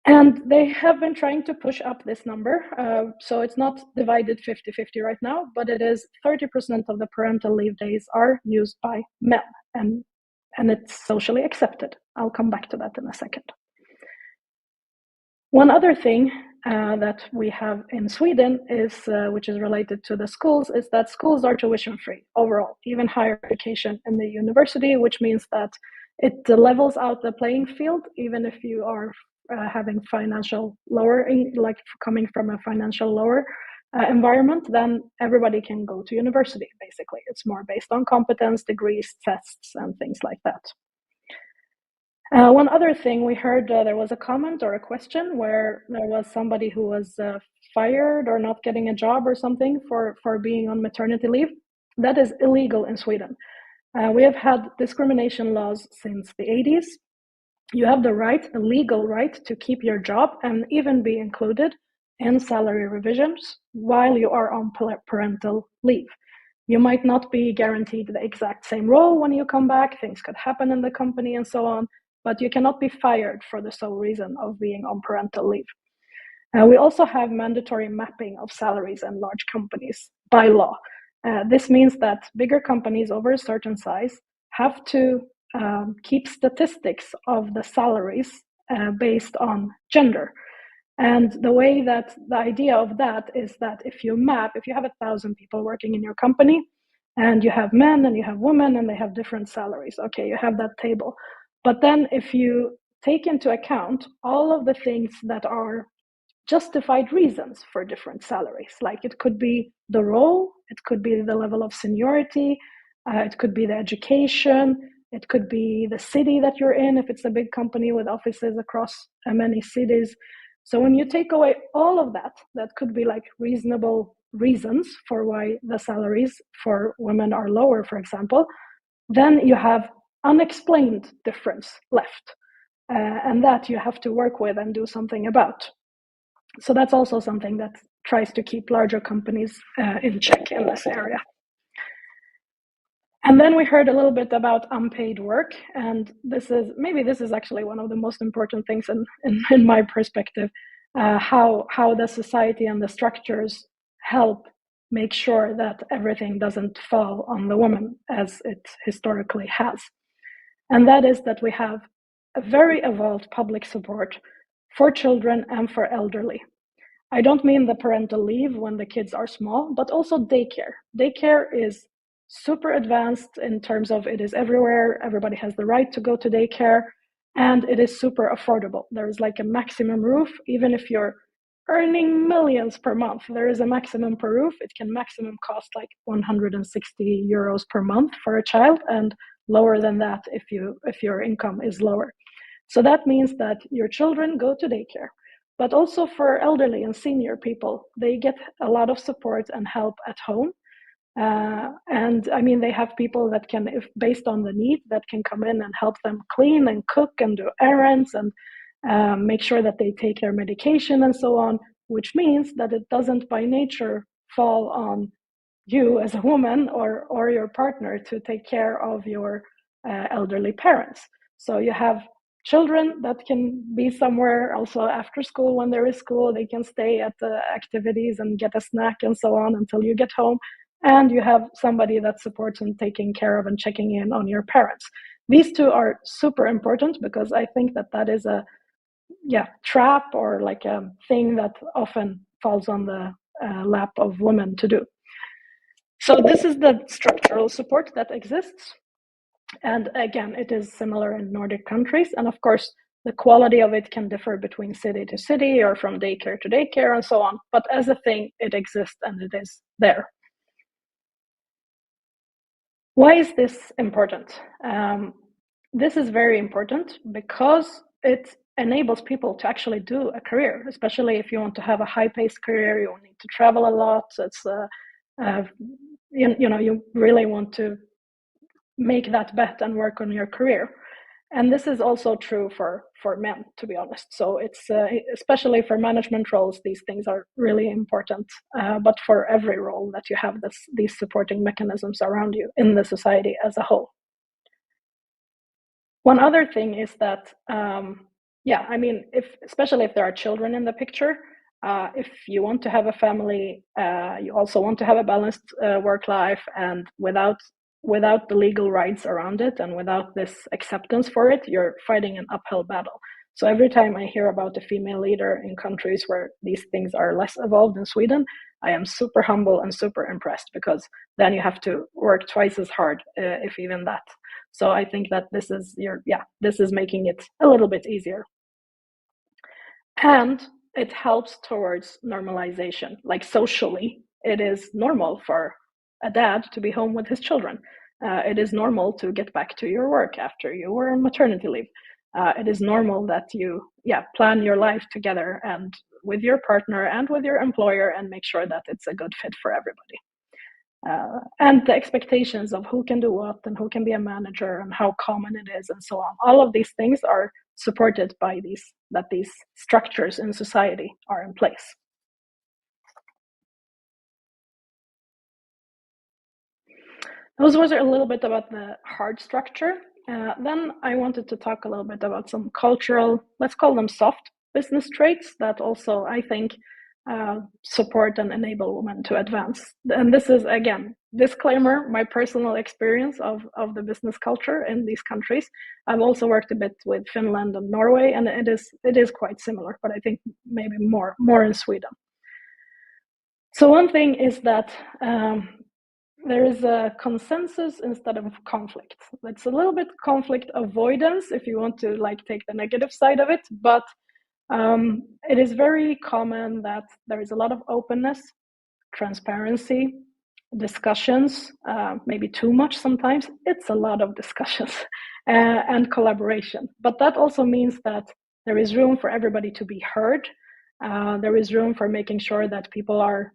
And they have been trying to push up this number. So it's not divided 50-50 right now, but it is 30% of the parental leave days are used by men, and it's socially accepted. I'll come back to that in a second. One other thing that we have in Sweden is, which is related to the schools, is that schools are tuition free overall, even higher education in the university, which means that it levels out the playing field. Even if you are having financial lower, like coming from a financial lower environment, then everybody can go to university, basically. It's more based on competence, degrees, tests, and things like that. One other thing we heard, there was a comment or a question where there was somebody who was fired or not getting a job or something for being on maternity leave. That is illegal in Sweden. We have had discrimination laws since the 80s. You have the right, the legal right, to keep your job and even be included in salary revisions while you are on parental leave. You might not be guaranteed the exact same role when you come back. Things could happen in the company and so on, but you cannot be fired for the sole reason of being on parental leave. We also have mandatory mapping of salaries in large companies by law. This means that bigger companies over a certain size have to keep statistics of the salaries based on gender. And the way that the idea of that is that if you have 1,000 people working in your company, and you have men and you have women and they have different salaries, okay, you have that table. But then if you take into account all of the things that are justified reasons for different salaries, like it could be the role, it could be the level of seniority, it could be the education, it could be the city that you're in, if it's a big company with offices across many cities. So when you take away all of that, that could be like reasonable reasons for why the salaries for women are lower, for example, then you have unexplained difference left. And that you have to work with and do something about. So that's also something that tries to keep larger companies in check in this area. And then we heard a little bit about unpaid work, and this is actually one of the most important things in my perspective, how the society and the structures help make sure that everything doesn't fall on the woman as it historically has. And that is that we have a very evolved public support for children and for elderly. I don't mean the parental leave when the kids are small, but also daycare. Daycare is super advanced in terms of it is everywhere. Everybody has the right to go to daycare, and it is super affordable. There is like a maximum roof. Even if you're earning millions per month, there is a maximum per roof. It can maximum cost like 160 euros per month for a child, and lower than that if your income is lower. So that means that your children go to daycare. But also for elderly and senior people, they get a lot of support and help at home. And I mean, they have people that can, if based on the need, that can come in and help them clean and cook and do errands and make sure that they take their medication and so on, which means that it doesn't by nature fall on you as a woman or your partner to take care of your elderly parents. So you have children that can be somewhere also after school. When there is school, they can stay at the activities and get a snack and so on until you get home. And you have somebody that supports and taking care of and checking in on your parents. These two are super important because I think that is a trap or like a thing that often falls on the lap of women to do. So this is the structural support that exists. And again, it is similar in Nordic countries. And of course, the quality of it can differ between city to city or from daycare to daycare and so on. But as a thing, it exists and it is there. Why is this important? This is very important because it enables people to actually do a career, especially if you want to have a high-paced career, you need to travel a lot. It's you really want to make that bet and work on your career. And this is also true for men, to be honest. So it's especially for management roles, these things are really important. But for every role that you have these supporting mechanisms around you in the society as a whole. One other thing is that yeah, I mean, especially if there are children in the picture, if you want to have a family, you also want to have a balanced work life, and without the legal rights around it and without this acceptance for it, you're fighting an uphill battle. So every time I hear about a female leader in countries where these things are less evolved in Sweden, I am super humble and super impressed, because then you have to work twice as hard, if even that. So I think that this is making it a little bit easier. And it helps towards normalization. Like socially, it is normal for a dad to be home with his children. It is normal to get back to your work after you were on maternity leave. It is normal that you plan your life together and with your partner and with your employer, and make sure that it's a good fit for everybody. And the expectations of who can do what and who can be a manager and how common it is and so on. All of these things are supported by these structures in society are in place. Those was a little bit about the hard structure. Then I wanted to talk a little bit about some cultural, let's call them soft business traits that also, I think, support and enable women to advance. And this is, again, disclaimer, my personal experience of the business culture in these countries. I've also worked a bit with Finland and Norway, and it is quite similar, but I think maybe more in Sweden. So one thing is that there is a consensus instead of conflict. It's a little bit conflict avoidance if you want to take the negative side of it, but it is very common that there is a lot of openness, transparency, discussions, maybe too much sometimes. It's a lot of discussions and collaboration. But that also means that there is room for everybody to be heard. There is room for making sure that people are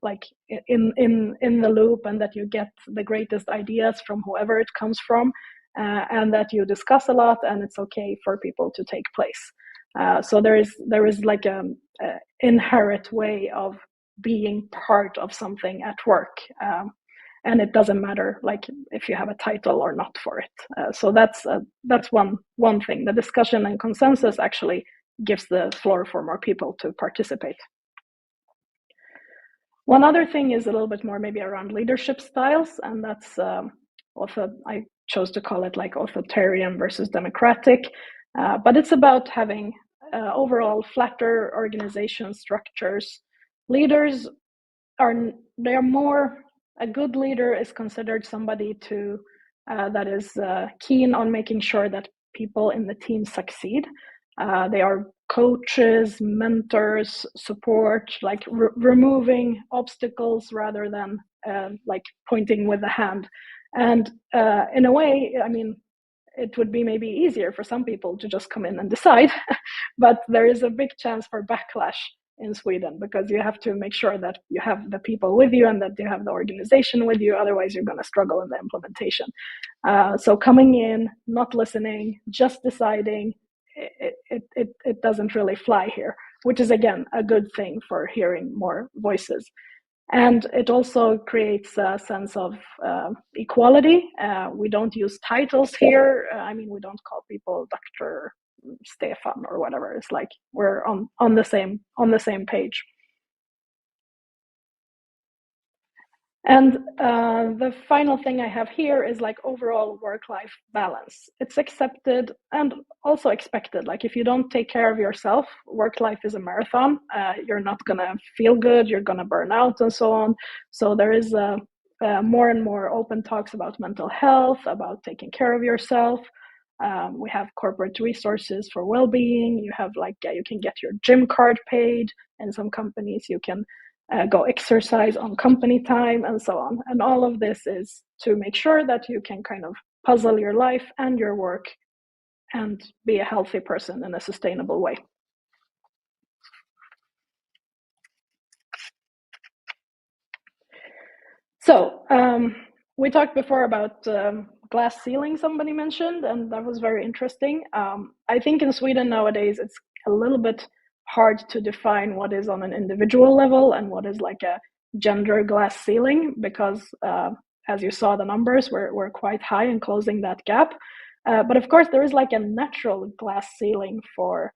in the loop, and that you get the greatest ideas from whoever it comes from, and that you discuss a lot, and it's okay for people to take place. So there is like a inherent way of being part of something at work, and it doesn't matter if you have a title or not for it. So that's one thing. The discussion and consensus actually gives the floor for more people to participate. One other thing is a little bit more maybe around leadership styles, and that's also, I chose to call it authoritarian versus democratic, but it's about having overall flatter organization structures. Leaders are more, a good leader is considered somebody that is keen on making sure that people in the team succeed. They are coaches, mentors, support, removing obstacles rather than pointing with the hand. And in a way, I mean, it would be maybe easier for some people to just come in and decide, but there is a big chance for backlash in Sweden, because you have to make sure that you have the people with you and that you have the organization with you. Otherwise, you're going to struggle in the implementation. So coming in, not listening, just deciding, it doesn't really fly here, which is, again, a good thing for hearing more voices. And it also creates a sense of equality. We don't use titles here. I mean, we don't call people Dr. Stefan or whatever. It's like we're on the same page. And the final thing I have here is overall work-life balance. It's accepted and also expected. If you don't take care of yourself, work life is a marathon. You're not gonna feel good, you're gonna burn out and so on. So there is more and more open talks about mental health, about taking care of yourself. We have corporate resources for well-being. You have you can get your gym card paid. In some companies, you can go exercise on company time and so on. And all of this is to make sure that you can kind of puzzle your life and your work and be a healthy person in a sustainable way. So we talked before about glass ceiling, somebody mentioned, and that was very interesting. I think in Sweden nowadays, it's a little bit hard to define what is on an individual level and what is a gender glass ceiling, because as you saw, the numbers were quite high in closing that gap. But of course, there is a natural glass ceiling for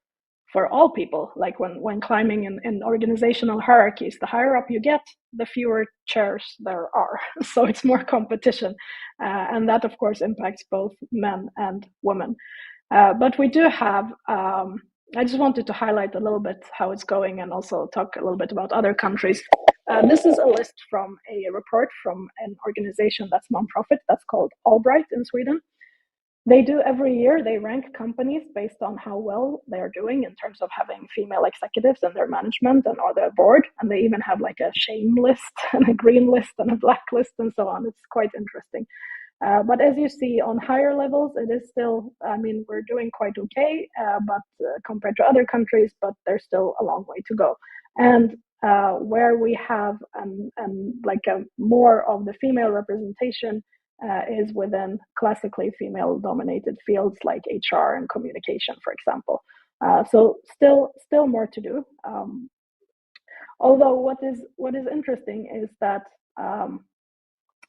for all people. Like when climbing in organizational hierarchies, the higher up you get, the fewer chairs there are. So it's more competition. And that, of course, impacts both men and women. But we do have, I just wanted to highlight a little bit how it's going and also talk a little bit about other countries. This is a list from a report from an organization that's nonprofit, that's called Albright in Sweden. They do every year, they rank companies based on how well they're doing in terms of having female executives in their management and or their board. And they even have like a shame list and a green list and a black list and so on. It's quite interesting. But as you see on higher levels, it is still, I mean, we're doing quite okay, but compared to other countries, but there's still a long way to go. And where we have like a more of the female representation is within classically female-dominated fields like HR and communication, for example. So still more to do. Although what is interesting is that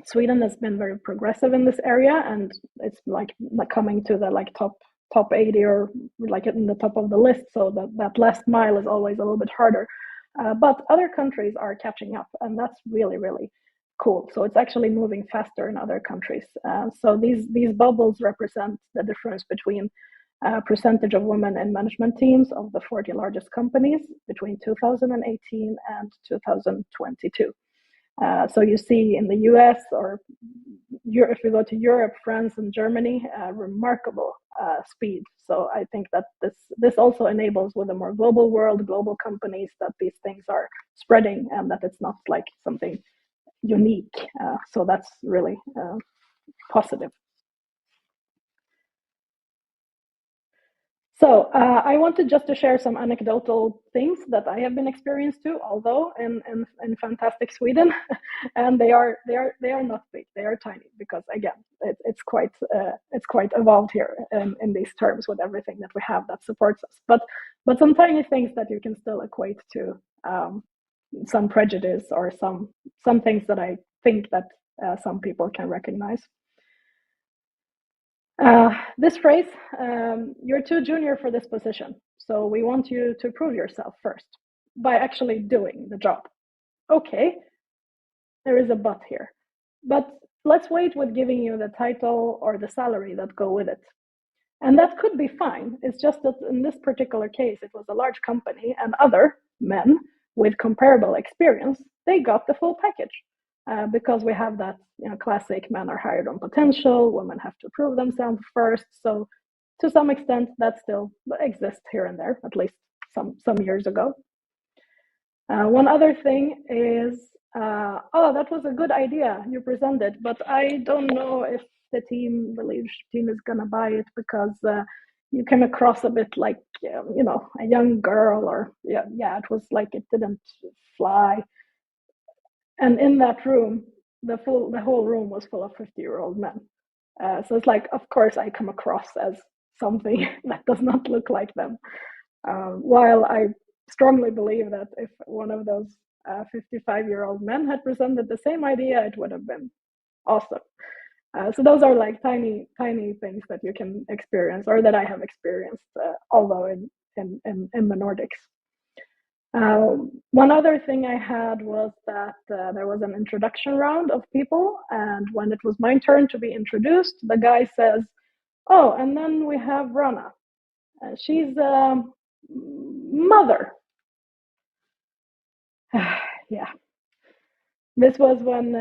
Sweden has been very progressive in this area, and it's like coming to the like top 80 or like in the top of the list. So that last mile is always a little bit harder. But other countries are catching up, and that's really, really cool. So it's actually moving faster in other countries. So these bubbles represent the difference between percentage of women in management teams of the 40 largest companies between 2018 and 2022. So you see in the US or if you go to Europe, France and Germany, remarkable speed. So I think that this also enables with a more global world, global companies, that these things are spreading and that it's not like something unique. So that's really positive. So I wanted just to share some anecdotal things that I have been experienced to, although in fantastic Sweden, and they are not big, they are tiny, because again, it's quite evolved here in these terms with everything that we have that supports us. But some tiny things that you can still equate to some prejudice or some things that I think that some people can recognize. This phrase, you're too junior for this position, so we want you to prove yourself first by actually doing the job. Okay, there is a but here, but let's wait with giving you the title or the salary that go with it. And that could be fine. It's just that in this particular case, it was a large company and other men with comparable experience, they got the full package. Because we have that classic men are hired on potential, women have to prove themselves first. So to some extent, that still exists here and there, at least some years ago. One other thing is, that was a good idea you presented, but I don't know if the leadership team is gonna buy it, because you came across a bit like, a young girl, or it was like it didn't fly. And in that room, the whole room was full of 50-year-old men. So it's like, of course, I come across as something that does not look like them. While I strongly believe that if one of those 55-year-old men had presented the same idea, it would have been awesome. So those are like tiny things that you can experience, or that I have experienced, although in the Nordics. One other thing I had was that there was an introduction round of people, and when it was my turn to be introduced, the guy says, "Oh, and then we have Rana. She's a mother." Yeah. This was when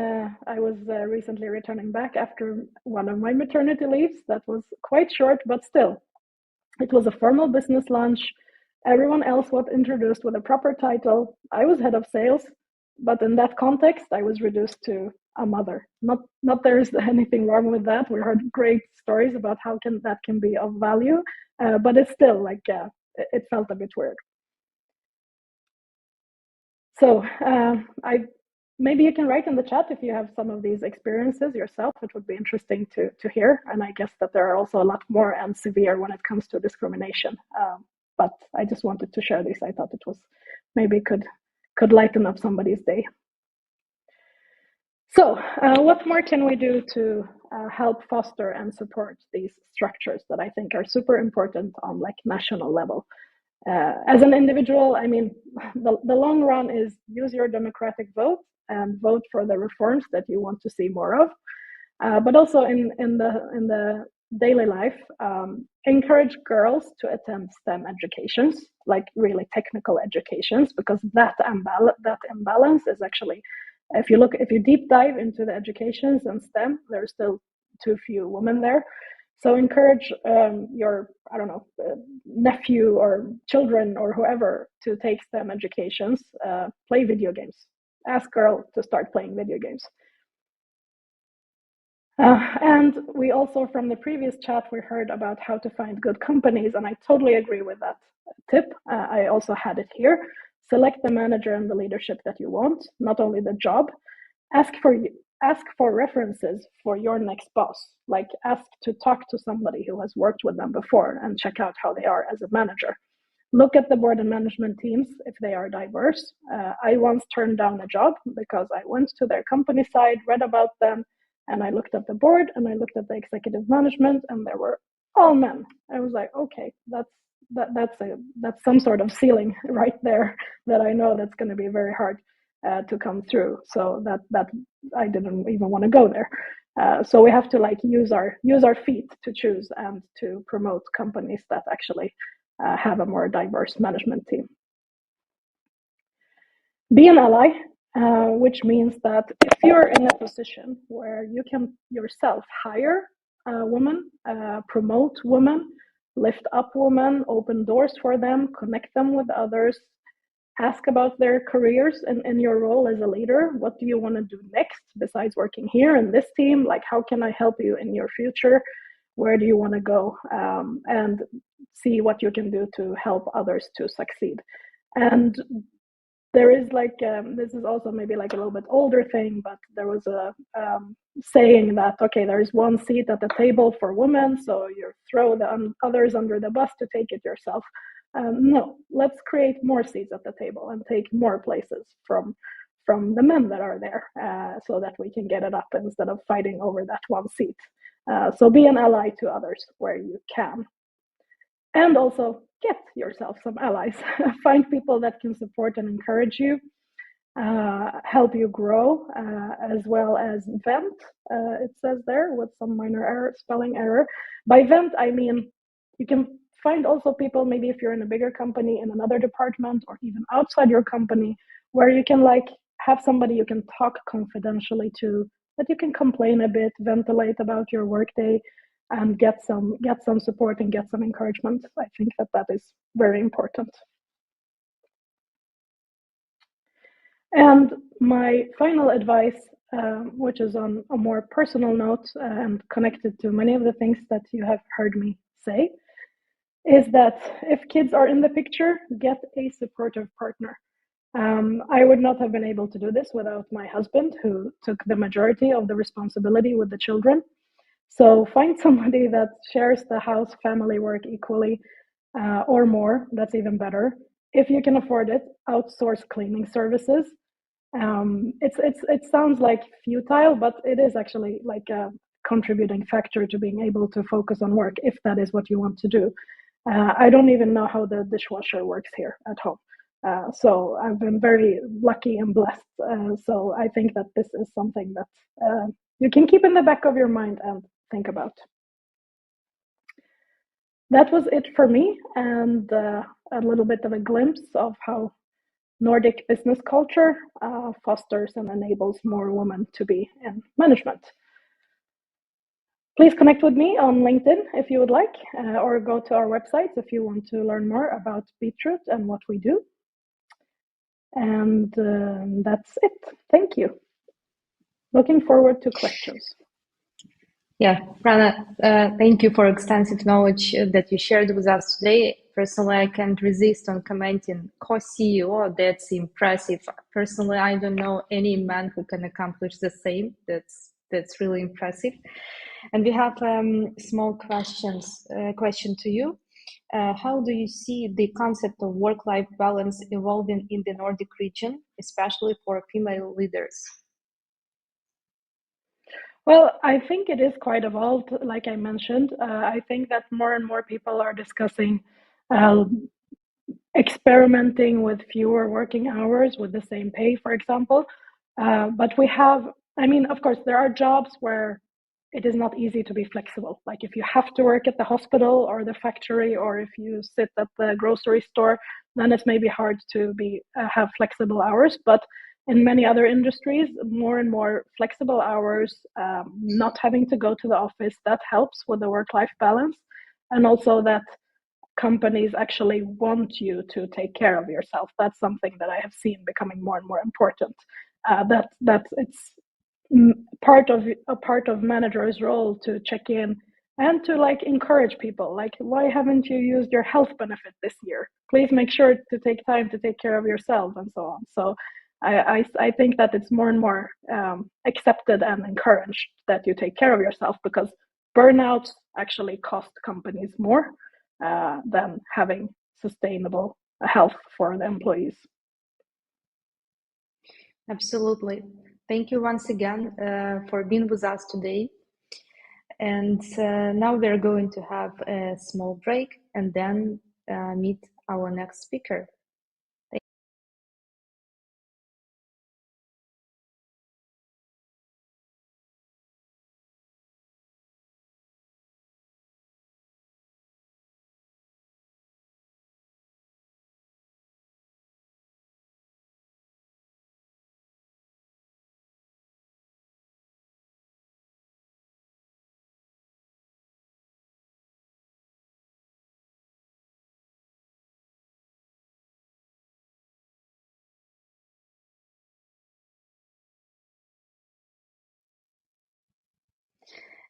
I was recently returning back after one of my maternity leaves. That was quite short, but still, it was a formal business lunch. Everyone else was introduced with a proper title. I was head of sales, but in that context, I was reduced to a mother. Not there's anything wrong with that. We heard great stories about how that can be of value, but it's still like it felt a bit weird. So maybe you can write in the chat if you have some of these experiences yourself. It would be interesting to hear. And I guess that there are also a lot more and severe when it comes to discrimination. But I just wanted to share this. I thought it was maybe could lighten up somebody's day. So what more can we do to help foster and support these structures that I think are super important on like national level? As an individual, I mean, the long run is use your democratic vote and vote for the reforms that you want to see more of. But also in the daily life, encourage girls to attend STEM educations, like really technical educations, because that imbalance is actually, if you deep dive into the educations and STEM, there's still too few women there. So encourage your, I don't know, nephew or children or whoever to take STEM educations, play video games. Ask girls to start playing video games. And we also, from the previous chat, we heard about how to find good companies, and I totally agree with that tip. I also had it here. Select the manager and the leadership that you want, not only the job. Ask for references for your next boss. Like ask to talk to somebody who has worked with them before and check out how they are as a manager. Look at the board and management teams if they are diverse. I once turned down a job because I went to their company side, read about them, and I looked at the board and I looked at the executive management, and there were all men. I was like, okay, that's some sort of ceiling right there that I know that's going to be very hard to come through. So that I didn't even want to go there. So we have to like use our feet to choose and to promote companies that actually have a more diverse management team. Be an ally, which means that if you're in a position where you can yourself hire a woman, promote women, lift up women, open doors for them, connect them with others, ask about their careers in your role as a leader. What do you want to do next besides working here in this team? Like, how can I help you in your future? Where do you want to go? And see what you can do to help others to succeed. And there is like, this is also maybe like a little bit older thing, but there was a saying that, okay, there's one seat at the table for women, so you throw the others under the bus to take it yourself. No, let's create more seats at the table and take more places from the men that are there, so that we can get it up instead of fighting over that one seat. So be an ally to others where you can. And also get yourself some allies. Find people that can support and encourage you, help you grow, as well as vent. It says there with some minor spelling error. By vent, I mean you can find also people, maybe if you're in a bigger company in another department or even outside your company, where you can like have somebody you can talk confidentially to, that you can complain a bit, ventilate about your workday, and get some support and get some encouragement. I think that is very important. And my final advice, which is on a more personal note and connected to many of the things that you have heard me say, is that if kids are in the picture, get a supportive partner. I would not have been able to do this without my husband, who took the majority of the responsibility with the children. So find somebody that shares the house family work equally, or more. That's even better. If you can afford it, outsource cleaning services. It sounds like futile, but it is actually like a contributing factor to being able to focus on work, if that is what you want to do. I don't even know how the dishwasher works here at home. So I've been very lucky and blessed. So I think that this is something that you can keep in the back of your mind and think about. That was it for me, and a little bit of a glimpse of how Nordic business culture fosters and enables more women to be in management. Please connect with me on LinkedIn if you would like, or go to our website if you want to learn more about Beetroot and what we do. And that's it. Thank you. Looking forward to questions. Yeah, Rana, thank you for extensive knowledge that you shared with us today. Personally, I can't resist on commenting co-CEO. That's impressive. Personally, I don't know any man who can accomplish the same. That's really impressive. And we have small question to you. How do you see the concept of work-life balance evolving in the Nordic region, especially for female leaders? Well, I think it is quite evolved, like I mentioned. I think that more and more people are discussing experimenting with fewer working hours with the same pay, for example. But we have, I mean, of course, there are jobs where it is not easy to be flexible. Like if you have to work at the hospital or the factory, or if you sit at the grocery store, then it's maybe hard to be have flexible hours. But in many other industries, more and more flexible hours, not having to go to the office, that helps with the work-life balance. And also that companies actually want you to take care of yourself. That's something that I have seen becoming more and more important. That it's part of manager's role to check in and to like encourage people, like, why haven't you used your health benefit this year? Please make sure to take time to take care of yourself, and so on. So I think that it's more and more accepted and encouraged that you take care of yourself, because burnout actually cost companies more than having sustainable health for the employees. Absolutely. Thank you once again for being with us today. And now we're going to have a small break and then meet our next speaker.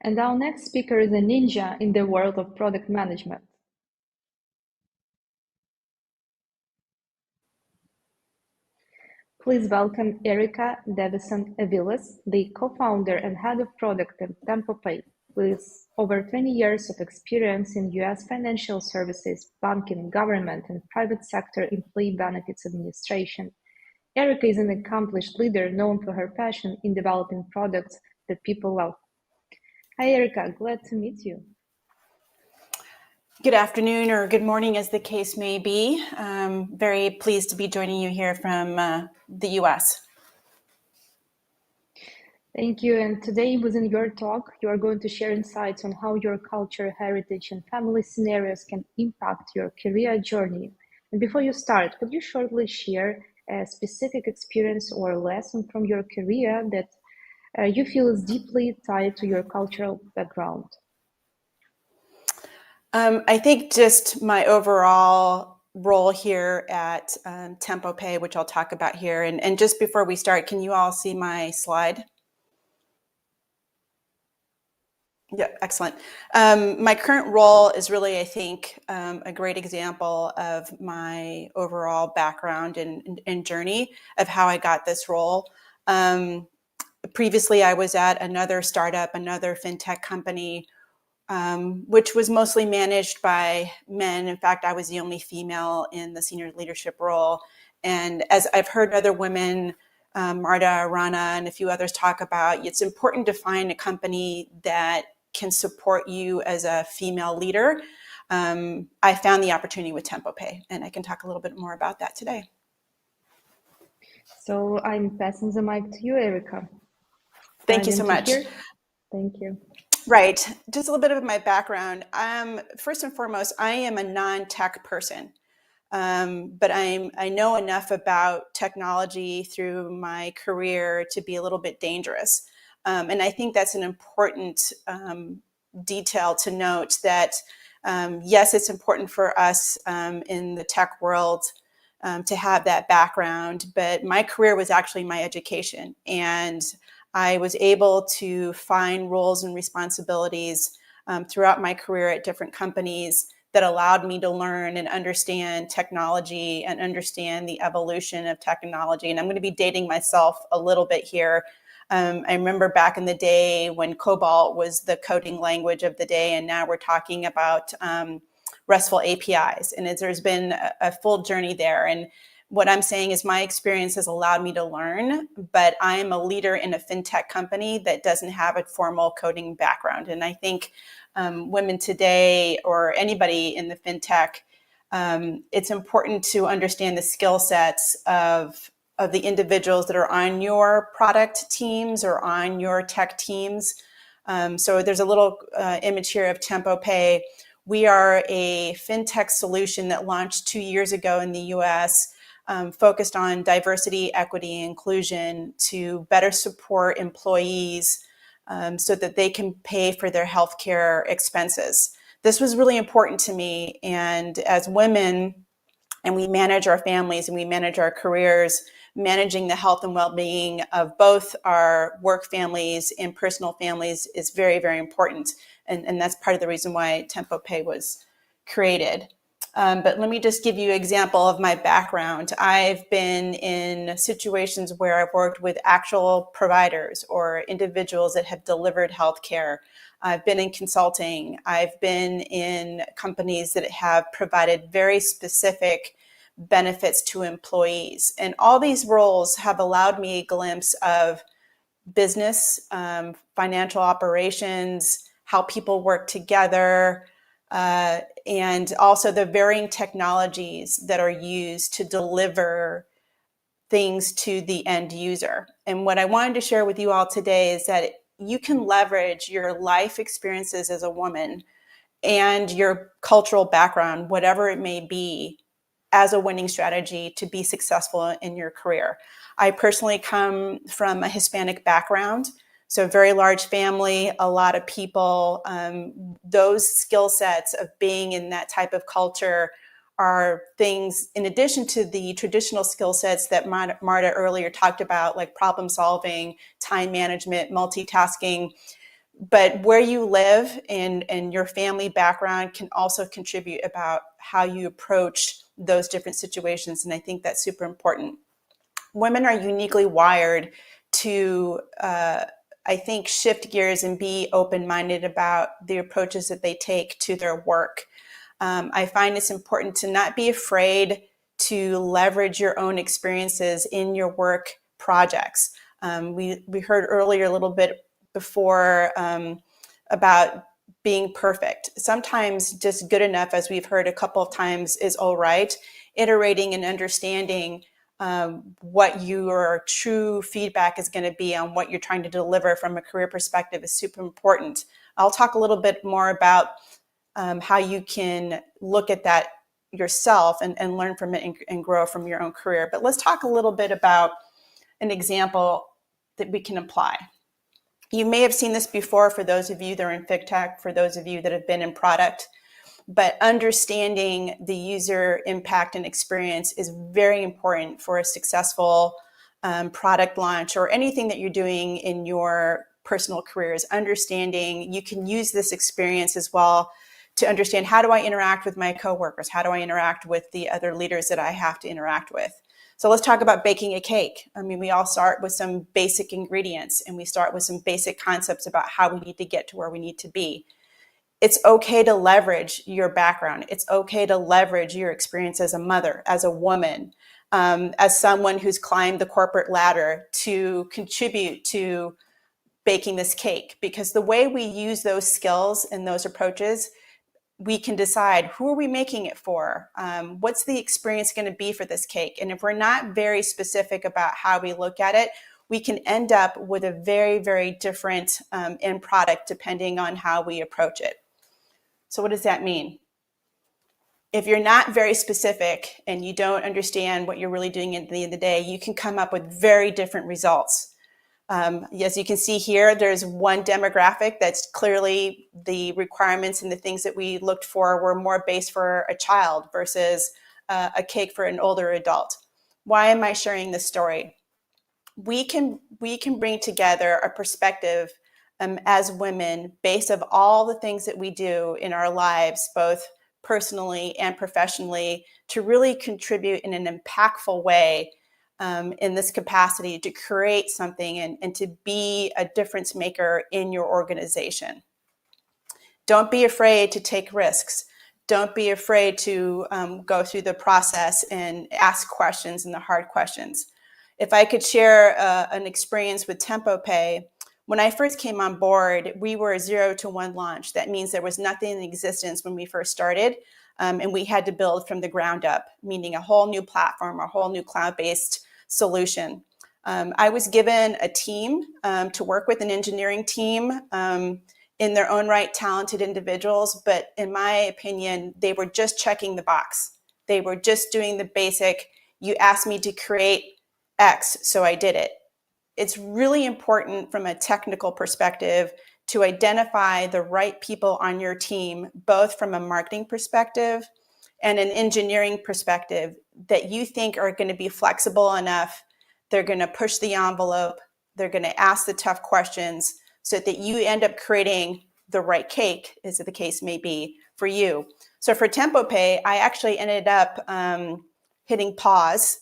And our next speaker is a ninja in the world of product management. Please welcome Erika Davison-Aviles, the co-founder and head of product at TempoPay, with over 20 years of experience in US financial services, banking, government, and private sector employee benefits administration. Erika is an accomplished leader known for her passion in developing products that people love. Hi, Erika. Glad to meet you. Good afternoon or good morning, as the case may be. I'm very pleased to be joining you here from the US. Thank you. And today, within your talk, you are going to share insights on how your culture, heritage, and family scenarios can impact your career journey. And before you start, could you shortly share a specific experience or lesson from your career that you feel is deeply tied to your cultural background? I think just my overall role here at TempoPay, which I'll talk about here. And just before we start, can you all see my slide? Yeah, excellent. My current role is really, I think, a great example of my overall background and journey of how I got this role. Previously, I was at another startup, another fintech company, which was mostly managed by men. In fact, I was the only female in the senior leadership role. And as I've heard other women, Marta, Rana, and a few others talk about, it's important to find a company that can support you as a female leader. I found the opportunity with TempoPay, and I can talk a little bit more about that today. So I'm passing the mic to you, Erika. Thank you so much. Thank you. Right. Just a little bit of my background. First and foremost, I am a non-tech person, but I know enough about technology through my career to be a little bit dangerous. And I think that's an important detail to note that, yes, it's important for us in the tech world to have that background, but my career was actually my education. And I was able to find roles and responsibilities throughout my career at different companies that allowed me to learn and understand technology and understand the evolution of technology. And I'm going to be dating myself a little bit here. I remember back in the day when COBOL was the coding language of the day, and now we're talking about RESTful APIs. And there's been a full journey there. And what I'm saying is my experience has allowed me to learn, but I am a leader in a fintech company that doesn't have a formal coding background. And I think women today, or anybody in the fintech it's important to understand the skill sets of the individuals that are on your product teams or on your tech teams. So there's a little image here of TempoPay. We are a fintech solution that launched 2 years ago in the US, focused on diversity, equity, and inclusion to better support employees so that they can pay for their healthcare expenses. This was really important to me. And as women, and we manage our families and we manage our careers, managing the health and well-being of both our work families and personal families is very, very important. And that's part of the reason why TempoPay was created. But let me just give you an example of my background. I've been in situations where I've worked with actual providers or individuals that have delivered healthcare. I've been in consulting. I've been in companies that have provided very specific benefits to employees. And all these roles have allowed me a glimpse of business, financial operations, how people work together, and also the varying technologies that are used to deliver things to the end user. And what I wanted to share with you all today is that you can leverage your life experiences as a woman and your cultural background, whatever it may be, as a winning strategy to be successful in your career. I personally come from a Hispanic background, so a very large family, a lot of people. Those skill sets of being in that type of culture are things, in addition to the traditional skill sets that Marta earlier talked about, like problem solving, time management, multitasking. But where you live and your family background can also contribute about how you approach those different situations. And I think that's super important. Women are uniquely wired to, I think, shift gears and be open-minded about the approaches that they take to their work. I find it's important to not be afraid to leverage your own experiences in your work projects. We heard earlier a little bit before about being perfect. Sometimes just good enough, as we've heard a couple of times, is all right. Iterating and understanding what your true feedback is going to be on what you're trying to deliver from a career perspective is super important. I'll talk a little bit more about how you can look at that yourself and learn from it and grow from your own career. But let's talk a little bit about an example that we can apply. You may have seen this before for those of you that are in FigTech, for those of you that have been in product, but understanding the user impact and experience is very important for a successful product launch or anything that you're doing in your personal careers. Understanding you can use this experience as well to understand, how do I interact with my coworkers? How do I interact with the other leaders that I have to interact with? So let's talk about baking a cake. I mean, we all start with some basic ingredients and we start with some basic concepts about how we need to get to where we need to be. It's okay to leverage your background. It's okay to leverage your experience as a mother, as a woman, as someone who's climbed the corporate ladder to contribute to baking this cake. Because the way we use those skills and those approaches, we can decide, who are we making it for? What's the experience going to be for this cake? And if we're not very specific about how we look at it, we can end up with a very, very different end product depending on how we approach it. So what does that mean? If you're not very specific and you don't understand what you're really doing at the end of the day, you can come up with very different results. As you can see here, there's one demographic that's clearly the requirements and the things that we looked for were more based for a child versus a cake for an older adult. Why am I sharing this story? We can bring together a perspective as women based on all the things that we do in our lives, both personally and professionally, to really contribute in an impactful way in this capacity to create something and to be a difference maker in your organization. Don't be afraid to take risks. Don't be afraid to go through the process and ask questions and the hard questions. If I could share an experience with TempoPay, when I first came on board, we were a 0 to 1 launch. That means there was nothing in existence when we first started. and we had to build from the ground up, meaning a whole new platform, a whole new cloud-based solution. I was given a team to work with, an engineering team, in their own right, talented individuals, but in my opinion, they were just checking the box. They were just doing the basic, you asked me to create X, so I did it. It's really important from a technical perspective to identify the right people on your team, both from a marketing perspective and an engineering perspective, that you think are going to be flexible enough. They're going to push the envelope. They're going to ask the tough questions so that you end up creating the right cake, as the case may be, for you. So for TempoPay, I actually ended up hitting pause.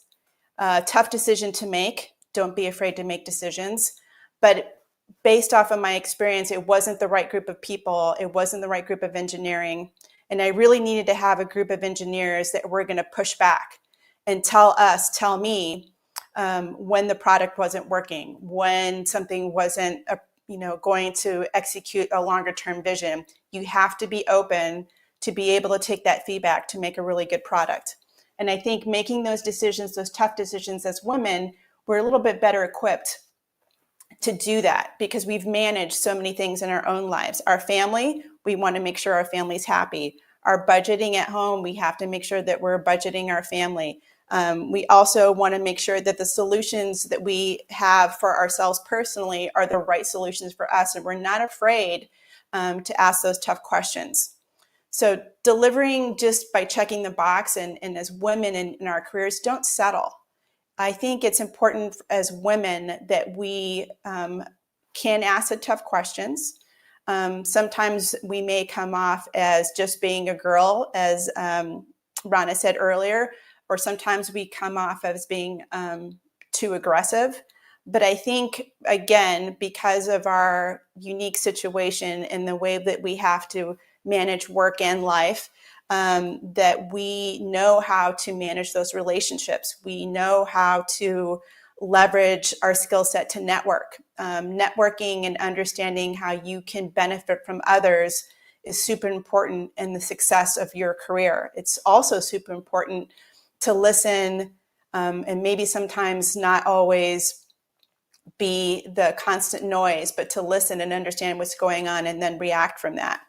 Tough decision to make. Don't be afraid to make decisions. But based off of my experience, it wasn't the right group of people. It wasn't the right group of engineering. And I really needed to have a group of engineers that were going to push back and tell me when the product wasn't working, when something wasn't going to execute a longer term vision. You have to be open to be able to take that feedback to make a really good product. And I think making those decisions, those tough decisions as women, we're a little bit better equipped to do that because we've managed so many things in our own lives. Our family, we want to make sure our family's happy. Our budgeting at home, we have to make sure that we're budgeting our family. We also want to make sure that the solutions that we have for ourselves personally are the right solutions for us, and we're not afraid to ask those tough questions. So delivering just by checking the box, and as women in our careers, don't settle. I think it's important as women that we can ask the tough questions. Sometimes we may come off as just being a girl, as Rana said earlier, or sometimes we come off as being too aggressive. But I think, again, because of our unique situation and the way that we have to manage work and life, that we know how to manage those relationships. We know how to leverage our skill set to network. Networking and understanding how you can benefit from others is super important in the success of your career. It's also super important to listen, and maybe sometimes not always be the constant noise, but to listen and understand what's going on and then react from that.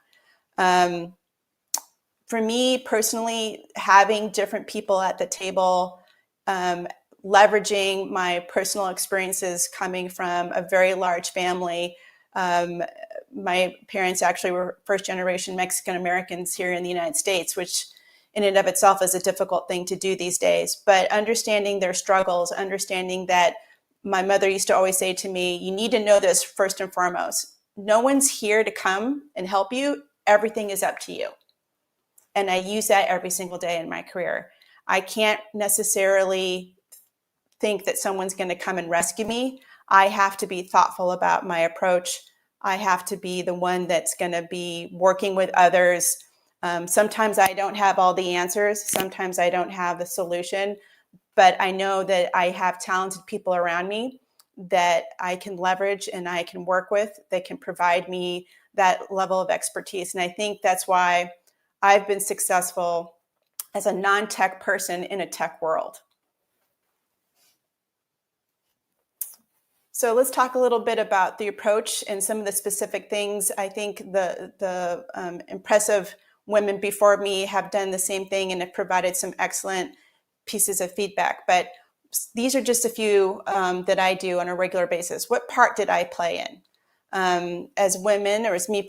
For me personally, having different people at the table, leveraging my personal experiences coming from a very large family. My parents actually were first generation Mexican Americans here in the United States, which in and of itself is a difficult thing to do these days. But understanding their struggles, understanding that my mother used to always say to me, you need to know this first and foremost. No one's here to come and help you. Everything is up to you. And I use that every single day in my career. I can't necessarily think that someone's going to come and rescue me. I have to be thoughtful about my approach. I have to be the one that's going to be working with others. Sometimes I don't have all the answers. Sometimes I don't have the solution. But I know that I have talented people around me that I can leverage and I can work with that can provide me that level of expertise. And I think that's why I've been successful as a non-tech person in a tech world. So let's talk a little bit about the approach and some of the specific things. I think the impressive women before me have done the same thing and have provided some excellent pieces of feedback. But these are just a few that I do on a regular basis. What part did I play in? As women, or as me,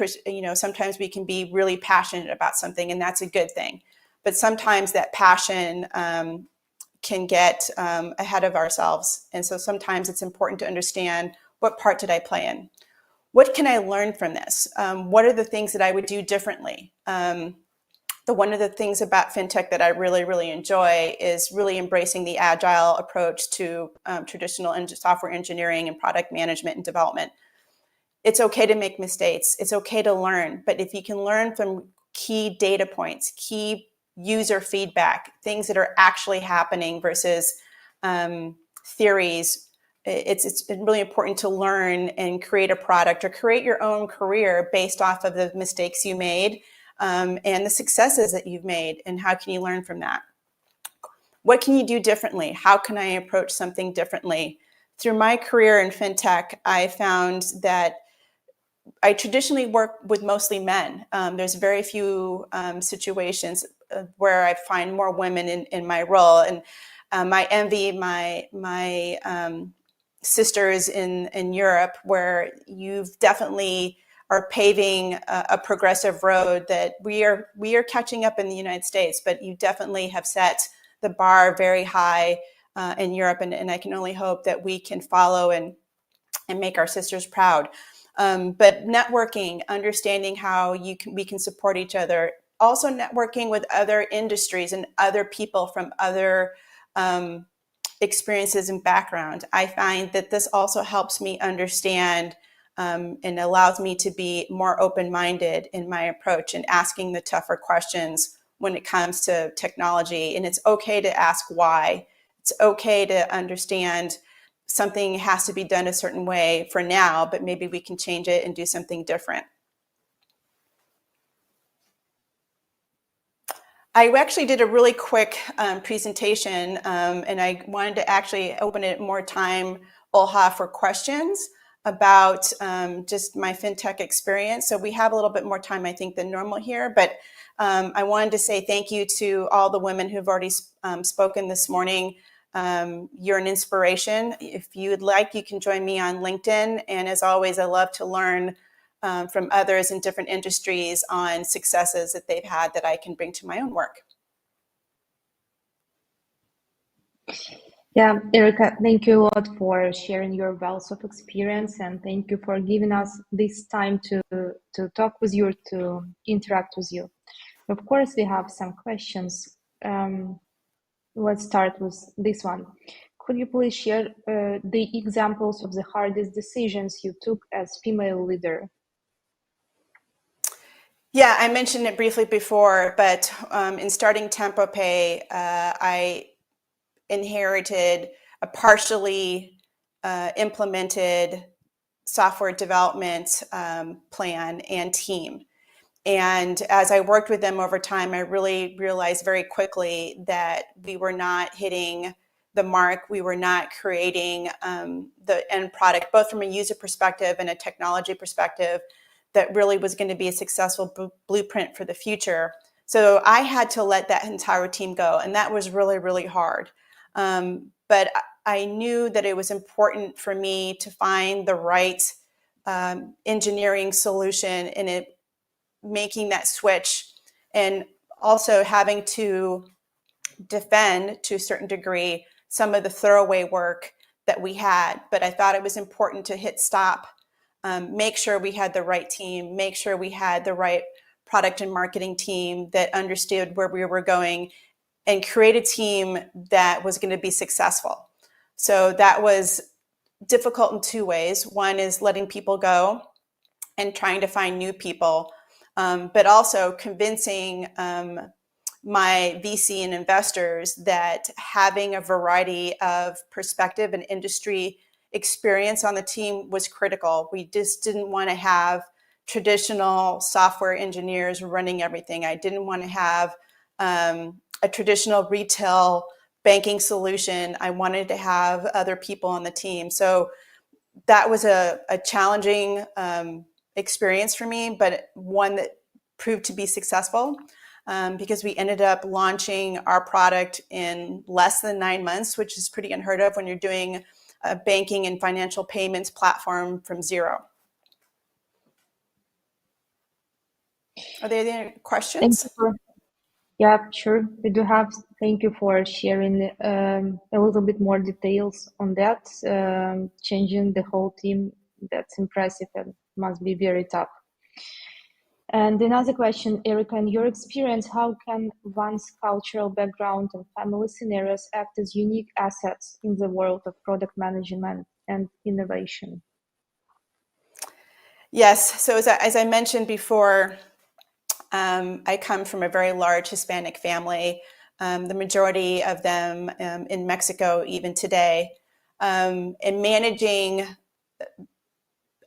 sometimes we can be really passionate about something, and that's a good thing. But sometimes that passion can get ahead of ourselves. And so sometimes it's important to understand, what part did I play in? What can I learn from this? What are the things that I would do differently? One of the things about fintech that I really, really enjoy is really embracing the agile approach to traditional software engineering and product management and development. It's okay to make mistakes. It's okay to learn. But if you can learn from key data points, key user feedback, things that are actually happening versus theories, it's really important to learn and create a product or create your own career based off of the mistakes you made. and the successes that you've made, and how can you learn from that? What can you do differently? How can I approach something differently? Through my career in fintech, I found that I traditionally work with mostly men. There's very few situations where I find more women in my role, and I envy my sisters in Europe, where you've definitely are paving a progressive road that we are catching up in the United States, but you definitely have set the bar very high in Europe, and I can only hope that we can follow and make our sisters proud. But networking, understanding how we can support each other, also networking with other industries and other people from other experiences and background. I find that this also helps me understand and allows me to be more open-minded in my approach and asking the tougher questions when it comes to technology. And it's okay to ask why. It's okay to understand something has to be done a certain way for now, but maybe we can change it and do something different. I actually did a really quick presentation, and I wanted to actually open it more time, Olha, for questions about just my fintech experience. So we have a little bit more time, I think, than normal here, but I wanted to say thank you to all the women who've already spoken this morning. You're an inspiration. If you would like, you can join me on LinkedIn. And as always, I love to learn from others in different industries on successes that they've had that I can bring to my own work. Yeah, Erica, thank you a lot for sharing your wealth of experience, and thank you for giving us this time to talk with you, to interact with you. Of course, we have some questions. Let's start with this one. Could you please share the examples of the hardest decisions you took as female leader? Yeah, I mentioned it briefly before, but in starting TempoPay, I inherited a partially implemented software development plan and team. And as I worked with them over time, I really realized very quickly that we were not hitting the mark. We were not creating the end product, both from a user perspective and a technology perspective, that really was going to be a successful blueprint for the future. So I had to let that entire team go. And that was really, really hard. But I knew that it was important for me to find the right engineering solution in it, making that switch, and also having to defend to a certain degree some of the throwaway work that we had. But I thought it was important to hit stop, make sure we had the right team, make sure we had the right product and marketing team that understood where we were going, and create a team that was going to be successful. So that was difficult in two ways. One is letting people go and trying to find new people, but also convincing my VC and investors that having a variety of perspective and industry experience on the team was critical. We just didn't want to have traditional software engineers running everything. I didn't want to have a traditional retail banking solution. I wanted to have other people on the team. So that was a challenging experience for me, but one that proved to be successful because we ended up launching our product in less than 9 months, which is pretty unheard of when you're doing a banking and financial payments platform from zero. Are there any questions? Yeah, sure. We do have. Thank you for sharing a little bit more details on that. Changing the whole team, that's impressive and must be very tough. And another question, Erica, in your experience, how can one's cultural background and family scenarios act as unique assets in the world of product management and innovation? Yes. So as I mentioned before, I come from a very large Hispanic family, the majority of them in Mexico even today. And managing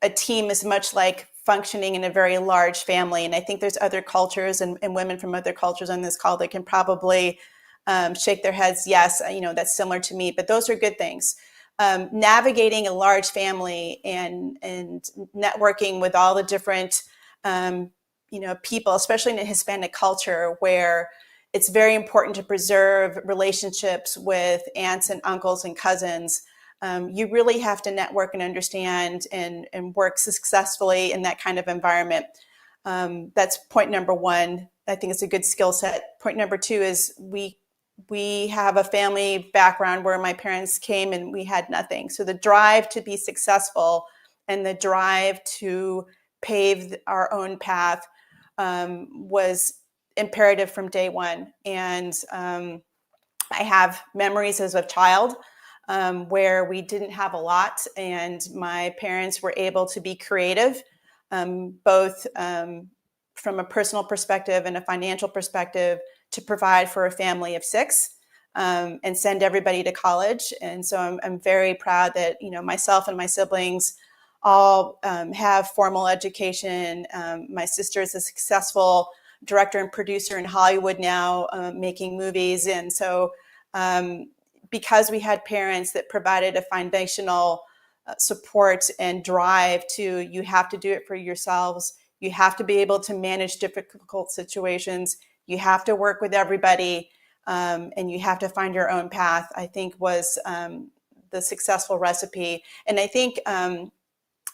a team is much like functioning in a very large family. And I think there's other cultures and women from other cultures on this call that can probably shake their heads, yes, that's similar to me, but those are good things. Navigating a large family and networking with all the different people, especially in a Hispanic culture, where it's very important to preserve relationships with aunts and uncles and cousins. You really have to network and understand and work successfully in that kind of environment. That's point number one. I think it's a good skill set. Point number two is we have a family background where my parents came and we had nothing. So the drive to be successful and the drive to pave our own path was imperative from day one. And I have memories as a child where we didn't have a lot, and my parents were able to be creative, both from a personal perspective and a financial perspective, to provide for a family of 6 and send everybody to college. And so I'm very proud that myself and my siblings all have formal education. My sister is a successful director and producer in Hollywood now, making movies. And so because we had parents that provided a foundational support and drive to, you have to do it for yourselves, you have to be able to manage difficult situations, you have to work with everybody, and you have to find your own path, I think was the successful recipe. And I think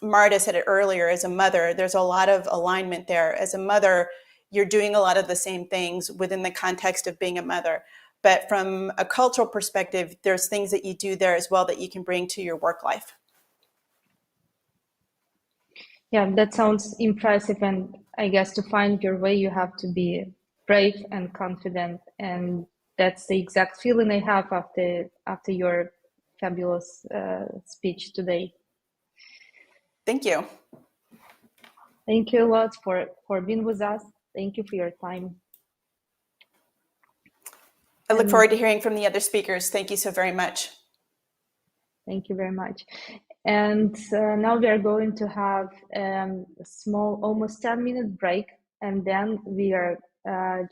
Marta said it earlier, as a mother, there's a lot of alignment there. As a mother, you're doing a lot of the same things within the context of being a mother. But from a cultural perspective, there's things that you do there as well that you can bring to your work life. Yeah, that sounds impressive. And I guess to find your way, you have to be brave and confident. And that's the exact feeling I have after your fabulous speech today. Thank you. Thank you a lot for being with us. Thank you for your time. I look forward to hearing from the other speakers. Thank you so very much. Thank you very much. And now we are going to have a small, almost 10-minute break, and then we are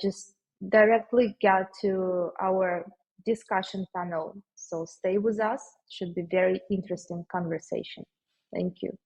just directly get to our discussion panel. So stay with us. It should be very interesting conversation. Thank you.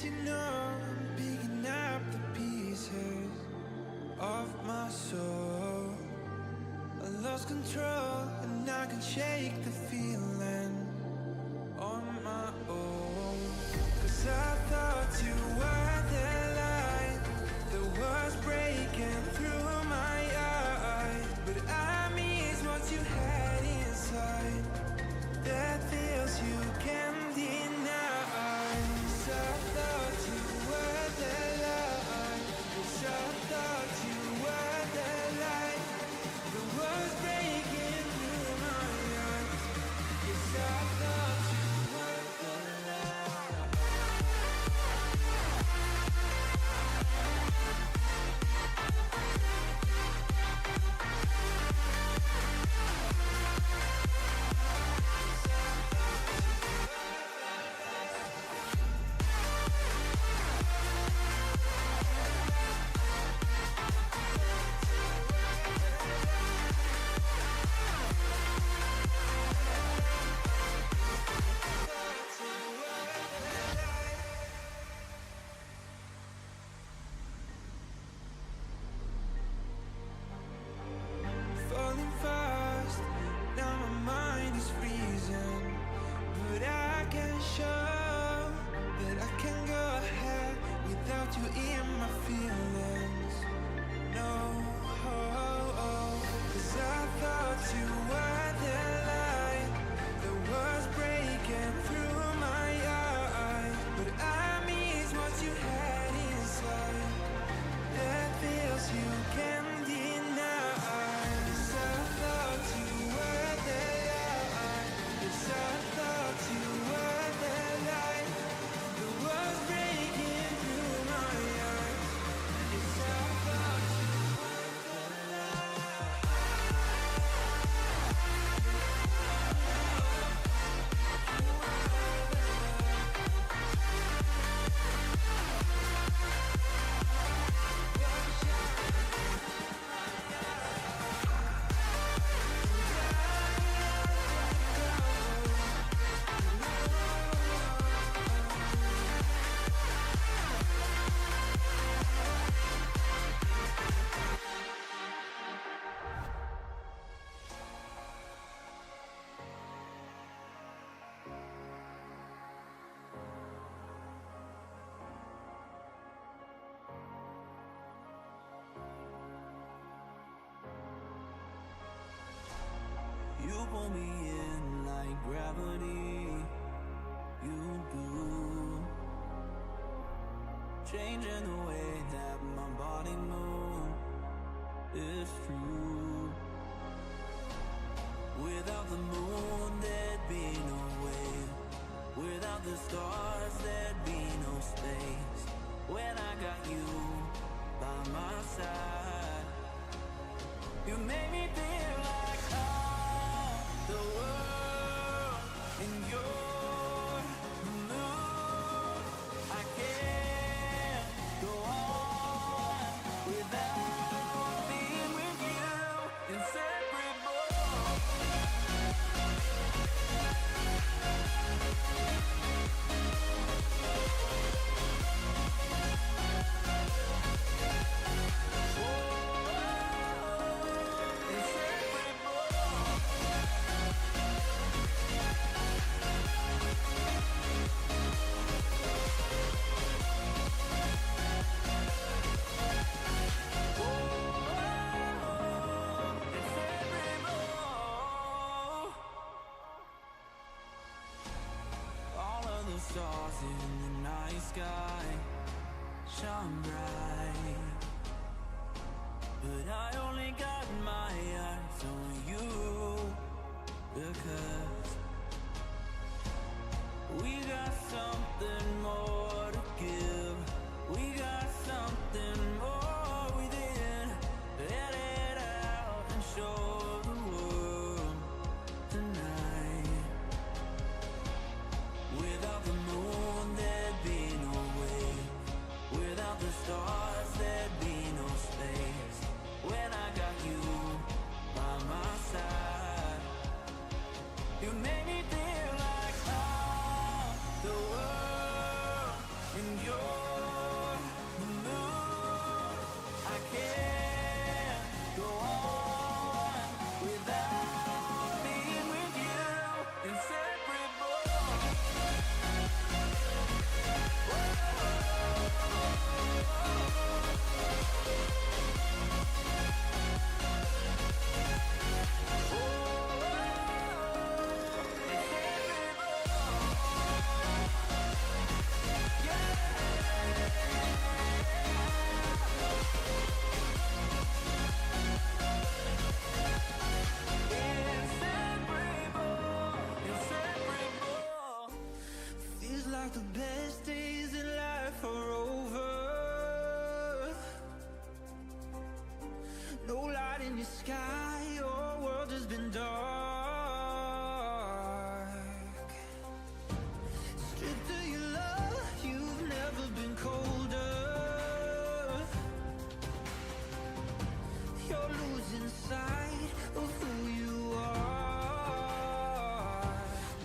you know I'm picking up the pieces of my soul. I lost control and I can shake the feeling on my own. 'Cause I thought you were the light that was breaking through my eyes, but I miss what you had inside. That feels you can't deny. 'Cause I thought you were the light. 'Cause I thought you were the light that was breaking through my eyes. 'Cause I thought you were the light. Falling fast, now my mind is freezing, but I can show that I can go ahead without you in my feelings. No, 'cause I thought you were the light that was breaking through my eyes, but I miss what you had inside. That feels you can't deny. 'Cause I thought you were the light. 'Cause I thought you were the light that was breaking through my eyes. 'Cause I thought you were the light. You pull me in like gravity, you do, changing the way that my body moves. It's true. Without the moon, there'd be no way. Without the stars, there'd be no space. When I got you by my side, you made me feel like the world in your mood. I can't go on without being with you, inseparable. Stars in the night sky shine bright, but I only got my eyes on you, because we got something more to give. We got something more within. Let it out and show the world tonight. Without the moon, there'd be no way. Without the stars, there'd be no space. When I got you by my side, you made me feel like the world best days in life are over. No light in your sky, your world has been dark. Stripped of your love, you've never been colder. You're losing sight of who you are.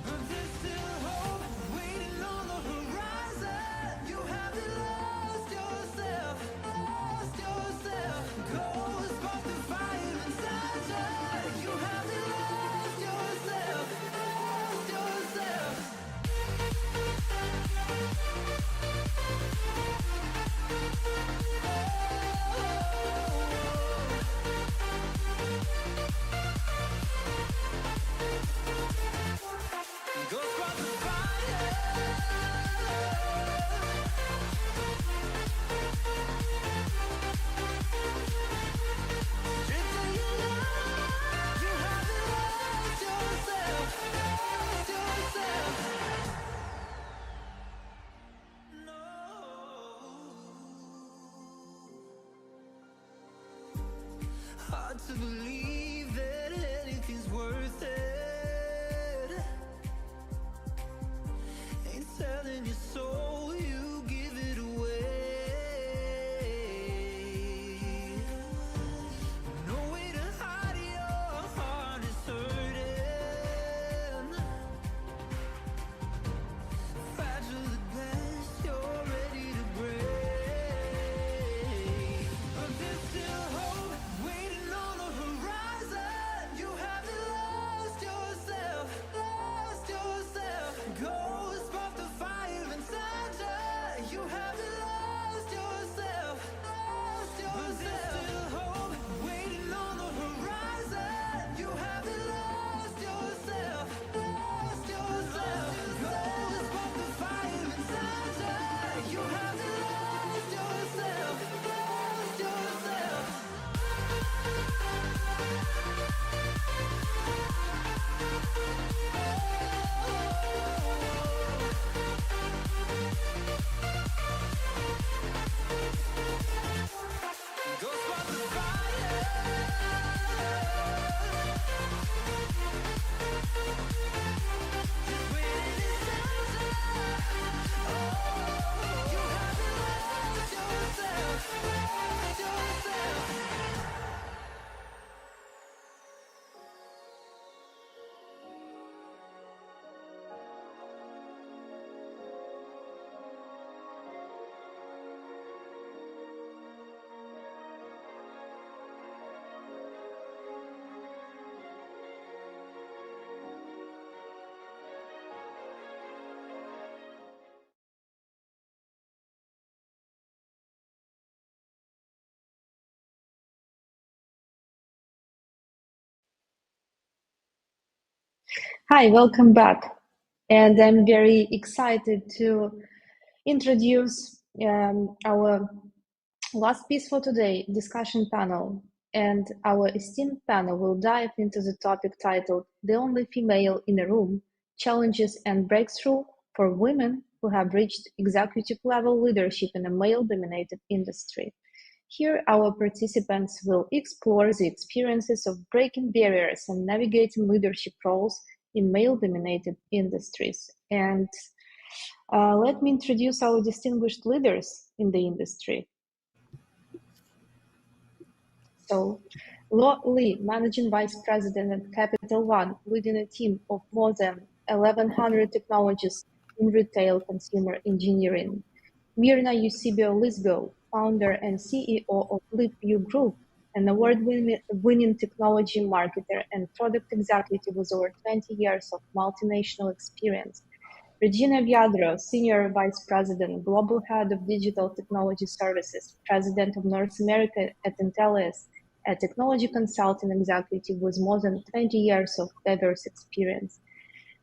But there's still hope waiting on the horizon. You haven't lost yourself, lost yourself. Go spark the fire inside you. You haven't lost yourself, lost yourself. Go spark the fire. Stripped of your love, you haven't lost yourself, lost yourself. Hard to believe that anything's worth it. Ain't selling your soul, you give it away. No way to hide your heart is hurting. Fragile at best, you're ready to break. But there's still hope waiting on the horizon. You haven't lost yourself, lost yourself. Go spark the fire inside you. You haven't lost yourself, lost yourself. But there's still hope waiting on the horizon. You haven't lost yourself, lost yourself. Go spark the fire inside you. You haven't lost yourself, lost yourself. Go spark the fire. Just waiting inside you. You haven't lost yourself, lost yourself. Hi, welcome back. And I'm very excited to introduce our last piece for today, discussion panel. And our esteemed panel will dive into the topic titled The Only Female in a Room, Challenges and Breakthrough for Women Who Have Reached Executive Level Leadership in a Male-Dominated Industry. Here, our participants will explore the experiences of breaking barriers and navigating leadership roles in male-dominated industries. And let me introduce our distinguished leaders in the industry. So, Lo Li, Managing Vice President at Capital One, leading a team of more than 1,100 technologists in retail consumer engineering. Mirna Eusebio-Lisgo, founder and CEO of LeapView Group, an award-winning technology marketer and product executive with over 20 years of multinational experience. Regina Viadro, Senior Vice President, Global Head of Digital Technology Services, President of North America at Intellias, a technology consulting executive with more than 20 years of diverse experience.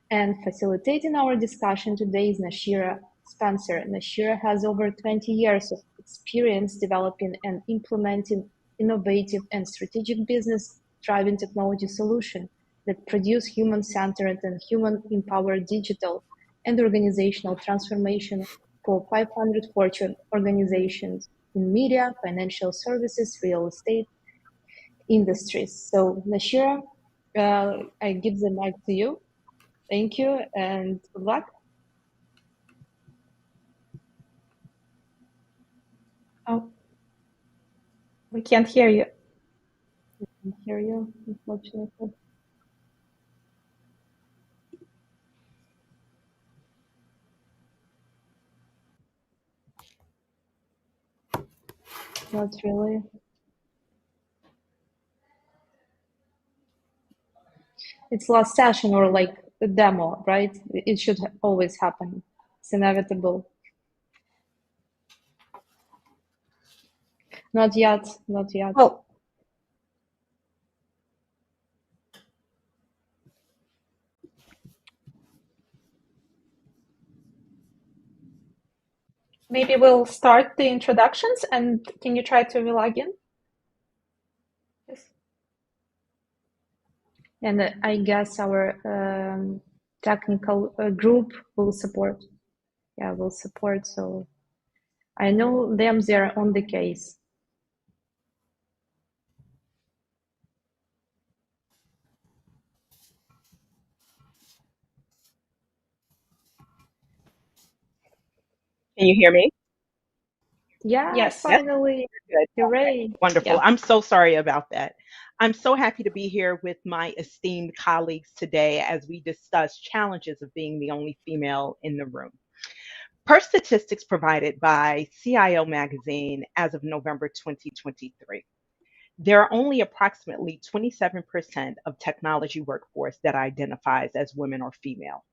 And facilitating our discussion today is Nashira Spencer. Nashira has over 20 years of experience developing and implementing innovative and strategic business-driving technology solutions that produce human-centered and human-empowered digital and organizational transformation for 500 Fortune organizations in media, financial services, real estate industries. So, Nashira, I give the mic to you. Thank you and good luck. Oh, we can't hear you. I can't hear you, unfortunately. Not really. It's last session or like a demo, right? It should always happen. It's inevitable. Not yet, not yet. Well, maybe we'll start the introductions, and can you try to log in? Yes. And I guess our technical group will support. Yeah, will support. So I know them, they're on the case. Can you hear me? Yeah, Yes. finally. Good. Hooray. Wonderful. Yeah. I'm so sorry about that. I'm so happy to be here with my esteemed colleagues today as we discuss challenges of being the only female in the room. Per statistics provided by CIO Magazine as of November 2023, there are only approximately 27% of technology workforce that identifies as women or female.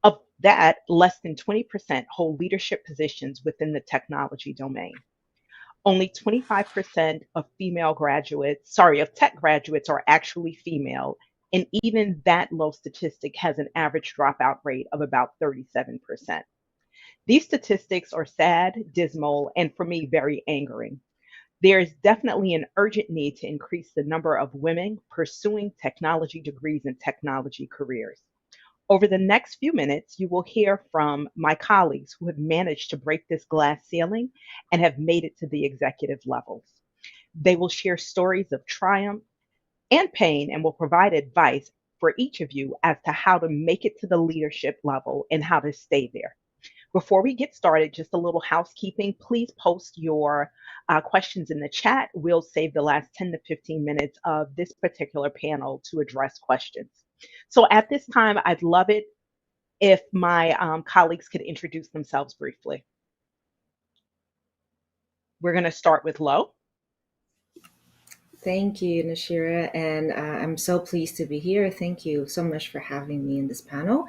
Of that, less than 20% hold leadership positions within the technology domain. Only 25% of of tech graduates are actually female, and even that low statistic has an average dropout rate of about 37%. These statistics are sad, dismal, and for me, very angering. There is definitely an urgent need to increase the number of women pursuing technology degrees and technology careers. Over the next few minutes, you will hear from my colleagues who have managed to break this glass ceiling and have made it to the executive levels. They will share stories of triumph and pain and will provide advice for each of you as to how to make it to the leadership level and how to stay there. Before we get started, just a little housekeeping. Please post your questions in the chat. We'll save the last 10 to 15 minutes of this particular panel to address questions. So at this time, I'd love it if my colleagues could introduce themselves briefly. We're going to start with Lo. Thank you, Nashira, and I'm so pleased to be here. Thank you so much for having me in this panel.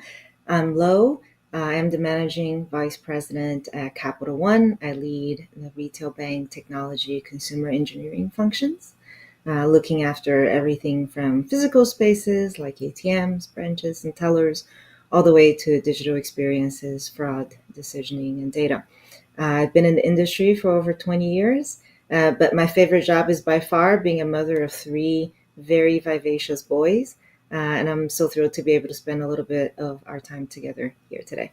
I'm Lo. I am the Managing Vice President at Capital One. I lead the retail bank technology consumer engineering functions, looking after everything from physical spaces like ATMs, branches, and tellers, all the way to digital experiences, fraud, decisioning, and data. I've been in the industry for over 20 years. But my favorite job is by far being a mother of 3 very vivacious boys. And I'm so thrilled to be able to spend a little bit of our time together here today.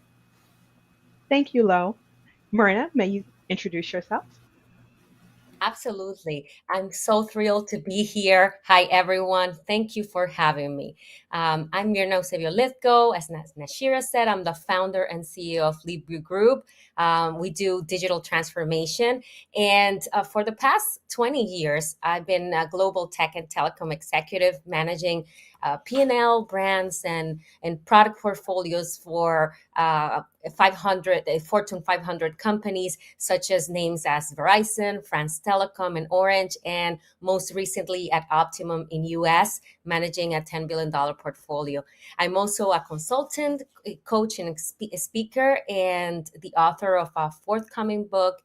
Thank you, Lo. Marina, may you introduce yourself? Absolutely. I'm so thrilled to be here. Hi, everyone. Thank you for having me. I'm Mirna Eusebio-Lithgow. As Nashira said, I'm the founder and CEO of Libru Group. We do digital transformation. And for the past 20 years, I've been a global tech and telecom executive managing P&L brands and product portfolios for 500 Fortune 500 companies, such as names as Verizon, France Telecom, and Orange, and most recently at Optimum in US, managing a $10 billion portfolio. I'm also a consultant, a coach, and a speaker, and the author of a forthcoming book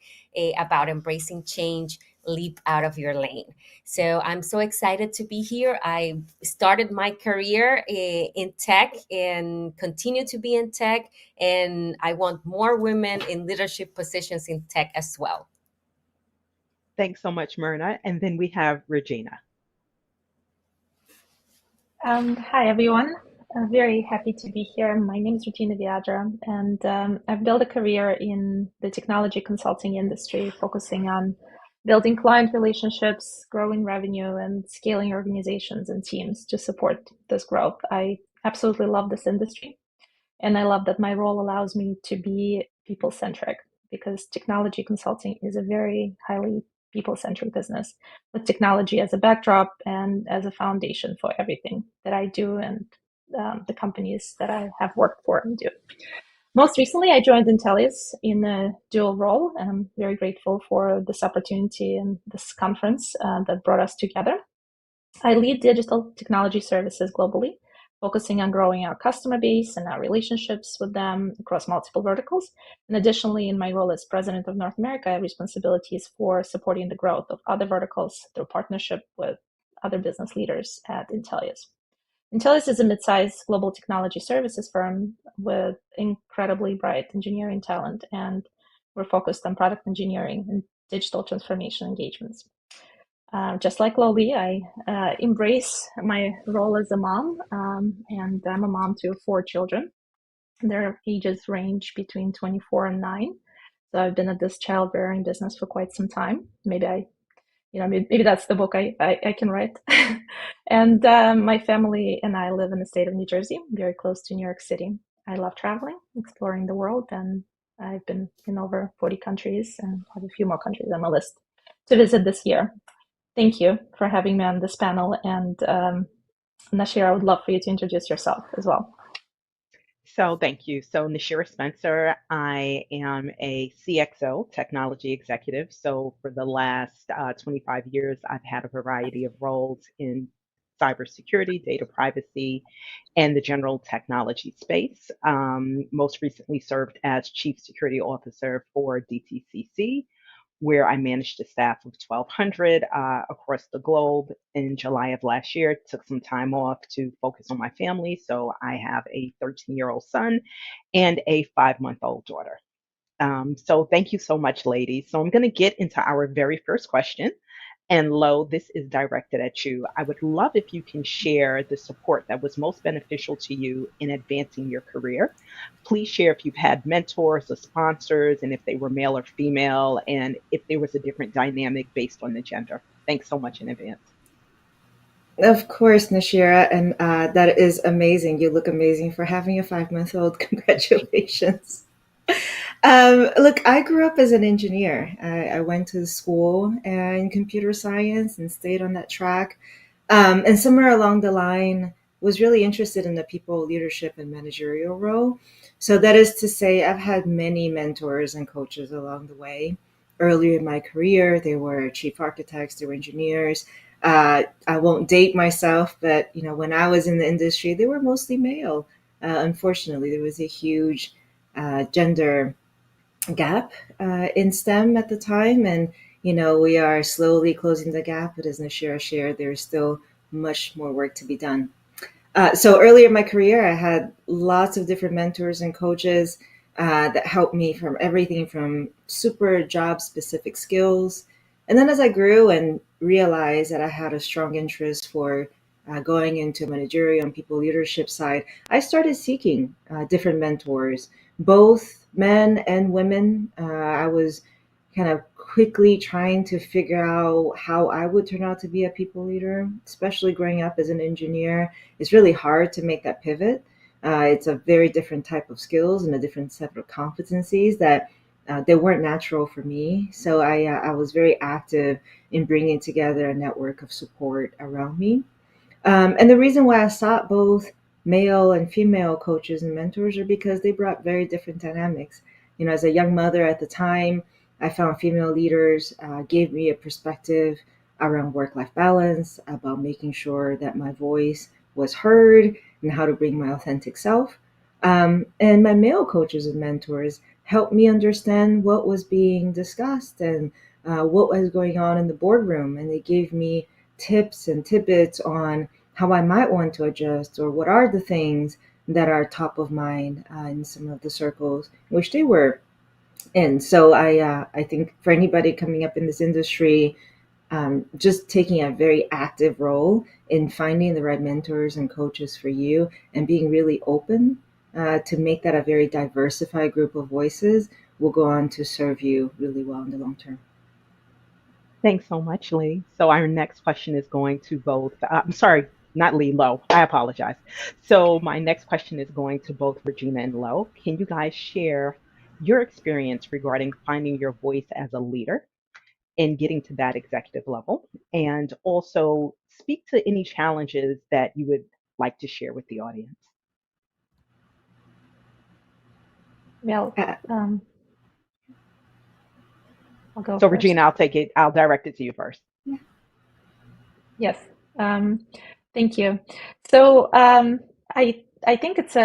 about embracing change, Leap Out of Your Lane. So I'm so excited to be here. I started my career in tech and continue to be in tech, and I want more women in leadership positions in tech as well. Thanks so much, Myrna. And then we have Regina. Hi, everyone. Very happy to be here. My name is Rutina Viadra, and I've built a career in the technology consulting industry, focusing on building client relationships, growing revenue, and scaling organizations and teams to support this growth. I absolutely love this industry, and I love that my role allows me to be people-centric, because technology consulting is a very highly people-centric business, with technology as a backdrop and as a foundation for everything that I do and the companies that I have worked for and do. Most recently, I joined Intellius in a dual role, and I'm very grateful for this opportunity and this conference that brought us together. I lead digital technology services globally, focusing on growing our customer base and our relationships with them across multiple verticals. And additionally, in my role as president of North America, I have responsibilities for supporting the growth of other verticals through partnership with other business leaders at Intellius. Intellius is a mid-sized global technology services firm with incredibly bright engineering talent, and we're focused on product engineering and digital transformation engagements. Just like Loli, I embrace my role as a mom, and I'm a mom to 4 children. Their ages range between 24 and 9. So I've been at this child-rearing business for quite some time. Maybe that's the book I can write. And my family and I live in the state of New Jersey, very close to New York City. I love traveling, exploring the world, and I've been in over 40 countries and have a few more countries on my list to visit this year. Thank you for having me on this panel. And Nashira, I would love for you to introduce yourself as well. So thank you. So Nashira Spencer, I am a CXO, technology executive. So for the last 25 years, I've had a variety of roles in cybersecurity, data privacy, and the general technology space. Most recently served as Chief Security Officer for DTCC, where I managed a staff of 1,200 across the globe. In July of last year, took some time off to focus on my family. So I have a 13-year-old son and a 5-month-old daughter. So thank you so much, ladies. So I'm going to get into our very first question. And Lo, this is directed at you. I would love if you can share the support that was most beneficial to you in advancing your career. Please share if you've had mentors or sponsors, and if they were male or female, and if there was a different dynamic based on the gender. Thanks so much in advance. Of course, Nashira, and that is amazing. You look amazing for having a 5-month-old. Congratulations. Look, I grew up as an engineer. I went to school in computer science and stayed on that track. And somewhere along the line, was really interested in the people leadership and managerial role. So that is to say, I've had many mentors and coaches along the way. Earlier in my career, they were chief architects, they were engineers. I won't date myself, but when I was in the industry, they were mostly male. Unfortunately, there was a huge gender gap in STEM at the time, and we are slowly closing the gap. But as Nashira shared, there's still much more work to be done. So earlier in my career, I had lots of different mentors and coaches that helped me from everything from super job specific skills. And then as I grew and realized that I had a strong interest for going into managerial and people leadership side, I started seeking different mentors, both men and women. I was kind of quickly trying to figure out how I would turn out to be a people leader, especially growing up as an engineer. It's really hard to make that pivot. It's a very different type of skills and a different set of competencies that they weren't natural for me. So I was very active in bringing together a network of support around me. And the reason why I sought both male and female coaches and mentors are because they brought very different dynamics. As a young mother at the time, I found female leaders gave me a perspective around work-life balance, about making sure that my voice was heard and how to bring my authentic self. And my male coaches and mentors helped me understand what was being discussed and what was going on in the boardroom. And they gave me tips and tidbits on how I might want to adjust, or what are the things that are top of mind in some of the circles in which they were in. So I think for anybody coming up in this industry, just taking a very active role in finding the right mentors and coaches for you and being really open to make that a very diversified group of voices will go on to serve you really well in the long term. Thanks so much, Lee. So our next question is going to both, I'm sorry, not Lee, Lo. I apologize. So my next question is going to both Regina and Lo. Can you guys share your experience regarding finding your voice as a leader and getting to that executive level? And also speak to any challenges that you would like to share with the audience. Well, I'll go So first. Regina, I'll direct it to you first. Yes. Thank you. So I think it's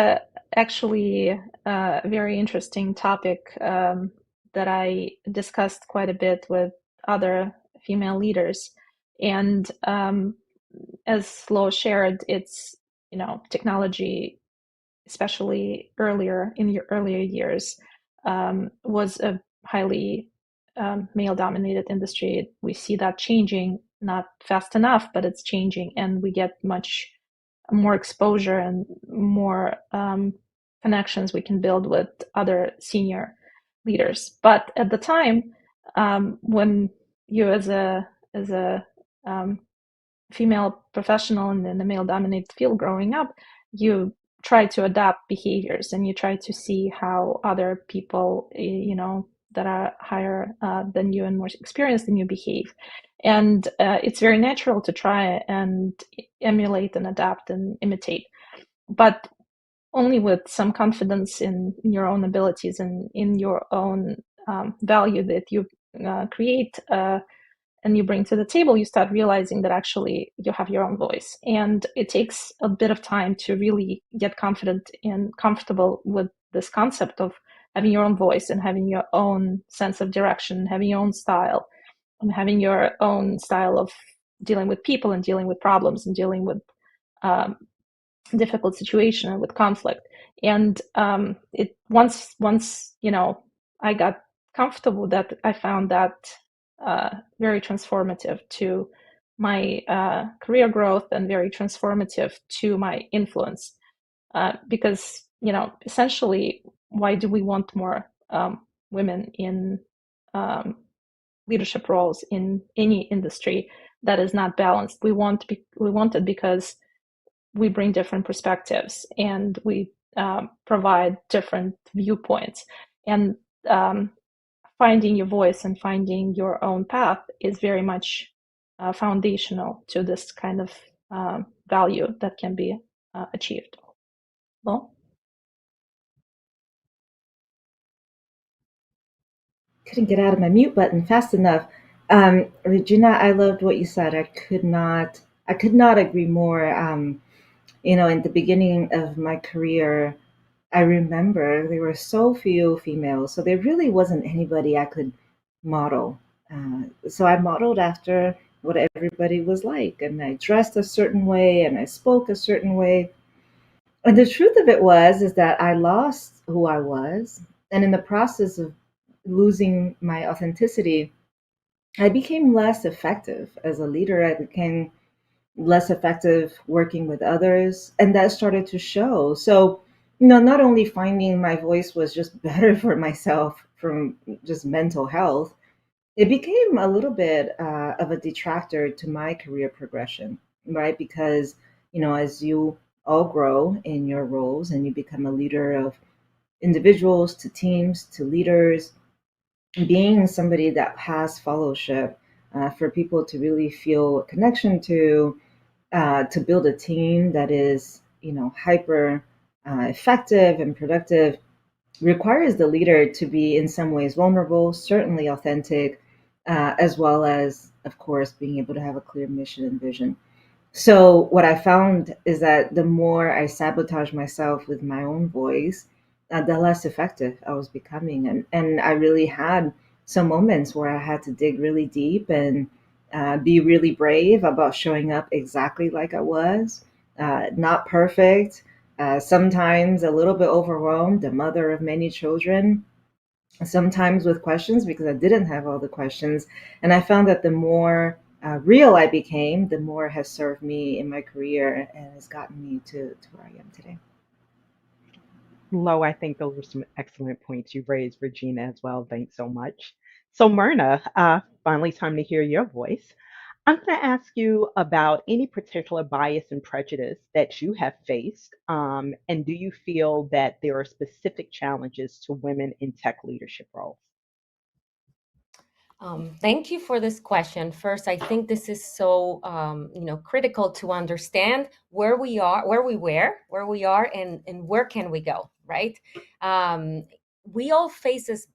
actually a very interesting topic that I discussed quite a bit with other female leaders. And as Lo shared, it's, technology, especially earlier in your earlier years, was a highly male-dominated industry. We see that changing, not fast enough, but it's changing, and we get much more exposure and more connections we can build with other senior leaders. But at the time, when you as a female professional in the male-dominated field growing up, you try to adapt behaviors and you try to see how other people, that are higher than you and more experienced than you behave. And it's very natural to try and emulate and adapt and imitate, but only with some confidence in your own abilities and in your own value that you create and you bring to the table. You start realizing that actually you have your own voice. And it takes a bit of time to really get confident and comfortable with this concept of having your own voice and having your own sense of direction, having your own style, and having your own style of dealing with people and dealing with problems and dealing with difficult situation and with conflict. And it once I got comfortable with that, I found that very transformative to my career growth and very transformative to my influence. Because essentially, why do we want more women in leadership roles in any industry that is not balanced? We want it because we bring different perspectives and we provide different viewpoints. And finding your voice and finding your own path is very much foundational to this kind of value that can be achieved. Well, Couldn't get out of my mute button fast enough. Regina, I loved what you said. I could not agree more. In the beginning of my career, I remember there were so few females, so there really wasn't anybody I could model. So I modeled after what everybody was like, and I dressed a certain way, and I spoke a certain way. And the truth of it is that I lost who I was, and in the process of losing my authenticity, I became less effective as a leader. I became less effective working with others, and that started to show. So, not only finding my voice was just better for myself from just mental health, it became a little bit of a detractor to my career progression, right? Because, as you all grow in your roles and you become a leader of individuals to teams to leaders, being somebody that has fellowship for people to really feel a connection to build a team that is, hyper effective and productive requires the leader to be in some ways vulnerable, certainly authentic, as well as, of course, being able to have a clear mission and vision. So what I found is that the more I sabotage myself with my own voice, the less effective I was becoming. And I really had some moments where I had to dig really deep and be really brave about showing up exactly like I was, not perfect, sometimes a little bit overwhelmed, a mother of many children, sometimes with questions because I didn't have all the questions. And I found that the more real I became, the more it has served me in my career and has gotten me to where I am today. Lo, I think those were some excellent points you raised, Regina, as well. Thanks so much. So, Myrna, finally, time to hear your voice. I'm going to ask you about any particular bias and prejudice that you have faced, and do you feel that there are specific challenges to women in tech leadership roles? Thank you for this question. First, I think this is so critical to understand where we are, where we are, and where can we go. Right? We all face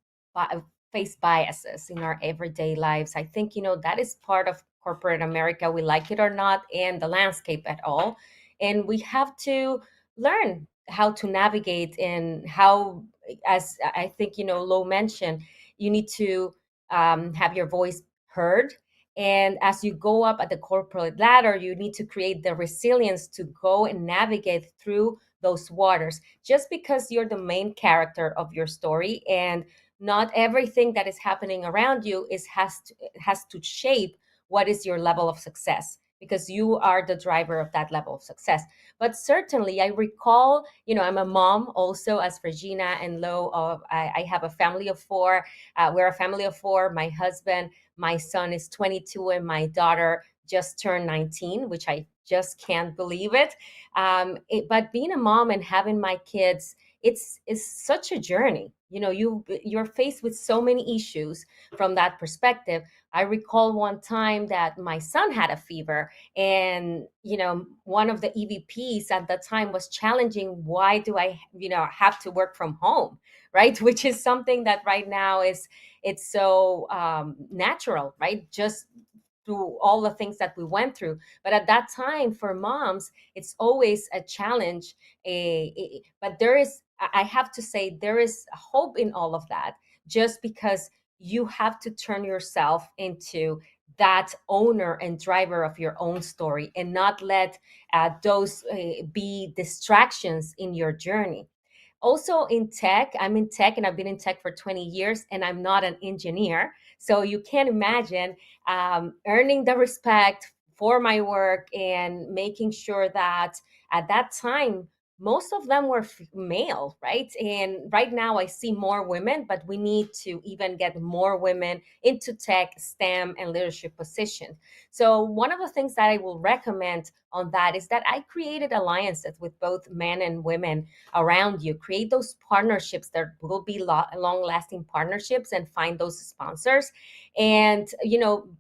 biases in our everyday lives. I think that is part of corporate America. We like it or not, and the landscape at all, and we have to learn how to navigate and how, as I think Lo mentioned, you need to have your voice heard. And as you go up at the corporate ladder, you need to create the resilience to go and navigate through those waters. Just because you're the main character of your story, and not everything that is happening around you has to shape what is your level of success, because you are the driver of that level of success. But certainly, I recall, I'm a mom also, as Regina and Lo. I have a family of four. We're a family of four. My husband, my son is 22, and my daughter just turned 19, which I just can't believe it. But being a mom and having my kids, it's such a journey. You're faced with so many issues from that perspective. I recall one time that my son had a fever, and one of the EVPs at the time was challenging, why do I have to work from home, right? Which is something that right now it's so natural, right? Just through all the things that we went through. But at that time, for moms, it's always a challenge. But I have to say, there is hope in all of that, just because you have to turn yourself into that owner and driver of your own story, and not let those be distractions in your journey. Also in tech, I'm in tech and I've been in tech for 20 years, and I'm not an engineer. So you can imagine earning the respect for my work and making sure that at that time, most of them were male, right? And right now I see more women, but we need to even get more women into tech, STEM, and leadership positions. So one of the things that I will recommend on that is that I created alliances with both men and women around you. Create those partnerships that will be long-lasting partnerships, and find those sponsors. And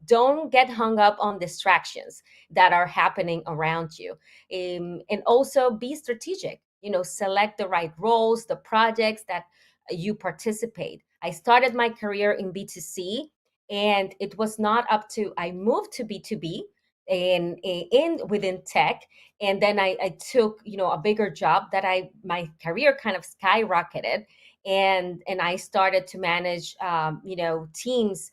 don't get hung up on distractions that are happening around you. And also be strategic. Select the right roles, the projects that you participate. I started my career in B2C, and it was not up to, I moved to B2B in within tech, and then I took a bigger job that my career kind of skyrocketed, and I started to manage teams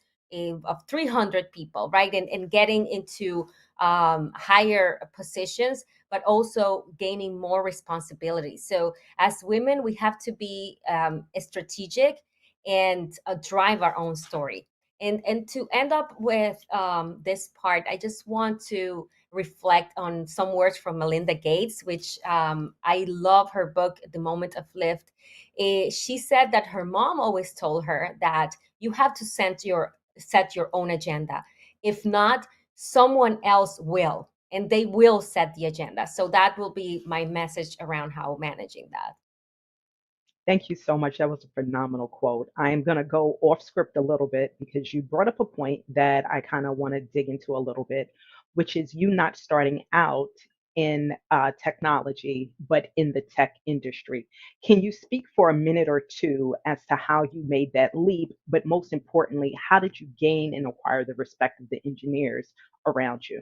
of 300 people, right? And getting into higher positions, but also gaining more responsibility. So as women, we have to be strategic and drive our own story. And to end up with this part, I just want to reflect on some words from Melinda Gates, which I love her book, The Moment of Lift. She said that her mom always told her that you have to set your own agenda. If not, someone else will, and they will set the agenda. So that will be my message around how managing that. Thank you so much. That was a phenomenal quote. I am going to go off script a little bit because you brought up a point that I kind of want to dig into a little bit, which is you not starting out in technology, but in the tech industry. Can you speak for a minute or two as to how you made that leap? But most importantly, how did you gain and acquire the respect of the engineers around you?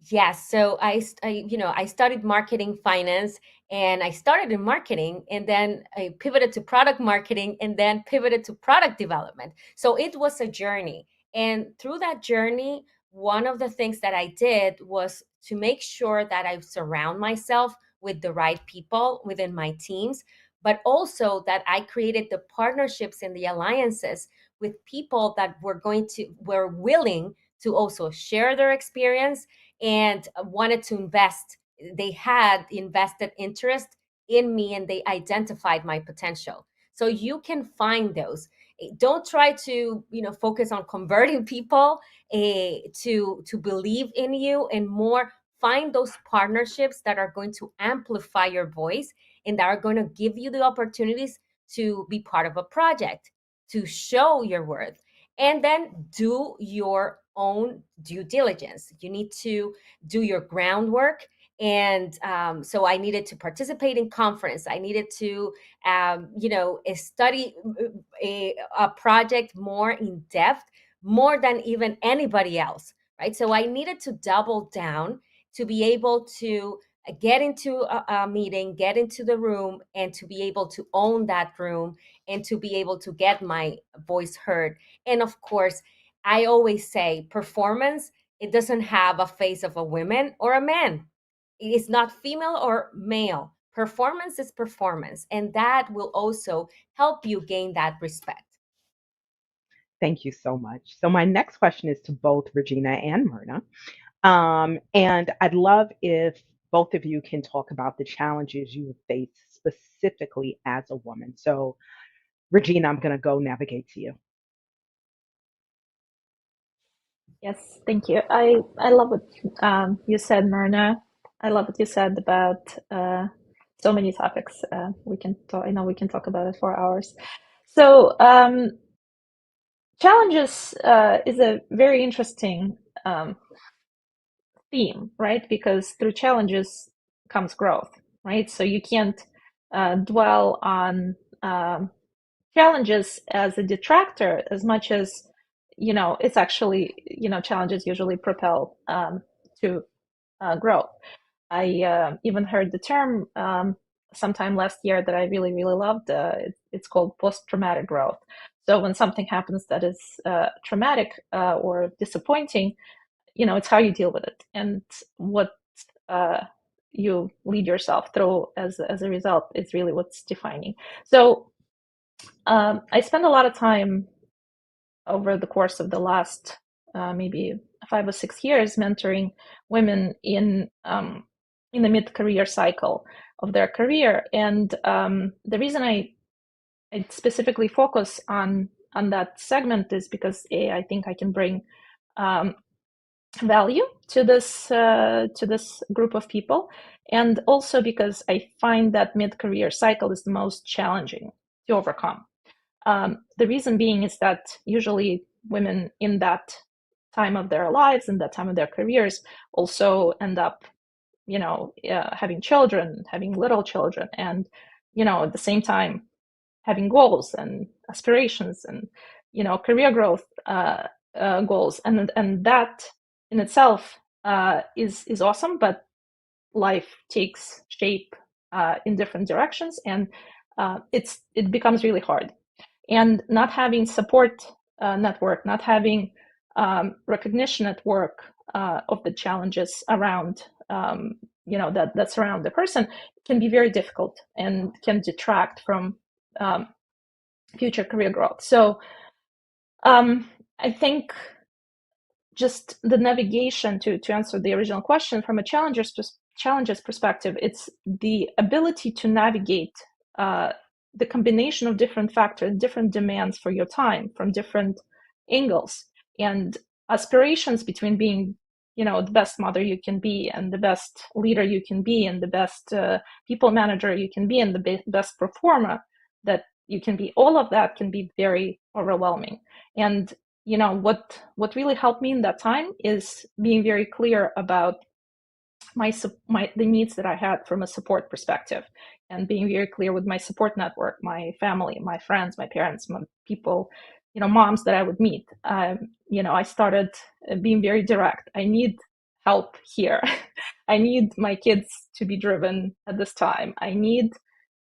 Yes, so I studied marketing finance, and I started in marketing, and then I pivoted to product marketing, and then pivoted to product development. So it was a journey. And through that journey, one of the things that I did was to make sure that I surround myself with the right people within my teams, but also that I created the partnerships and the alliances with people that were willing to also share their experience and wanted to invest. They had invested interest in me and they identified my potential. So you can find those. Don't try to focus on converting people to believe in you, and more find those partnerships that are going to amplify your voice and that are going to give you the opportunities to be part of a project, to show your worth, and then do your own due diligence. You need to do your groundwork. And so I needed to participate in conference. I needed to, study a project more in depth, more than even anybody else, right? So I needed to double down to be able to get into a meeting, get into the room, and to be able to own that room and to be able to get my voice heard. And of course, I always say performance, it doesn't have a face of a woman or a man. It is not female or male. Performance is performance, and that will also help you gain that respect. Thank you so much. So my next question is to both Regina and Myrna. And I'd love if both of you can talk about the challenges you have faced specifically as a woman. So Regina, I'm going to go navigate to you. Yes, thank you. I love what you said, Myrna. I love what you said about so many topics. We can talk. I know we can talk about it for hours. So challenges is a very interesting theme, right? Because through challenges comes growth, right? So you can't dwell on challenges as a detractor as much as it's actually challenges usually propel to growth. I even heard the term sometime last year that I really loved. It's called post-traumatic growth. So when something happens that is traumatic or disappointing, it's how you deal with it and what you lead yourself through as a result is really what's defining. So I spent a lot of time over the course of the last maybe 5 or 6 years mentoring women in the mid-career cycle of their career. And the reason I specifically focus on that segment is because I think I can bring value to this group of people, and also because I find that mid-career cycle is the most challenging to overcome. The reason being is that usually women in that time of their lives, in that time of their careers, also end up, having children, having little children, and, at the same time, having goals and aspirations and, career growth goals. And that in itself is awesome, but life takes shape in different directions, and it becomes really hard. And not having support network, not having recognition at work of the challenges around, that surround the person can be very difficult and can detract from future career growth. So I think just the navigation to answer the original question from a challenges perspective, it's the ability to navigate the combination of different factors, different demands for your time from different angles, and aspirations between being, the best mother you can be, and the best leader you can be, and the best people manager you can be, and the best performer that you can be. All of that can be very overwhelming. And what really helped me in that time is being very clear about the needs that I had from a support perspective, and being very clear with my support network, my family, my friends, my parents, my people, moms that I would meet. I started being very direct. I need help here. I need my kids to be driven at this time. I need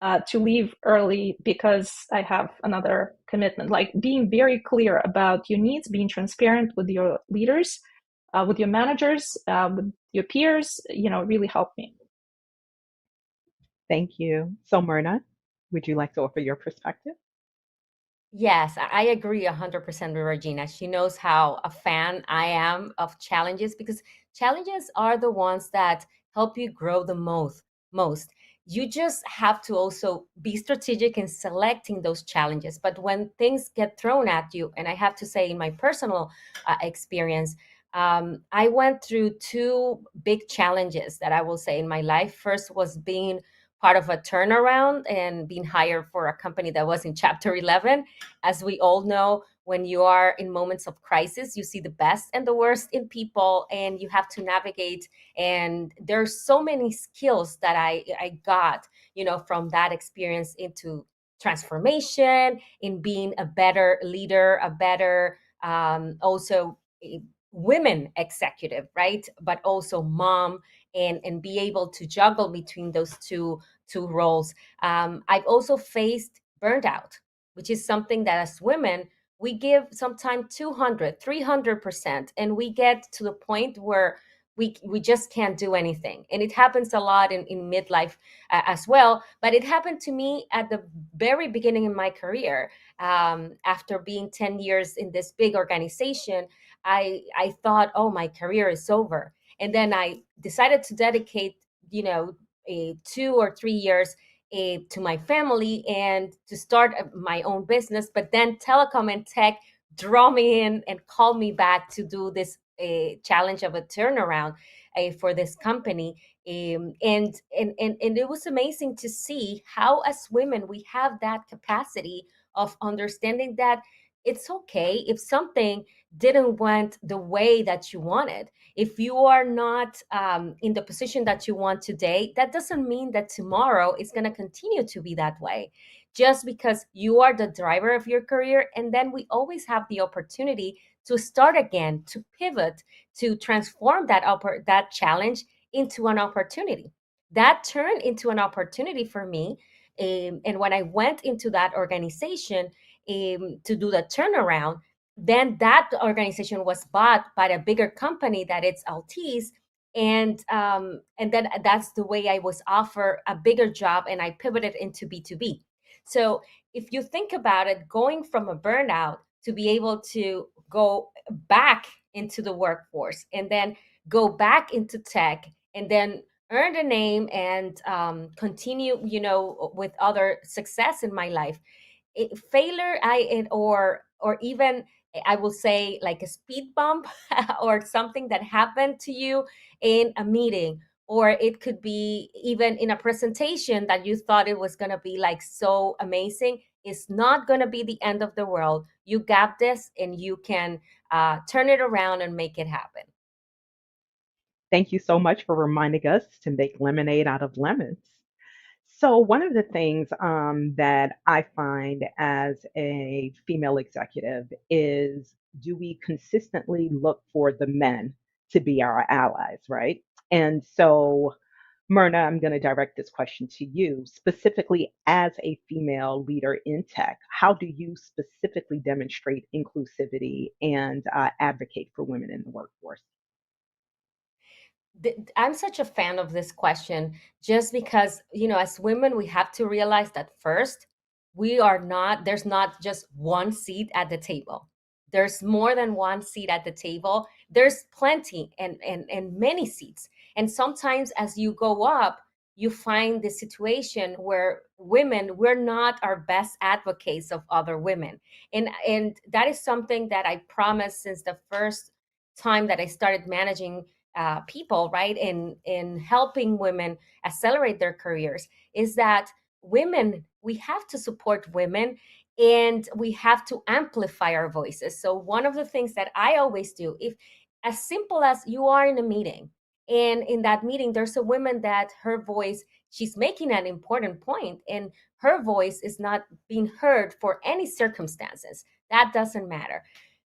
to leave early because I have another commitment. Like being very clear about your needs, being transparent with your leaders, with your managers, with your peers, really helped me. Thank you. So Myrna, would you like to offer your perspective? Yes, I agree 100% with Regina. She knows how a fan I am of challenges because challenges are the ones that help you grow the most. You just have to also be strategic in selecting those challenges. But when things get thrown at you, and I have to say, in my personal experience, I went through two big challenges that I will say in my life. First was being part of a turnaround and being hired for a company that was in Chapter 11. As we all know, when you are in moments of crisis, you see the best and the worst in people, and you have to navigate. And there's so many skills that I got, from that experience into transformation, in being a better leader, a better also women executive, right? But also mom, and be able to juggle between those two roles. I've also faced burnt out, which is something that as women, we give sometimes 200, 300%, and we get to the point where we just can't do anything. And it happens a lot in midlife as well. But it happened to me at the very beginning in my career. After being 10 years in this big organization, I thought, oh, my career is over. And then I decided to dedicate, 2 or 3 years to my family and to start my own business. But then telecom and tech draw me in and call me back to do this challenge of a turnaround for this company. And it was amazing to see how, as women, we have that capacity of understanding that it's okay if something didn't went the way that you wanted. If you are not in the position that you want today, that doesn't mean that tomorrow is going to continue to be that way. Just because you are the driver of your career, and then we always have the opportunity to start again, to pivot, to transform that challenge into an opportunity. That turned into an opportunity for me. And when I went into that organization to do the turnaround, then that organization was bought by a bigger company that it's Altice. And then that's the way I was offered a bigger job, and I pivoted into B2B. So if you think about it, going from a burnout to be able to go back into the workforce and then go back into tech and then earn a name and continue, with other success in my life. Failure or even, I will say, like a speed bump or something that happened to you in a meeting, or it could be even in a presentation that you thought it was going to be like so amazing. It's not going to be the end of the world. You got this, and you can turn it around and make it happen. Thank you so much for reminding us to make lemonade out of lemons. So, one of the things that I find as a female executive is, do we consistently look for the men to be our allies, right? And so, Myrna, I'm going to direct this question to you. Specifically, as a female leader in tech, how do you specifically demonstrate inclusivity and advocate for women in the workforce? I'm such a fan of this question just because, as women, we have to realize that first, there's not just one seat at the table. There's more than one seat at the table. There's plenty and many seats. And sometimes as you go up, you find the situation where women, we're not our best advocates of other women. And that is something that I promised since the first time that I started managing people, right, in helping women accelerate their careers, is that women, we have to support women, and we have to amplify our voices. So one of the things that I always do, if as simple as you are in a meeting, and in that meeting there's a woman that her voice, she's making an important point, and her voice is not being heard for any circumstances, that doesn't matter.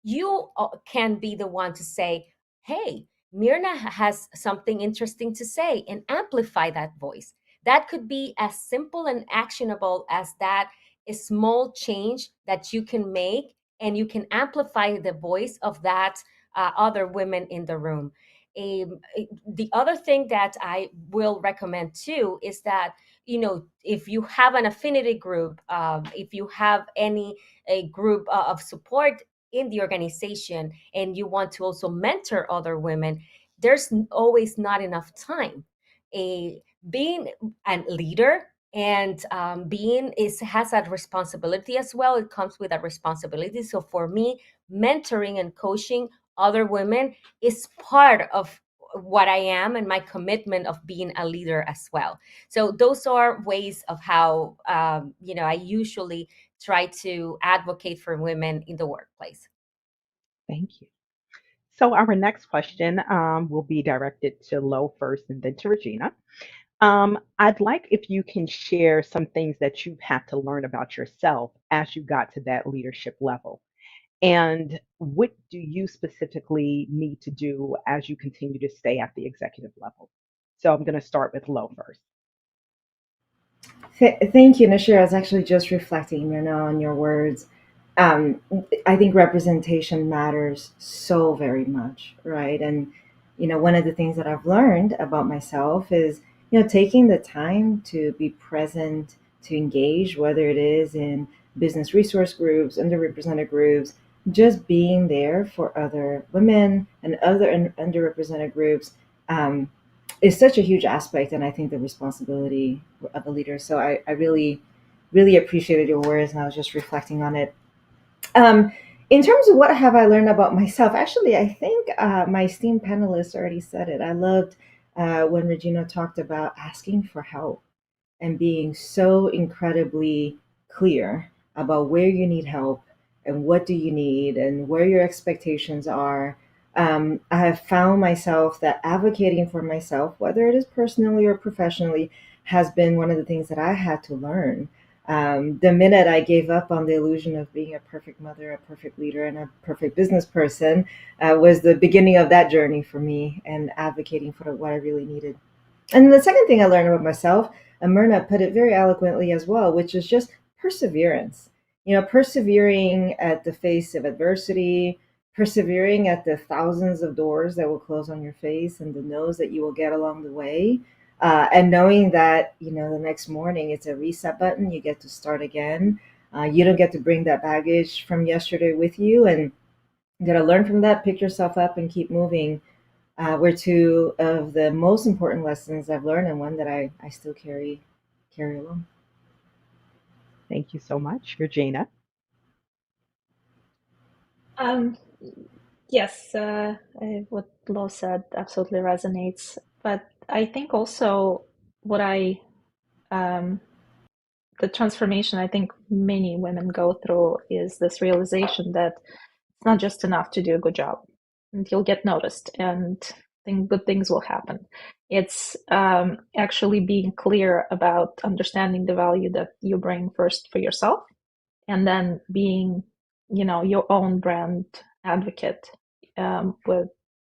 You can be the one to say, hey, Mirna has something interesting to say, and amplify that voice. That could be as simple and actionable as that, a small change that you can make, and you can amplify the voice of that other women in the room. The other thing that I will recommend too is that, if you have an affinity group, if you have a group of support in the organization, and you want to also mentor other women, there's always not enough time. Being a leader and has that responsibility as well. It comes with a responsibility. So for me, mentoring and coaching other women is part of what I am and my commitment of being a leader as well. So those are ways of how I usually try to advocate for women in the workplace. Thank you. So our next question will be directed to Lo first and then to Regina. I'd like if you can share some things that you've had to learn about yourself as you got to that leadership level. And what do you specifically need to do as you continue to stay at the executive level? So I'm going to start with Lo first. Thank you, Nashira. I was actually just reflecting, on your words. I think representation matters so very much, right? And, one of the things that I've learned about myself is, taking the time to be present, to engage, whether it is in business resource groups, underrepresented groups, just being there for other women and other underrepresented groups. Is such a huge aspect, and I think the responsibility of a leader. So I really, really appreciated your words, and I was just reflecting on it. In terms of what have I learned about myself, actually, I think my esteemed panelists already said it. I loved when Regina talked about asking for help and being so incredibly clear about where you need help and what do you need and where your expectations are. I have found myself that advocating for myself, whether it is personally or professionally, has been one of the things that I had to learn. The minute I gave up on the illusion of being a perfect mother, a perfect leader, and a perfect business person was the beginning of that journey for me and advocating for what I really needed. And the second thing I learned about myself, and Myrna put it very eloquently as well, which is just perseverance. Persevering at the face of adversity, persevering at the thousands of doors that will close on your face and the no's that you will get along the way. And knowing that, the next morning it's a reset button, you get to start again. You don't get to bring that baggage from yesterday with you, and you got to learn from that, pick yourself up and keep moving. Were two of the most important lessons I've learned, and one that I still carry along. Thank you so much, Regina. Yes, what Lo said absolutely resonates. But I think also the transformation I think many women go through is this realization that it's not just enough to do a good job, and you'll get noticed, and good things will happen. It's actually being clear about understanding the value that you bring first for yourself, and then being, your own brand advocate with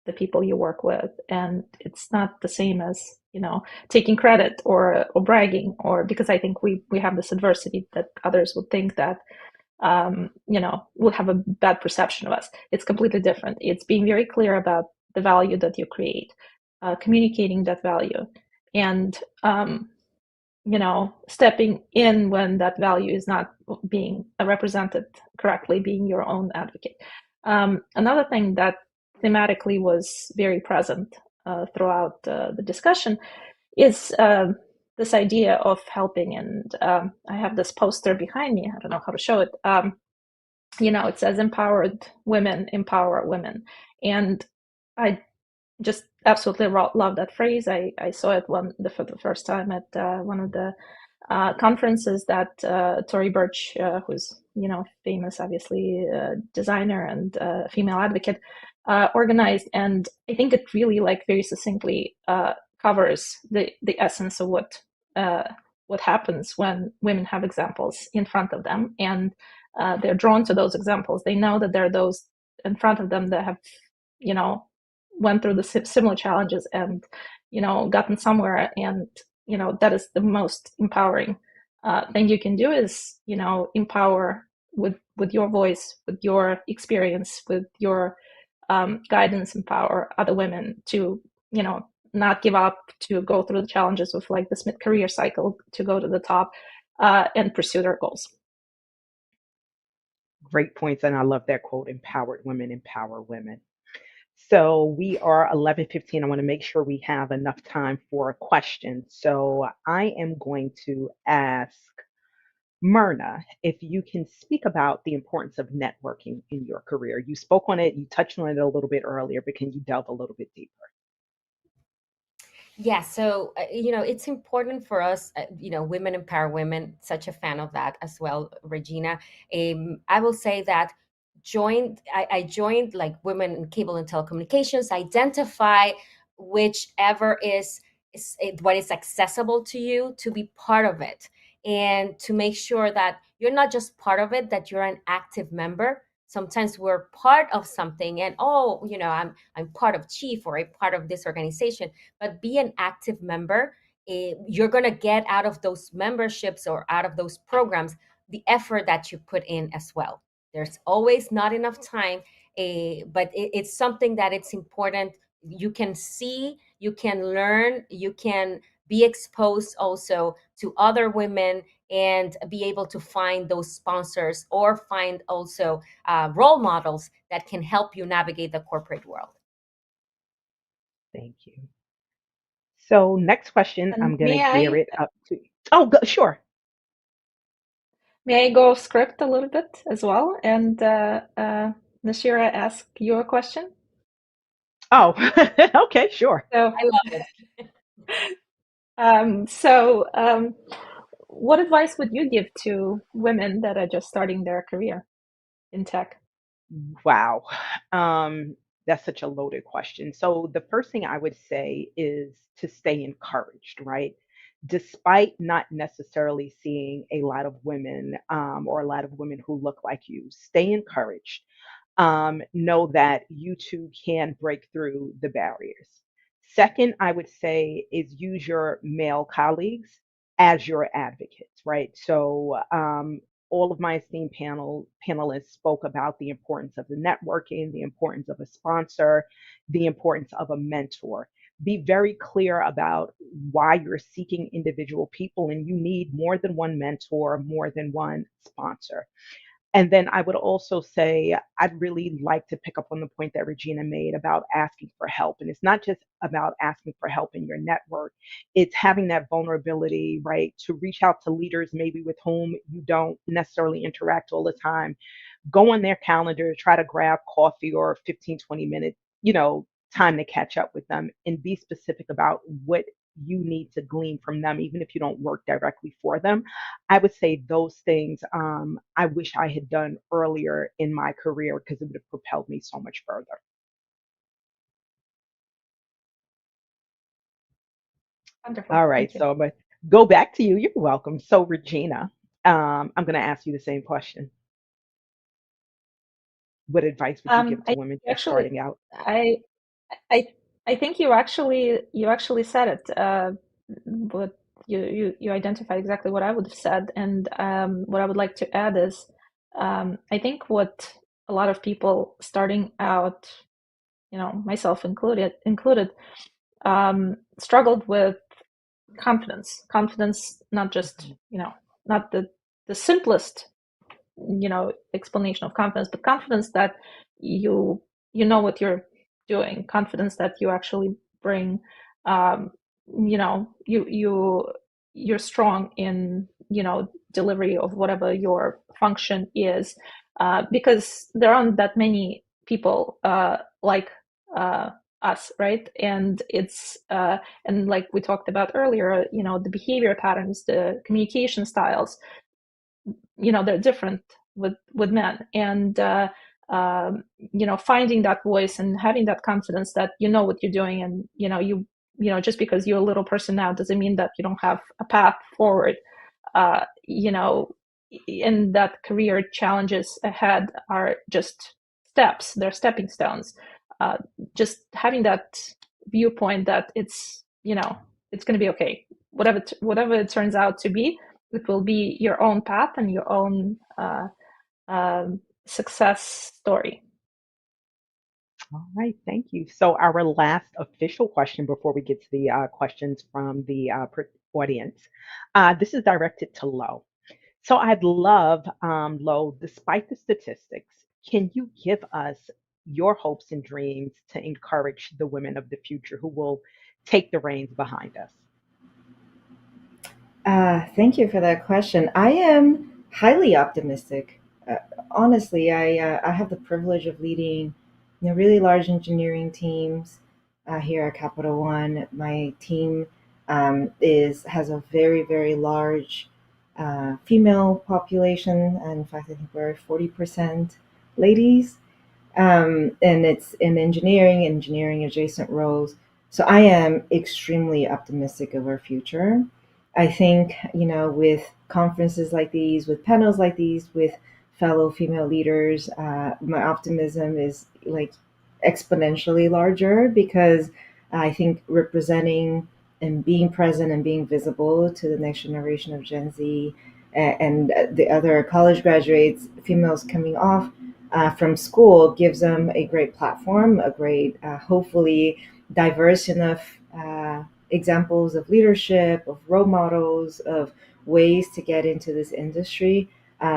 the people you work with. And it's not the same as, taking credit or bragging, or because I think we have this adversity that others would think that, would have a bad perception of us. It's completely different. It's being very clear about the value that you create, communicating that value, and, stepping in when that value is not being represented correctly, being your own advocate. Another thing that thematically was very present throughout the discussion is this idea of helping. And I have this poster behind me. I don't know how to show it. It says "Empowered Women Empower Women," and I just absolutely love that phrase. I saw it for the first time at one of the conferences that Tory Burch, who's famous, obviously, designer and female advocate, organized, and I think it really very succinctly covers the essence of what happens when women have examples in front of them, and they're drawn to those examples. They know that there are those in front of them that have went through the similar challenges and gotten somewhere, and that is the most empowering thing you can do, is empower with your voice, with your experience, with your guidance, empower other women to, not give up, to go through the challenges of like this mid-career cycle, to go to the top and pursue their goals. Great points, and I love that quote, empowered women empower women. So we are 11:15. I want to make sure we have enough time for questions. So I am going to ask Myrna if you can speak about the importance of networking in your career. You spoke on it, you touched on it a little bit earlier, but can you delve a little bit deeper? Yeah, so it's important for us, women empower women. Such a fan of that as well, Regina. I will say that I joined like Women in Cable and Telecommunications. Identify whichever what is accessible to you, to be part of it, and to make sure that you're not just part of it, that you're an active member. Sometimes we're part of something, and I'm part of Chief, or a part of this organization, but be an active member. You're going to get out of those memberships or out of those programs the effort that you put in as well. There's always not enough time, but it's something that it's important. You can see, you can learn, you can be exposed also to other women, and be able to find those sponsors, or find also role models that can help you navigate the corporate world. Thank you. So next question, And I'm going may to gear I it up to. Sure. may I go script a little bit as well, and Nashira, ask you a question? Oh, okay, sure. So I love it. What advice would you give to women that are just starting their career in tech? Wow. That's such a loaded question. So the first thing I would say is to stay encouraged, right? Despite not necessarily seeing a lot of women or a lot of women who look like you, stay encouraged. Know that you too can break through the barriers. Second, I would say is use your male colleagues as your advocates, right? So all of my esteemed panelists spoke about the importance of the networking, the importance of a sponsor, the importance of a mentor. Be very clear about why you're seeking individual people, and you need more than one mentor, more than one sponsor. And then I would also say I'd really like to pick up on the point that Regina made about asking for help. And it's not just about asking for help in your network, it's having that vulnerability, right, to reach out to leaders maybe with whom you don't necessarily interact all the time. Go on their calendar, try to grab coffee or 15, 20 minutes, time to catch up with them, and be specific about what you need to glean from them, even if you don't work directly for them. I would say those things I wish I had done earlier in my career, because it would have propelled me so much further. Wonderful. All right, Thank you. so I'm going to go back to you. You're welcome. So, Regina, I'm going to ask you the same question. What advice would you give to women just starting out? I think you actually said it. But you identified exactly what I would have said, and what I would like to add is, I think what a lot of people starting out, myself included, struggled with confidence. Confidence, not just not the simplest explanation of confidence, but confidence that you know what you're doing, confidence that you actually bring, you're strong in delivery of whatever your function is, because there aren't that many people like us, right? And it's and like we talked about earlier, the behavior patterns, the communication styles, they're different with men, and finding that voice and having that confidence that you know what you're doing, and just because you're a little person now doesn't mean that you don't have a path forward. And that career challenges ahead are just steps, they're stepping stones. Just having that viewpoint that it's going to be okay, whatever it turns out to be, it will be your own path and your own success story. All right, thank you. So our last official question before we get to the questions from the audience, this is directed to Lo. So I'd love, Lo, despite the statistics, can you give us your hopes and dreams to encourage the women of the future who will take the reins behind us? Thank you for that question. I am highly optimistic. Honestly, I have the privilege of leading really large engineering teams here at Capital One. My team has a very large female population, and in fact, I think we're 40% ladies. And it's in engineering adjacent roles. So I am extremely optimistic of our future. I think, with conferences like these, with panels like these, with fellow female leaders, my optimism is like exponentially larger because I think representing and being present and being visible to the next generation of Gen Z and the other college graduates, females coming off from school gives them a great platform, a great, hopefully diverse enough examples of leadership, of role models, of ways to get into this industry.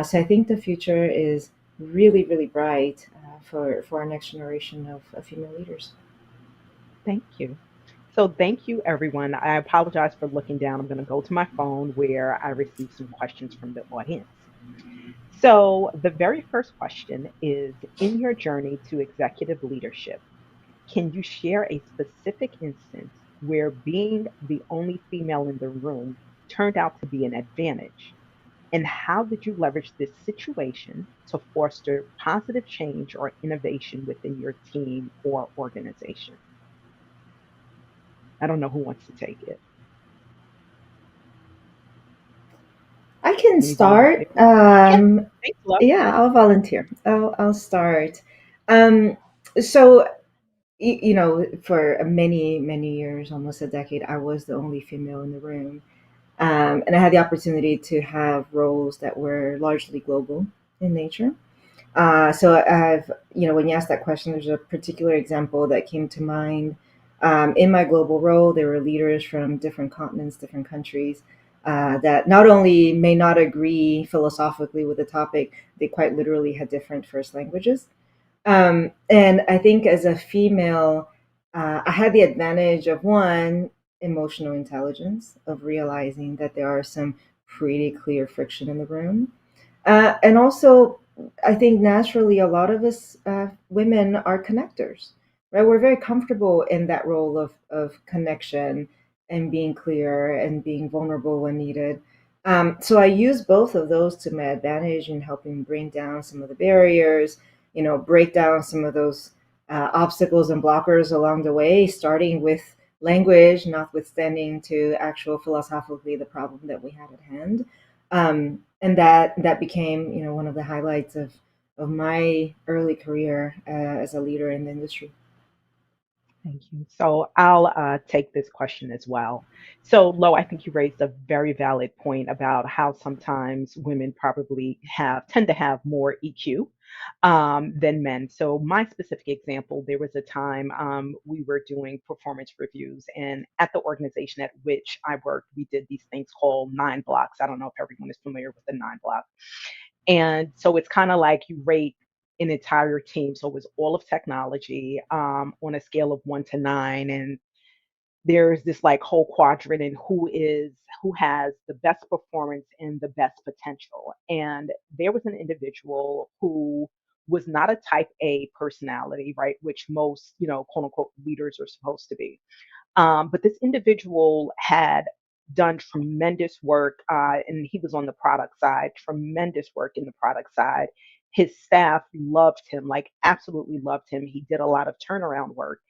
So I think the future is really bright for our next generation of female leaders. Thank you. So thank you, everyone. I apologize for looking down. I'm going to go to my phone where I received some questions from the audience. So the very first question is, in your journey to executive leadership, can you share a specific instance where being the only female in the room turned out to be an advantage? And how did you leverage this situation to foster positive change or innovation within your team or organization? I don't know who wants to take it. I can Any start. volunteers? Thanks, Lo. Yeah, I'll volunteer. I'll start. So, for many years, almost a decade, I was the only female in the room. And I had the opportunity to have roles that were largely global in nature. So when you asked that question, there's a particular example that came to mind. In my global role, there were leaders from different continents, different countries that not only may not agree philosophically with the topic, they quite literally had different first languages. And I think as a female, I had the advantage of one, emotional intelligence, of realizing that there are some pretty clear friction in the room. And also, I think naturally a lot of us women are connectors, right? We're very comfortable in that role of connection and being clear and being vulnerable when needed. So I use both of those to my advantage in helping bring down some of the barriers, break down some of those obstacles and blockers along the way, starting with language, notwithstanding to actual philosophically the problem that we had at hand. And that became, one of the highlights of my early career as a leader in the industry. Thank you. So I'll take this question as well. So, Lo, I think you raised a very valid point about how sometimes women probably tend to have more EQ than men. So, my specific example, there was a time we were doing performance reviews, and at the organization at which I worked, we did these things called 9 blocks. I don't know if everyone is familiar with the 9 block. And so it's kind of like you rate an entire team. So it was all of technology on a scale of 1 to 9. And there's this like whole quadrant in who has the best performance and the best potential. And there was an individual who was not a type A personality, right? Which most, quote unquote leaders are supposed to be. But this individual had done tremendous work, and he was on the product side, tremendous work in the product side. His staff loved him, like absolutely loved him. He did a lot of turnaround work.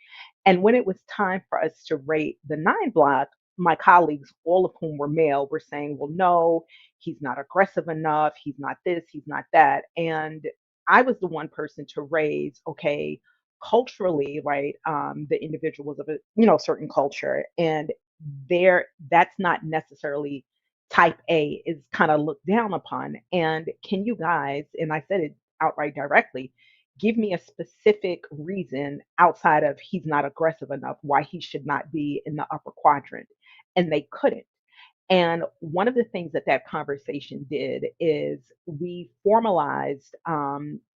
And when it was time for us to rate the 9 block, my colleagues, all of whom were male, were saying, well, no, he's not aggressive enough. He's not this, he's not that. And I was the one person to raise, okay, culturally, right? The individual was of a, certain culture. And that's not necessarily type A, is kind of looked down upon. And can you guys, and I said it outright directly, give me a specific reason outside of he's not aggressive enough why he should not be in the upper quadrant. And they couldn't. And one of the things that that conversation did is we formalized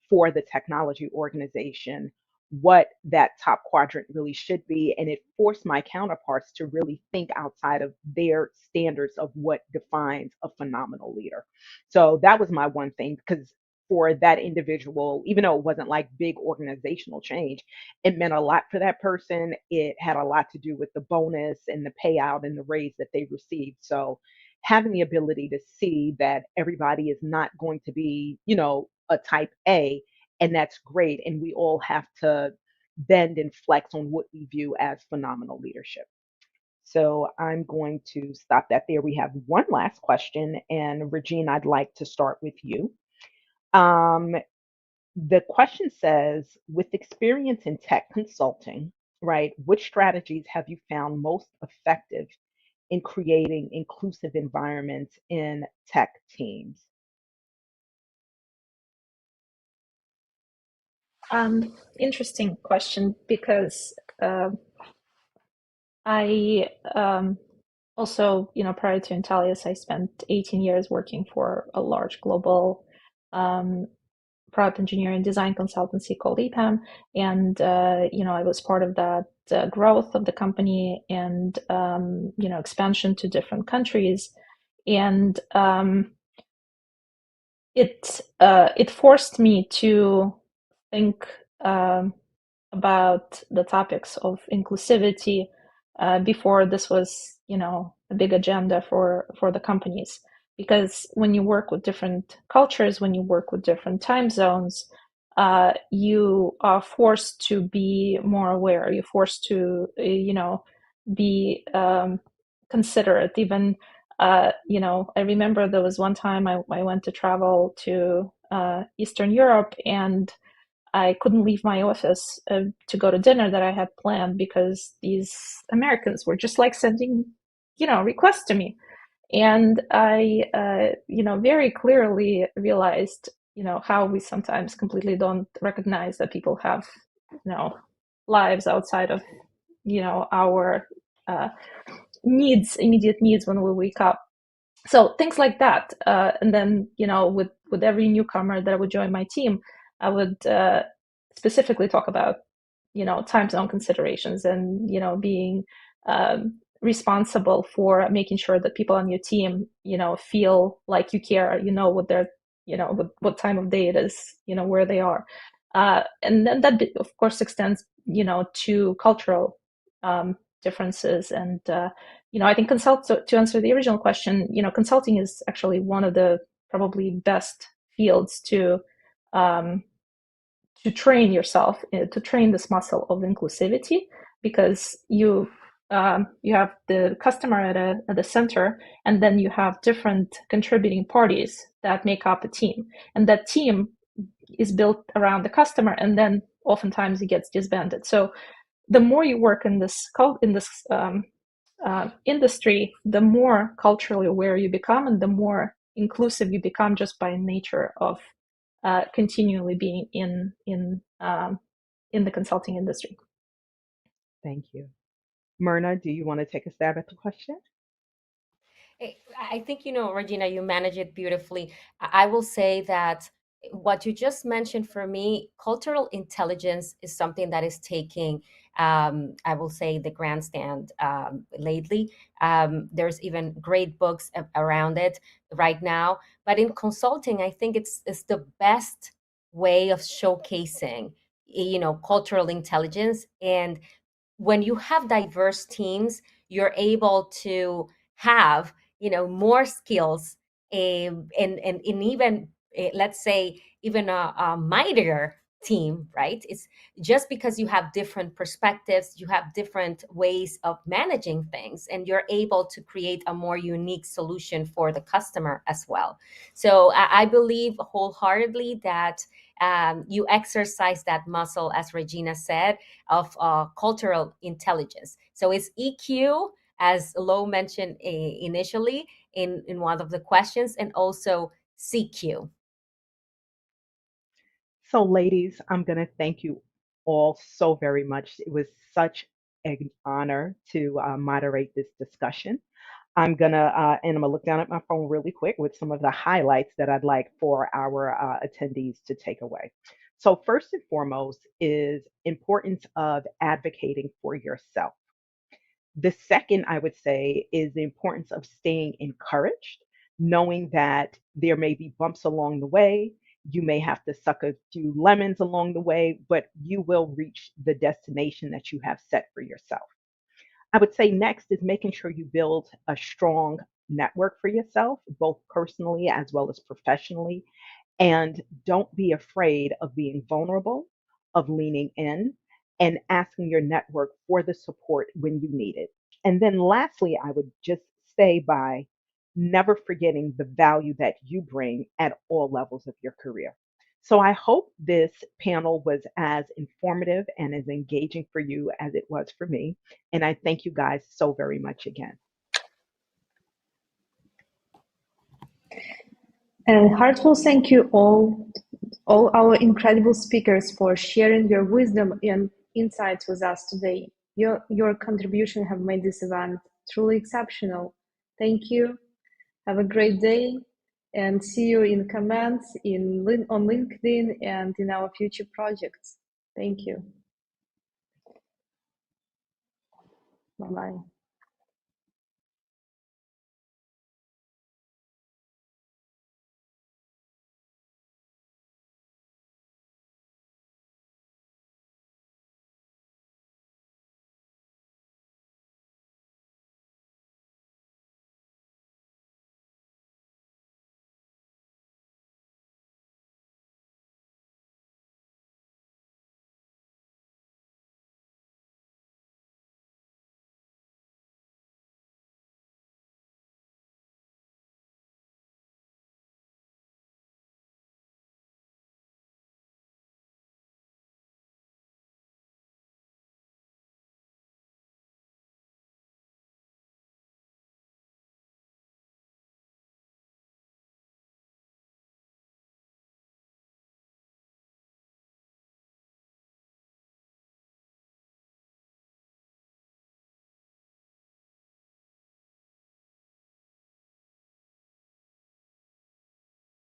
for the technology organization what that top quadrant really should be. And it forced my counterparts to really think outside of their standards of what defines a phenomenal leader. So that was my one thing, because for that individual, even though it wasn't like big organizational change, it meant a lot for that person. It had a lot to do with the bonus and the payout and the raise that they received. So having the ability to see that everybody is not going to be, a type A, and that's great. And we all have to bend and flex on what we view as phenomenal leadership. So I'm going to stop that there. We have one last question, and Regine, I'd like to start with you. The question says, with experience in tech consulting, right, which strategies have you found most effective in creating inclusive environments in tech teams? Interesting question, because I also, prior to Intellius, I spent 18 years working for a large global product engineering design consultancy called EPAM. And, I was part of that growth of the company and, expansion to different countries. And it forced me to think about the topics of inclusivity before this was, a big agenda for the companies. Because when you work with different cultures, when you work with different time zones, you are forced to be more aware. You're forced to, be considerate. Even, I remember there was one time I went to travel to Eastern Europe, and I couldn't leave my office to go to dinner that I had planned because these Americans were just like sending, requests to me. And I, very clearly realized, how we sometimes completely don't recognize that people have, lives outside of, our immediate needs when we wake up. So things like that. And then, with every newcomer that would join my team, I would specifically talk about, time zone considerations and, being responsible for making sure that people on your team, feel like you care, what their, what time of day it is, where they are. And then that, of course, extends, to cultural differences. And, I think to answer the original question, consulting is actually one of the probably best fields to train yourself, to train this muscle of inclusivity, because you have the customer at the center, and then you have different contributing parties that make up a team, and that team is built around the customer, and then oftentimes it gets disbanded. So the more you work in this industry, the more culturally aware you become, and the more inclusive you become just by nature of continually being in the consulting industry. Thank you. Myrna, do you want to take a stab at the question? I think, Regina, you manage it beautifully. I will say that what you just mentioned, for me, cultural intelligence is something that is taking, I will say, the grandstand lately. There's even great books around it right now. But in consulting, I think it's the best way of showcasing, cultural intelligence. And when you have diverse teams, you're able to have, more skills, and even, let's say, even a mightier team, right? It's just because you have different perspectives, you have different ways of managing things, and you're able to create a more unique solution for the customer as well. So I believe wholeheartedly that you exercise that muscle, as Regina said, of cultural intelligence. So it's EQ, as Lo mentioned initially in one of the questions, and also CQ. So, ladies, I'm going to thank you all so very much. It was such an honor to moderate this discussion. And I'm gonna look down at my phone really quick with some of the highlights that I'd like for our attendees to take away. So first and foremost is importance of advocating for yourself. The second, I would say, is the importance of staying encouraged, knowing that there may be bumps along the way. You may have to suck a few lemons along the way, but you will reach the destination that you have set for yourself. I would say next is making sure you build a strong network for yourself, both personally as well as professionally. And don't be afraid of being vulnerable, of leaning in, and asking your network for the support when you need it. And then lastly, I would just stay by never forgetting the value that you bring at all levels of your career. So I hope this panel was as informative and as engaging for you as it was for me. And I thank you guys so very much again. And heartfelt thank you all our incredible speakers for sharing your wisdom and insights with us today. Your contribution have made this event truly exceptional. Thank you. Have a great day and see you in comments on LinkedIn and in our future projects. Thank you. Bye-bye.